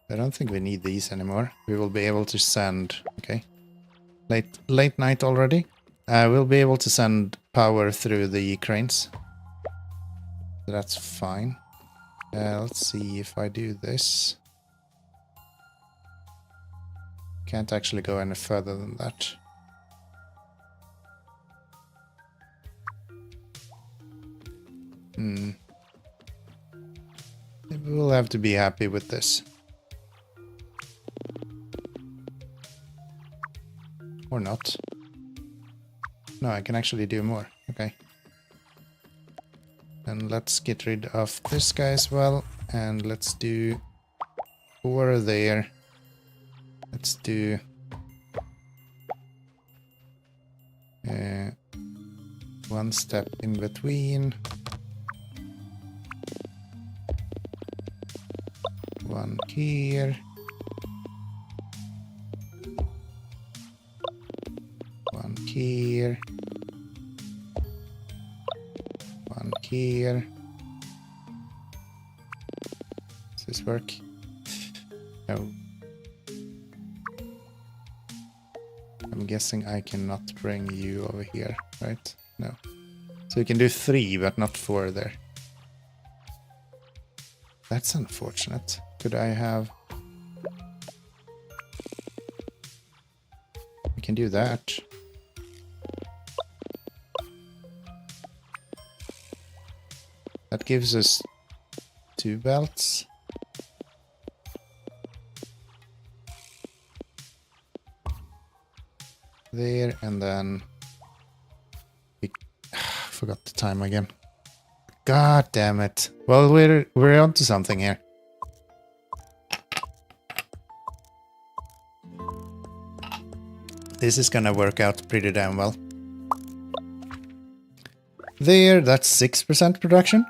I don't think we need these anymore. We will be able to send... Okay. Late night already. We'll be able to send power through the cranes. So that's fine. Let's see if I do this. Can't actually go any further than that. We'll have to be happy with this. Or not. No, I can actually do more. Okay. And let's get rid of this guy as well. And let's do 4 there. Let's do... 1 step in between. 1 here. 1 here. 1 here. Does this work? No. I'm guessing I cannot bring you over here, right? No. So you can do 3, but not 4 there. That's unfortunate. Could I have... We can do that. That gives us 2 belts. There, and then... forgot the time again. God damn it. Well, we're onto something here. This is gonna work out pretty damn well. There, that's 6% production.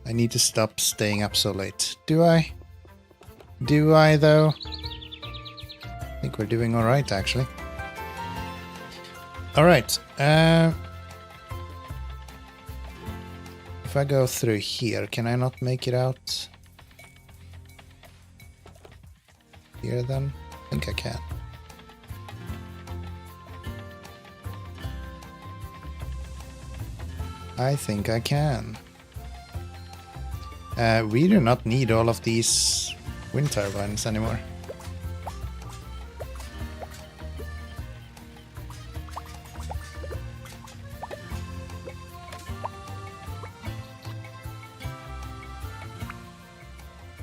I need to stop staying up so late. Do I? Do I, though? I think we're doing alright, actually. Alright. If I go through here, can I not make it out? Here, then? I think I can. I think I can. We do not need all of these wind turbines anymore.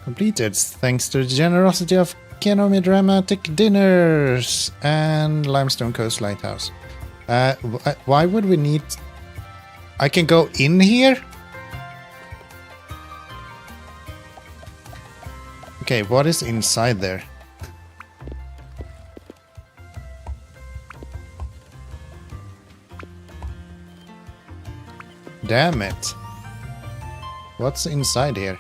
Completed thanks to the generosity of Keanomy Dramatic Dinners and Limestone Coast Lighthouse. Why would we need... I can go in here? Okay, what is inside there? Damn it. What's inside here?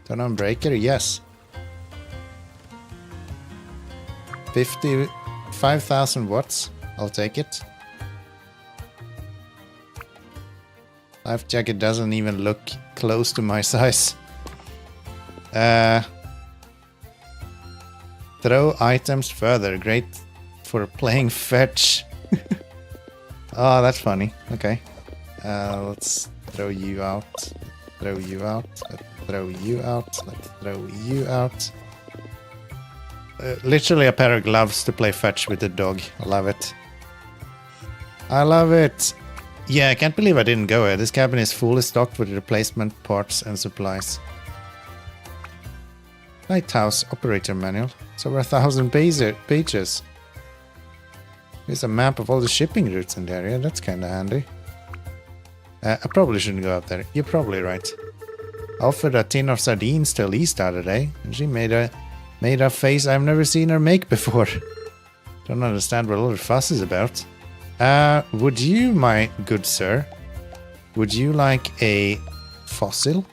Turn on breaker? Yes. 55,000 watts. I'll take it. Life jacket doesn't even look close to my size. Throw items further. Great for playing fetch. Oh, that's funny. Okay. Let's throw you out. Throw you out. Let's throw you out. Let's throw you out. literally a pair of gloves to play fetch with the dog. I love it. I love it. Yeah, I can't believe I didn't go here. This cabin is fully stocked with replacement parts and supplies. Lighthouse operator manual. It's over 1,000 pages. There's a map of all the shipping routes in the area. That's kind of handy. I probably shouldn't go up there. You're probably right. I offered a tin of sardines to Lisa today, and she made a face I've never seen her make before. Don't understand what all the fuss is about. Would you, my good sir, would you like a fossil?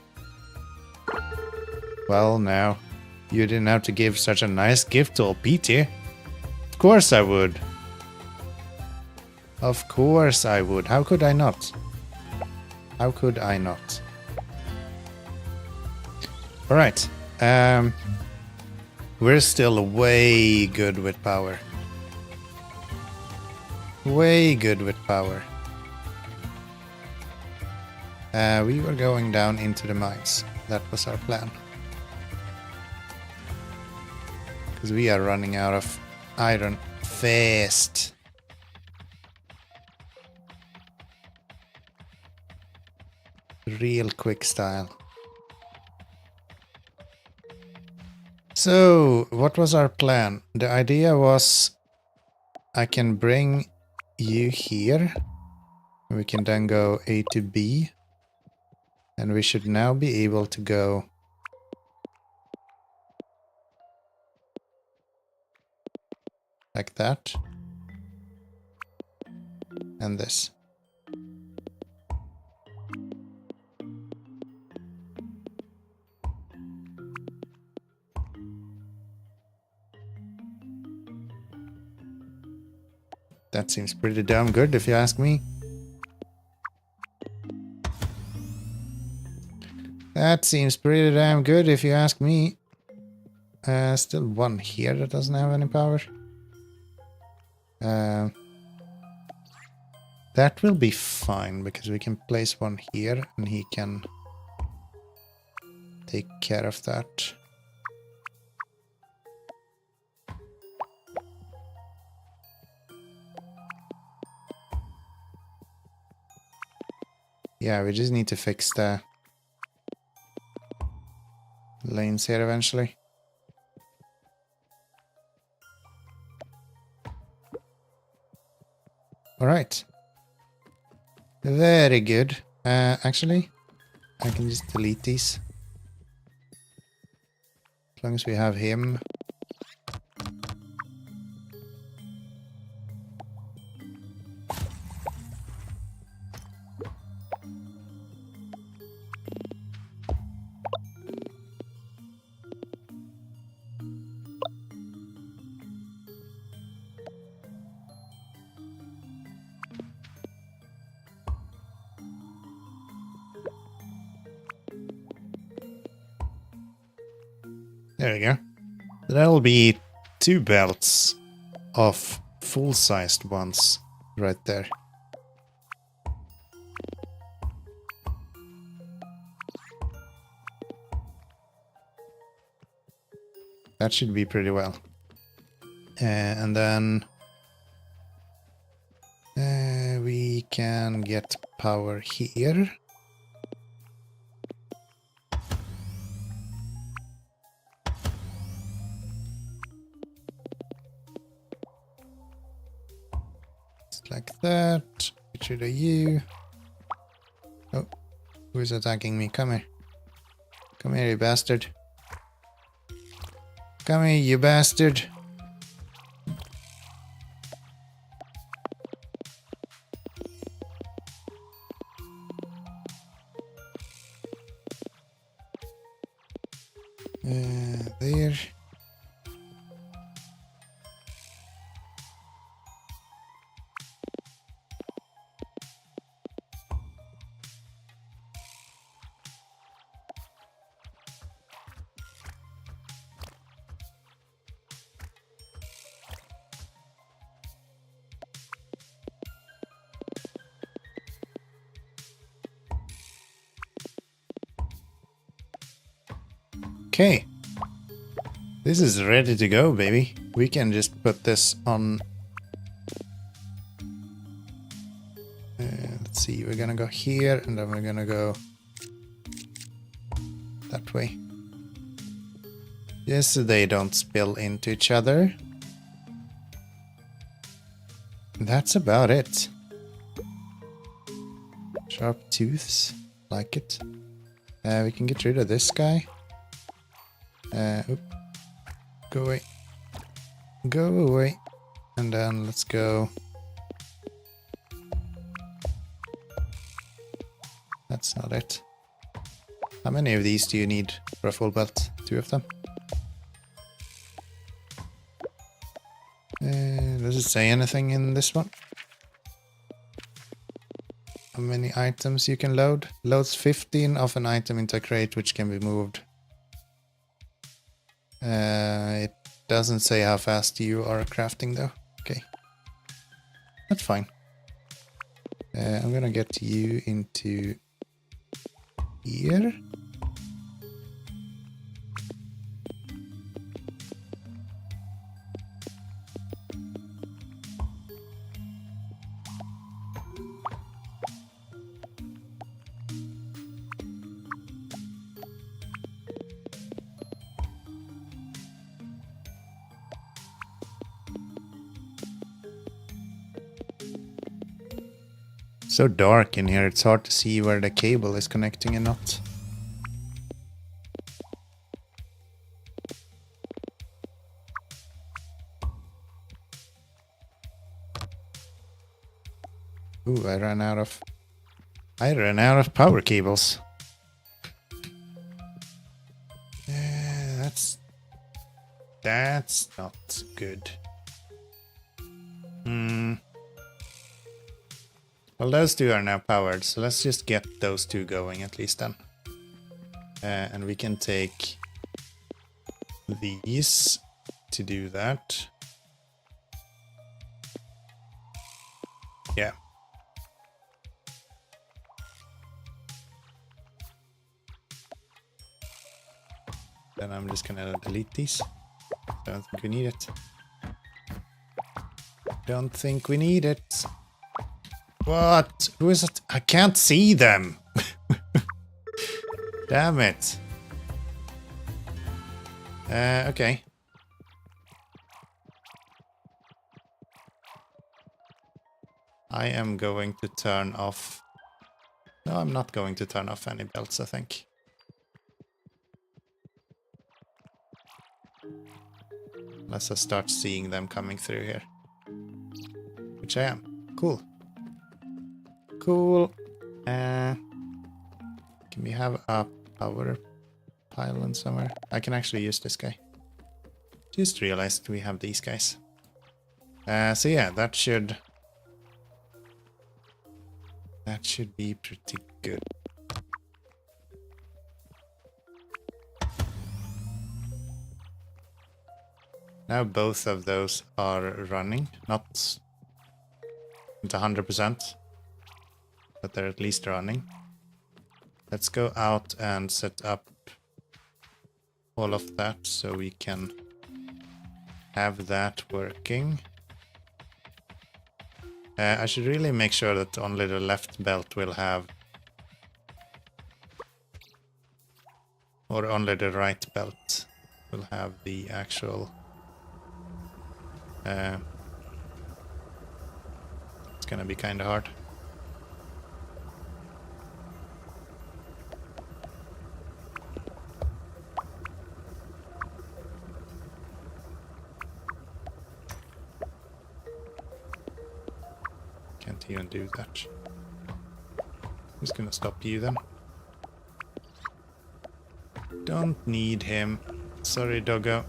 Well, now, you didn't have to give such a nice gift to old Petey. Of course I would. Of course I would. How could I not? How could I not? Alright. We're still way good with power. Way good with power. We were going down into the mines. That was our plan. Because we are running out of iron fast. Real quick style. So, what was our plan? The idea was I can bring you here. We can then go A to B. And we should now be able to go like that. And this. That seems pretty damn good if you ask me. That seems pretty damn good if you ask me. Still one here that doesn't have any power. That will be fine because we can place one here and he can take care of that. Yeah, we just need to fix the lanes here eventually. Alright. Very good. Actually, I can just delete these. As long as we have him. There we go. That'll be 2 belts of full-sized ones right there. That should be pretty well. And then we can get power here. Like that. Get rid of you. Oh, who is attacking me? Come here. Come here, you bastard. Come here, you bastard. There. Okay. This is ready to go, baby. We can just put this on. Let's see, we're gonna go here and then we're gonna go that way. Just so they don't spill into each other. That's about it. Sharp tooths, like it. We can get rid of this guy. Oop. Go away. Go away. And then let's go. That's not it. How many of these do you need for a full belt? 2 of them? Does it say anything in this one? How many items you can load? Loads 15 of an item into a crate which can be moved. It doesn't say how fast you are crafting though. Okay. That's fine. I'm gonna get you into here. So dark in here, it's hard to see where the cable is connecting and not. Ooh, I ran out of power cables. That's not good. Well, those 2 are now powered, so let's just get those 2 going at least then. And we can take these to do that. Yeah. Then I'm just gonna delete these. Don't think we need it. Don't think we need it. What? Who is it? I can't see them. Damn it. Okay. I am going to turn off... No, I'm not going to turn off any belts, I think. Unless I start seeing them coming through here. Which I am. Cool. Cool. Can we have a power pylon somewhere? I can actually use this guy. Just realized we have these guys. So yeah, that should be pretty good. Now both of those are running, not at 100%, but they're at least running. Let's go out and set up all of that so we can have that working. I should really make sure that only the left belt will have, or only the right belt will have the actual... it's gonna be kind of hard. Can't even do that. Who's gonna stop you then? Don't need him. Sorry, doggo.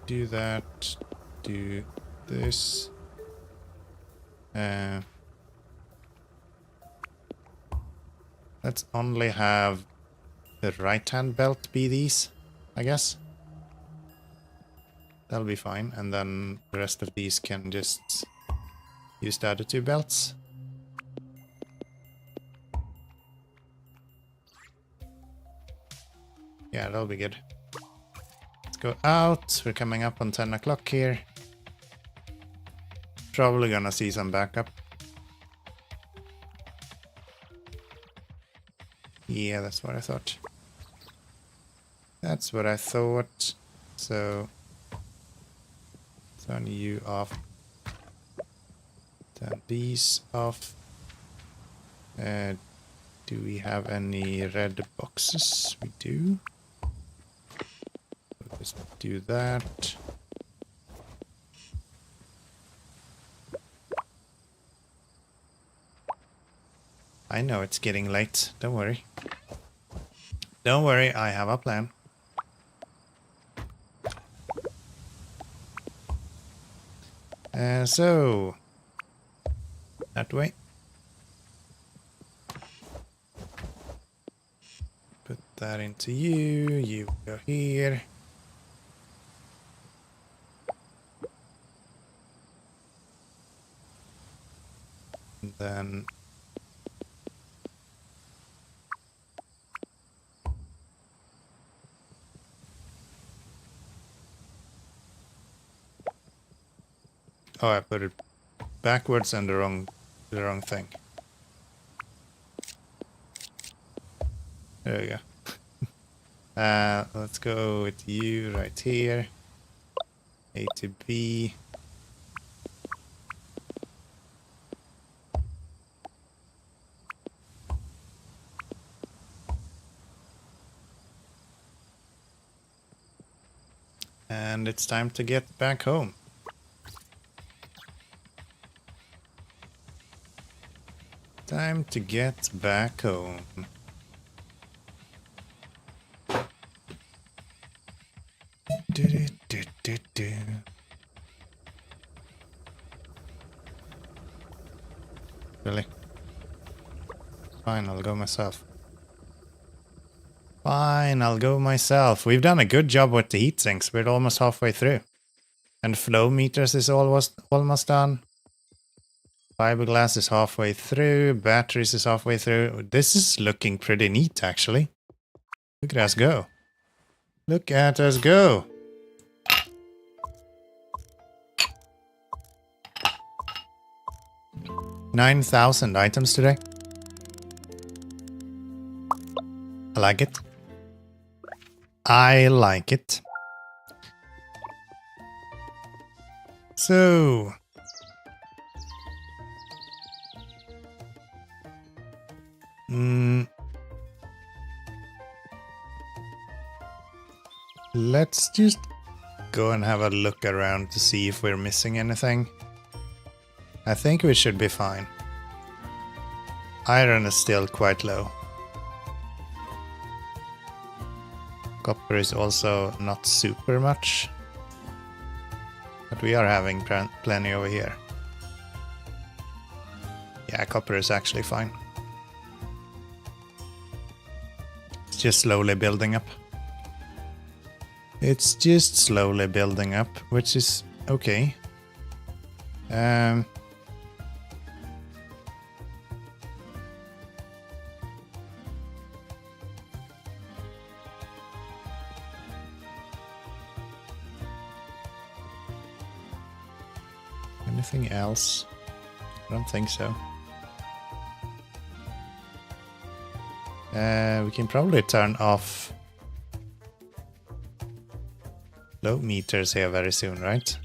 Do that. Do this. Let's only have the right-hand belt be these, I guess. That'll be fine, and then the rest of these can just use the other 2 belts. Yeah, that'll be good. let's go out. We're coming up on 10 o'clock here. Probably gonna see some backup. Yeah, that's what I thought. That's what I thought. So turn you off. Turn these off. Do we have any red boxes? We do. We'll just do that. I know it's getting late. Don't worry. Don't worry, I have a plan. So that way. Put that into you. You go here. And then oh, I put it backwards and the wrong thing. There we go. Let's go with you right here. A to B. And it's time to get back home. Time to get back home. Really? Fine, I'll go myself. Fine, I'll go myself. We've done a good job with the heat sinks. We're almost halfway through. And flow meters is almost done. Fiberglass is halfway through. Batteries is halfway through. This is looking pretty neat, actually. Look at us go. Look at us go. $9,000 items today. I like it. I like it. So let's just go and have a look around to see if we're missing anything. I think we should be fine. Iron is still quite low. Copper is also not super much. But we are having plenty over here. Yeah, copper is actually fine. It's just slowly building up. It's just slowly building up, which is okay. Anything else? I don't think so. We can probably turn off low meters here very soon, right?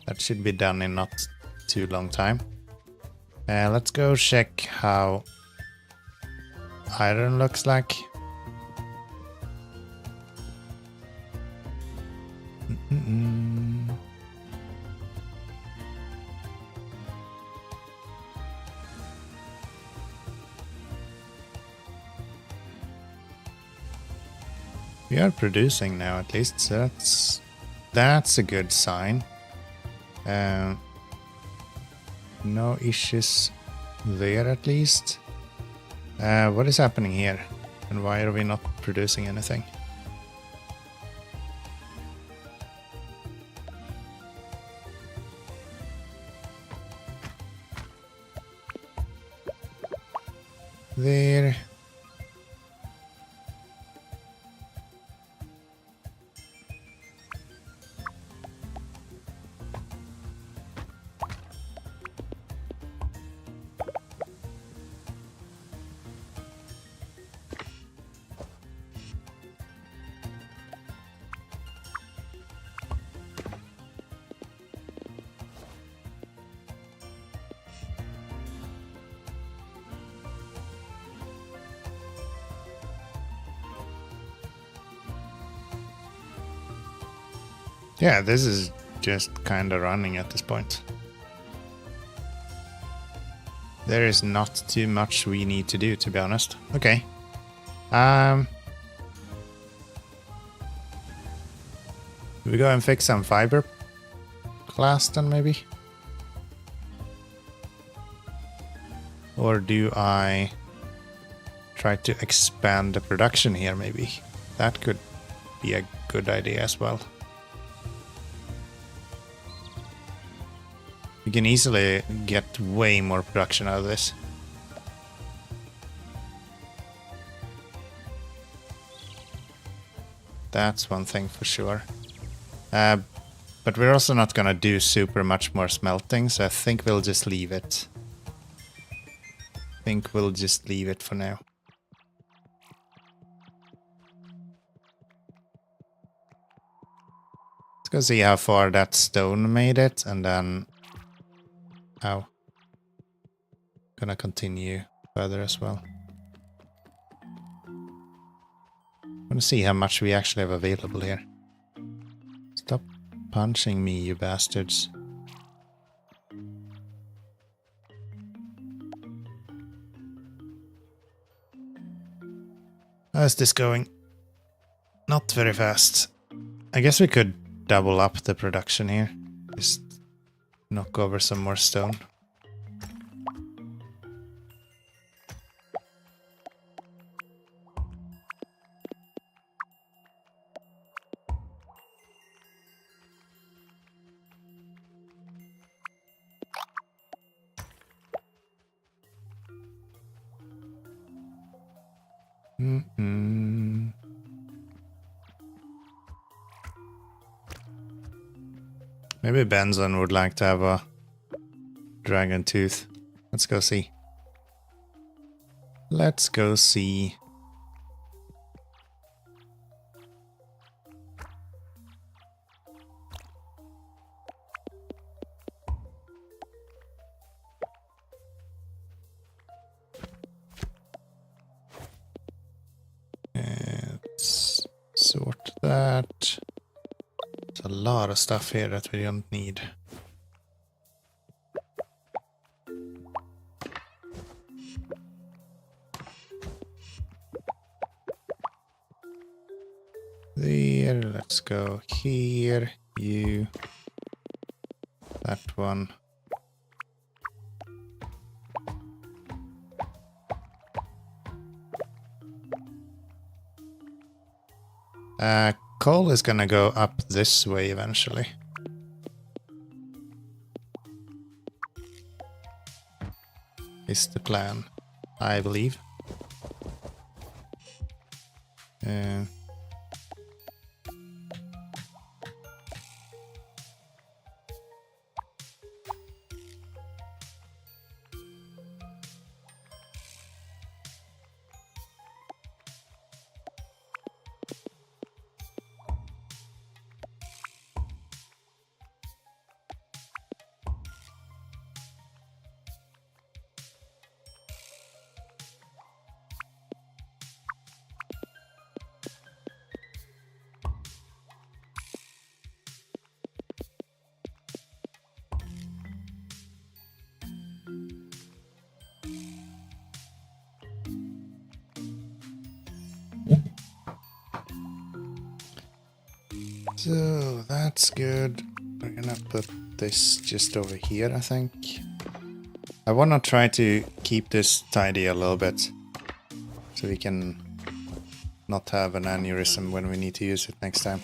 That should be done in not too long time. Let's go check how iron looks like. We are producing now, at least, so that's a good sign. No issues there, at least. What is happening here? And why are we not producing anything? There. Yeah, this is just kind of running at this point. There is not too much we need to do, to be honest. Okay. Do we go and fix some fiber glass then, maybe? Or do I try to expand the production here, maybe? That could be a good idea as well. We can easily get way more production out of this. That's one thing for sure. But we're also not gonna do super much more smelting, so I think we'll just leave it. For now. Let's go see how far that stone made it, and then... Oh. Gonna continue further as well. Wanna see how much we actually have available here. Stop punching me, you bastards. How's this going? Not very fast. I guess we could double up the production here. Just knock over some more stone. Maybe Benson would like to have a dragon tooth. Let's go see. Let's go see. Let's sort that. There's a lot of stuff here that we don't need. There, let's go here, you, that one. Coal is gonna go up this way eventually. Is the plan, I believe. So that's good. We're gonna put this just over here, I think. I wanna try to keep this tidy a little bit so we can not have an aneurysm when we need to use it next time.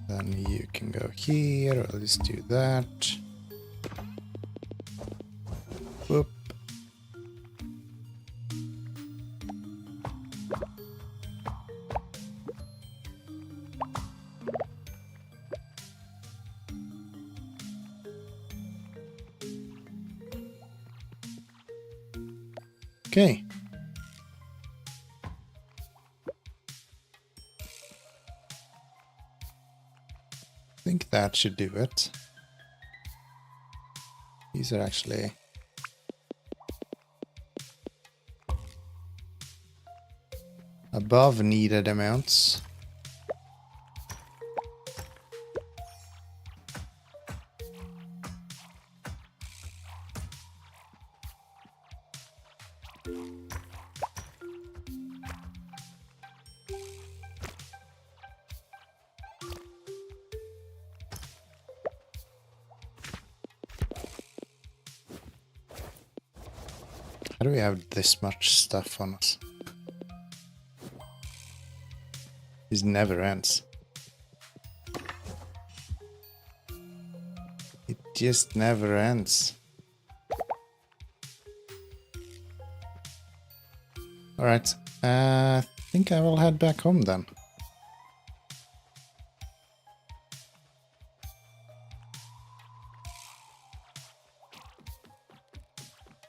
Then you can go here, I'll just do that. Whoop. Okay. I think that should do it. These are actually above needed amounts. How do we have this much stuff on us? This never ends. It just never ends. Alright, I think I will head back home then.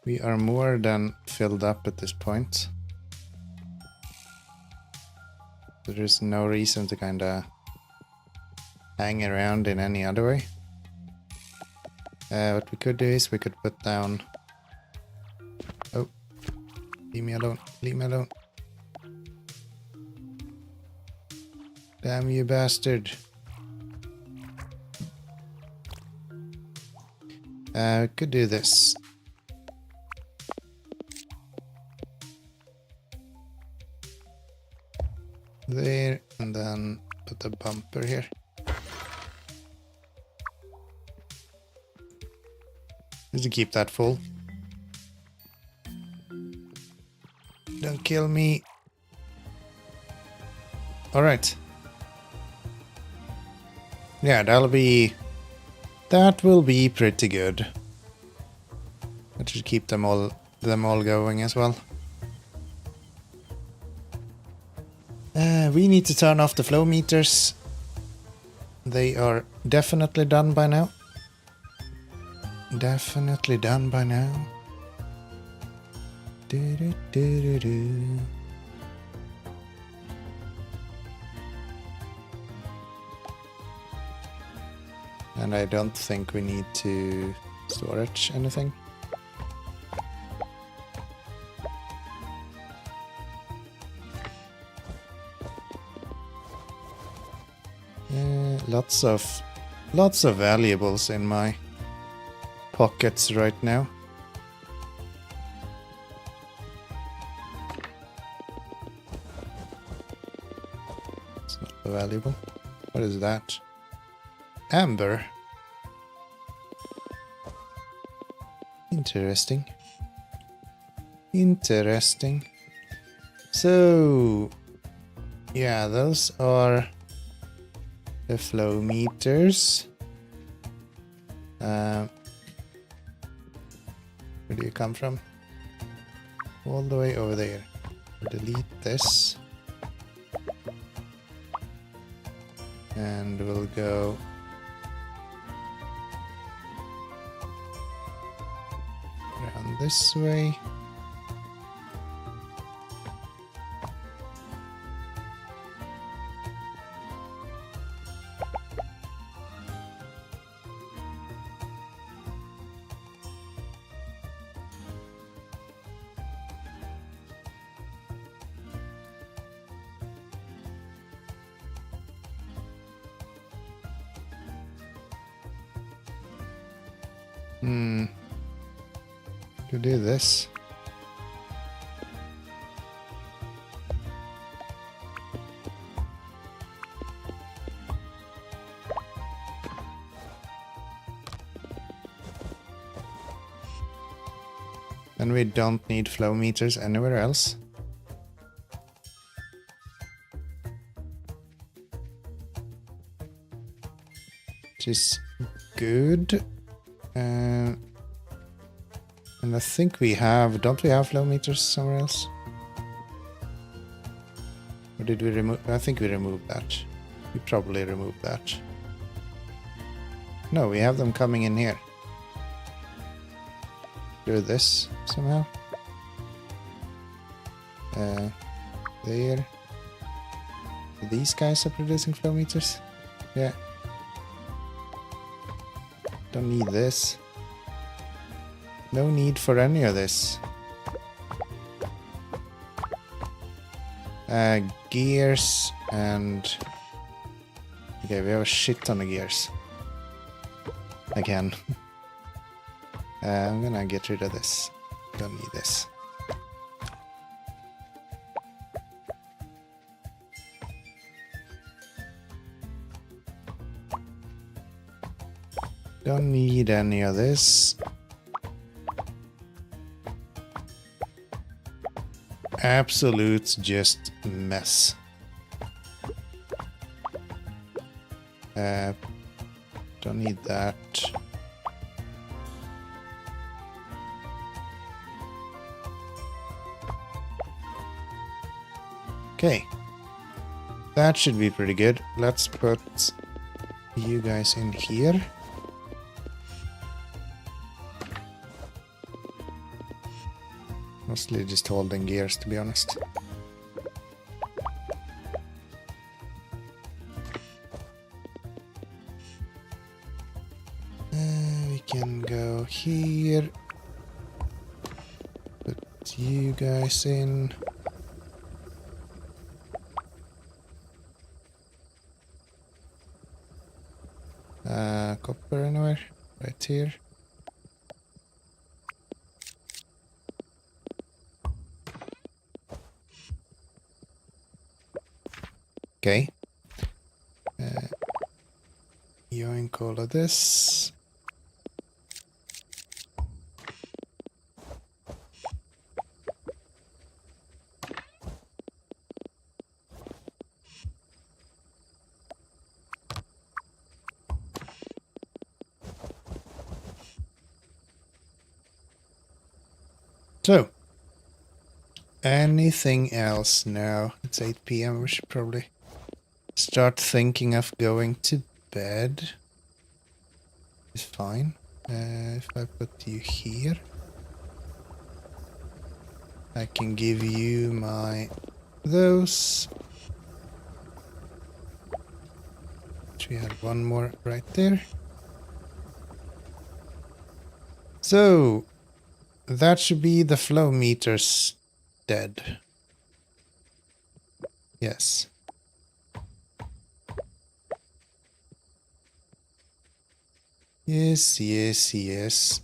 We are more than filled up at this point. There is no reason to kinda hang around in any other way. What we could do is we could put down... Oh, leave me alone, leave me alone. Damn you bastard. We could do this. There, and then put a bumper here. Just to keep that full. Don't kill me. Alright. Yeah, that will be pretty good. I should keep them all going as well. We need to turn off the flow meters. They are definitely done by now. Definitely done by now. And I don't think we need to storage anything. Lots of valuables in my pockets right now. It's not valuable. What is that? Amber. Interesting. Interesting. So, yeah, those are the flow meters. Where do you come from? All the way over there. Delete this. And we'll go around this way. To do this. And we don't need flow meters anywhere else. Which is good. And I think we have... Don't we have flow meters somewhere else? Or did we remove... I think we removed that. We probably removed that. No, we have them coming in here. Do this somehow. There. These guys are producing flow meters. Yeah. Don't need this. No need for any of this. Gears and... Okay, we have a shit ton of gears. Again. I'm gonna get rid of this. Don't need this. Don't need any of this. Absolute just mess. Don't need that. Okay. That should be pretty good. Let's put you guys in here. Mostly just holding gears, to be honest. We can go here. Put you guys in. Copper anywhere? Right here. Okay. Yoink all of this. So, anything else now? It's 8 p.m. We should probably start thinking of going to bed. It's fine. If I put you here, I can give you my those. We had one more right there. So that should be the flow meters dead. Yes. Yes, yes, yes.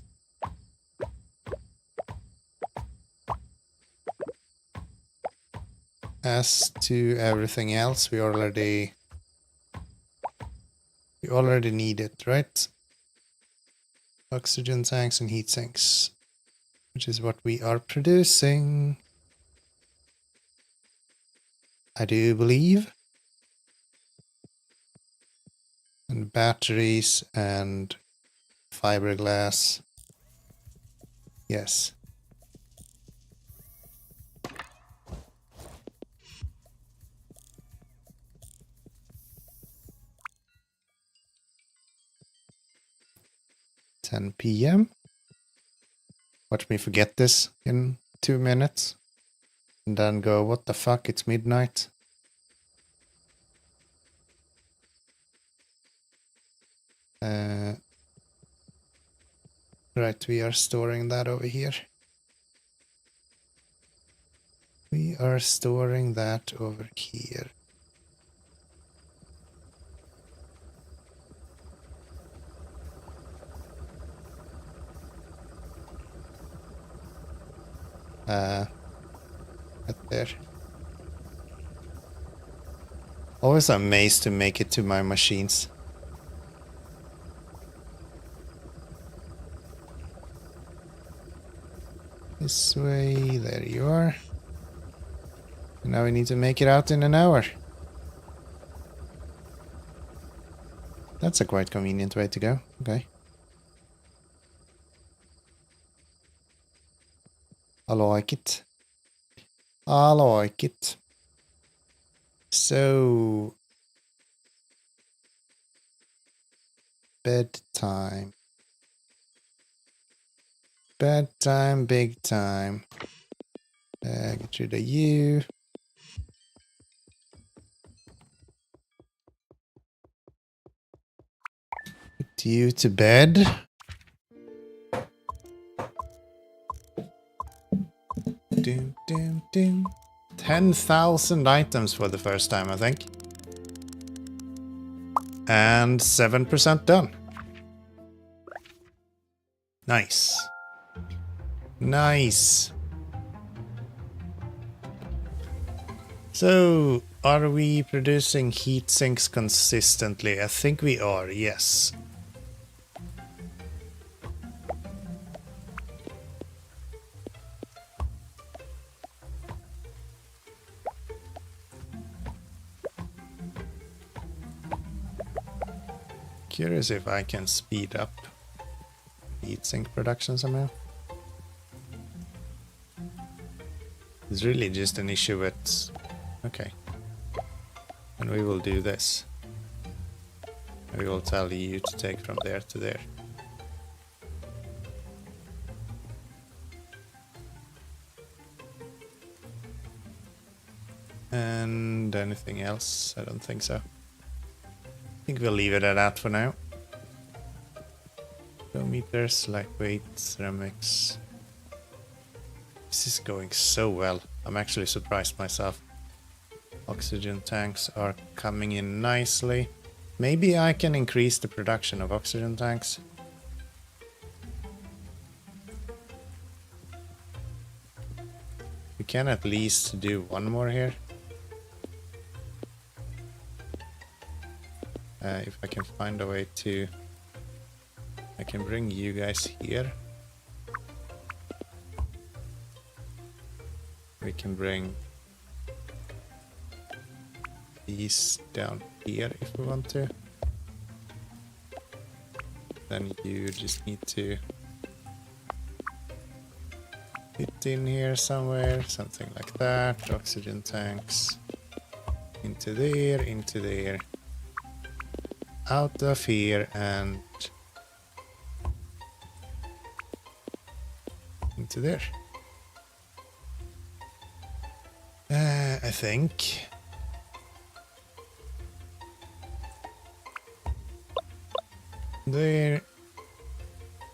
As to everything else, we already need it, right? Oxygen tanks and heat sinks, which is what we are producing, I do believe. And batteries and fiberglass. Yes. $10 p.m. Watch me forget this in 2 minutes. And then go, what the fuck, it's midnight. Right, we are storing that over here. We are storing that over here. Right there. Always amazed to make it to my machines. This way, there you are. And now we need to make it out in an hour. That's a quite convenient way to go. Okay. I like it. I like it. So, bedtime. Bedtime, big time. Get rid of you. Put you to bed. Doom, doom, doom. 10,000 items for the first time, I think. And 7% done. Nice. Nice. So, are we producing heat sinks consistently? I think we are, yes. Curious if I can speed up heatsink production somehow. It's really just an issue with... Okay. And we will do this. We will tell you to take from there to there. And anything else? I don't think so. I think we'll leave it at that for now. Flow meters, lightweight, ceramics. This is going so well. I'm actually surprised myself. Oxygen tanks are coming in nicely. Maybe I can increase the production of oxygen tanks. We can at least do one more here. If I can find a way to... I can bring you guys here. We can bring these down here if we want to. Then you just need to fit in here somewhere, something like that. Oxygen tanks into there, out of here and into there. I think. There.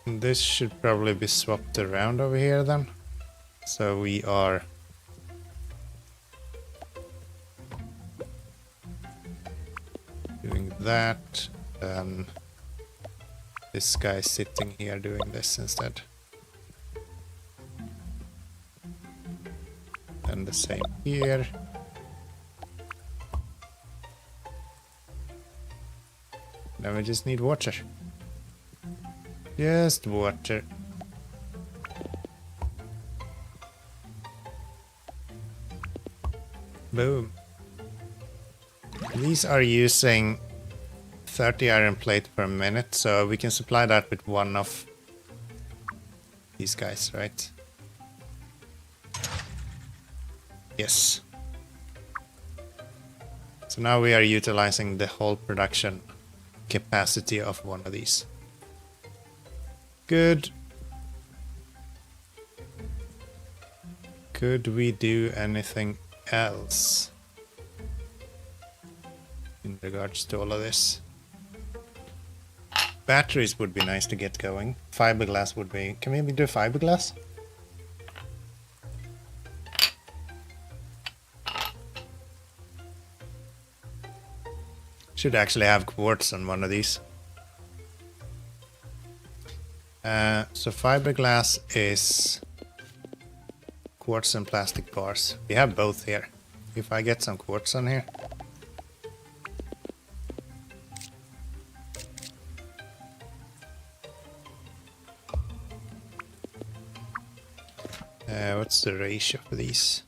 This should probably be swapped around over here then. So we are doing that. This guy sitting here doing this instead. And the same here. Now we just need water. Just water. Boom. These are using 30 iron plate per minute, so we can supply that with one of these guys, right? Yes. So now we are utilizing the whole production capacity of one of these. Good. Could we do anything else in regards to all of this? Batteries would be nice to get going. Fiberglass would be... Can we do fiberglass? Should actually have quartz on one of these. So fiberglass is quartz and plastic bars. We have both here. If I get some quartz on here. What's the ratio for these?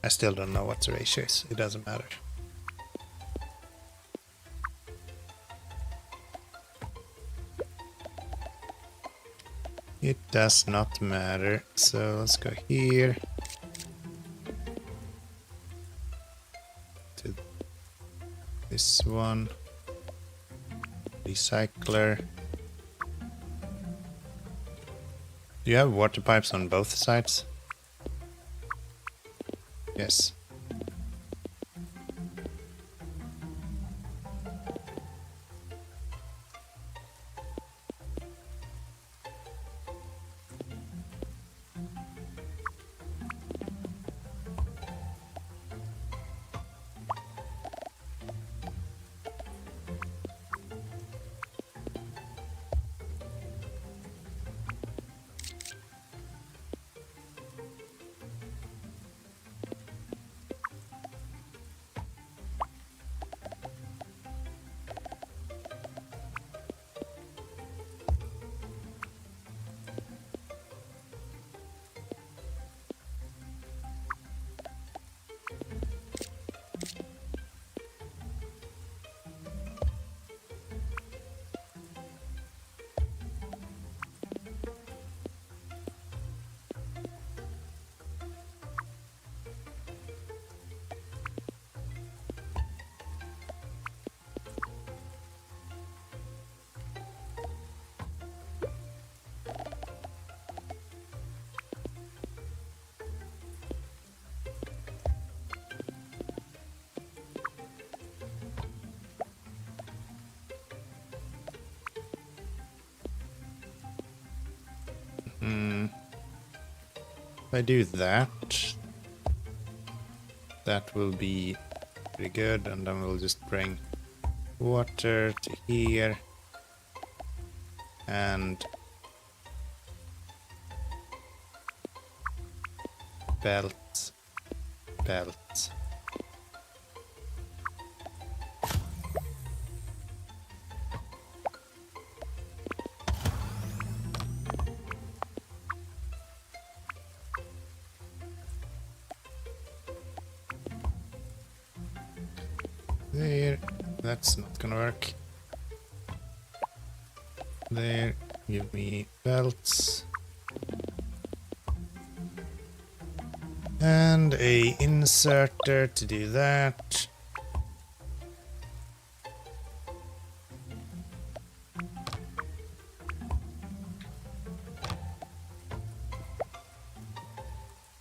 I still don't know what the ratio is. It doesn't matter. It does not matter. So let's go here. To this one. Recycler. Do you have water pipes on both sides? Yes. If I do that, that will be pretty good, and then we'll just bring water to here and belt. There, that's not gonna work. There, give me belts. And a inserter to do that.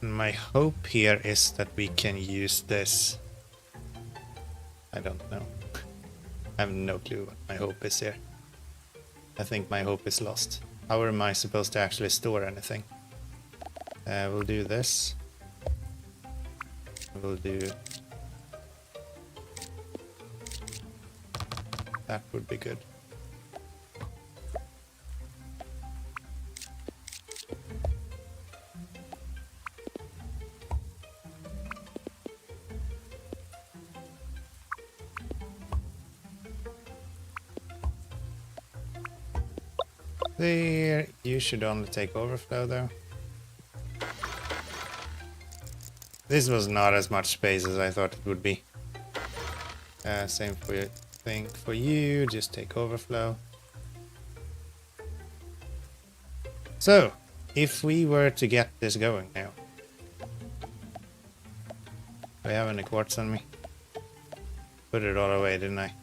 And my hope here is that we can use this. I don't know. I have no clue what my hope is here. I think my hope is lost. How am I supposed to actually store anything? We'll do this. We'll do... That would be good. There, you should only take overflow though. This was not as much space as I thought it would be. Same for you. Thing for you, just take overflow. So, if we were to get this going now. Do I have any quartz on me? Put it all away, didn't I?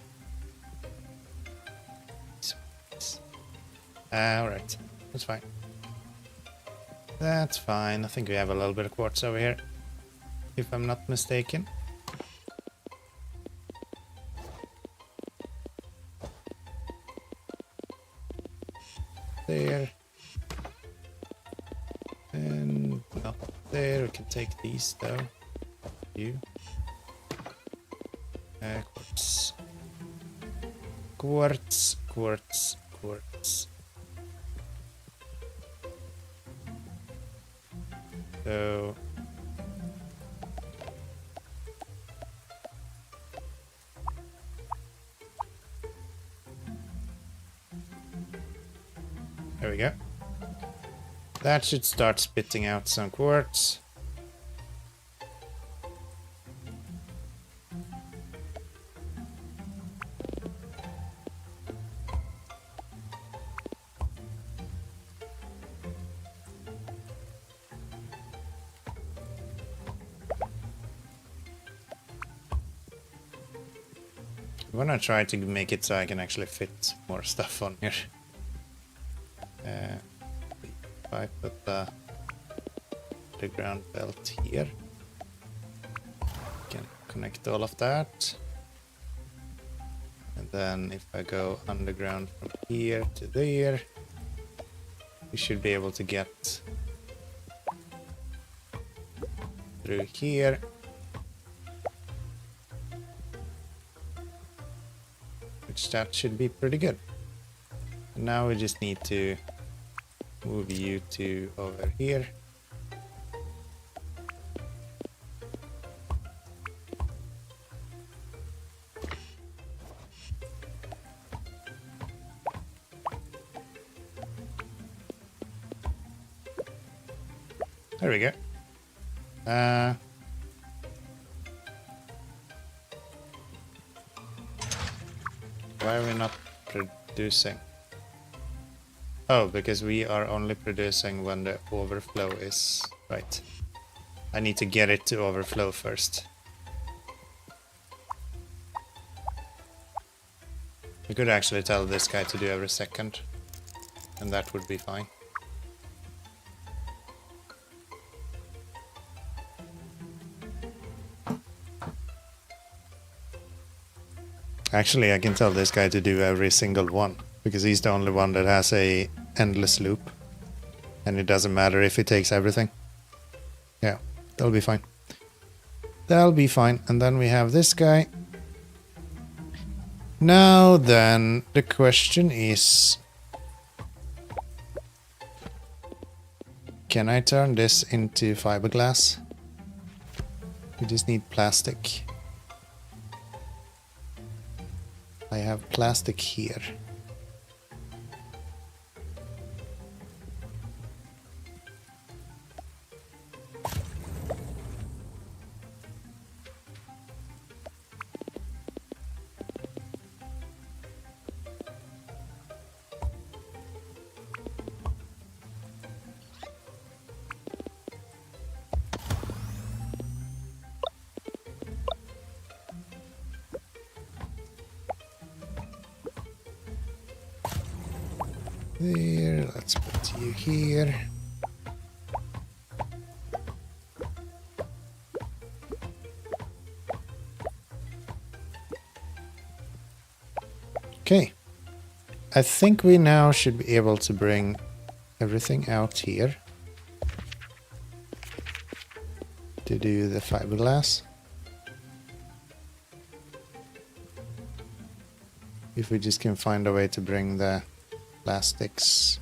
Alright, that's fine. That's fine. I think we have a little bit of quartz over here, if I'm not mistaken. There. And up there. We can take these though. You. Quartz. Quartz, quartz, quartz. So there we go. That should start spitting out some quartz. I'm gonna try to make it so I can actually fit more stuff on here. If I put the ground belt here, I can connect all of that. And then if I go underground from here to there, we should be able to get through here. That should be pretty good. Now we just need to move you to over here. There we go. Why are we not producing? Oh, because we are only producing when the overflow is right. I need to get it to overflow first. We could actually tell this guy to do every second, and that would be fine. Actually, I can tell this guy to do every single one, because he's the only one that has a endless loop. And it doesn't matter if it takes everything. Yeah, that'll be fine. That'll be fine. And then we have this guy. Now then, the question is... Can I turn this into fiberglass? We just need plastic. I have plastic here. There, let's put you here. Okay. I think we now should be able to bring everything out here to do the fiberglass. If we just can find a way to bring the plastics.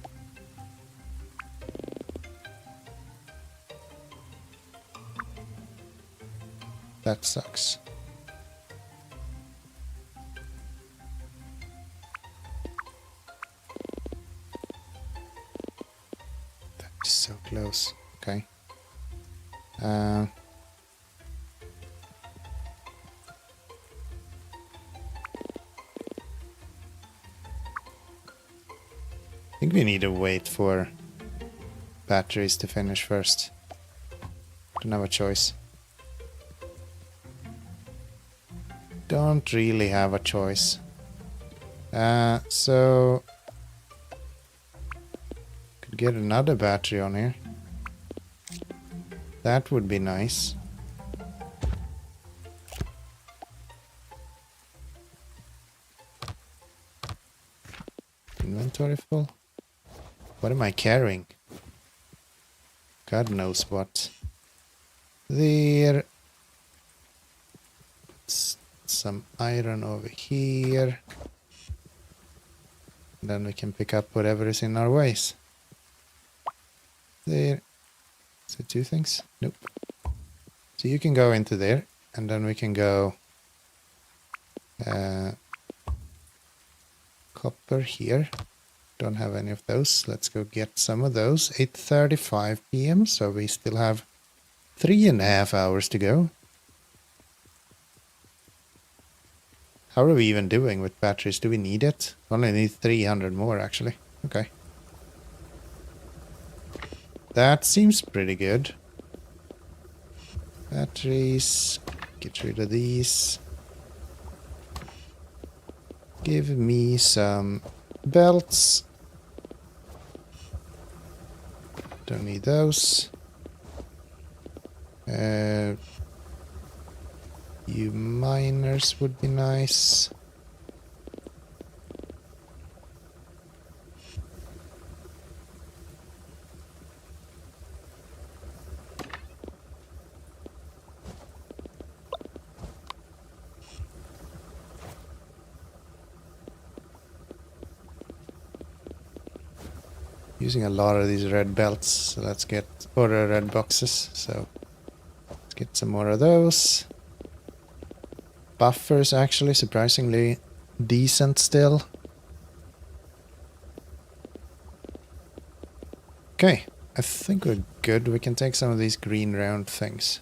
That sucks. That is so close. Okay. I think we need to wait for batteries to finish first. Don't have a choice. Don't really have a choice. So could get another battery on here. That would be nice. Inventory full. What am I carrying? God knows what. There. Some iron over here. Then we can pick up whatever is in our ways. There. Is it two things? Nope. So you can go into there, and then we can go copper here. Don't have any of those. Let's go get some of those. 8:35 p.m. So we still have 3.5 hours to go. How are we even doing with batteries? Do we need it? Only need 300 more, actually. Okay. That seems pretty good. Batteries. Get rid of these. Give me some belts. Don't need those. You miners would be nice. Using a lot of these red belts, so let's get, or red boxes, so let's get some more of those. Buffers actually surprisingly decent still. Okay, I think we're good. We can take some of these green round things.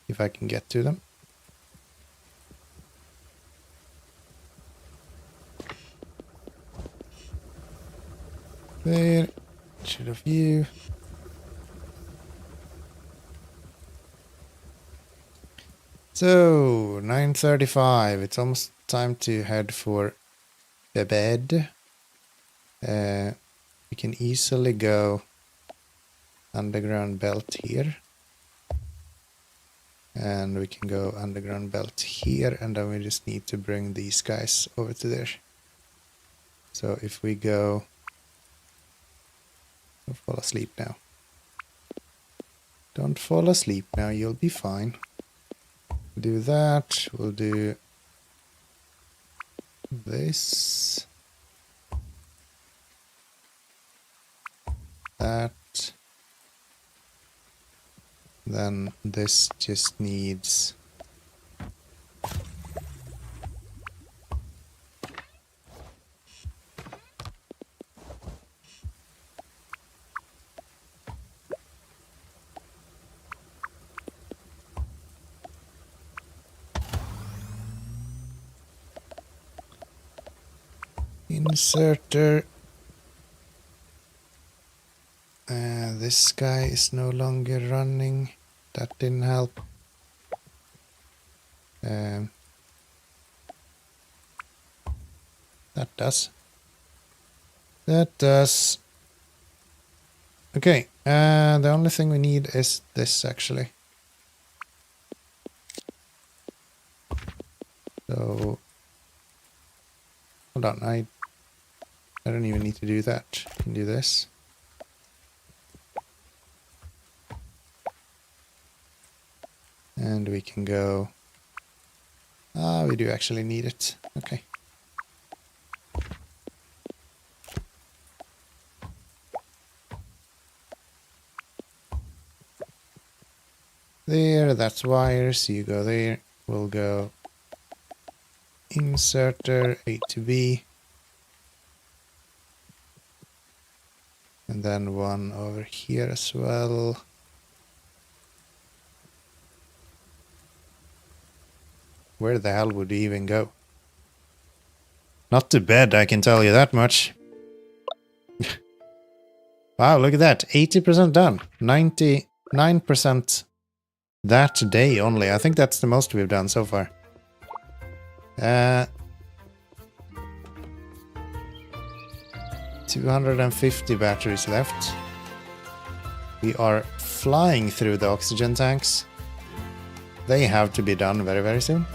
If I can get to them. There, should have you. So, 9:35. It's almost time to head for the bed. We can easily go underground belt here. And we can go underground belt here, and then we just need to bring these guys over to there. So if we go... Don't fall asleep now. Don't fall asleep now, you'll be fine. We'll do that, we'll do this, that, then this just needs inserter. This guy is no longer running. That didn't help. That does. That does. Okay, the only thing we need is this actually. So hold on, I don't even need to do that. I can do this. And we can go... we do actually need it. Okay. There, that's wires. You go there. We'll go inserter A to B. And then one over here as well. Where the hell would we even go? Not to bed, I can tell you that much. Wow, look at that. 80% done. 99% that day only. I think that's the most we've done so far. 250 batteries left. We are flying through the oxygen tanks. They have to be done very, very soon.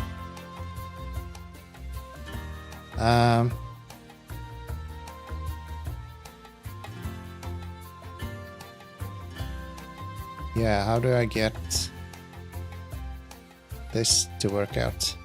Yeah, how do I get this to work out?